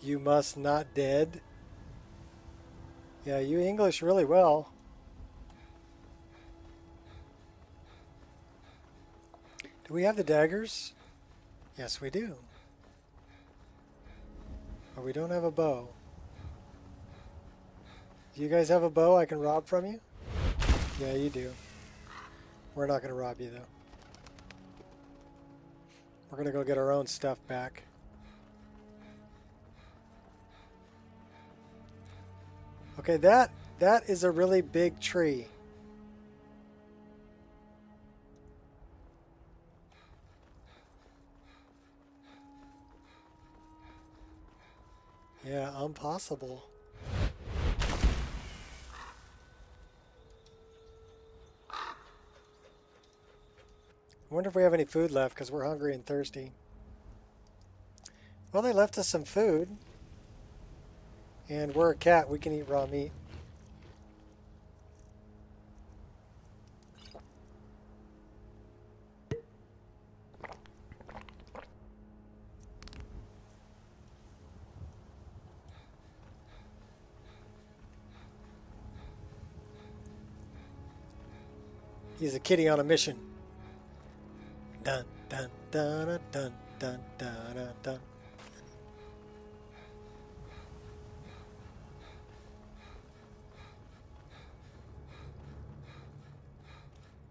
You must not dead. Yeah, you English really well. Do we have the daggers? Yes, we do. But we don't have a bow. Do you guys have a bow I can rob from you? Yeah, you do. We're not going to rob you, though. We're going to go get our own stuff back. Okay, that is a really big tree. Yeah, impossible. I wonder if we have any food left because we're hungry and thirsty. Well, they left us some food. And we're a cat, we can eat raw meat. He's a kitty on a mission. Dun dun dun dun dun dun dun.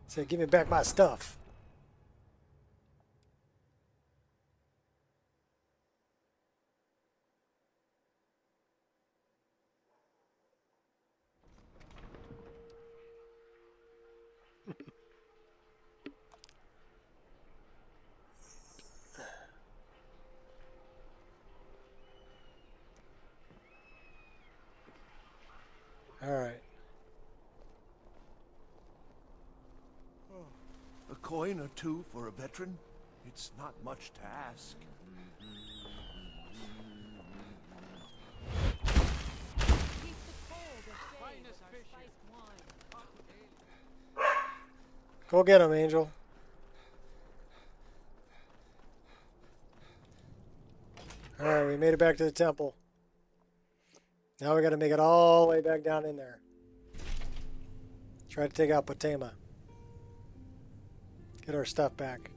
Say, give me back my stuff. All right. A coin or two for a veteran? It's not much to ask. Go get him, Angel. All right, we made it back to the temple. Now we got to make it all the way back down in there. Try to take out Potema. Get our stuff back.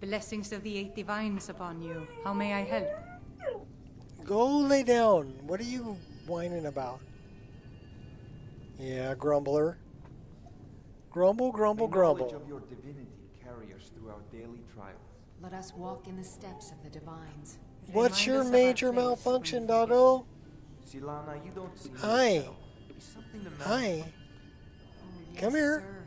Blessings of the 8 divines upon you. How may I help? Go lay down. What are you whining about? Yeah, grumbler. Grumble, grumble, grumble. The knowledge of your divinity carry us through our daily trials. Let us walk in the steps of the divines. What's your major malfunction, doggo? Silana, you don't see Hi. Something the Hi. Come here. Sir.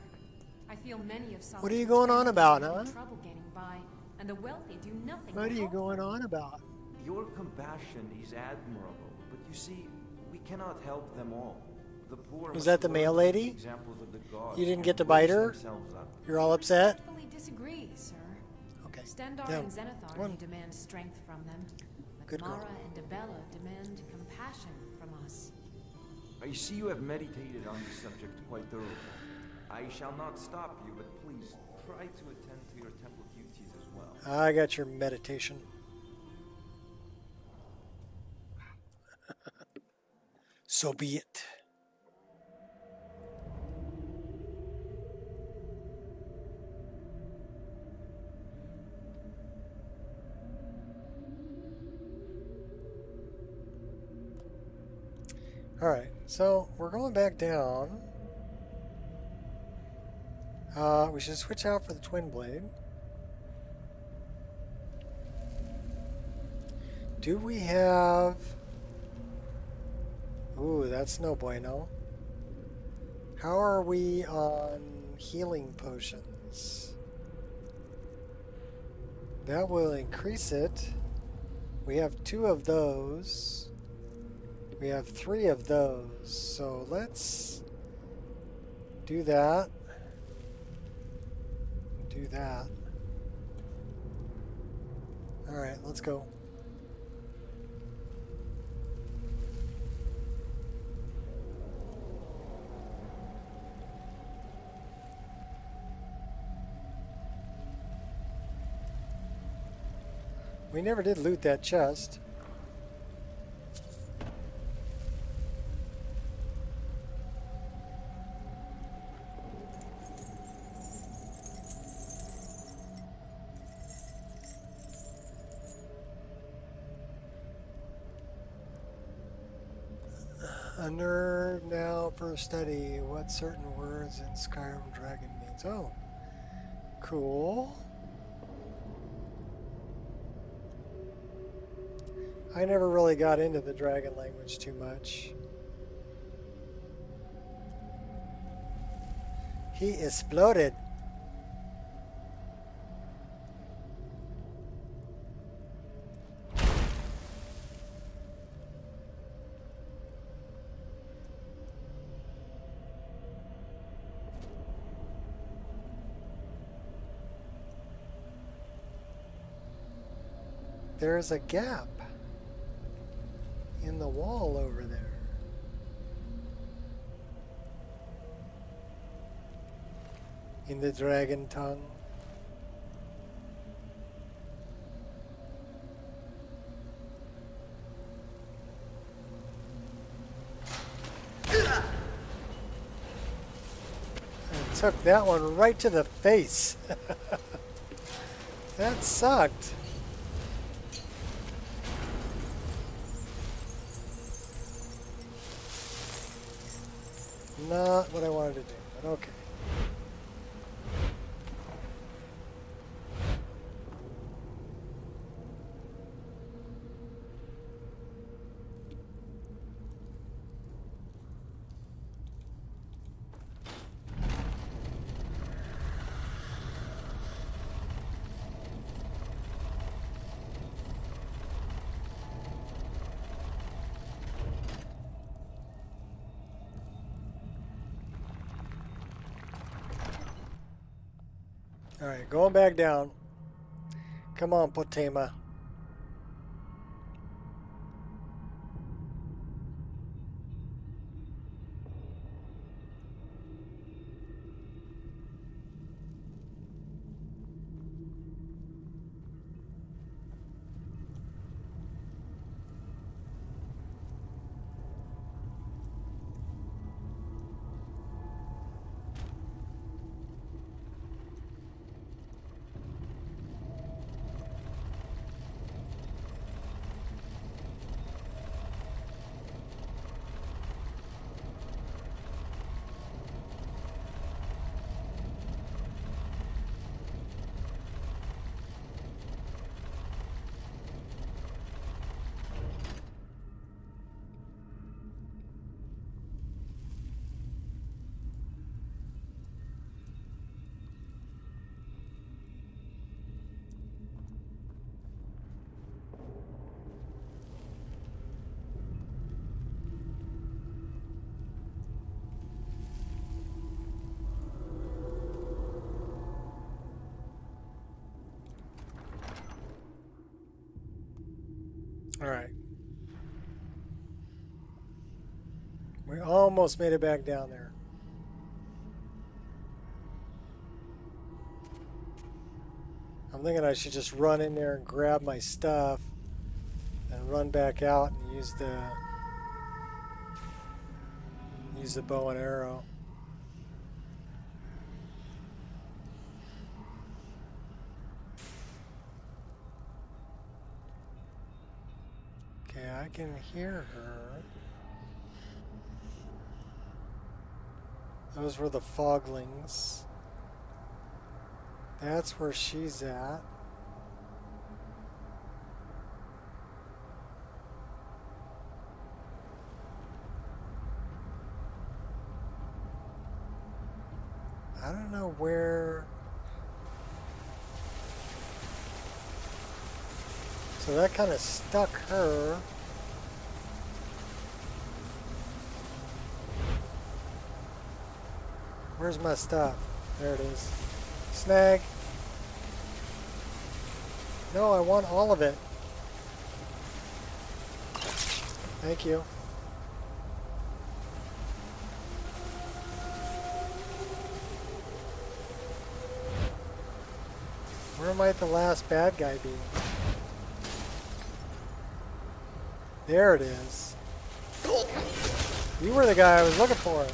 I feel many of What are you going on about, huh? Trouble getting by, and the wealthy do nothing. What are you going on about? Your compassion is admirable, but you see, we cannot help them all. The poor Was that the mail lady? Examples of the gods You didn't get to bite her? You're all upset? I disagree, sir. Okay. Stendarr Yeah. and Zenithar demand strength from them. But Good girl. Mara and Debella demand compassion from us. I see you have meditated on this subject quite thoroughly. I shall not stop you, but please try to attend to your temple duties as well. I got your meditation. So be it. Alright, so we're going back down. We should switch out for the twin blade. Do we have... Ooh, that's no bueno. How are we on healing potions? That will increase it. We have 2 of those. We have 3 of those. So let's do that. Do that. Alright, let's go. We never did loot that chest. A nerd now for study what certain words in Skyrim Dragon means. Oh, cool. I never really got into the dragon language too much. He exploded. There's a gap in the wall over there. In the dragon tongue. I took that one right to the face. That sucked. Not what I wanted to do, but okay. Alright, going back down. Come on, Potema. Alright. We almost made it back down there. I'm thinking I should just run in there and grab my stuff and run back out and use the bow and arrow. Okay, I can hear her. Those were the foglings. That's where she's at. I don't know where. So that kind of stuck her. Where's my stuff? There it is. Snag. No, I want all of it. Thank you. Where might the last bad guy be? There it is. You were the guy I was looking for.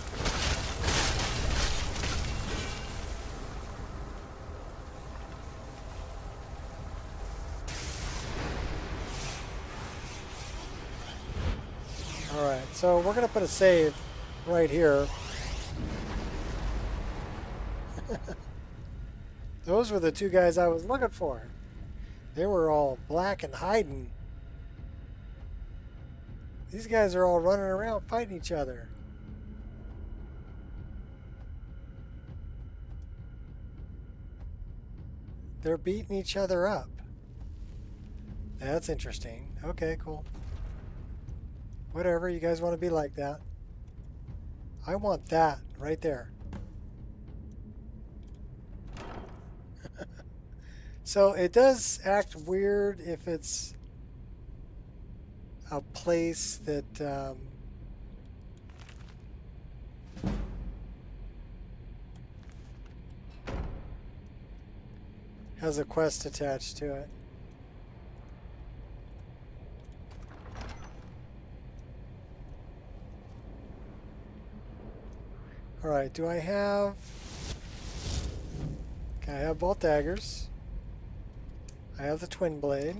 Alright, so we're going to put a save right here. Those were the two guys I was looking for. They were all black and hiding. These guys are all running around fighting each other. They're beating each other up. That's interesting. Okay, cool. Whatever, you guys want to be like that. I want that right there. So it does act weird if it's a place that has a quest attached to it. Alright, do I have... Okay, I have both daggers. I have the twin blade.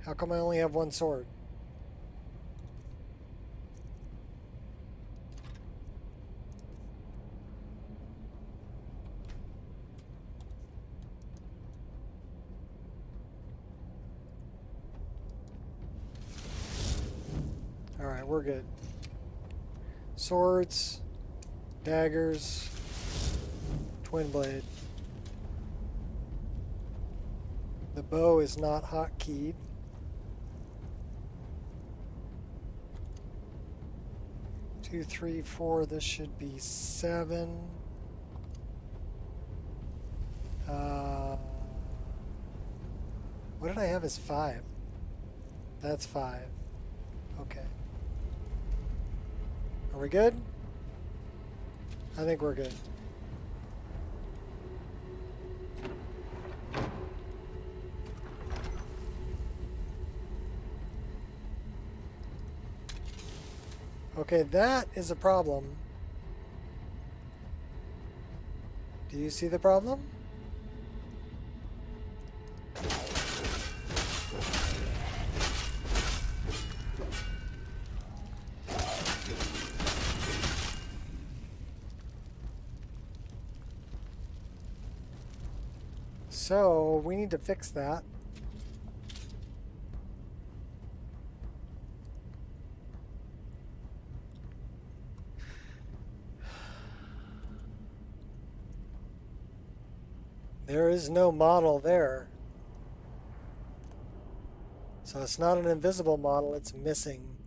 How come I only have one sword? Alright, we're good. Swords, daggers, twin blade. The bow is not hotkeyed. Two, three, four. This should be 7. What did I have as 5? That's 5. Okay. Are we good? I think we're good. Okay, that is a problem. Do you see the problem? So, we need to fix that. There is no model there. So it's not an invisible model, it's missing.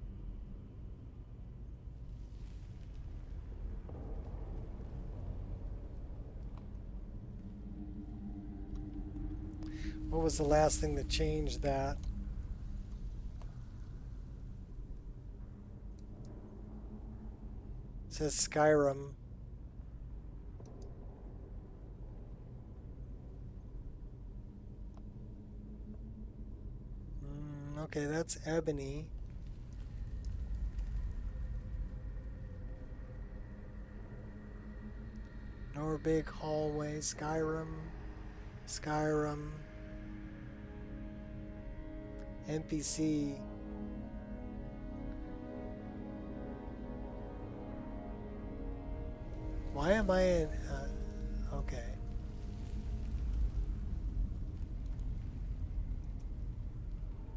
What was the last thing that changed that? It says Skyrim. Okay, that's ebony. Norbig hallway, Skyrim, Skyrim, NPC. Why am I in? Okay.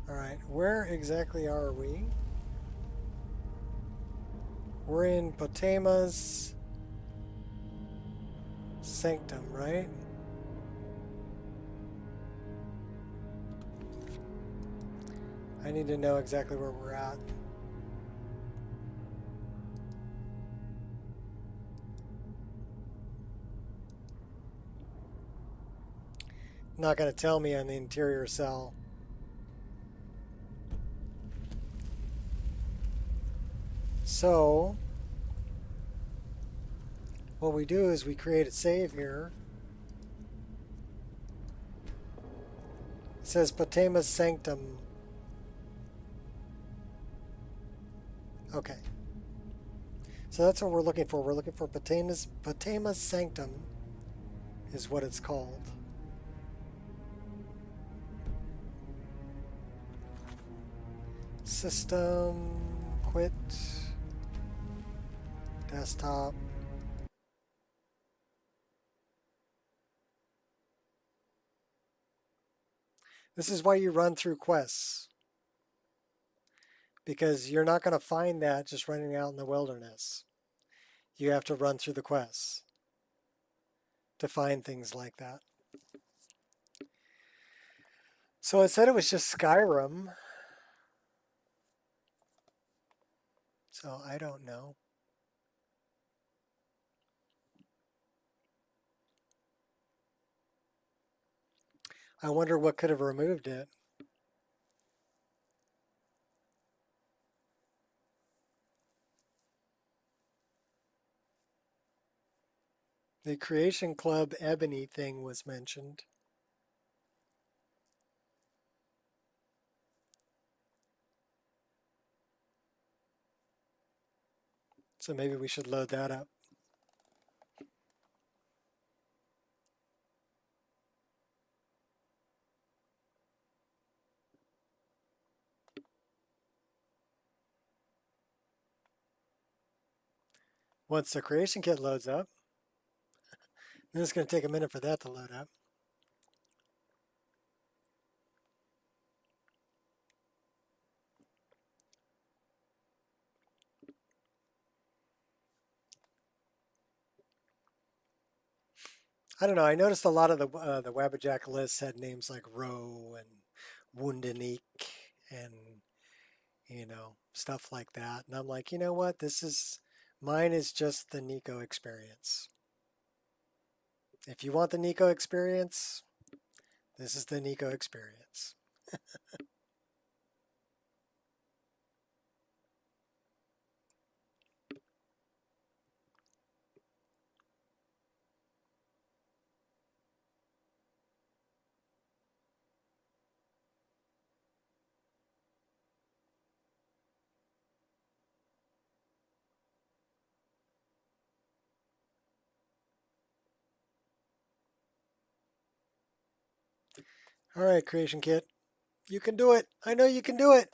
All right, where exactly are we? We're in Potema's Sanctum, right? I need to know exactly where we're at. Not going to tell me on the interior cell. So, what we do is we create a save here. It says Potema's Sanctum. Okay. So that's what we're looking for. We're looking for Potema's Sanctum is what it's called. System, quit, desktop. This is why you run through quests. Because you're not going to find that just running out in the wilderness. You have to run through the quests to find things like that. So it said it was just Skyrim. So I don't know. I wonder what could have removed it. The Creation Club Ebony thing was mentioned. So maybe we should load that up. Once the creation kit loads up, then it's going to take a minute for that to load up. I don't know. I noticed a lot of the Wabbajack lists had names like Roe and Wundenique and, you know, stuff like that. And I'm like, you know what? Mine is just the Nico Experience. If you want the Nico Experience, this is the Nico Experience. All right, Creation Kit. You can do it. I know you can do it.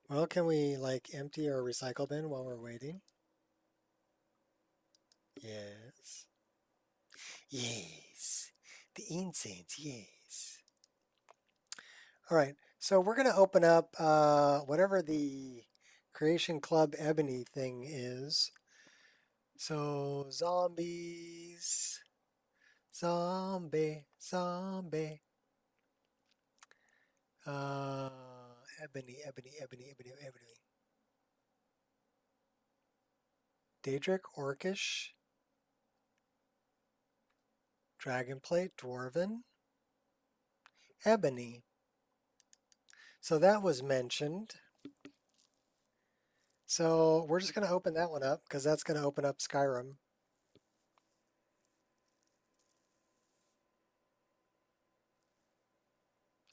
Well, can we like empty our recycle bin while we're waiting? Yes. Yes. The incense, yes. All right, so we're going to open up whatever the Creation Club Ebony thing is. So zombies, zombie. Ebony. Daedric, Orcish, Dragonplate, Dwarven, Ebony. So that was mentioned. So we're just going to open that one up because that's going to open up Skyrim.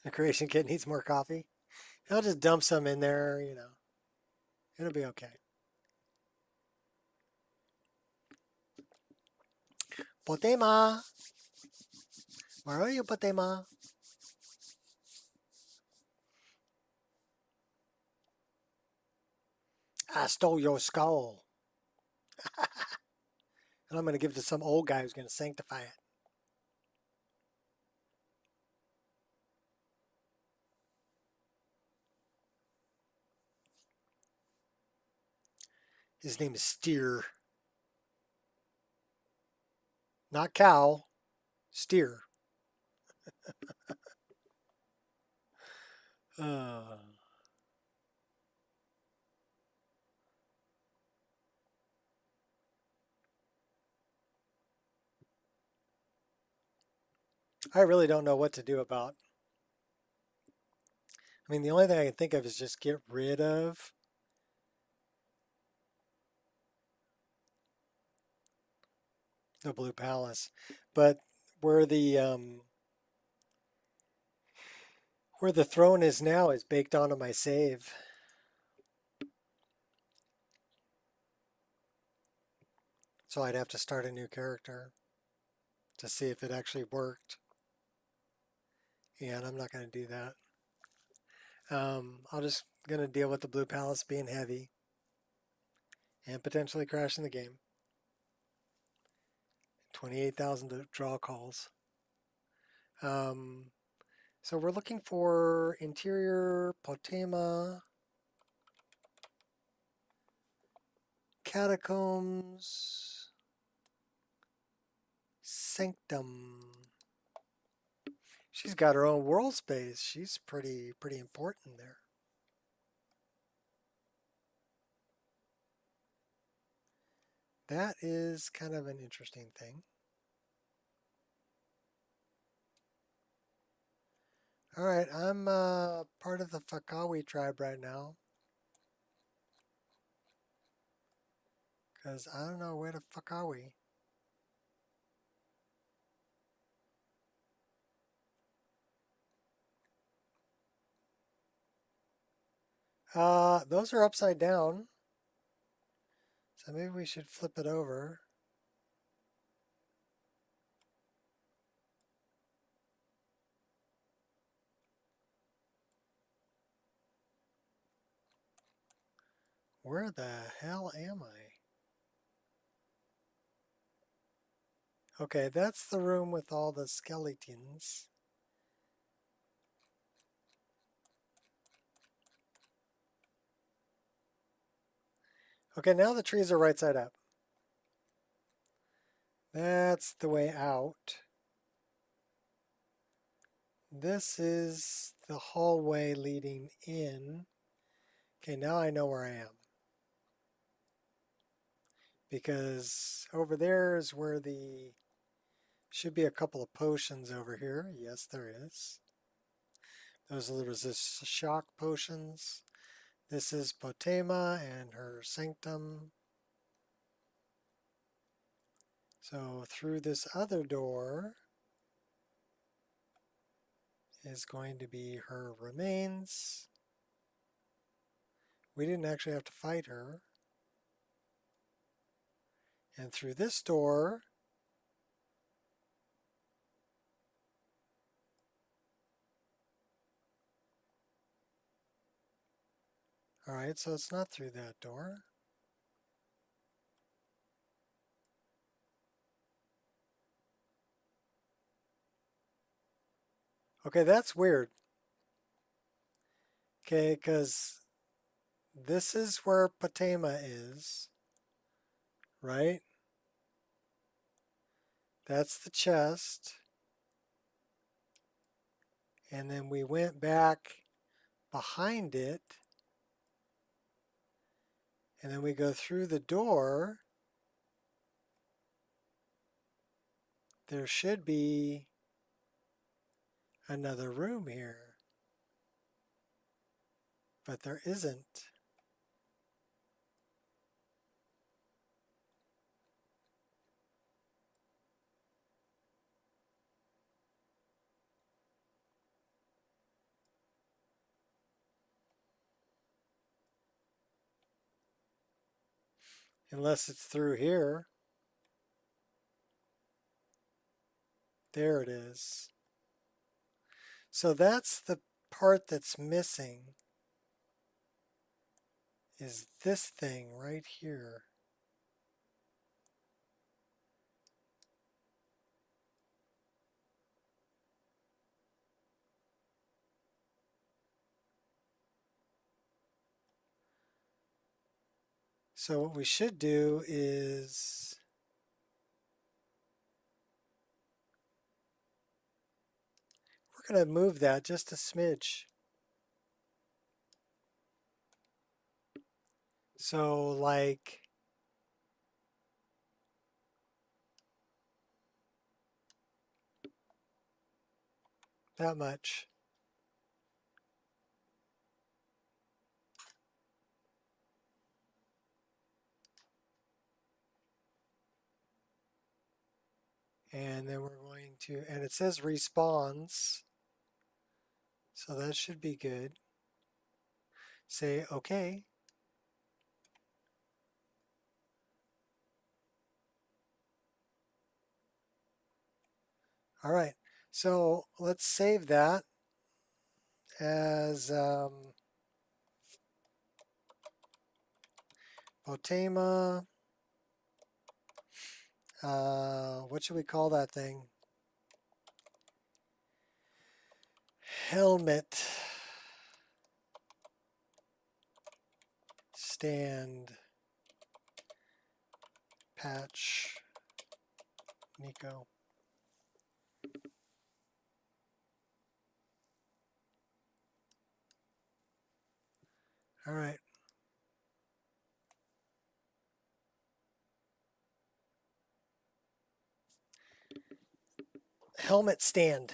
The creation kit needs more coffee. I'll just dump some in there, you know. It'll be okay. Potema! Where are you, Potema? I stole your skull. And I'm going to give it to some old guy who's going to sanctify it. His name is Steer. Not cow, Steer. I really don't know what to do about. I mean, the only thing I can think of is just get rid of the Blue Palace. But where the throne is now is baked onto my save. So I'd have to start a new character to see if it actually worked. And I'm not going to do that. I'll just going to deal with the Blue Palace being heavy and potentially crashing the game. 28,000 draw calls. So we're looking for interior, Potema, catacombs, sanctum. She's got her own world space. She's pretty important there. That is kind of an interesting thing. All right, I'm part of the Fakawi tribe right now. Because I don't know where the fuck are we. Those are upside down. So maybe we should flip it over. Where the hell am I? Okay, that's the room with all the skeletons. Okay, now the trees are right side up. That's the way out. This is the hallway leading in. Okay, now I know where I am. Because over there is where the... Should be a couple of potions over here. Yes, there is. Those are the resist shock potions. This is Potema and her sanctum. So through this other door is going to be her remains. We didn't actually have to fight her. And through this door all right, so it's not through that door. Okay, that's weird. Okay, because this is where Potema is, right? That's the chest. And then we went back behind it. And then we go through the door. There should be another room here. But there isn't. Unless it's through here. There it is. So that's the part that's missing, is this thing right here. So what we should do is we're going to move that just a smidge. So like that much. And then we're going to, and it says respawns. So that should be good. Say okay. All right. So let's save that as Potema. What should we call that thing? Helmet stand patch Nico. All right. Helmet stand.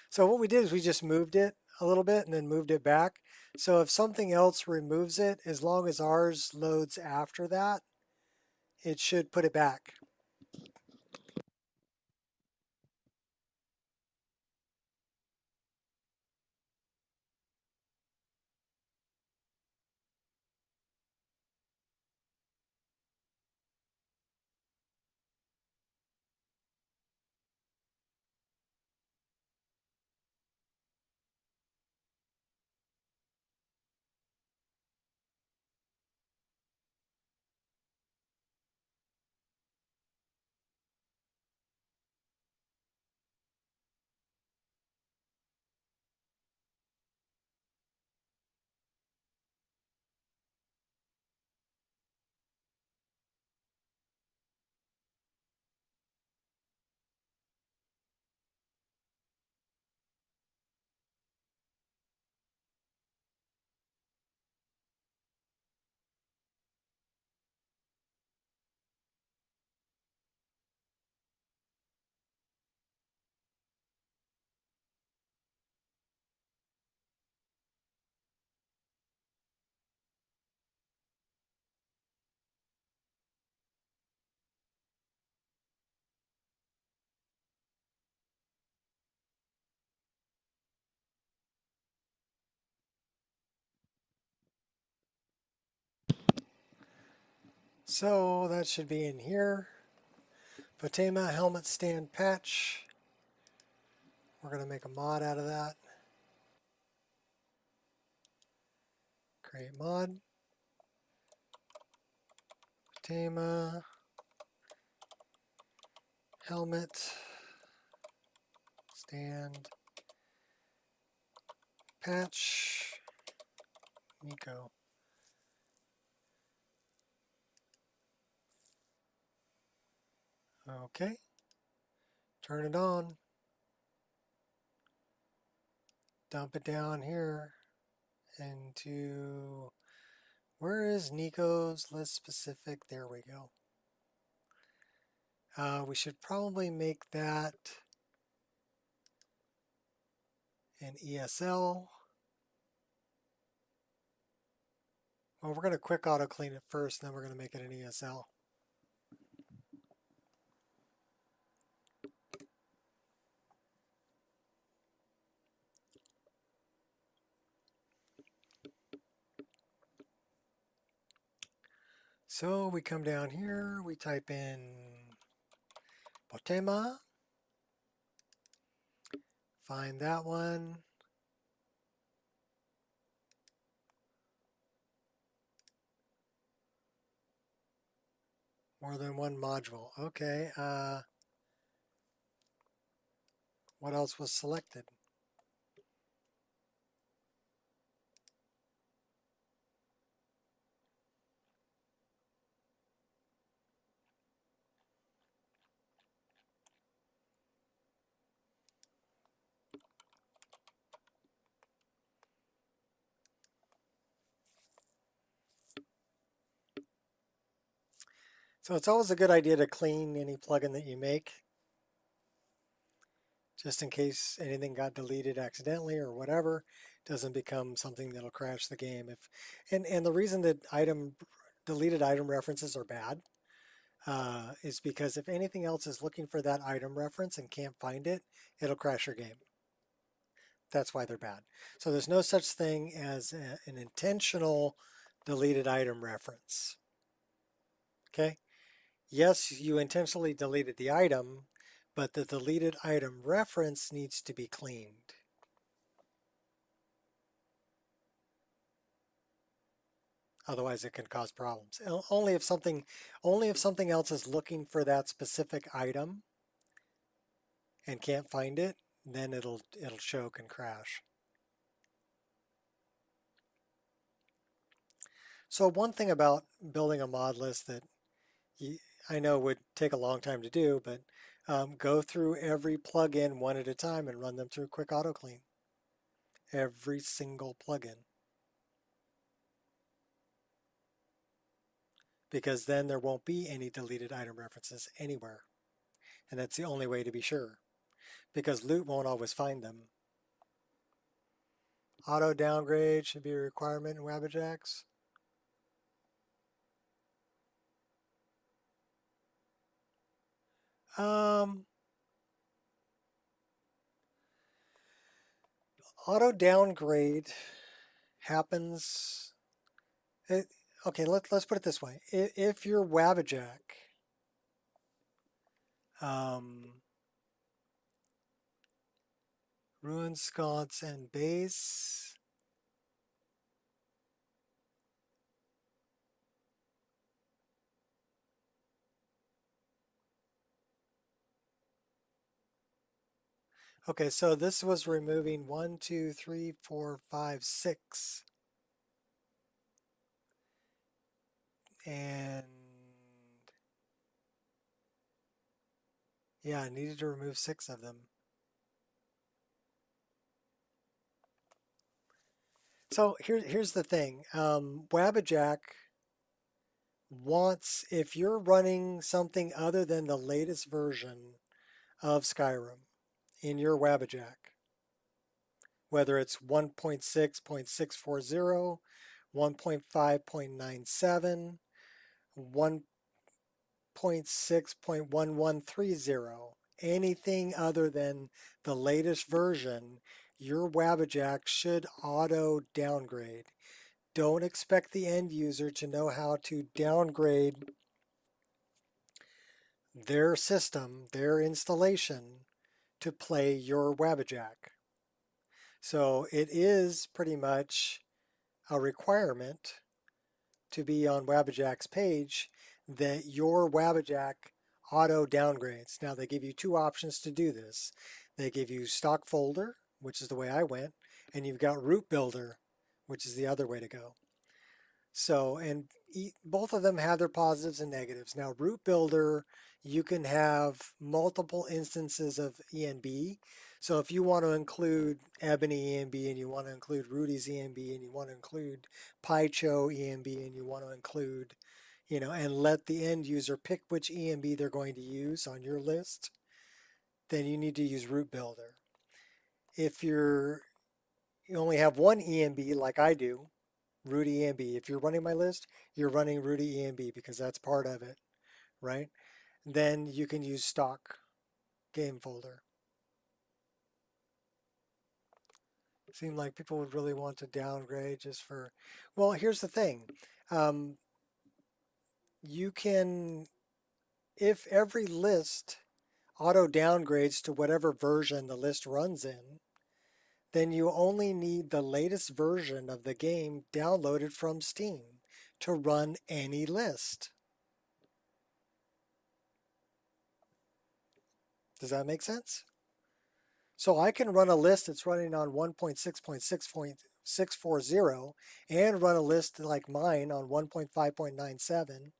So what we did is we just moved it a little bit and then moved it back. So if something else removes it, as long as ours loads after that, it should put it back. So that should be in here. Potema helmet stand patch. We're going to make a mod out of that. Create mod. Potema helmet stand patch Nico. Okay. Turn it on. Dump it down here into, where is Nico's list specific? There we go. We should probably make that an ESL. Well, we're going to quick auto clean it first, then we're going to make it an ESL. So we come down here, we type in Potema, find that one. More than one module. Okay. What else was selected? So it's always a good idea to clean any plugin that you make, just in case anything got deleted accidentally or whatever, doesn't become something that'll crash the game. And the reason that deleted item references are bad is because if anything else is looking for that item reference and can't find it, it'll crash your game. That's why they're bad. So there's no such thing as an intentional deleted item reference. Okay? Yes, you intentionally deleted the item, but the deleted item reference needs to be cleaned. Otherwise, it can cause problems. Only if something else is looking for that specific item and can't find it, then it'll choke and crash. So one thing about building a mod list that I know would take a long time to do, but go through every plugin one at a time and run them through Quick Auto Clean. Every single plugin. Because then there won't be any deleted item references anywhere. And that's the only way to be sure. Because loot won't always find them. Auto downgrade should be a requirement in Wabbajax. Auto downgrade happens. Okay, let's put it this way. If your Wabbajack ruin sconce and base okay, so this was removing 1, 2, 3, 4, 5, 6. And yeah, I needed to remove 6 of them. So here's the thing. Wabbajack wants, if you're running something other than the latest version of Skyrim in your Wabbajack, whether it's 1.6.640, 1.5.97, 1.6.1130, anything other than the latest version, your Wabbajack should auto downgrade. Don't expect the end user to know how to downgrade their system, their installation, to play your Wabbajack. So it is pretty much a requirement to be on Wabbajack's page that your Wabbajack auto downgrades. Now they give you 2 options to do this. They give you stock folder, which is the way I went, and you've got root builder, which is the other way to go. So, and both of them have their positives and negatives. Now, root builder, you can have multiple instances of ENB. So if you want to include Ebony ENB and you want to include Rudy's ENB and you want to include Pycho ENB and you want to include, and let the end user pick which ENB they're going to use on your list, then you need to use root builder. If you only have one ENB like I do, root ENB. If you're running my list, you're running root ENB because that's part of it, right? Then you can use stock game folder. Seemed like people would really want to downgrade just for, well, here's the thing. you can, if every list auto downgrades to whatever version the list runs in, then you only need the latest version of the game downloaded from Steam to run any list. Does that make sense? So I can run a list that's running on 1.6.6.640 and run a list like mine on 1.5.97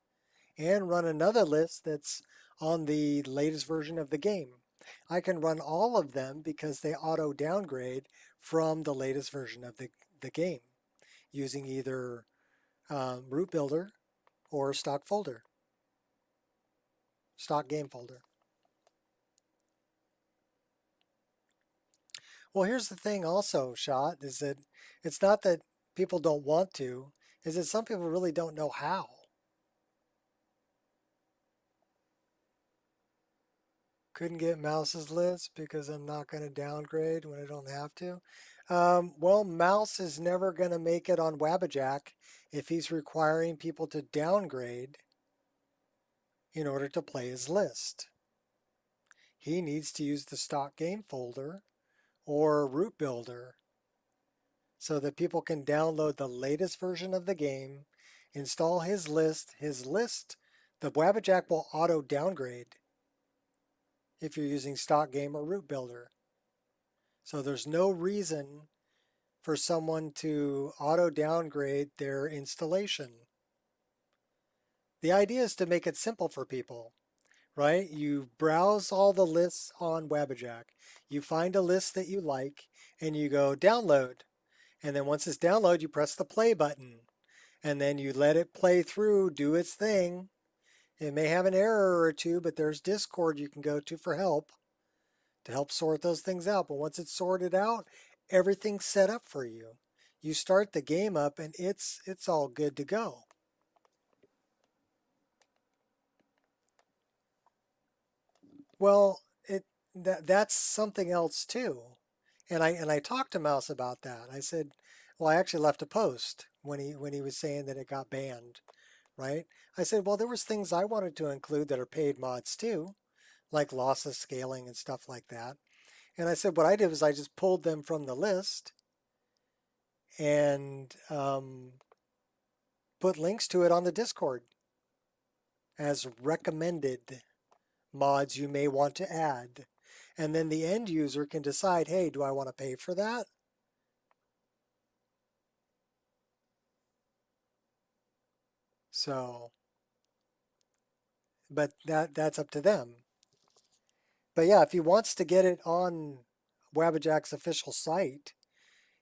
and run another list that's on the latest version of the game. I can run all of them because they auto downgrade from the latest version of the game using either root builder or stock folder, stock game folder. Well, here's the thing also, Shot, is that it's not that people don't want to, is that some people really don't know how. Couldn't get Mouse's list because I'm not going to downgrade when I don't have to. Well, Mouse is never going to make it on Wabbajack if he's requiring people to downgrade in order to play his list. He needs to use the stock game folder or root builder so that people can download the latest version of the game, install his list. The Wabbajack will auto downgrade if you're using stock game or root builder. So there's no reason for someone to auto downgrade their installation. The idea is to make it simple for people, right? You browse all the lists on Wabbajack. You find a list that you like and you go download. And then once it's downloaded, you press the play button. And then you let it play through, do its thing. It may have an error or two, but there's Discord you can go to for help to help sort those things out. But once it's sorted out, everything's set up for you. You start the game up and it's all good to go. Well, that's something else too. And I talked to Mouse about that. I said, well, I actually left a post when he was saying that it got banned, right? I said, well, there was things I wanted to include that are paid mods too, like lossless scaling and stuff like that. And I said, what I did was I just pulled them from the list and put links to it on the Discord as recommended mods you may want to add. And then the end user can decide, hey, do I want to pay for that? So, but that's up to them. But yeah, if he wants to get it on Wabbajack's official site,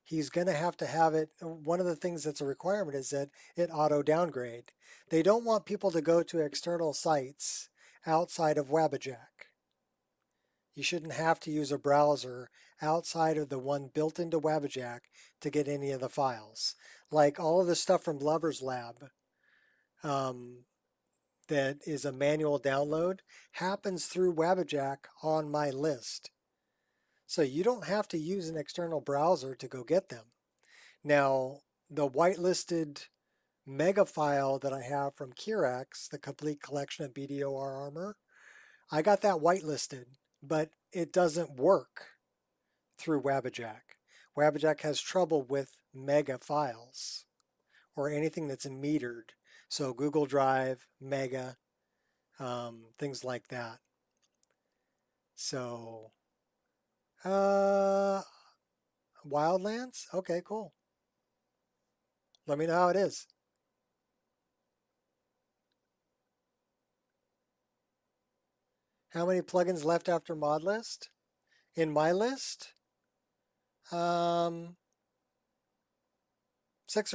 he's going to have it. One of the things that's a requirement is that it auto downgrade. They don't want people to go to external sites outside of Wabbajack. You shouldn't have to use a browser outside of the one built into Wabbajack to get any of the files. Like all of the stuff from Lover's Lab that is a manual download happens through Wabbajack on my list. So you don't have to use an external browser to go get them. Now, the whitelisted mega file that I have from Kirax, the complete collection of BDOR armor, I got that whitelisted, but it doesn't work through Wabbajack. Wabbajack has trouble with mega files or anything that's metered. So Google Drive, Mega, things like that. So, Wildlands? Okay, cool. Let me know how it is. How many plugins left after mod list? In my list, 6 or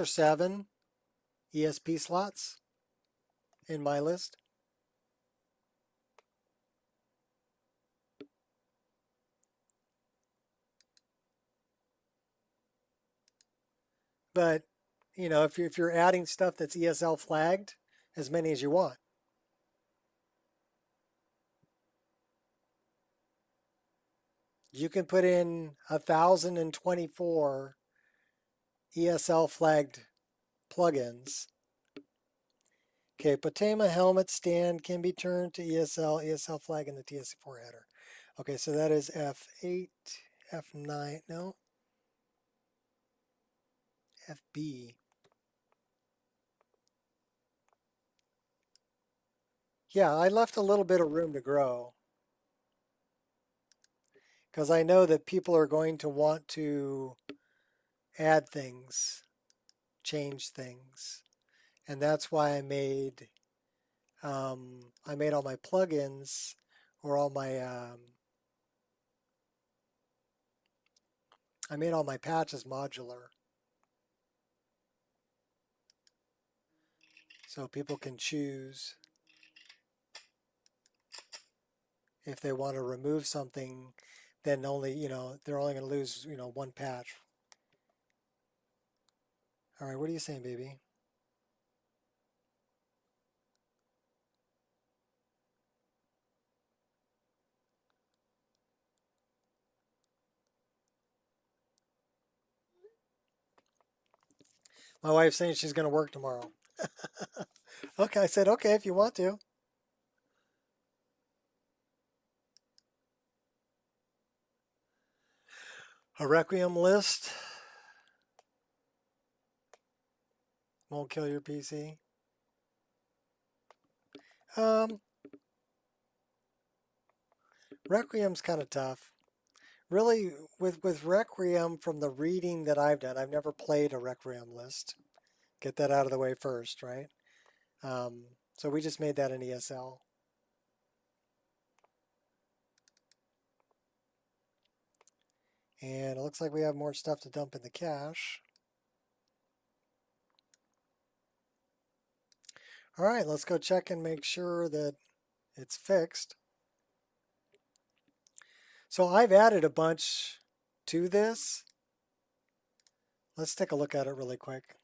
7 ESP slots in my list. But, you know, if you're adding stuff that's ESL flagged, as many as you want. You can put in 1,024 ESL flagged plugins Okay, Potema helmet stand can be turned to ESL flag in the TSC4 header. Okay, so that is F8, F9, no, FB. Yeah, I left a little bit of room to grow because I know that people are going to want to add things, change things, and that's why I made all my plugins or all my I made all my patches modular, so people can choose if they want to remove something. Then only they're only going to lose one patch. All right, what are you saying, baby? My wife's saying she's going to work tomorrow. Okay, I said, okay, if you want to. A Requiem list won't kill your PC. Requiem's kind of tough. Really, with Requiem, from the reading that I've done, I've never played a Requiem list. Get that out of the way first, right? So we just made that in ESL. And it looks like we have more stuff to dump in the cache. All right, let's go check and make sure that it's fixed. So I've added a bunch to this. Let's take a look at it really quick.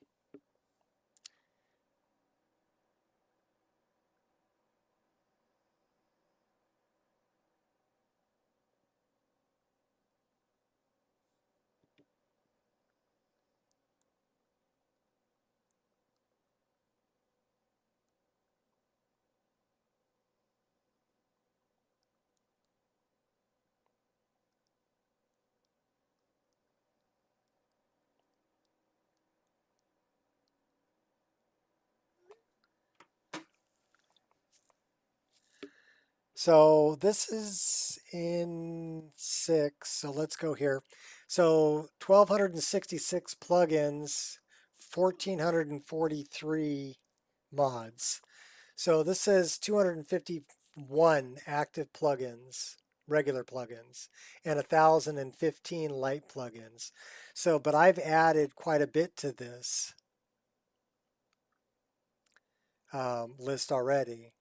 So this is in 6, so let's go here. So 1,266 plugins, 1,443 mods. So this says 251 active plugins, regular plugins, and 1,015 light plugins. So, but I've added quite a bit to this list already.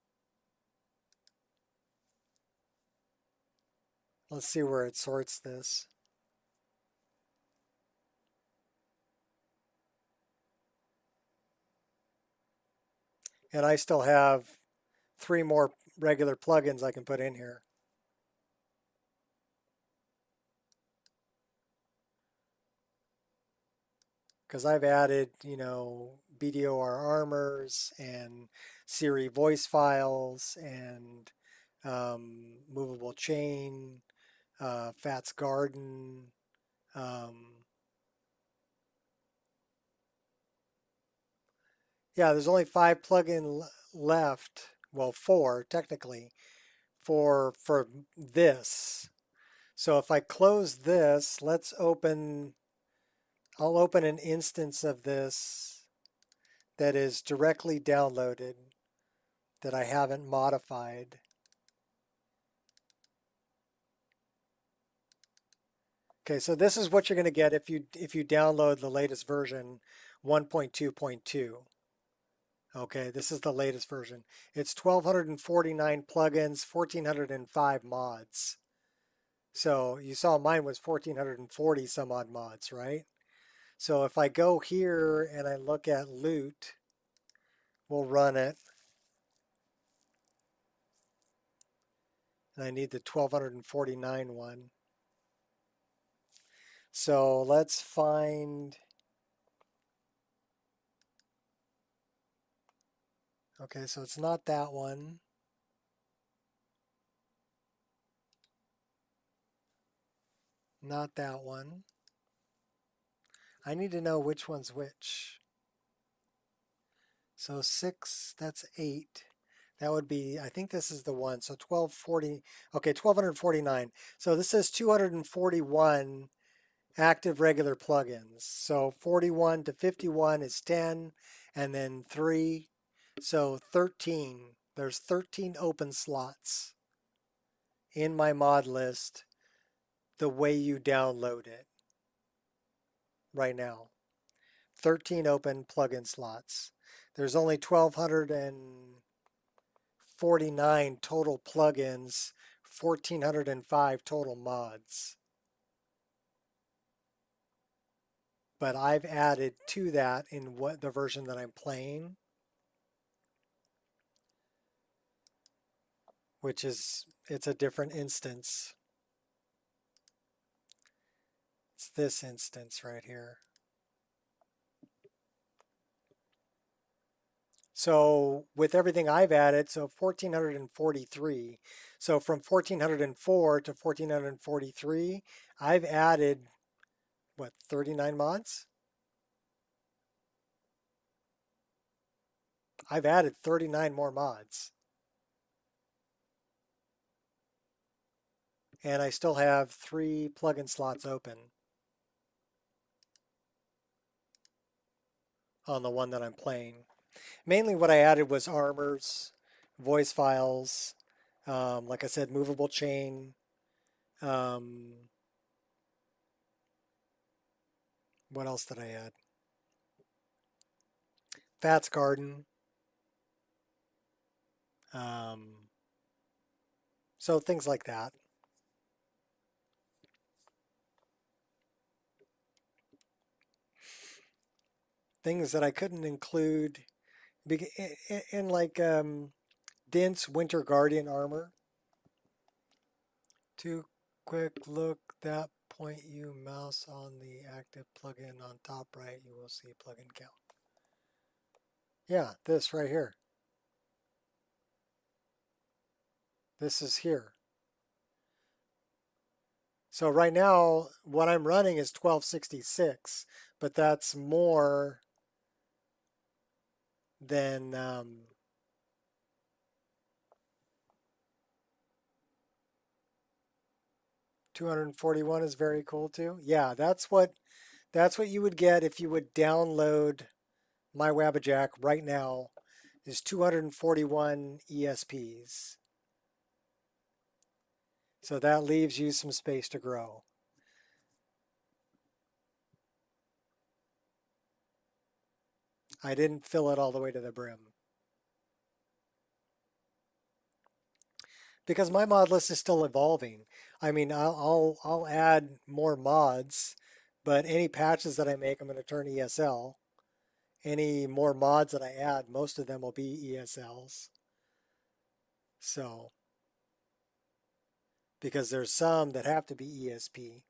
Let's see where it sorts this. And I still have 3 more regular plugins I can put in here. Because I've added, BDOR armors and Siri voice files and movable chain, Fats Garden. Yeah, there's only 5 plugin left. Well, 4 technically for this. So if I close this, I'll open an instance of this that is directly downloaded that I haven't modified. Okay, so this is what you're going to get if you download the latest version 1.2.2. Okay, this is the latest version. It's 1,249 plugins, 1,405 mods. So you saw mine was 1,440 some odd mods, right? So if I go here and I look at loot, we'll run it. And I need the 1,249 one. So let's find Okay, so it's not that one. Not that one. I need to know which one's which. So 6, that's 8. That would be, I think this is the one. So 1240, okay, 1249. So this says 241 active regular plugins. So 41 to 51 is 10, and then 3. So 13. There's 13 open slots in my mod list the way you download it right now. 13 open plugin slots. There's only 1,249 total plugins, 1,405 total mods. But I've added to that in what the version that I'm playing, which is, it's a different instance. It's this instance right here. So with everything I've added, so 1,443. So from 1,404 to 1,443, I've added, what, 39 mods? I've added 39 more mods. And I still have 3 plugin slots open on the one that I'm playing. Mainly what I added was armors, voice files, like I said, movable chain, what else did I add? Fats Garden. So things like that. Things that I couldn't include in like dense Winter Guardian armor. To quick look, that point you mouse on the active plugin on top right, you will see plugin count. Yeah, this right here. This is here. So right now, what I'm running is 1266, but that's more than 241 is very cool too. Yeah, that's what you would get if you would download my Wabbajack right now, is 241 ESPs. So that leaves you some space to grow. I didn't fill it all the way to the brim, because my mod list is still evolving. I mean, I'll add more mods, but any patches that I make, I'm going to turn ESL. Any more mods that I add, most of them will be ESLs. So, because there's some that have to be ESP.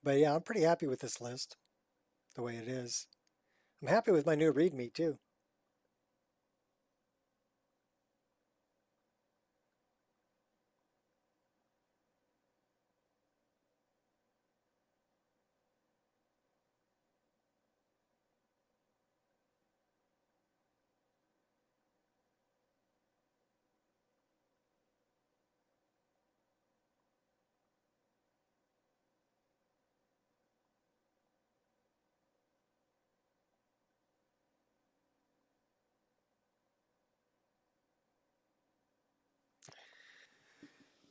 But yeah, I'm pretty happy with this list, the way it is. I'm happy with my new README too.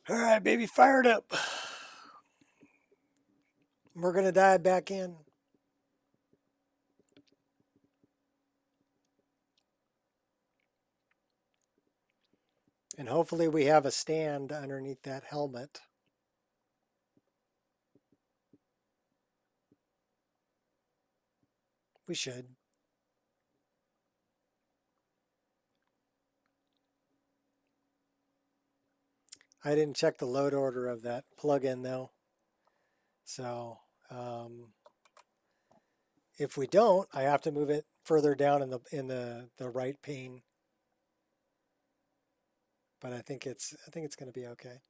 All right, baby, fired up. We're going to dive back in. And hopefully we have a stand underneath that helmet. We should. I didn't check the load order of that plugin though. So if we don't, I have to move it further down in the right pane. But I think it's going to be okay.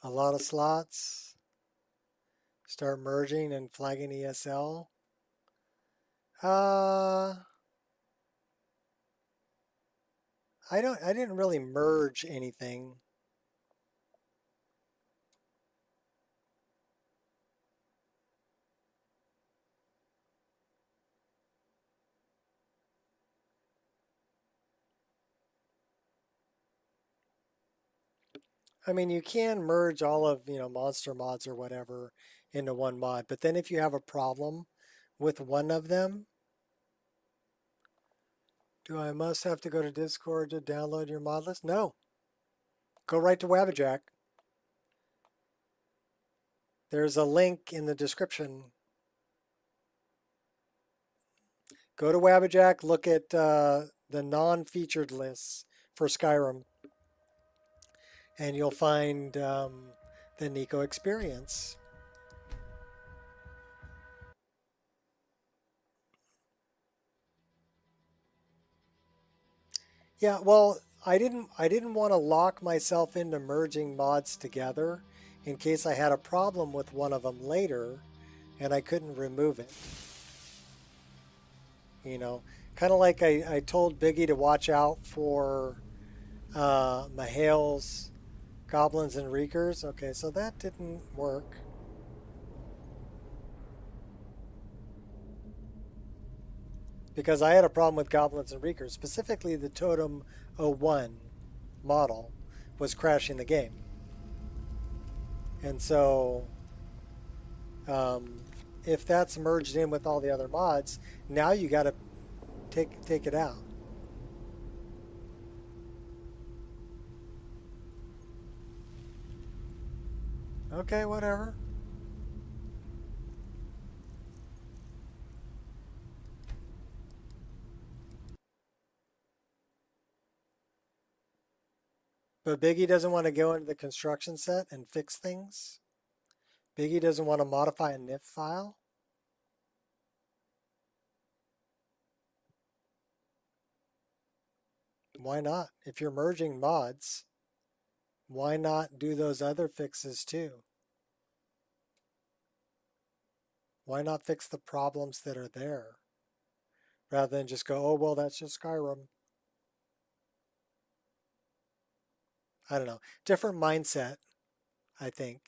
A lot of slots. Start merging and flagging ESL. I didn't really merge anything. I mean, you can merge all of, monster mods or whatever into one mod, but then if you have a problem with one of them, do I must have to go to Discord to download your mod list? No. Go right to Wabbajack. There's a link in the description. Go to Wabbajack, look at the non-featured lists for Skyrim, and you'll find the Nico Experience. Yeah, well, I didn't want to lock myself into merging mods together in case I had a problem with one of them later and I couldn't remove it. Kind of like I told Biggie to watch out for Mahal's Goblins and Reekers. Okay, so that didn't work. Because I had a problem with Goblins and Reekers, specifically the Totem 01 model was crashing the game. And so if that's merged in with all the other mods, now you got to take it out. Okay, whatever. But Biggie doesn't want to go into the construction set and fix things. Biggie doesn't want to modify a NIF file. Why not? If you're merging mods, why not do those other fixes too? Why not fix the problems that are there? Rather than just go, oh, well, that's just Skyrim. I don't know. Different mindset, I think.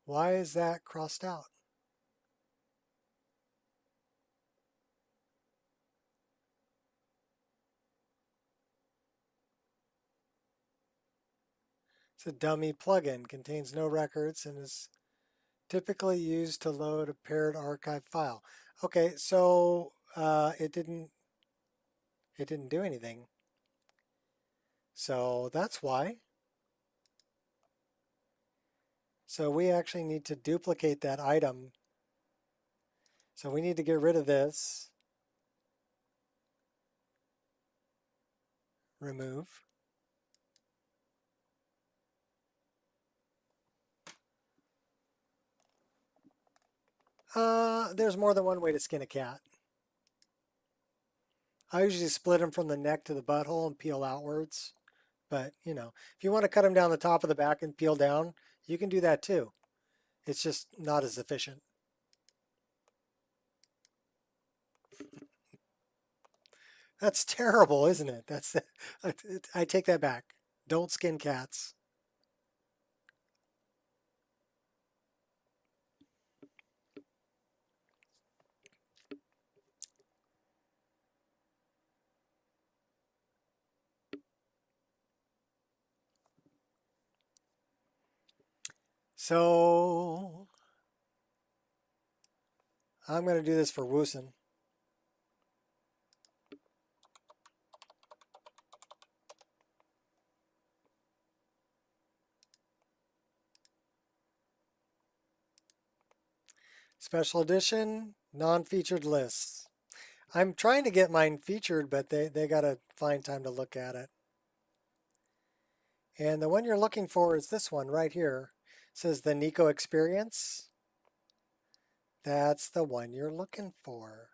Why is that crossed out? It's a dummy plugin, contains no records, and is typically used to load a paired archive file. Okay, so it didn't do anything. So that's why. So we actually need to duplicate that item. So we need to get rid of this. Remove. There's more than one way to skin a cat. I usually split them from the neck to the butthole and peel outwards. But, if you want to cut them down the top of the back and peel down, you can do that too. It's just not as efficient. That's terrible, isn't it? I take that back. Don't skin cats. So I'm going to do this for Woosen. Special edition, non-featured lists. I'm trying to get mine featured, but they got to find time to look at it. And the one you're looking for is this one right here. It says the Nico Experience. That's the one you're looking for.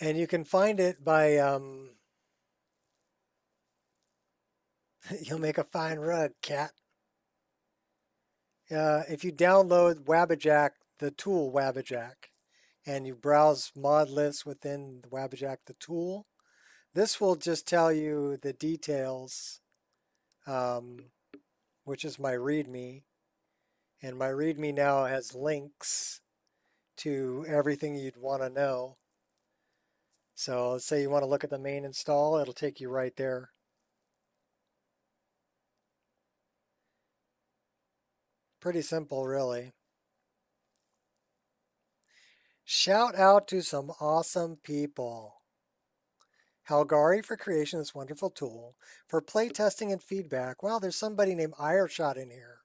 And you can find it by, you'll make a fine rug, cat. If you download Wabbajack, the tool Wabbajack, and you browse mod lists within Wabbajack, the tool, this will just tell you the details, which is my README. And my README now has links to everything you'd want to know. So let's say you want to look at the main install, it'll take you right there. Pretty simple, really. Shout out to some awesome people. Halgari for creation of this wonderful tool. For playtesting and feedback. Wow, there's somebody named Ireshot in here.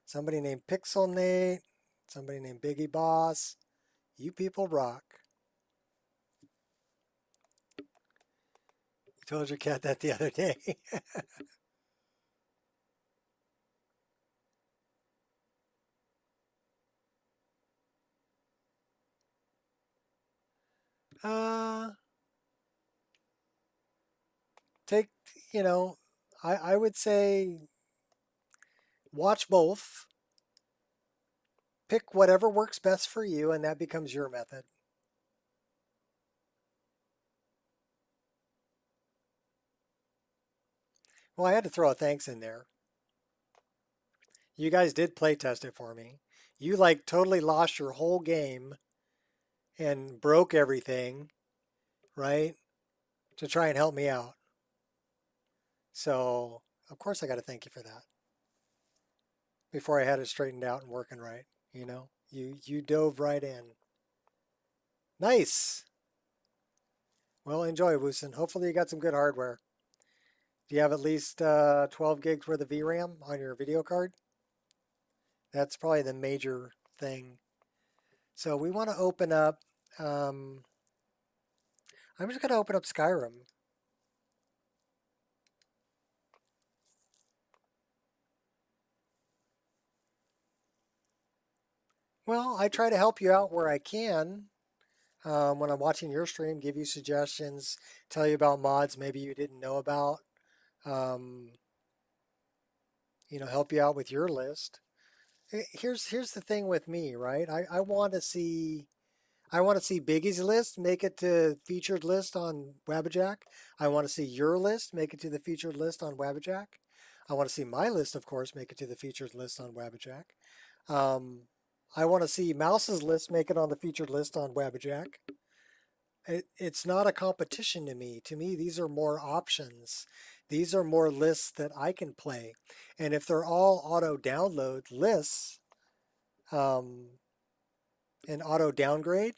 Somebody named PixelNate. Somebody named Biggie Boss. You people rock. You told your cat that the other day. Take, you know, I would say watch both. Pick whatever works best for you, and that becomes your method. Well, I had to throw a thanks in there. You guys did play test it for me. You like totally lost your whole game and broke everything, right? To try and help me out. So, of course I got to thank you for that. Before I had it straightened out and working right, you know? You dove right in. Nice. Well, enjoy, Woosen. Hopefully you got some good hardware. Do you have at least 12 gigs worth of VRAM on your video card? That's probably the major thing. So we want to open up, I'm just going to open up Skyrim. Well, I try to help you out where I can. When I'm watching your stream, give you suggestions, tell you about mods maybe you didn't know about. You know, help you out with your list. Here's the thing with me, right? I want to see Biggie's list make it to featured list on Wabbajack. I want to see your list make it to the featured list on Wabbajack. I want to see my list, of course, make it to the featured list on Wabbajack. I want to see Mouse's list make it on the featured list on Wabbajack. It's not a competition to me. To me, these are more options. These are more lists that I can play. And if they're all auto download lists and auto downgrade,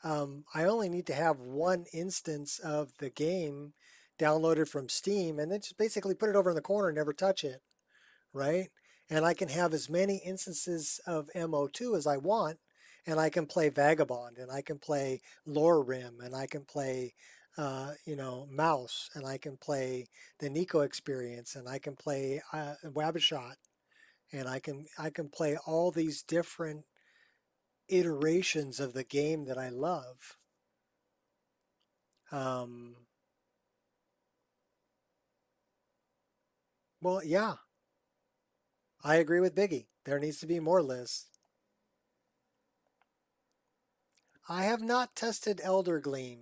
I only need to have one instance of the game downloaded from Steam and then just basically put it over in the corner and never touch it, right? And I can have as many instances of MO2 as I want, and I can play Vagabond, and I can play Lore Rim, and I can play, you know, Mouse, and I can play the Nico Experience, and I can play Wabbajack, and I can play all these different iterations of the game that I love. Well, yeah, I agree with Biggie. There needs to be more lists. I have not tested Elder Gleam.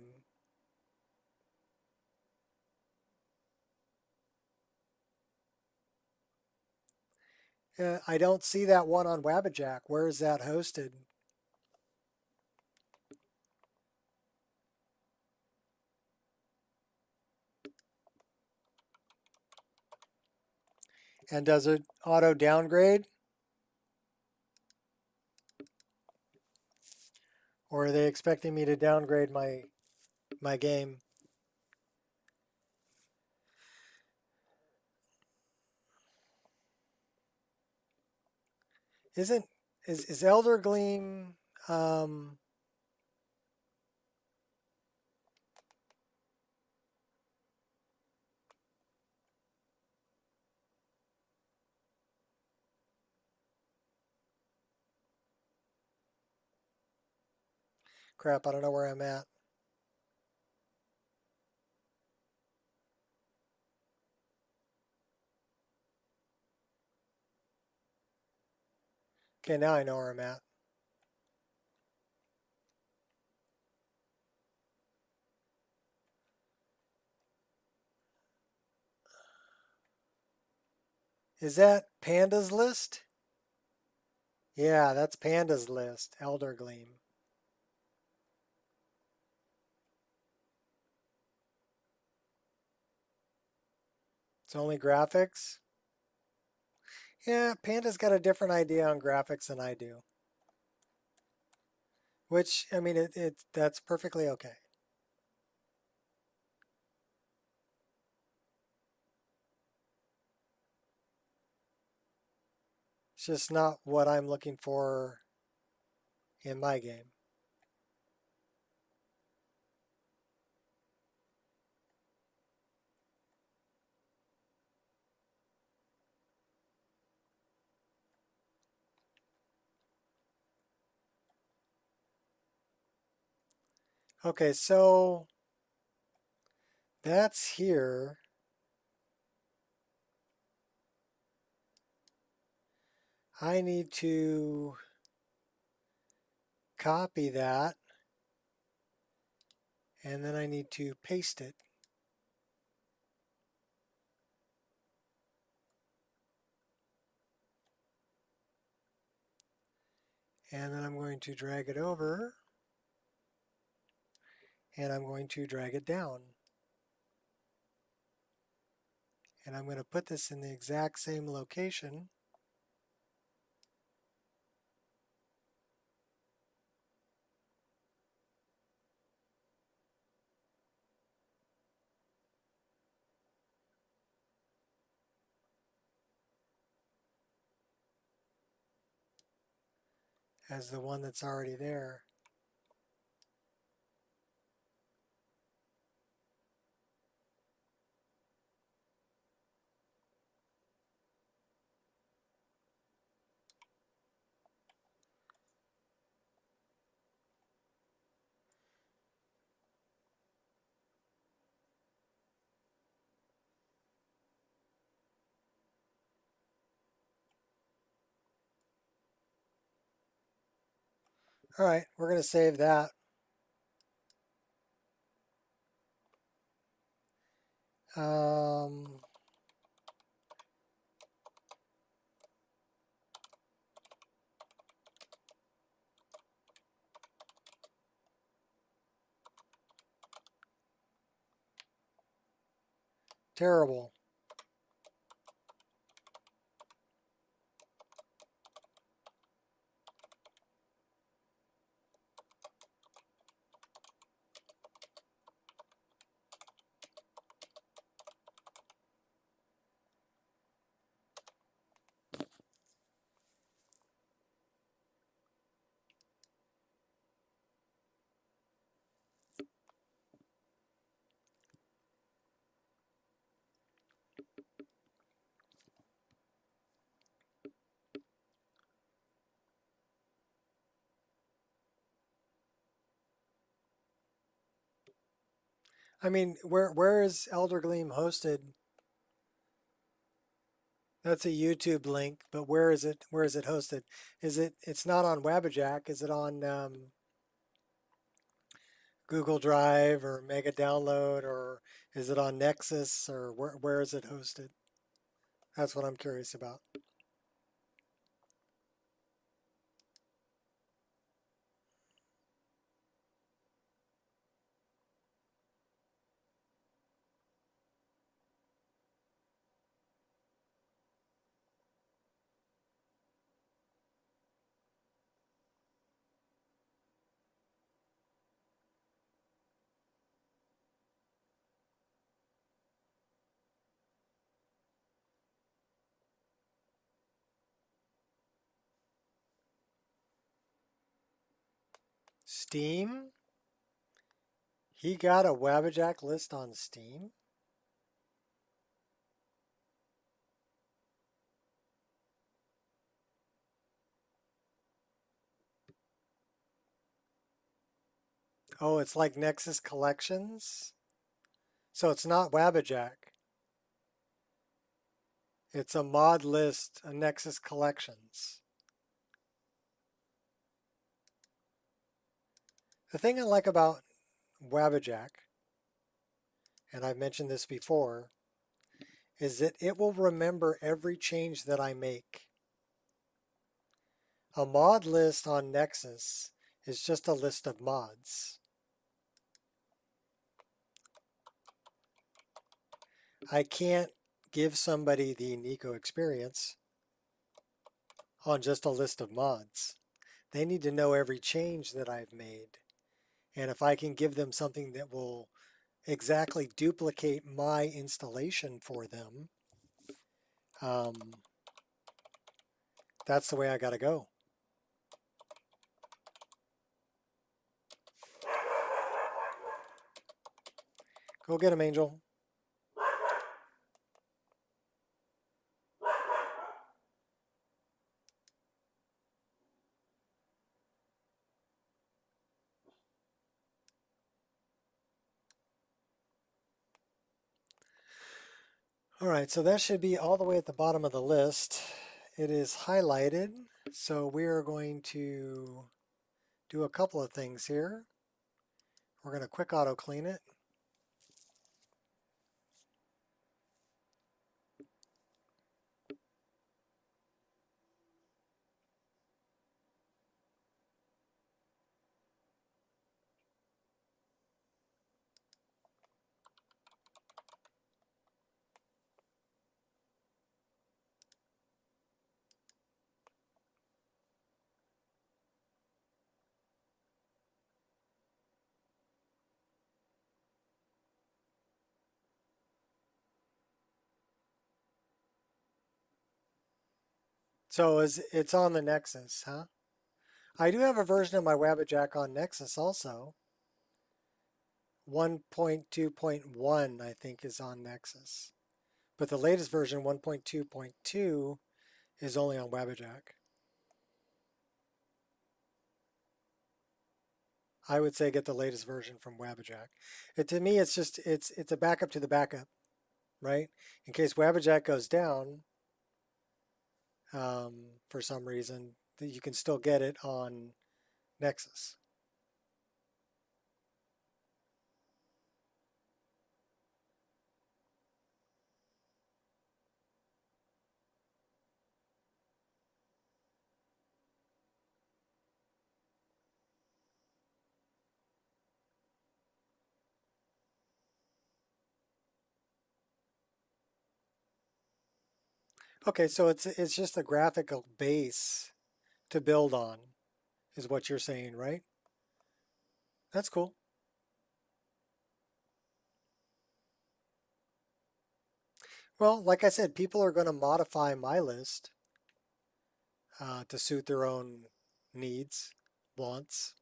I don't see that one on Wabbajack. Where is that hosted? And does it auto downgrade? Or are they expecting me to downgrade my game? Is Elder Gleam crap, I don't know where I'm at. Okay, now I know where I'm at. Is that Panda's list? Yeah, that's Panda's list, Elder Gleam. It's only graphics? Yeah, Panda's got a different idea on graphics than I do. Which, I mean, that's perfectly okay. It's just not what I'm looking for in my game. Okay, so that's here. I need to copy that, and then I need to paste it. And then I'm going to drag it over, and I'm going to drag it down. And I'm going to put this in the exact same location. As the one that's already there. All right, we're going to save that. Terrible. I mean, where is Elder Gleam hosted? That's a YouTube link, but where is it? Where is it hosted? It's not on Wabbajack. Is it on Google Drive or Mega Download, or is it on Nexus, or where is it hosted? That's what I'm curious about. Steam? He got a Wabbajack list on Steam? Oh, it's like Nexus Collections? So it's not Wabbajack. It's a mod list, a Nexus Collections. The thing I like about Wabbajack, and I've mentioned this before, is that it will remember every change that I make. A mod list on Nexus is just a list of mods. I can't give somebody the Nico experience on just a list of mods. They need to know every change that I've made. And if I can give them something that will exactly duplicate my installation for them, that's the way I gotta go. Go get him, Angel. All right, so that should be all the way at the bottom of the list. It is highlighted, so we are going to do a couple of things here. We're going to quick auto clean it. So it's on the Nexus, huh? I do have a version of my Wabbajack on Nexus also. 1.2.1 I think is on Nexus. But the latest version, 1.2.2, is only on Wabbajack. I would say get the latest version from Wabbajack. To me, it's just it's a backup to the backup, right? In case Wabbajack goes down for some reason, you can still get it on Nexus. Okay, so it's just a graphical base to build on, is what you're saying, right? That's cool. Well, like I said, people are going to modify my list to suit their own needs, wants.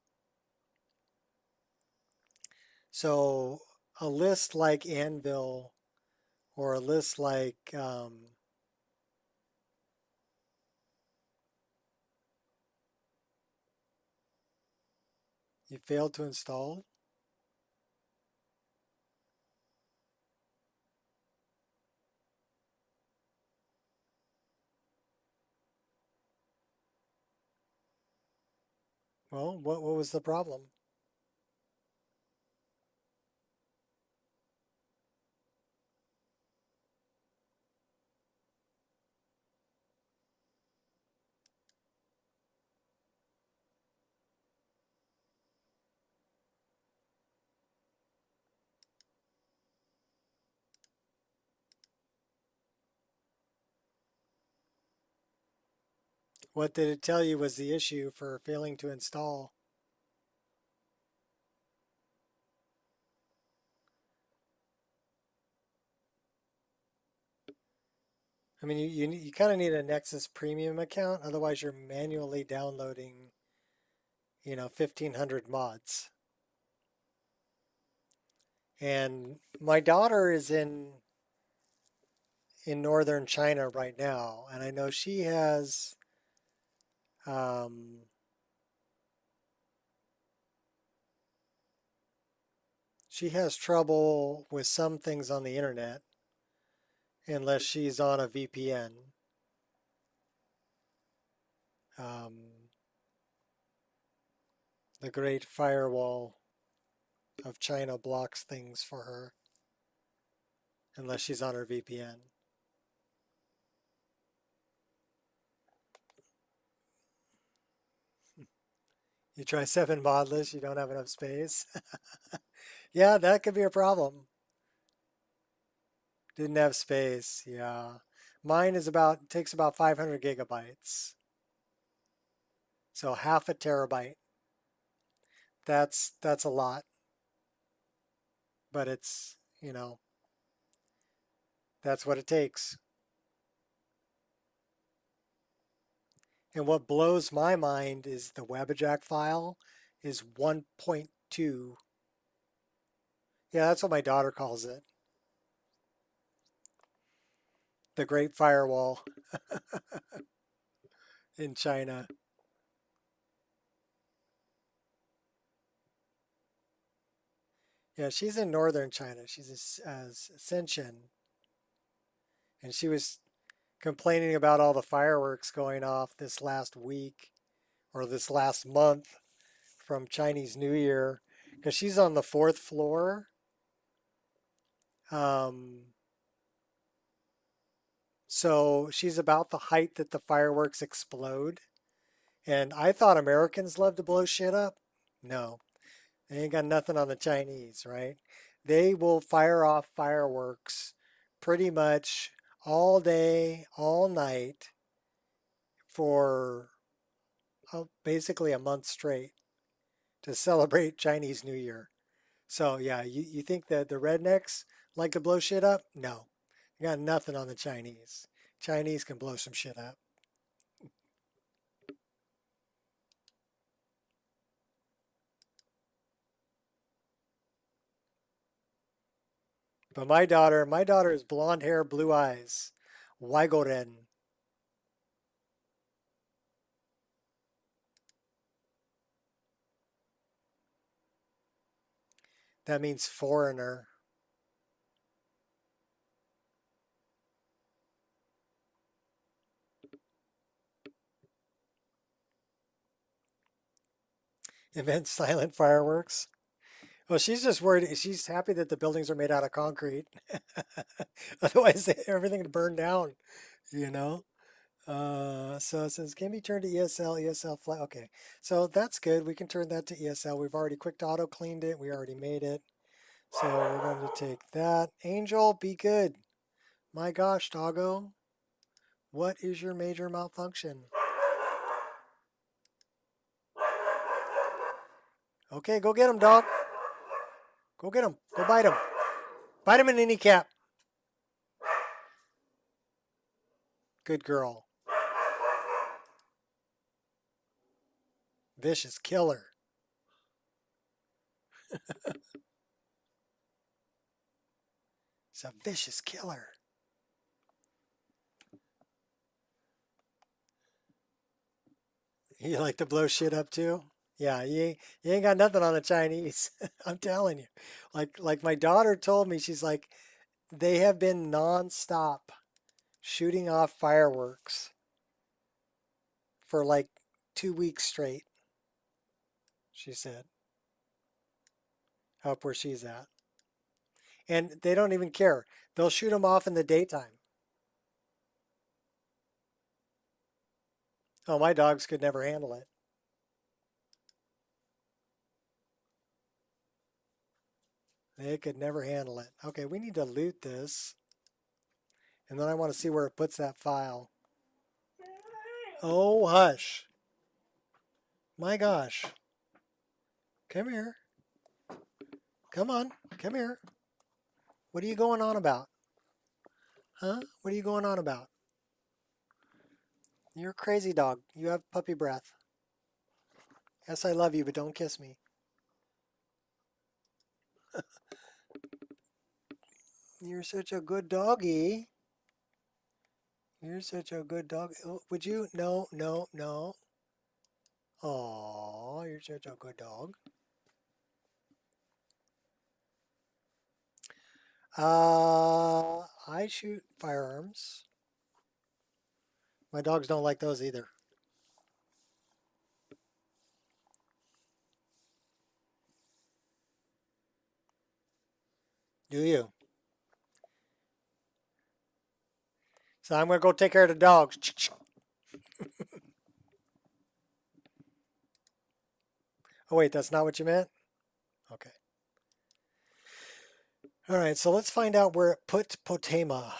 So a list like Anvil or a list like you failed to install. Well, what was the problem? What did it tell you was the issue for failing to install? I mean, you kind of need a Nexus Premium account, otherwise you're manually downloading you know, 1,500 mods. And my daughter is in northern China right now, and I know she has trouble with some things on the internet unless she's on a VPN. The Great Firewall of China blocks things for her unless she's on her VPN. You try 7 modless, you don't have enough space. Yeah, that could be a problem. Didn't have space, yeah. Mine takes about 500 gigabytes. So half a terabyte. That's a lot. But it's, you know, that's what it takes. And what blows my mind is the Wabbajack file is 1.2. Yeah, that's what my daughter calls it. The Great Firewall in China. Yeah, she's in northern China. She's Shenzhen. And she was complaining about all the fireworks going off this last week or this last month from Chinese New Year because she's on the 4th floor. So she's about the height that the fireworks explode. And I thought Americans love to blow shit up. No, they ain't got nothing on the Chinese, right? They will fire off fireworks pretty much all day, all night for basically a month straight to celebrate Chinese New Year. So yeah, you think that the rednecks like to blow shit up? No, you got nothing on the Chinese. Chinese can blow some shit up. But my daughter is blonde hair, blue eyes. Waigoren. That means foreigner. It meant silent fireworks. Well, she's just worried. She's happy that the buildings are made out of concrete. Otherwise, everything would burn down, you know? So it says, can be turned to ESL flat. Okay, so that's good. We can turn that to ESL. We've already quick auto cleaned it. We already made it. So we're going to take that. Angel, be good. My gosh, doggo. What is your major malfunction? Okay, go get him, dog. Go get him. Go bite him. Bite him in the kneecap. Good girl. Vicious killer. It's a vicious killer. You like to blow shit up too? Yeah, you ain't got nothing on the Chinese. I'm telling you. Like my daughter told me, she's like, they have been nonstop shooting off fireworks for like 2 weeks straight, she said. Up where she's at. And they don't even care. They'll shoot them off in the daytime. Oh, my dogs could never handle it. They could never handle it. Okay, we need to loot this. And then I want to see where it puts that file. Oh, hush. My gosh. Come here. Come on. Come here. What are you going on about? Huh? What are you going on about? You're a crazy dog. You have puppy breath. Yes, I love you, but don't kiss me. You're such a good doggy. You're such a good dog. Oh, would you? No, no, no. Aw, you're such a good dog. I shoot firearms. My dogs don't like those either. Do you? So I'm going to go take care of the dogs. Oh, wait, that's not what you meant? Okay. All right, so let's find out where it put Potema.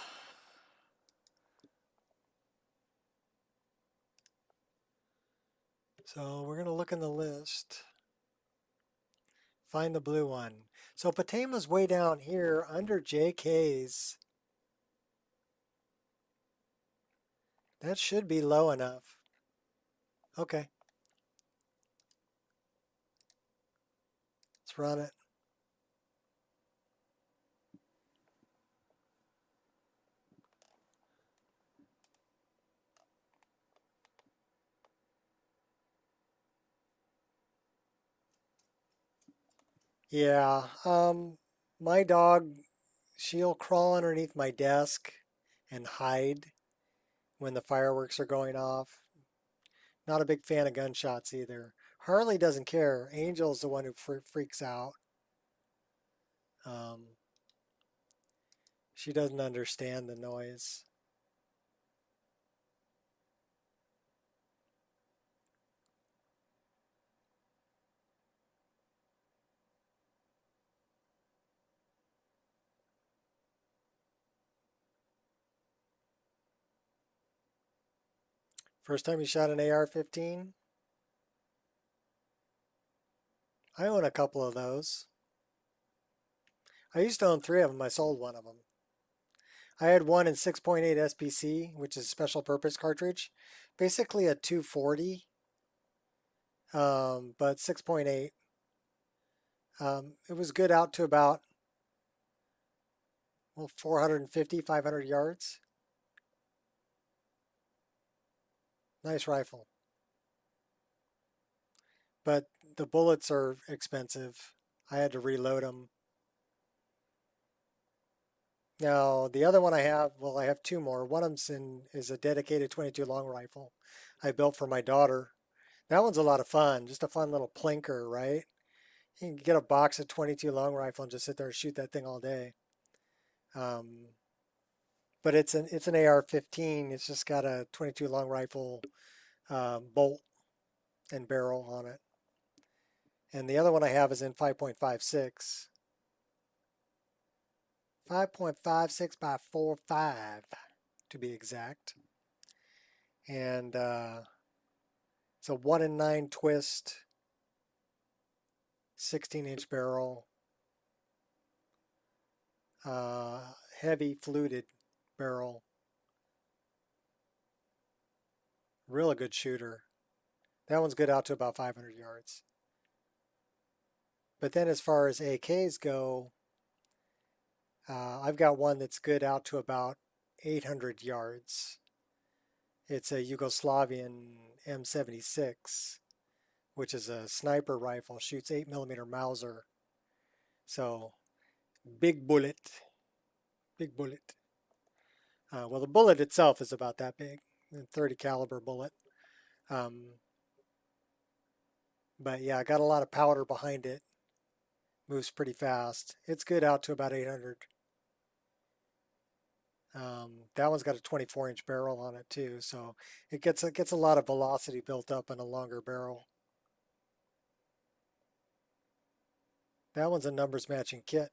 So we're going to look in the list. Find the blue one. So Potema's way down here under JK's. That should be low enough. Okay. Let's run it. Yeah, my dog, she'll crawl underneath my desk and hide when the fireworks are going off. Not a big fan of gunshots either. Harley doesn't care. Angel's the one who freaks out. She doesn't understand the noise. First time you shot an AR-15? I own a couple of those. I used to own 3 of them. I sold one of them. I had one in 6.8 SPC, which is a special purpose cartridge. Basically a 240, but 6.8. It was good out to about, well, 450, 500 yards. Nice rifle. But the bullets are expensive. I had to reload them. Now, the other one I have, well, I have 2 more. One of them is a dedicated 22 long rifle I built for my daughter. That one's a lot of fun. Just a fun little plinker, right? You can get a box of 22 long rifle and just sit there and shoot that thing all day. But it's an AR-15. It's just got a 22 long rifle bolt and barrel on it. And the other one I have is in 5.56. 5.56 by 4.5 to be exact. And it's a 1 in 9 twist, 16-inch barrel, heavy fluted barrel. Really good shooter. That one's good out to about 500 yards. But then as far as AKs go, I've got one that's good out to about 800 yards. It's a Yugoslavian M76, which is a sniper rifle, shoots 8mm Mauser. So, big bullet. Big bullet. Well, the bullet itself is about that big, a 30 caliber bullet. But yeah, I got a lot of powder behind it. Moves pretty fast. It's good out to about 800. That one's got a 24-inch barrel on it too, so it gets a lot of velocity built up in a longer barrel. That one's a numbers matching kit.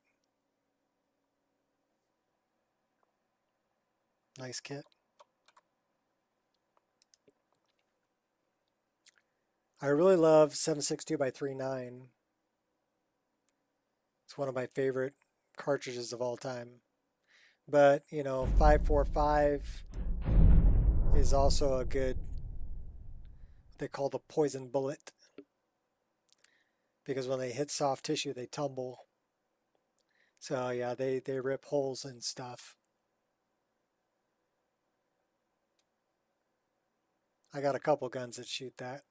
Nice kit. I really love 7.62 by 3.9. It's one of my favorite cartridges of all time. But, you know, 5.45 is also a good, they call the poison bullet. because when they hit soft tissue, they tumble. So yeah, they rip holes and stuff. I got a couple guns that shoot that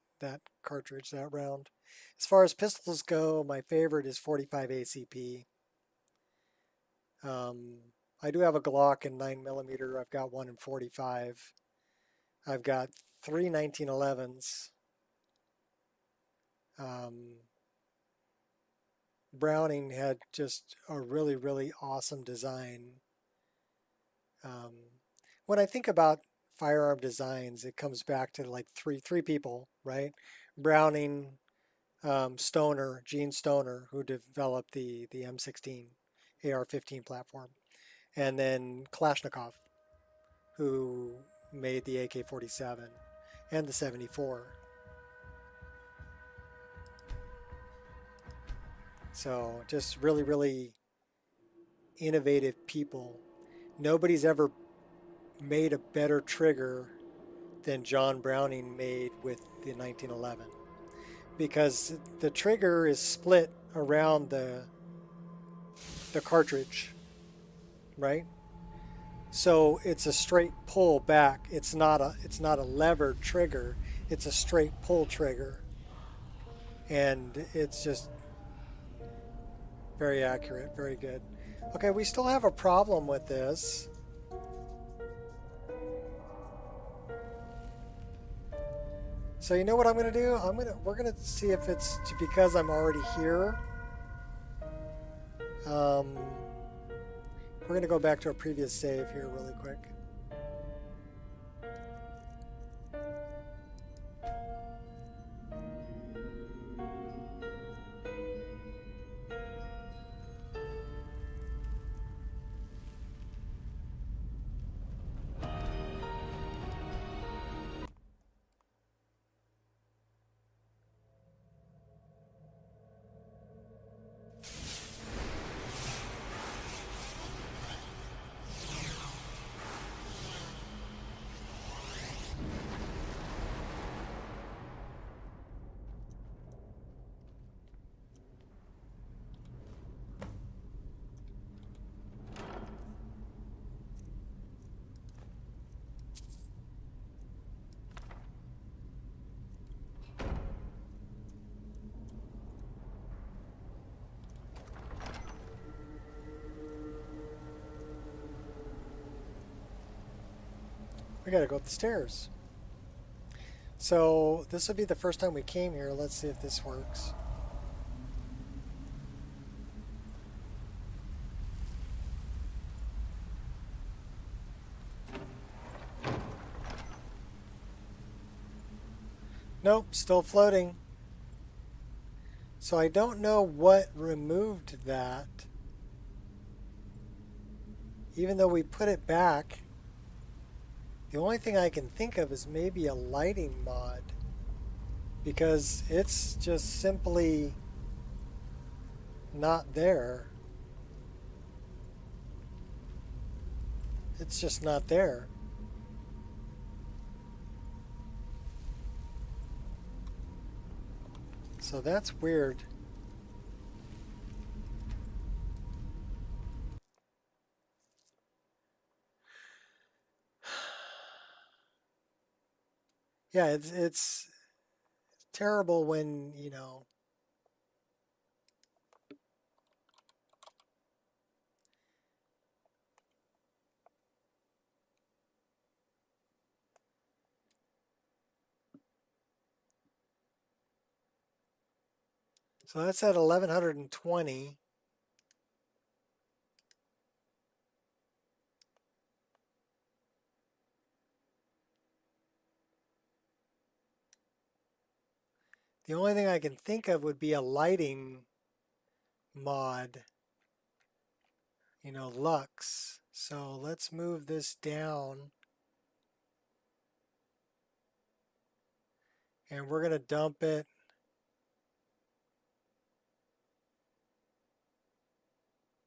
cartridge, that round. As far as pistols go, my favorite is 45 ACP. I do have a Glock in 9mm. I've got one in 45. I've got 3 1911s. Browning had just a really, really awesome design. When I think about firearm designs, it comes back to like three people, right? Browning, Stoner, Gene Stoner, who developed the M16 AR-15 platform, and then Kalashnikov, who made the AK-47 and the 74. So just really, really innovative people. Nobody's ever made a better trigger than John Browning made with the 1911, because the trigger is split around the cartridge, right? So it's a straight pull back. It's not a levered trigger. It's a straight pull trigger, and it's just very accurate, very good. Okay, we still have a problem with this. So you know what I'm going to do? We're going to see if it's because I'm already here. We're going to go back to our previous save here really quick. We gotta go up the stairs. So this will be the first time we came here. Let's see if this works. Nope, still floating. So I don't know what removed that. Even though we put it back, the only thing I can think of is maybe a lighting mod, because it's just simply not there. It's just not there. So that's weird. Yeah, it's terrible when, you know, so that's at 1120. The only thing I can think of would be a lighting mod, you know, Lux. So let's move this down. And we're going to dump it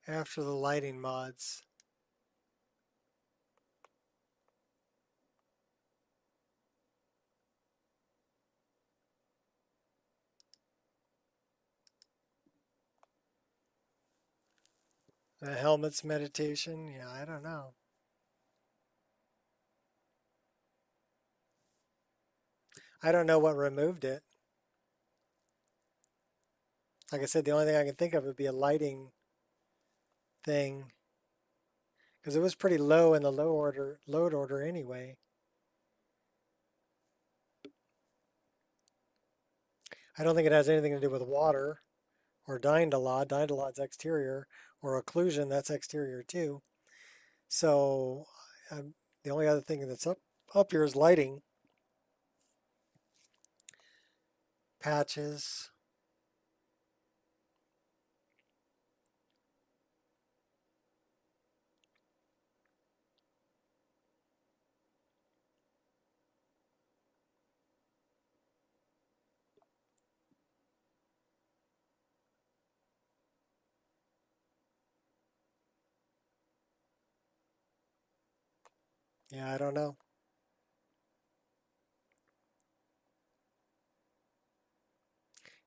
after the lighting mods. The helmet's meditation? Yeah, I don't know. I don't know what removed it. Like I said, the only thing I can think of would be a lighting thing. Because it was pretty low in the load order anyway. I don't think it has anything to do with water or Dindalod. Dindalod's exterior, or occlusion, that's exterior too. So the only other thing that's up here is lighting. Patches. Yeah, I don't know.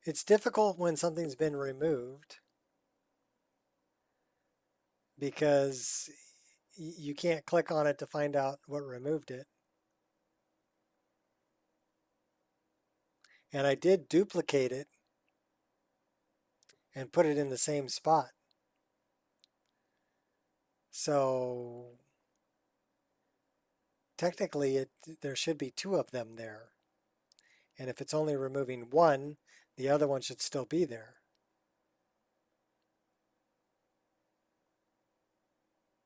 It's difficult when something's been removed because you can't click on it to find out what removed it. And I did duplicate it and put it in the same spot. So technically there should be two of them there. And if it's only removing one, the other one should still be there.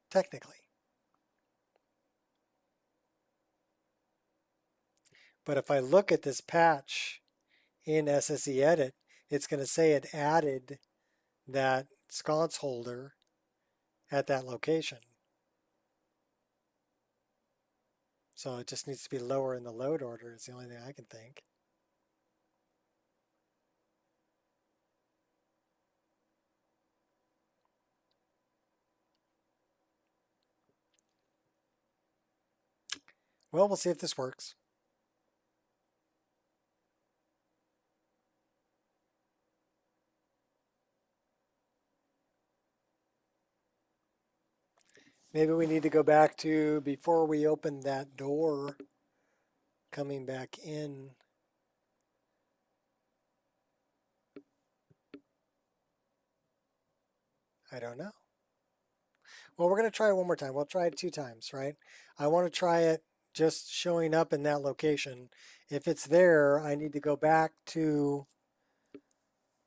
Technically. But if I look at this patch in SSE Edit, it's going to say it added that sconce holder at that location. So it just needs to be lower in the load order is the only thing I can think. Well, we'll see if this works. Maybe we need to go back to before we open that door, coming back in. I don't know. Well, we're going to try it one more time. We'll try it 2 times, right? I want to try it just showing up in that location. If it's there, I need to go back to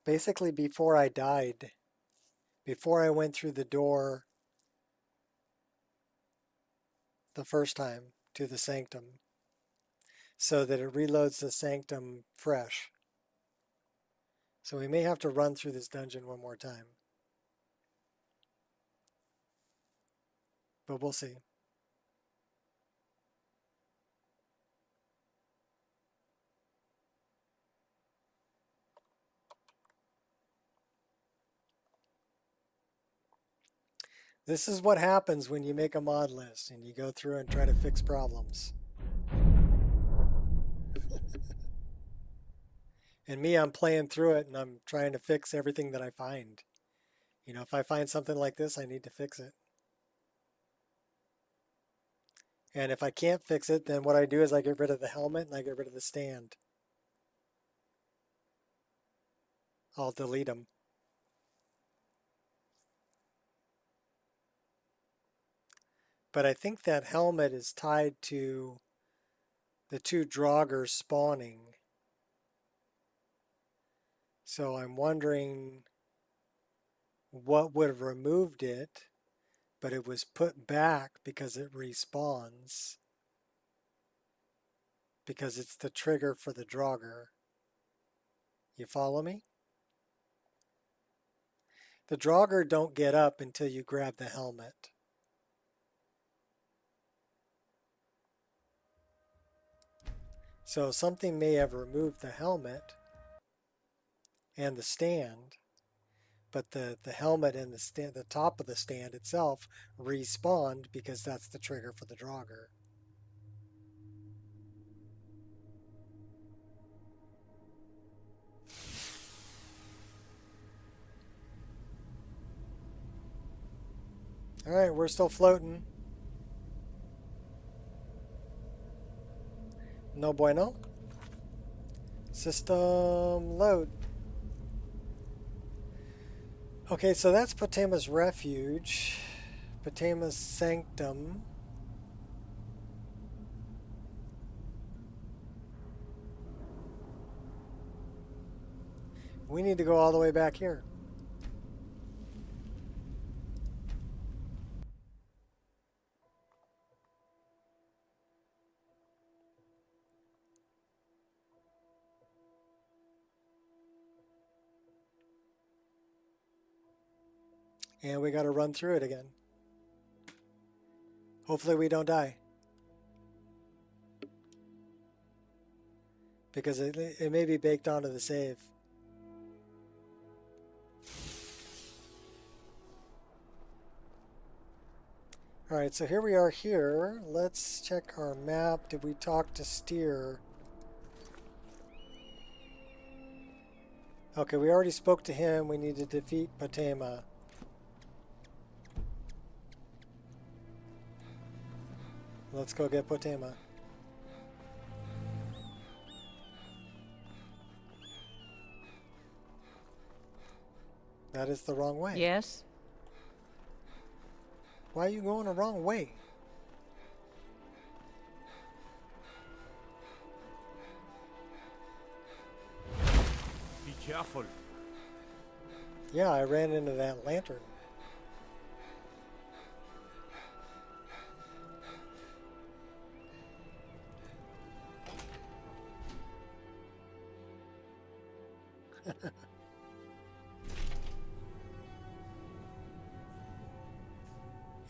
basically before I died, before I went through the door the first time to the sanctum, so that it reloads the sanctum fresh. So we may have to run through this dungeon one more time. But we'll see. This is what happens when you make a mod list and you go through and try to fix problems. And me, I'm playing through it and I'm trying to fix everything that I find. You know, if I find something like this, I need to fix it. And if I can't fix it, then what I do is I get rid of the helmet and I get rid of the stand. I'll delete them. But I think that helmet is tied to the 2 Draugrs spawning. So I'm wondering what would have removed it, but it was put back because it respawns. Because it's the trigger for the Draugr. You follow me? The Draugr don't get up until you grab the helmet. So something may have removed the helmet and the stand, but the helmet and the stand, the top of the stand itself respawned because that's the trigger for the Draugr. Alright, we're still floating. No bueno. System load. Okay, so that's Potema's refuge. Potema's sanctum. We need to go all the way back here. And we got to run through it again. Hopefully we don't die. Because it may be baked onto the save. Alright, so here we are here. Let's check our map. Did we talk to Steer? Okay, we already spoke to him. We need to defeat Potema. Let's go get Potema. That is the wrong way. Yes? Why are you going the wrong way? Be careful. Yeah, I ran into that lantern.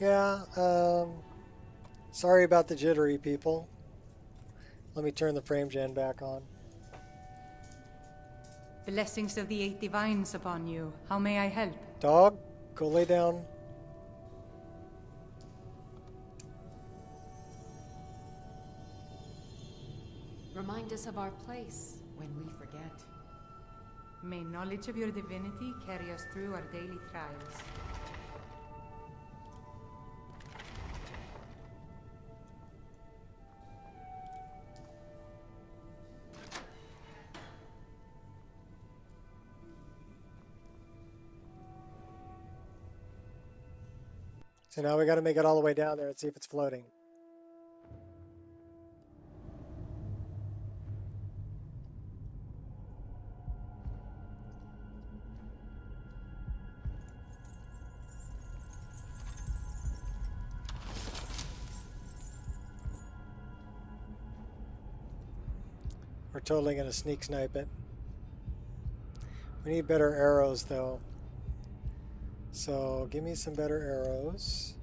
Yeah, sorry about the jittery, people. Let me turn the frame gen back on. Blessings of the Eight Divines upon you. How may I help? Dog, go lay down. Remind us of our place when we forget. May knowledge of your divinity carry us through our daily trials. So now we got to make it all the way down there and see if it's floating. We're totally going to sneak snipe it. We need better arrows though. So give me some better arrows.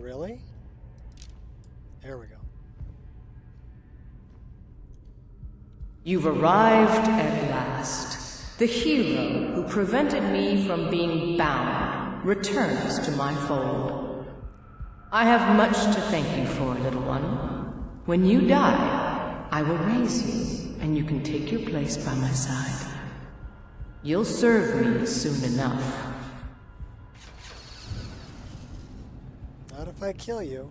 Really? There we go. You've arrived at last. The hero who prevented me from being bound returns to my fold. I have much to thank you for, little one. When you die, I will raise you, and you can take your place by my side. You'll serve me soon enough. Not if I kill you.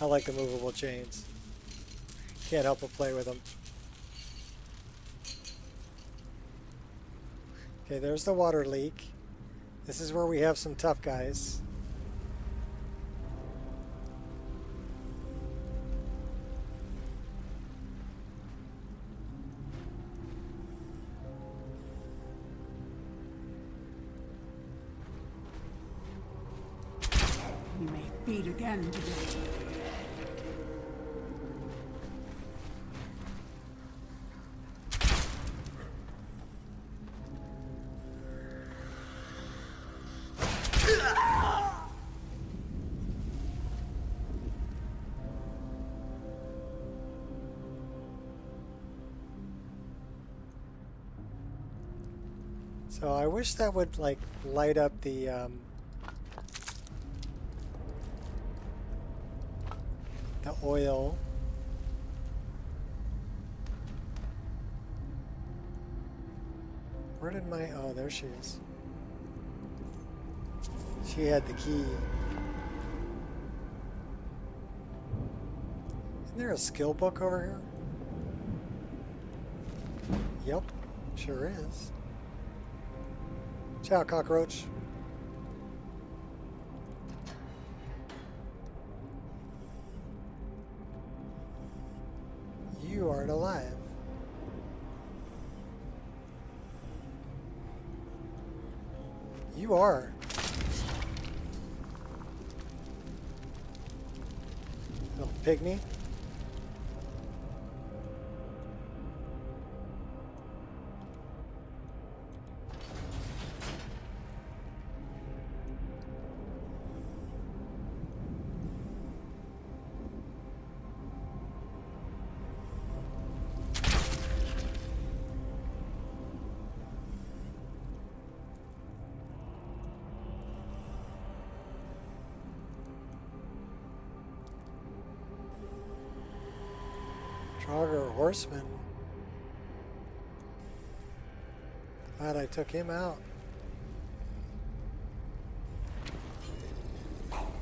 I like the movable chains. Can't help but play with them. Okay, there's the water leak. This is where we have some tough guys. We may feed again today. So I wish that would like light up the oil. Where did my... Oh, there she is. She had the key. Isn't there a skill book over here? Yep, sure is. Ciao, cockroach. You aren't alive. You are. Little pygmy. Trogger horseman. Glad I took him out.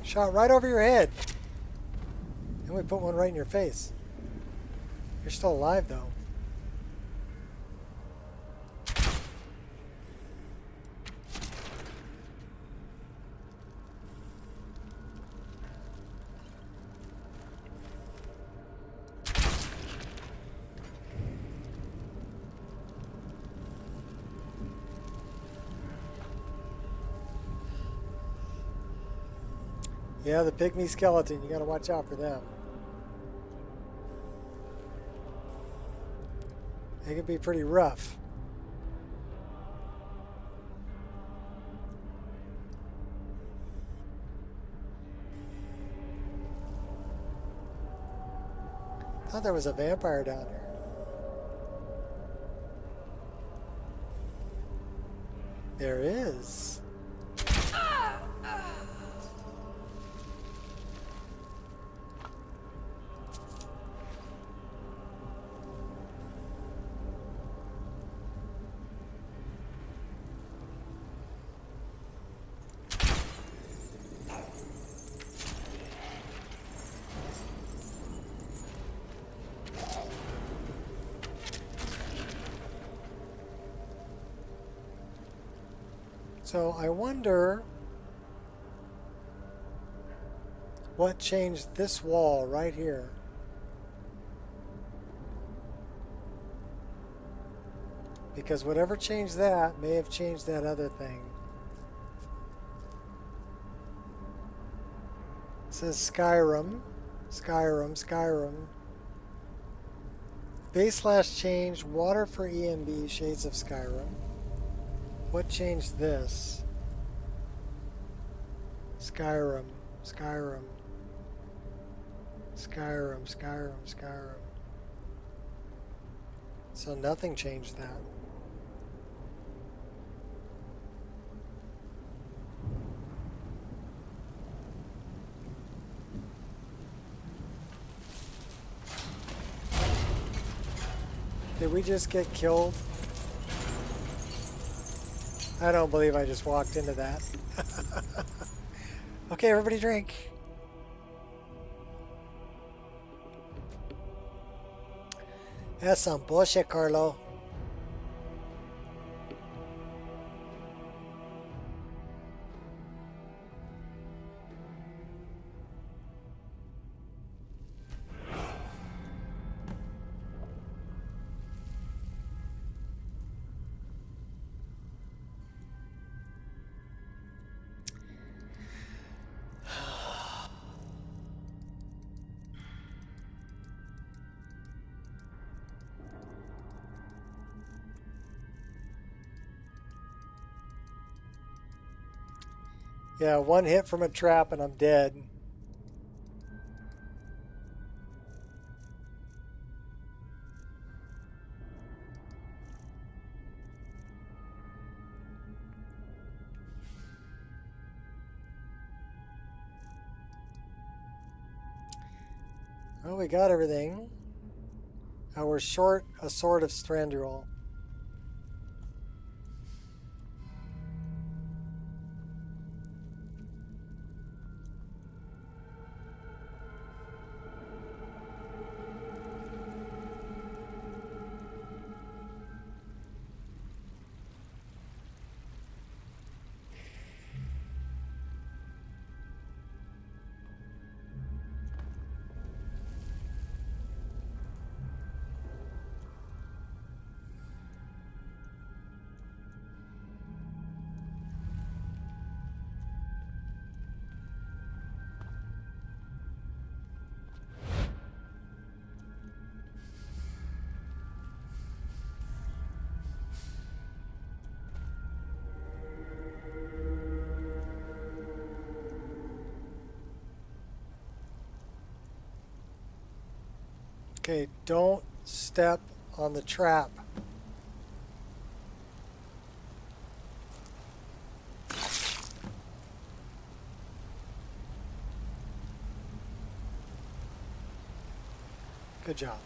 Shot right over your head. And we put one right in your face. You're still alive though. Yeah, the pygmy skeleton. You gotta watch out for them. They can be pretty rough. I thought there was a vampire down here. There is. So I wonder what changed this wall right here. Because whatever changed that may have changed that other thing. It says Skyrim. Skyrim. Base / changed. Water for EMB. Shades of Skyrim. What changed this? Skyrim. So nothing changed that. Did we just get killed? I don't believe I just walked into that. Okay, everybody drink. That's some bullshit, Carlo. Yeah, one hit from a trap and I'm dead. Well, we got everything. We're short a sword of Strandurol. Okay, don't step on the trap. Good job.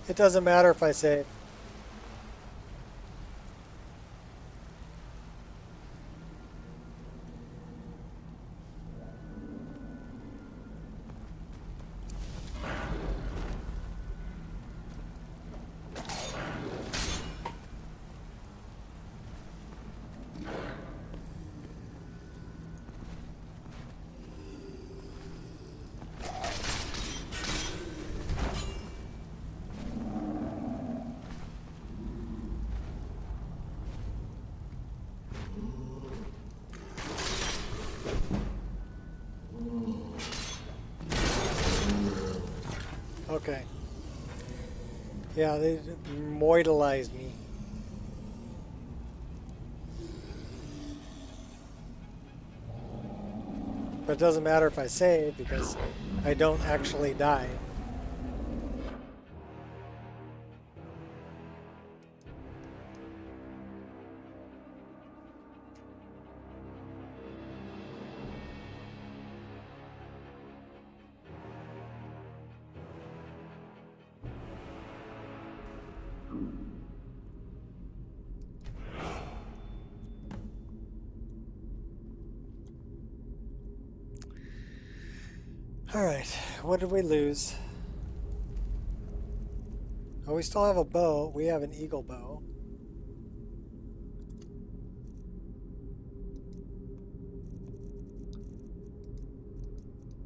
It doesn't matter if I save. Okay. Yeah, they moidalized me. But it doesn't matter if I save because I don't actually die. Alright, what did we lose? Oh, we still have a bow. We have an eagle bow.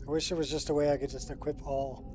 I wish there was just a way I could just equip all.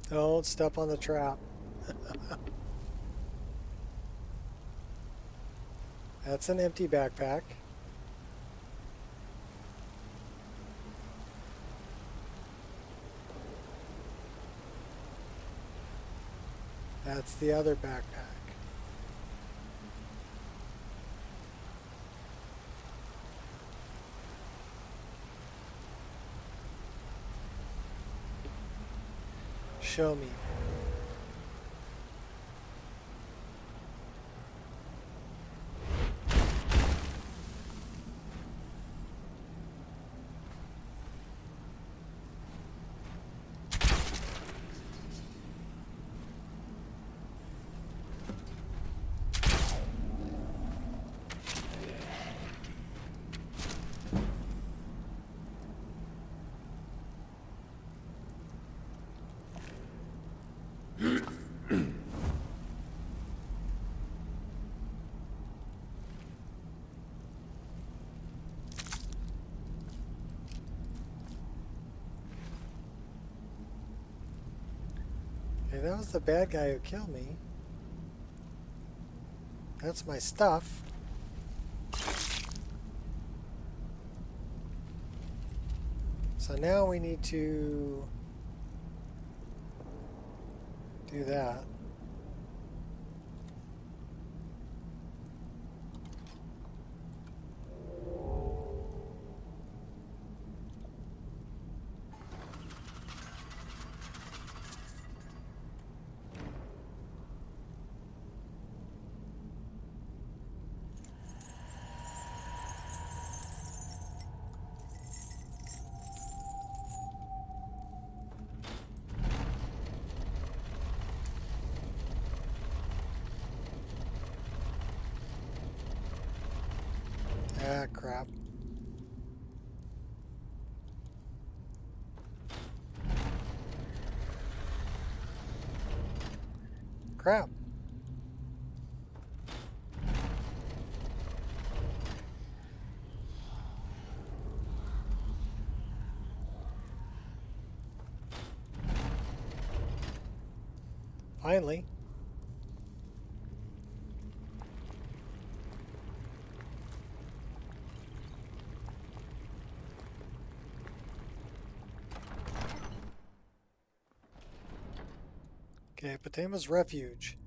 Don't step on the trap. That's an empty backpack. That's the other backpack. Show me. Okay, that was the bad guy who killed me. That's my stuff. So now we need to do that. Ah, crap. Crap. Finally. Okay, Potama's Refuge.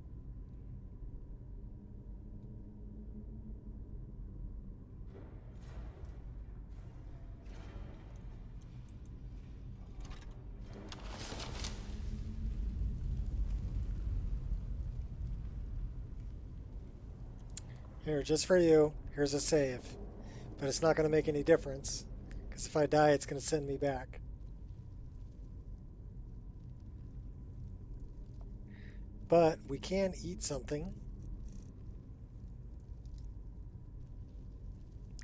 Here, just for you, here's a save. But it's not going to make any difference, because if I die, it's going to send me back. But we can eat something.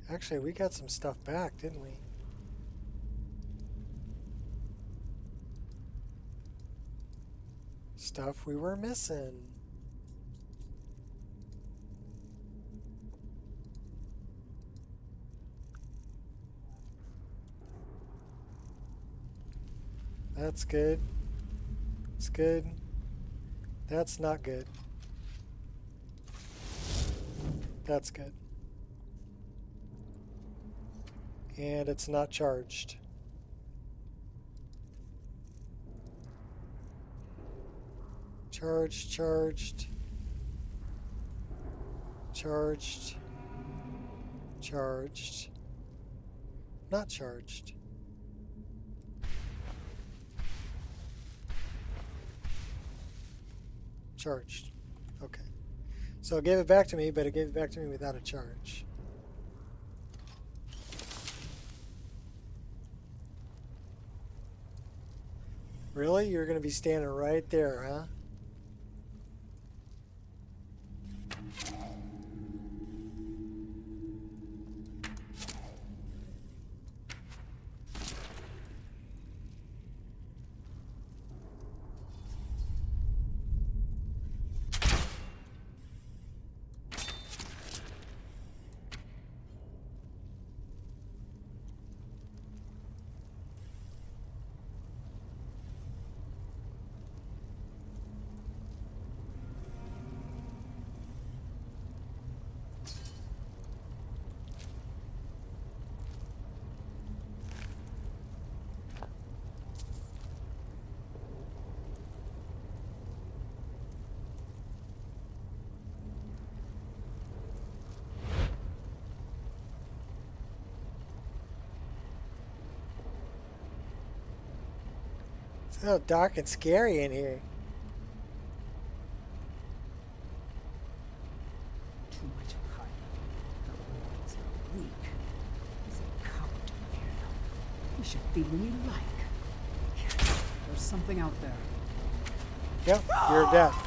Actually, we got some stuff back, didn't we? Stuff we were missing. That's good. It's good. That's not good. That's good. And it's not charged. Charged, charged. Charged. Charged. Not charged. Charged. Okay. So it gave it back to me, but it gave it back to me without a charge. Really? You're going to be standing right there, huh? It's so dark and scary in here. Too much hiding. The boys are weak. He's a coward, Weirdo. He should feed me like. There's something out there. Yep, you're deaf.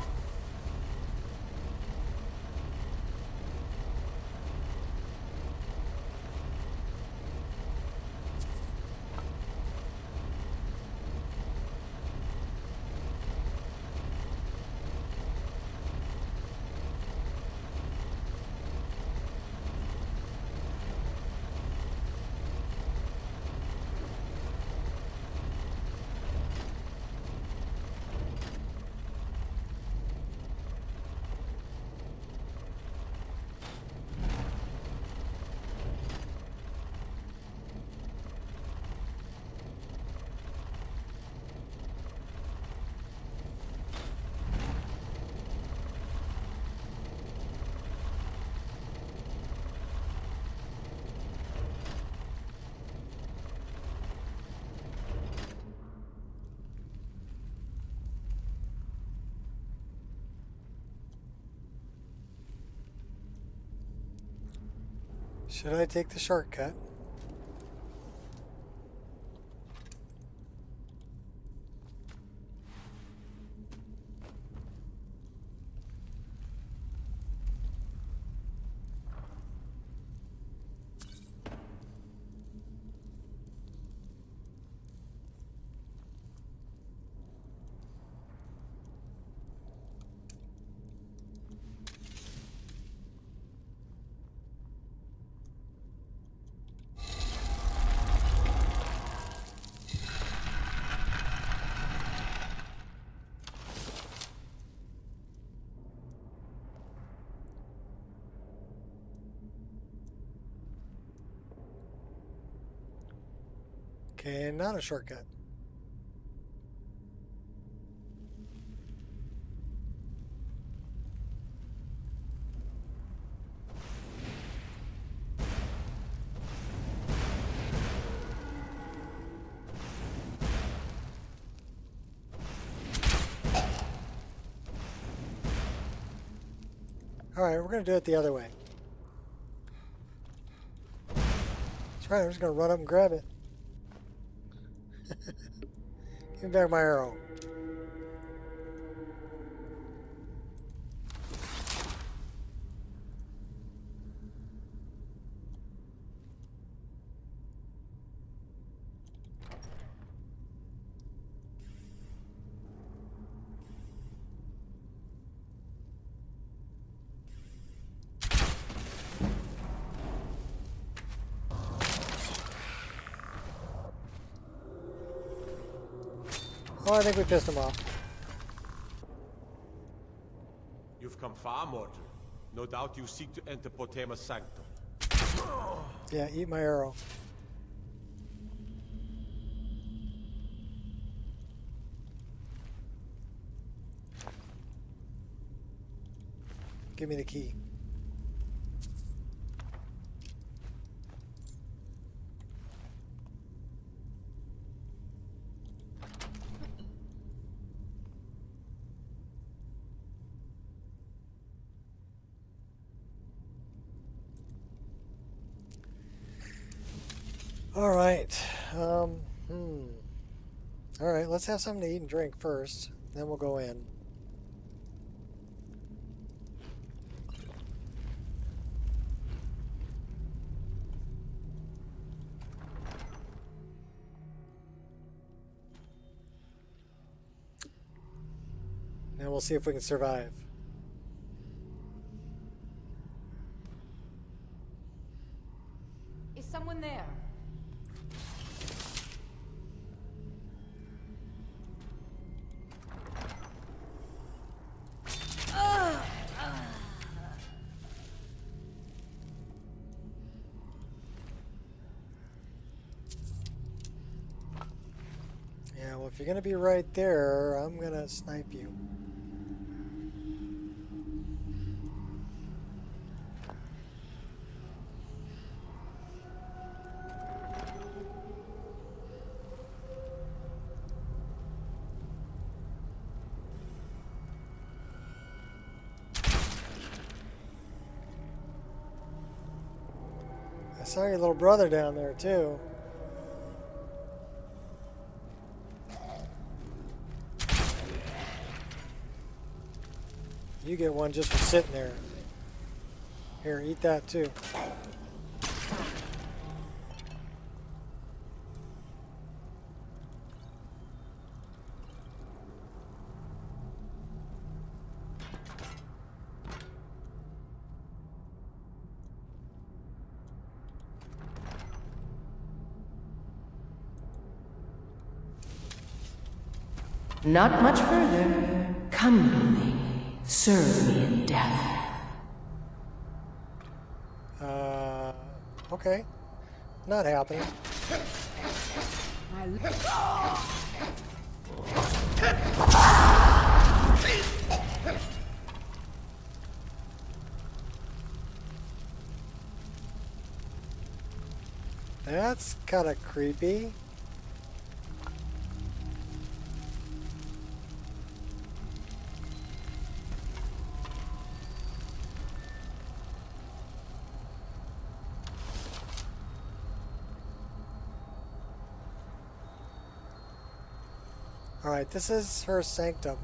Should I take the shortcut? Okay, not a shortcut. Alright, we're going to do it the other way. That's right, I'm just going to run up and grab it. Give me back my arrow. Oh, I think we pissed him off. You've come far, mortal. No doubt you seek to enter Potema's sanctum. Yeah, eat my arrow. Give me the key. All right. All right, let's have something to eat and drink first. Then we'll go in. And we'll see if we can survive. Is someone there? Yeah, well, if you're going to be right there, I'm going to snipe you. saw your little brother down there too. You get one just for sitting there. Here, eat that too. Not much further. Come to me. Serve me in death. Okay. Not happening. That's kind of creepy. Alright, this is her sanctum.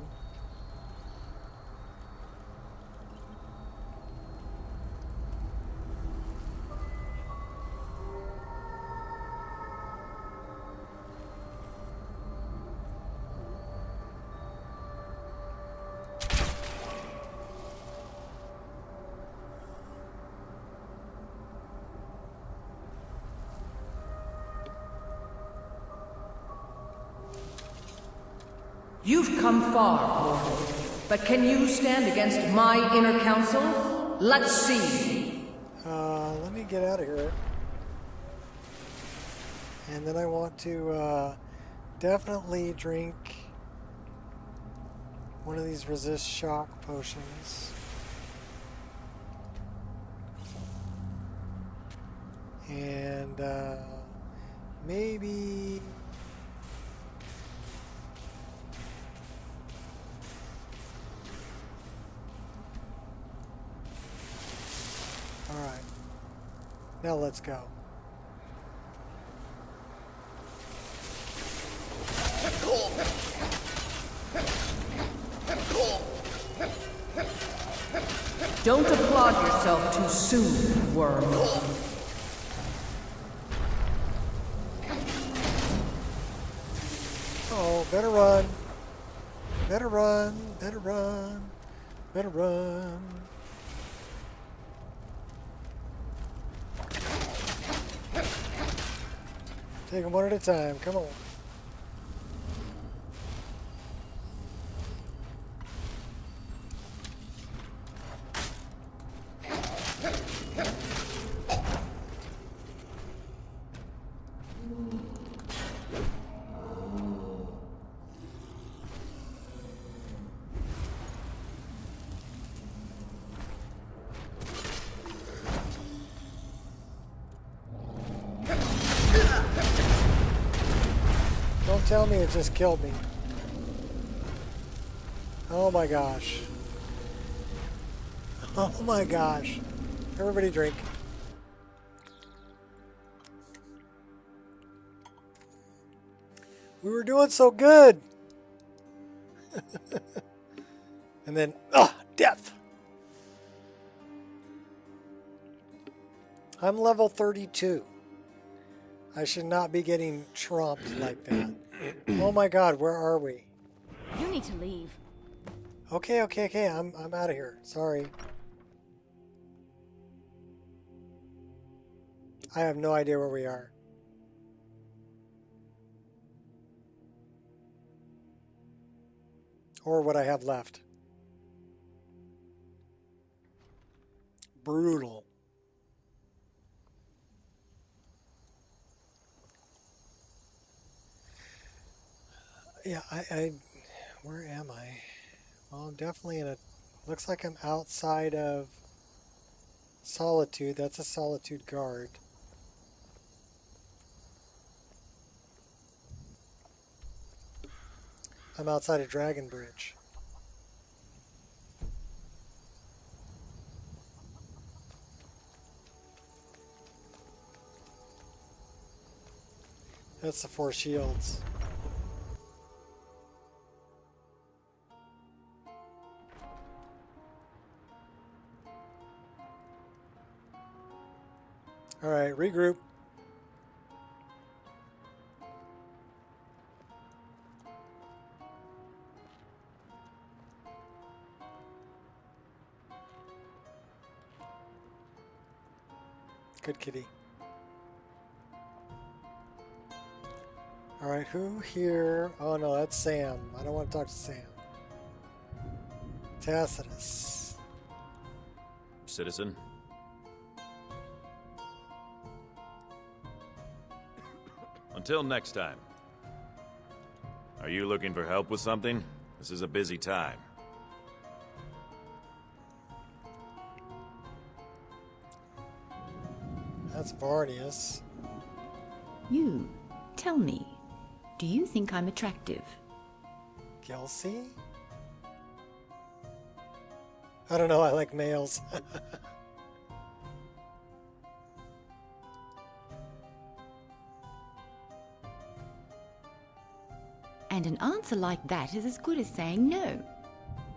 You've come far, mortal. But can you stand against my inner council? Let's see. Let me get out of here. And then I want to definitely drink one of these resist shock potions. And maybe... Alright. Now let's go. Don't applaud yourself too soon, worm. Oh, better run. Better run. Better run. Better run. Take them one at a time. Come on. Don't tell me it just killed me. Oh my gosh. Oh my gosh. Everybody drink. We were doing so good. And then, death. I'm level 32. I should not be getting trumped like that. Oh my god, where are we? You need to leave. Okay. I'm out of here. Sorry. I have no idea where we are. Or what I have left. Brutal. Yeah, where am I? Well, I'm definitely in a, looks like I'm outside of Solitude. That's a Solitude guard. I'm outside of Dragon Bridge. That's the 4 shields. All right, regroup. Good kitty. All right, who here? Oh no, that's Sam. I don't want to talk to Sam. Tacitus. Citizen? Until next time. Are you looking for help with something? This is a busy time. That's Varnius. You, tell me, do you think I'm attractive? Gilsey? I don't know, I like males. And an answer like that is as good as saying no.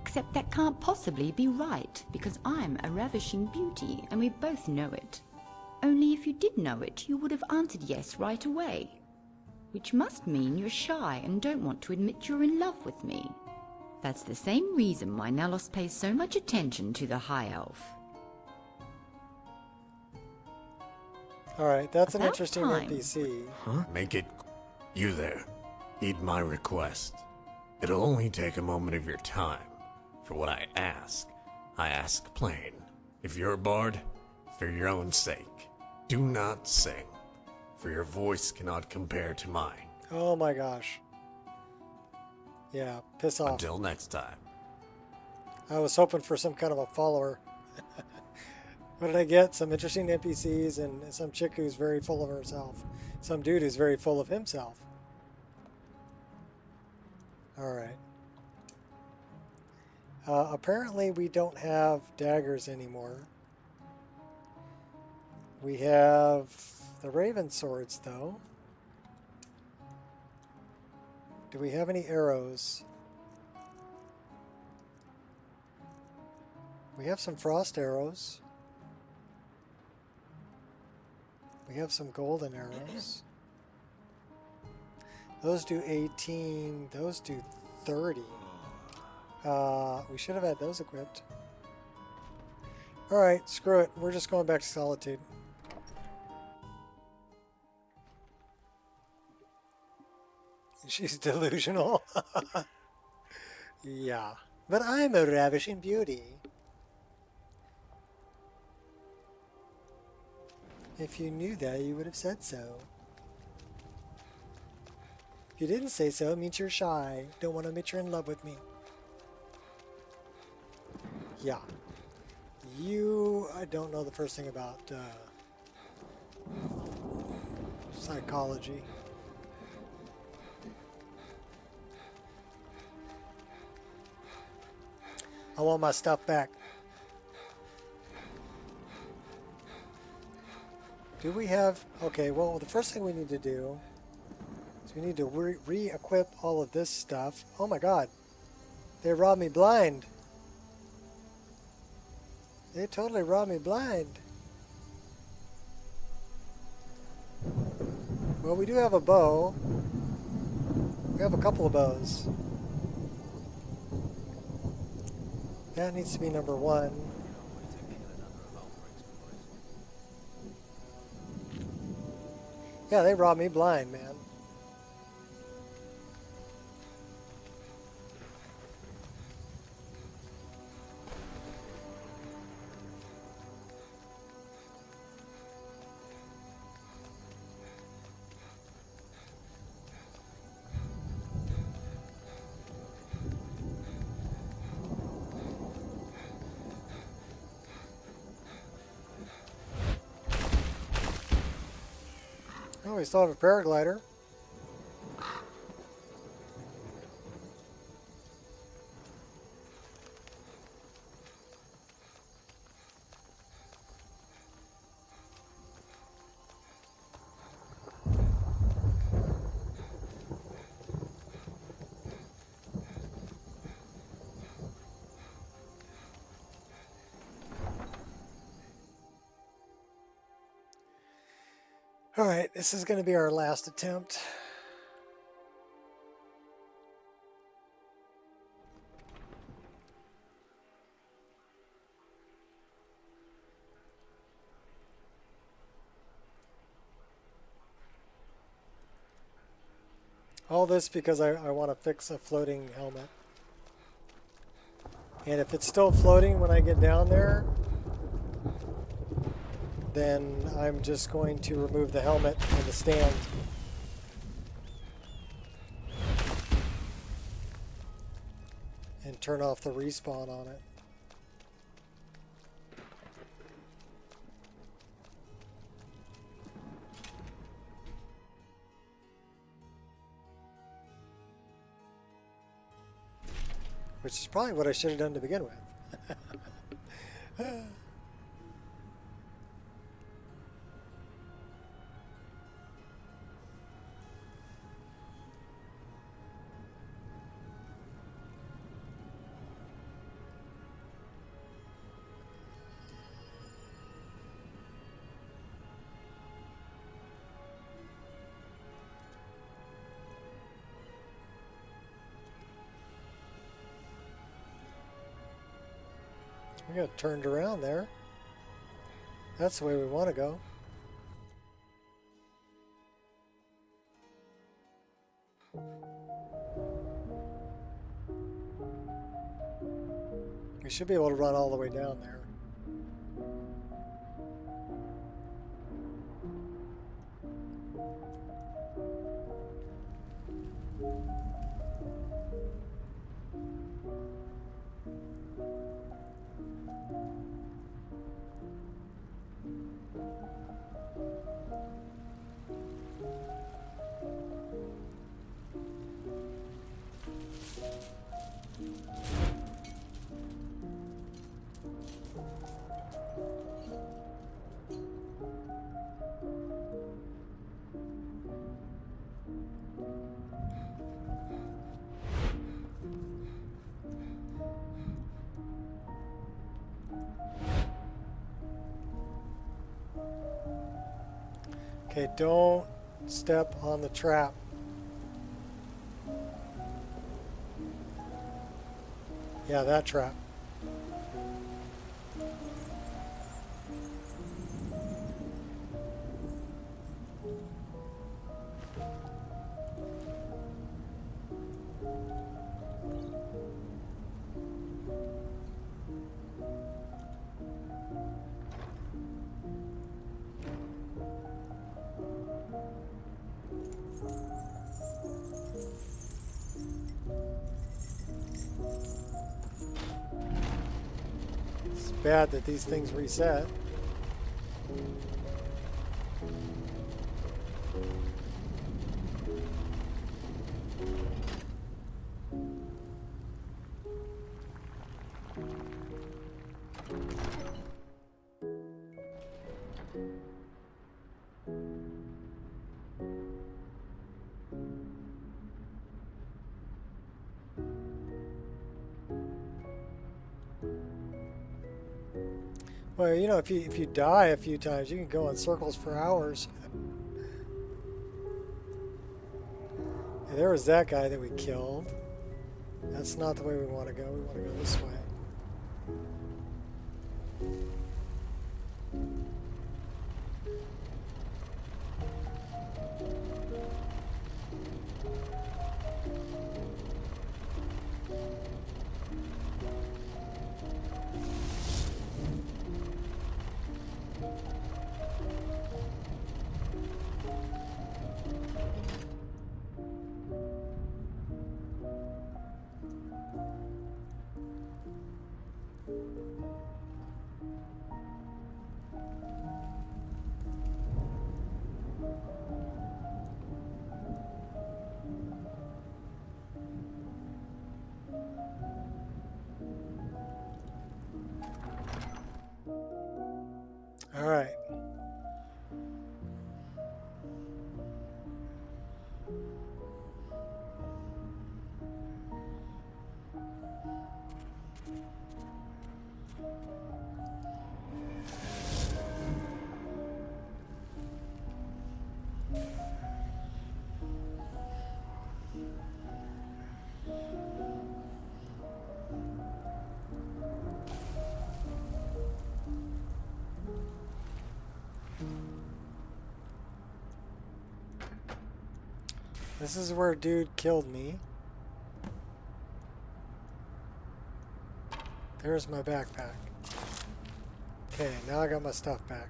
Except that can't possibly be right, because I'm a ravishing beauty, and we both know it. Only if you did know it, you would have answered yes right away. Which must mean you're shy and don't want to admit you're in love with me. That's the same reason why Nalos pays so much attention to the High Elf. Alright, that's an About interesting time. NPC. Huh? Make it... You there. Heed my request. It'll only take a moment of your time. For what I ask plain. If you're a bard, for your own sake, do not sing. For your voice cannot compare to mine. Oh my gosh. Yeah, piss off. Until next time. I was hoping for some kind of a follower. What did I get? Some interesting NPCs and some chick who's very full of herself. Some dude who's very full of himself. Alright. Apparently we don't have daggers anymore. We have the Raven swords, though. Do we have any arrows? We have some frost arrows. We have some golden arrows. Those do 18. Those do 30. We should have had those equipped. Alright, screw it. We're just going back to Solitude. She's delusional. Yeah. But I'm a ravishing beauty. If you knew that, you would have said so. If you didn't say so, it means you're shy. Don't want to admit you're in love with me. Yeah. I don't know the first thing about psychology. I want my stuff back. Do we have... Okay, well, the first thing we need to do is we need to re-equip all of this stuff. Oh my god. They robbed me blind. They totally robbed me blind. Well, we do have a bow. We have a couple of bows. That needs to be number 1. Yeah, they robbed me blind, man. Oh, we still have a paraglider. Alright, this is going to be our last attempt. All this because I want to fix a floating helmet. And if it's still floating when I get down there, then I'm just going to remove the helmet and the stand. And turn off the respawn on it. Which is probably what I should have done to begin with. We got turned around there. That's the way we want to go. We should be able to run all the way down there. Okay, don't step on the trap. Yeah, that trap. Bad that these things reset. Well, you know, if you die a few times, you can go in circles for hours. And there was that guy that we killed. That's not the way we want to go. We want to go this way. This is where dude killed me. There's my backpack. Okay, now I got my stuff back.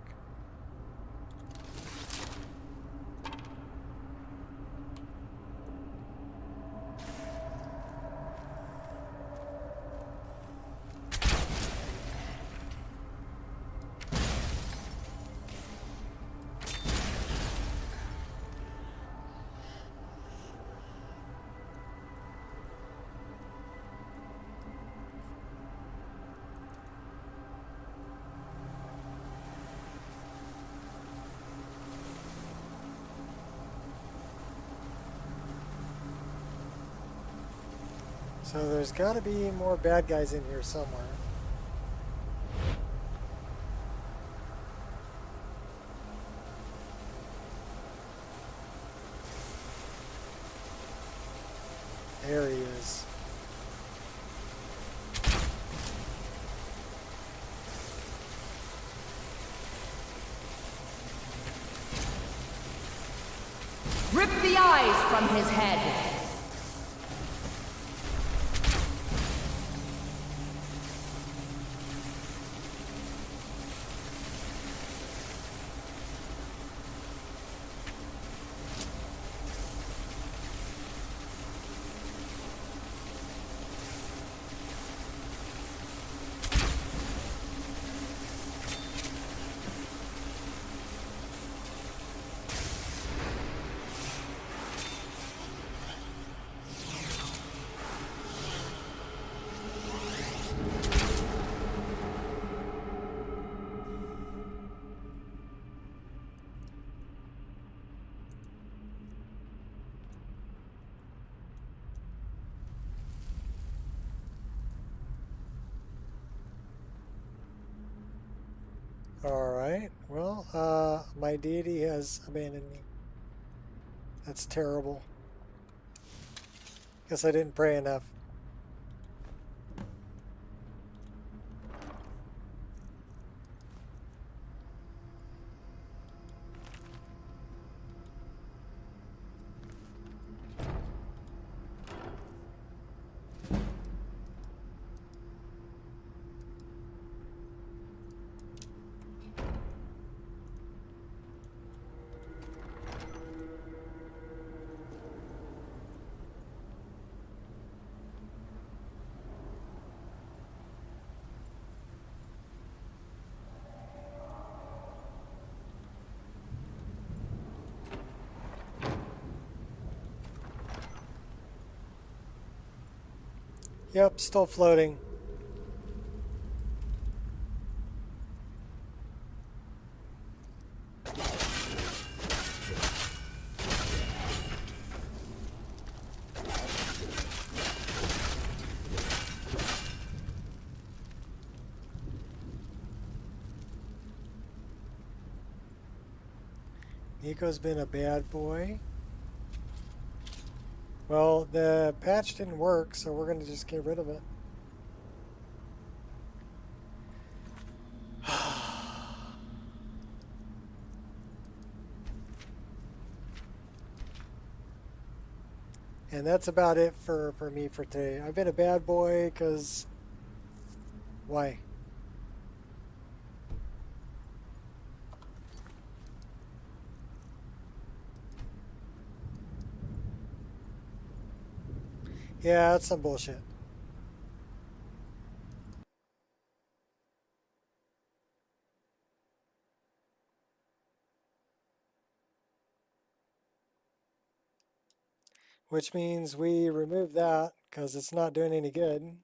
So there's got to be more bad guys in here somewhere. There he is. Rip the eyes from his head! Alright, well, my deity has abandoned me. That's terrible. Guess I didn't pray enough. Yep, still floating. Nico's been a bad boy. Well, the patch didn't work, so we're going to just get rid of it. And that's about it for me for today. I've been a bad boy because... Why? Yeah, that's some bullshit. Which means we remove that because it's not doing any good.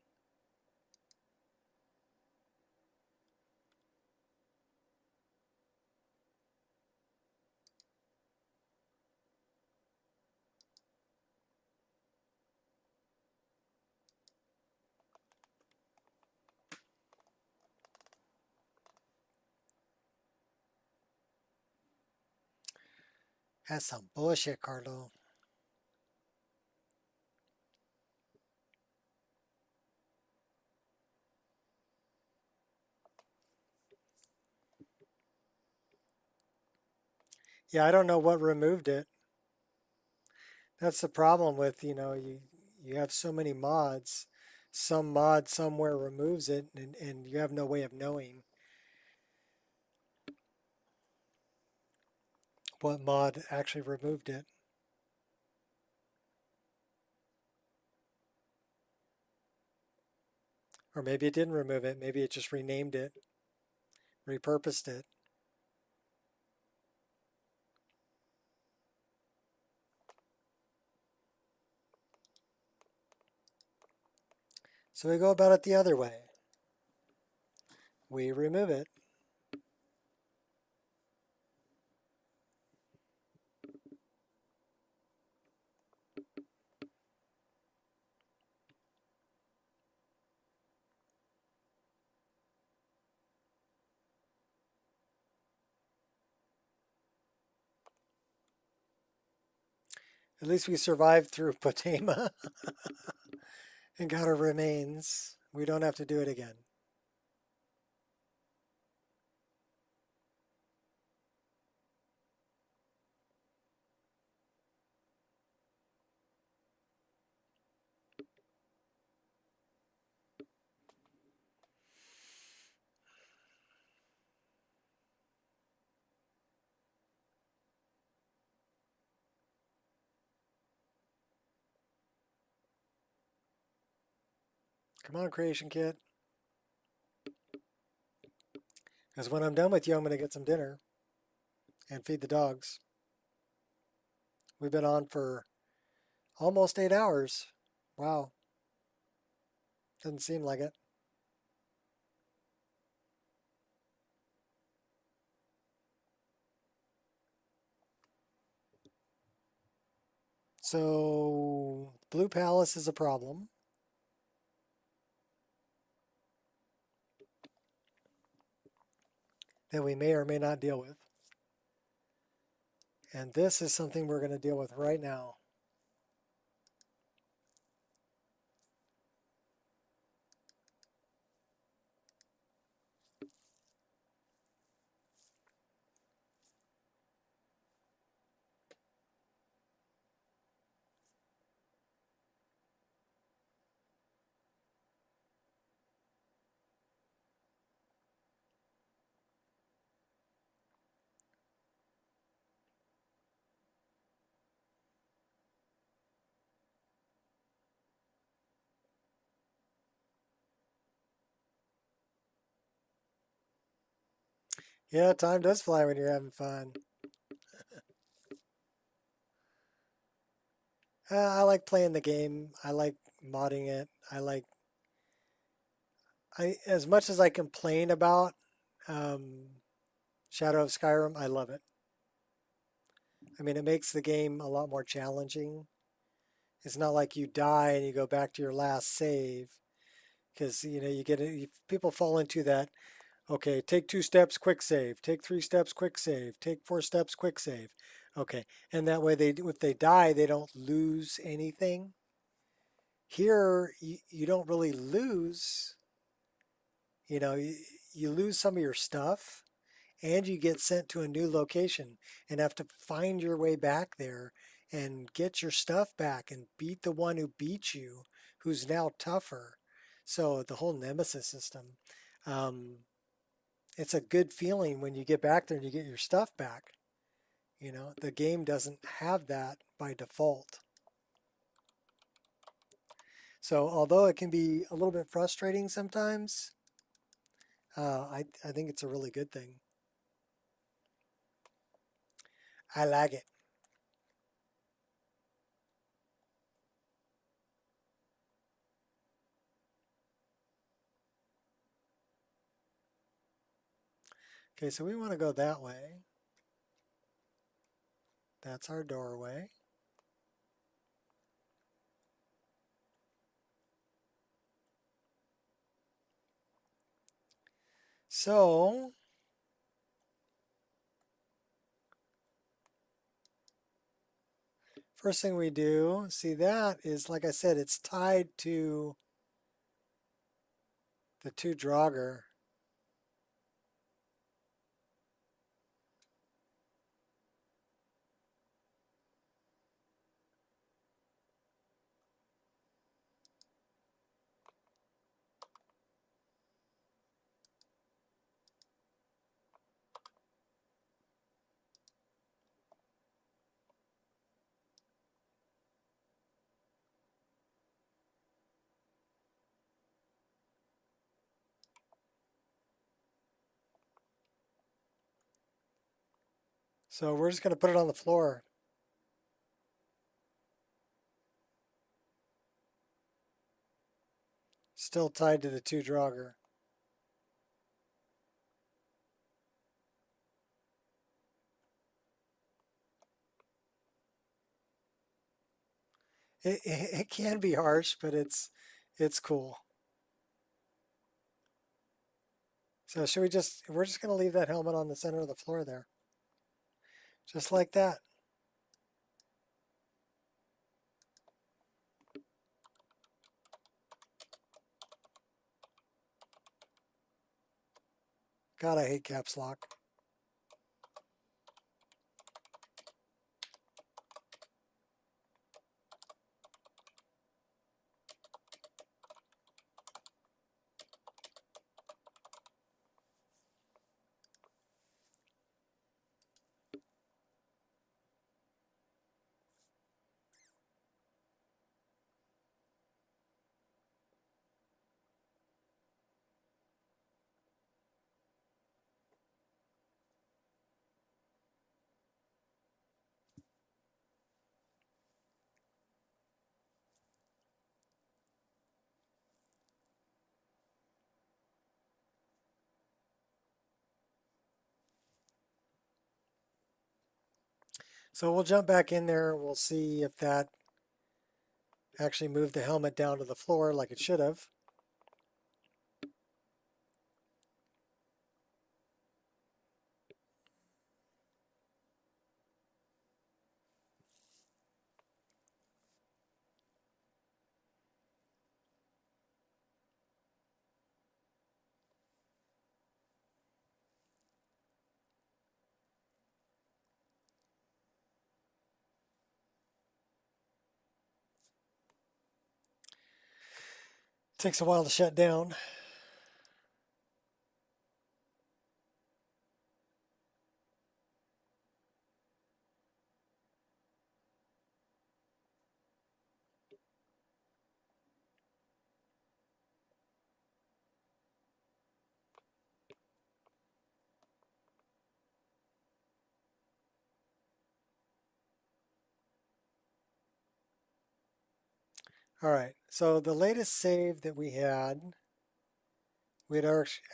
That's some bullshit, Carlo. Yeah, I don't know what removed it. That's the problem with, you have so many mods. Some mod somewhere removes it, and you have no way of knowing what mod actually removed it. Or maybe it didn't remove it. Maybe it just renamed it, repurposed it. So we go about it the other way. We remove it. At least we survived through Potema and got our remains. We don't have to do it again. Come on, Creation Kit. Because when I'm done with you, I'm going to get some dinner and feed the dogs. We've been on for almost 8 hours. Wow. Doesn't seem like it. So, Blue Palace is a problem. That we may or may not deal with. And this is something we're going to deal with right now. Yeah, time does fly when you're having fun. I like playing the game. I like modding it. As much as I complain about Shadow of Skyrim, I love it. I mean, it makes the game a lot more challenging. It's not like you die and you go back to your last save, because people fall into that. Okay, take 2 steps, quick save. Take 3 steps, quick save. Take 4 steps, quick save. Okay, and that way if they die, they don't lose anything. Here, you don't really lose. You lose some of your stuff, and you get sent to a new location and have to find your way back there and get your stuff back and beat the one who beat you, who's now tougher. So the whole nemesis system, it's a good feeling when you get back there and you get your stuff back. The game doesn't have that by default. So although it can be a little bit frustrating sometimes, I think it's a really good thing. I like it. Okay, so we want to go that way. That's our doorway. So, first thing we do, see that is, like I said, it's tied to the 2 Draugr. So we're just going to put it on the floor. Still tied to the 2 Draugr. It can be harsh, but it's cool. So should we we're just going to leave that helmet on the center of the floor there. Just like that. God, I hate caps lock. So we'll jump back in there and we'll see if that actually moved the helmet down to the floor like it should have. Takes a while to shut down. All right, so the latest save that we had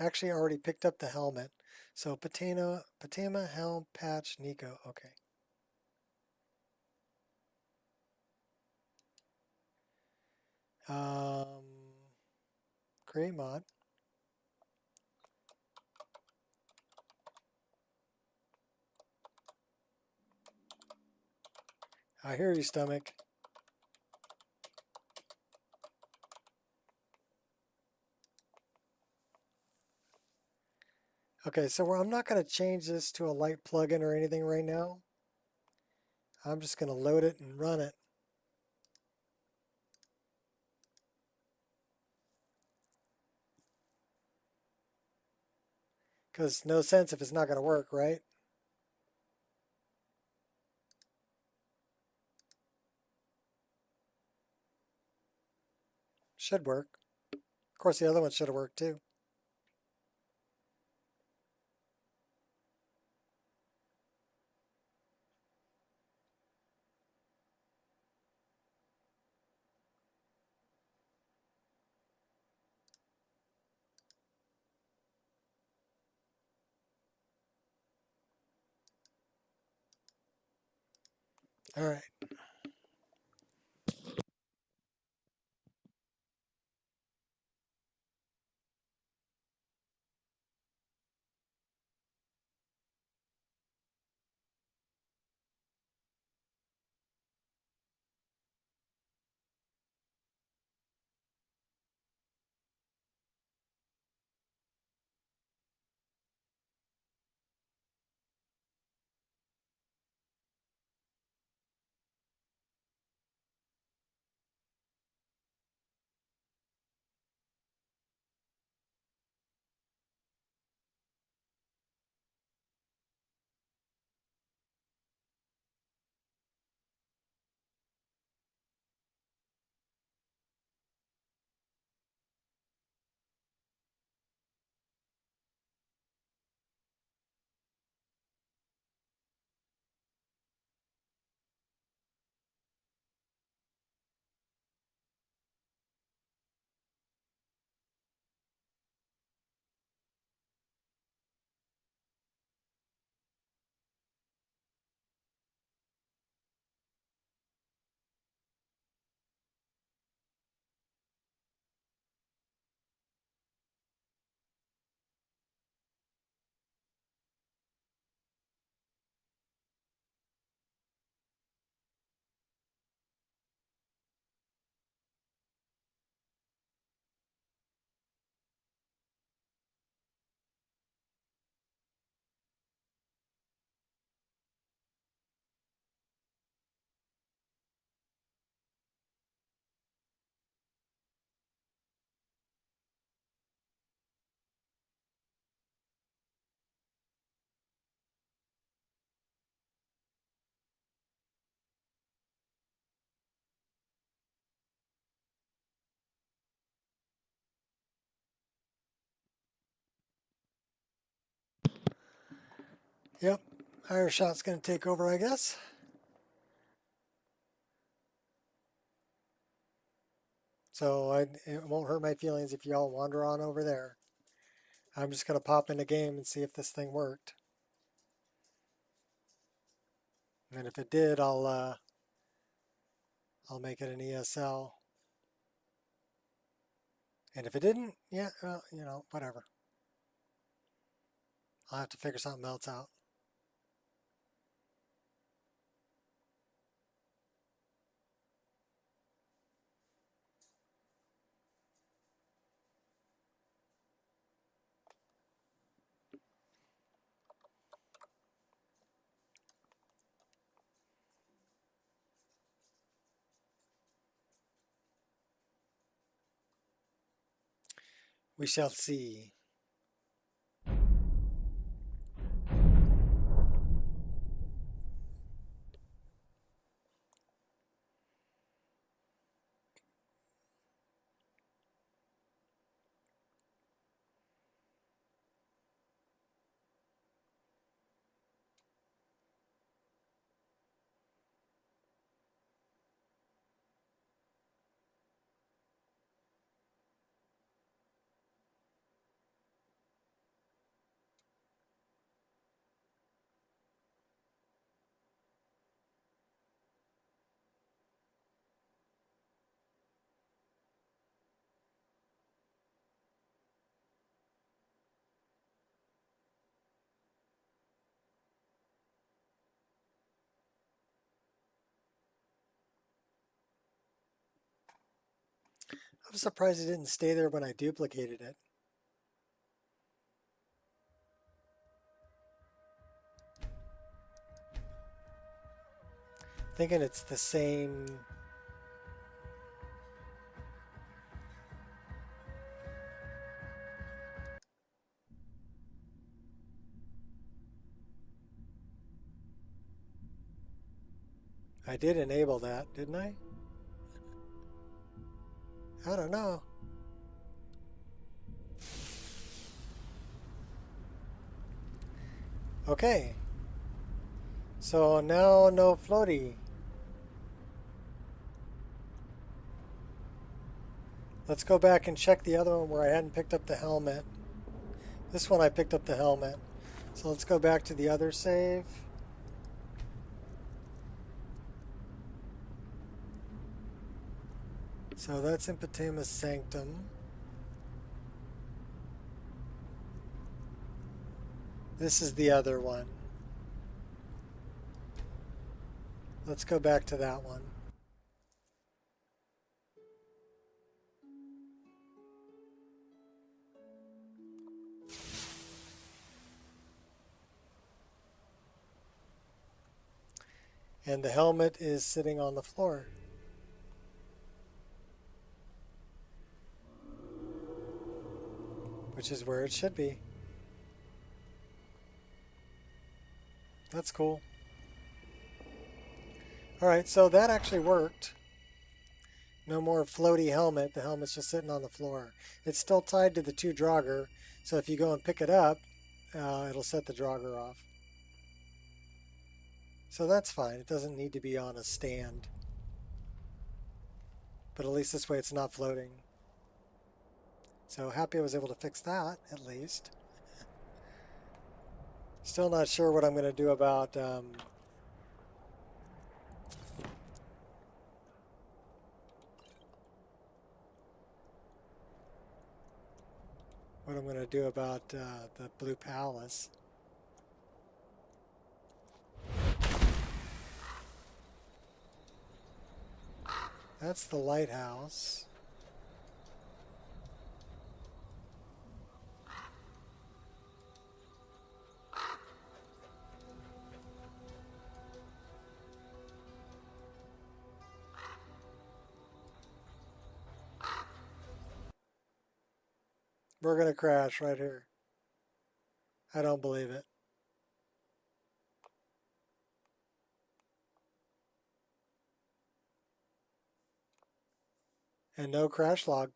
actually already picked up the helmet. So Patema, helm, patch, Nico. Okay. Create mod. I hear you, stomach. Okay, so I'm not going to change this to a light plugin or anything right now. I'm just going to load it and run it. Because no sense if it's not going to work, right? Should work. Of course, the other one should have worked too. All right. Yep, higher shot's going to take over, I guess. So it won't hurt my feelings if y'all wander on over there. I'm just going to pop in the game and see if this thing worked. And if it did, I'll make it an ESL. And if it didn't, yeah, well, you know, whatever. I'll have to figure something else out. We shall see. I'm surprised it didn't stay there when I duplicated it. Thinking it's the same. I did enable that, didn't I? I don't know. Okay. So now no floaty. Let's go back and check the other one where I hadn't picked up the helmet. This one I picked up the helmet. So let's go back to the other save. So that's Impetimus Sanctum. This is the other one. Let's go back to that one. And the helmet is sitting on the floor. Which is where it should be. That's cool. Alright, so that actually worked. No more floaty helmet. The helmet's just sitting on the floor. It's still tied to the 2 Draugr, so if you go and pick it up, it'll set the Draugr off. So that's fine. It doesn't need to be on a stand. But at least this way it's not floating. So happy I was able to fix that, at least. Still not sure what I'm going to do about the Blue Palace. That's the lighthouse. We're going to crash right here. I don't believe it. And no crash log.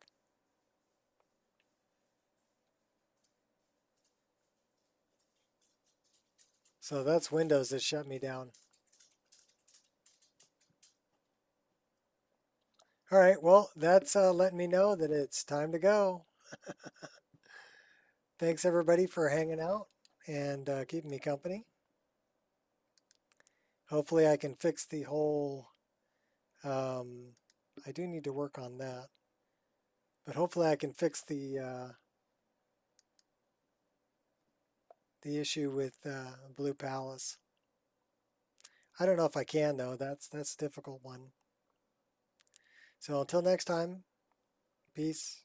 So that's Windows that shut me down. All right, well, that's letting me know that it's time to go. Thanks everybody for hanging out and keeping me company. Hopefully I can fix the whole, I do need to work on that, but hopefully I can fix the issue with Blue Palace. I don't know if I can though, that's a difficult one. So until next time, peace.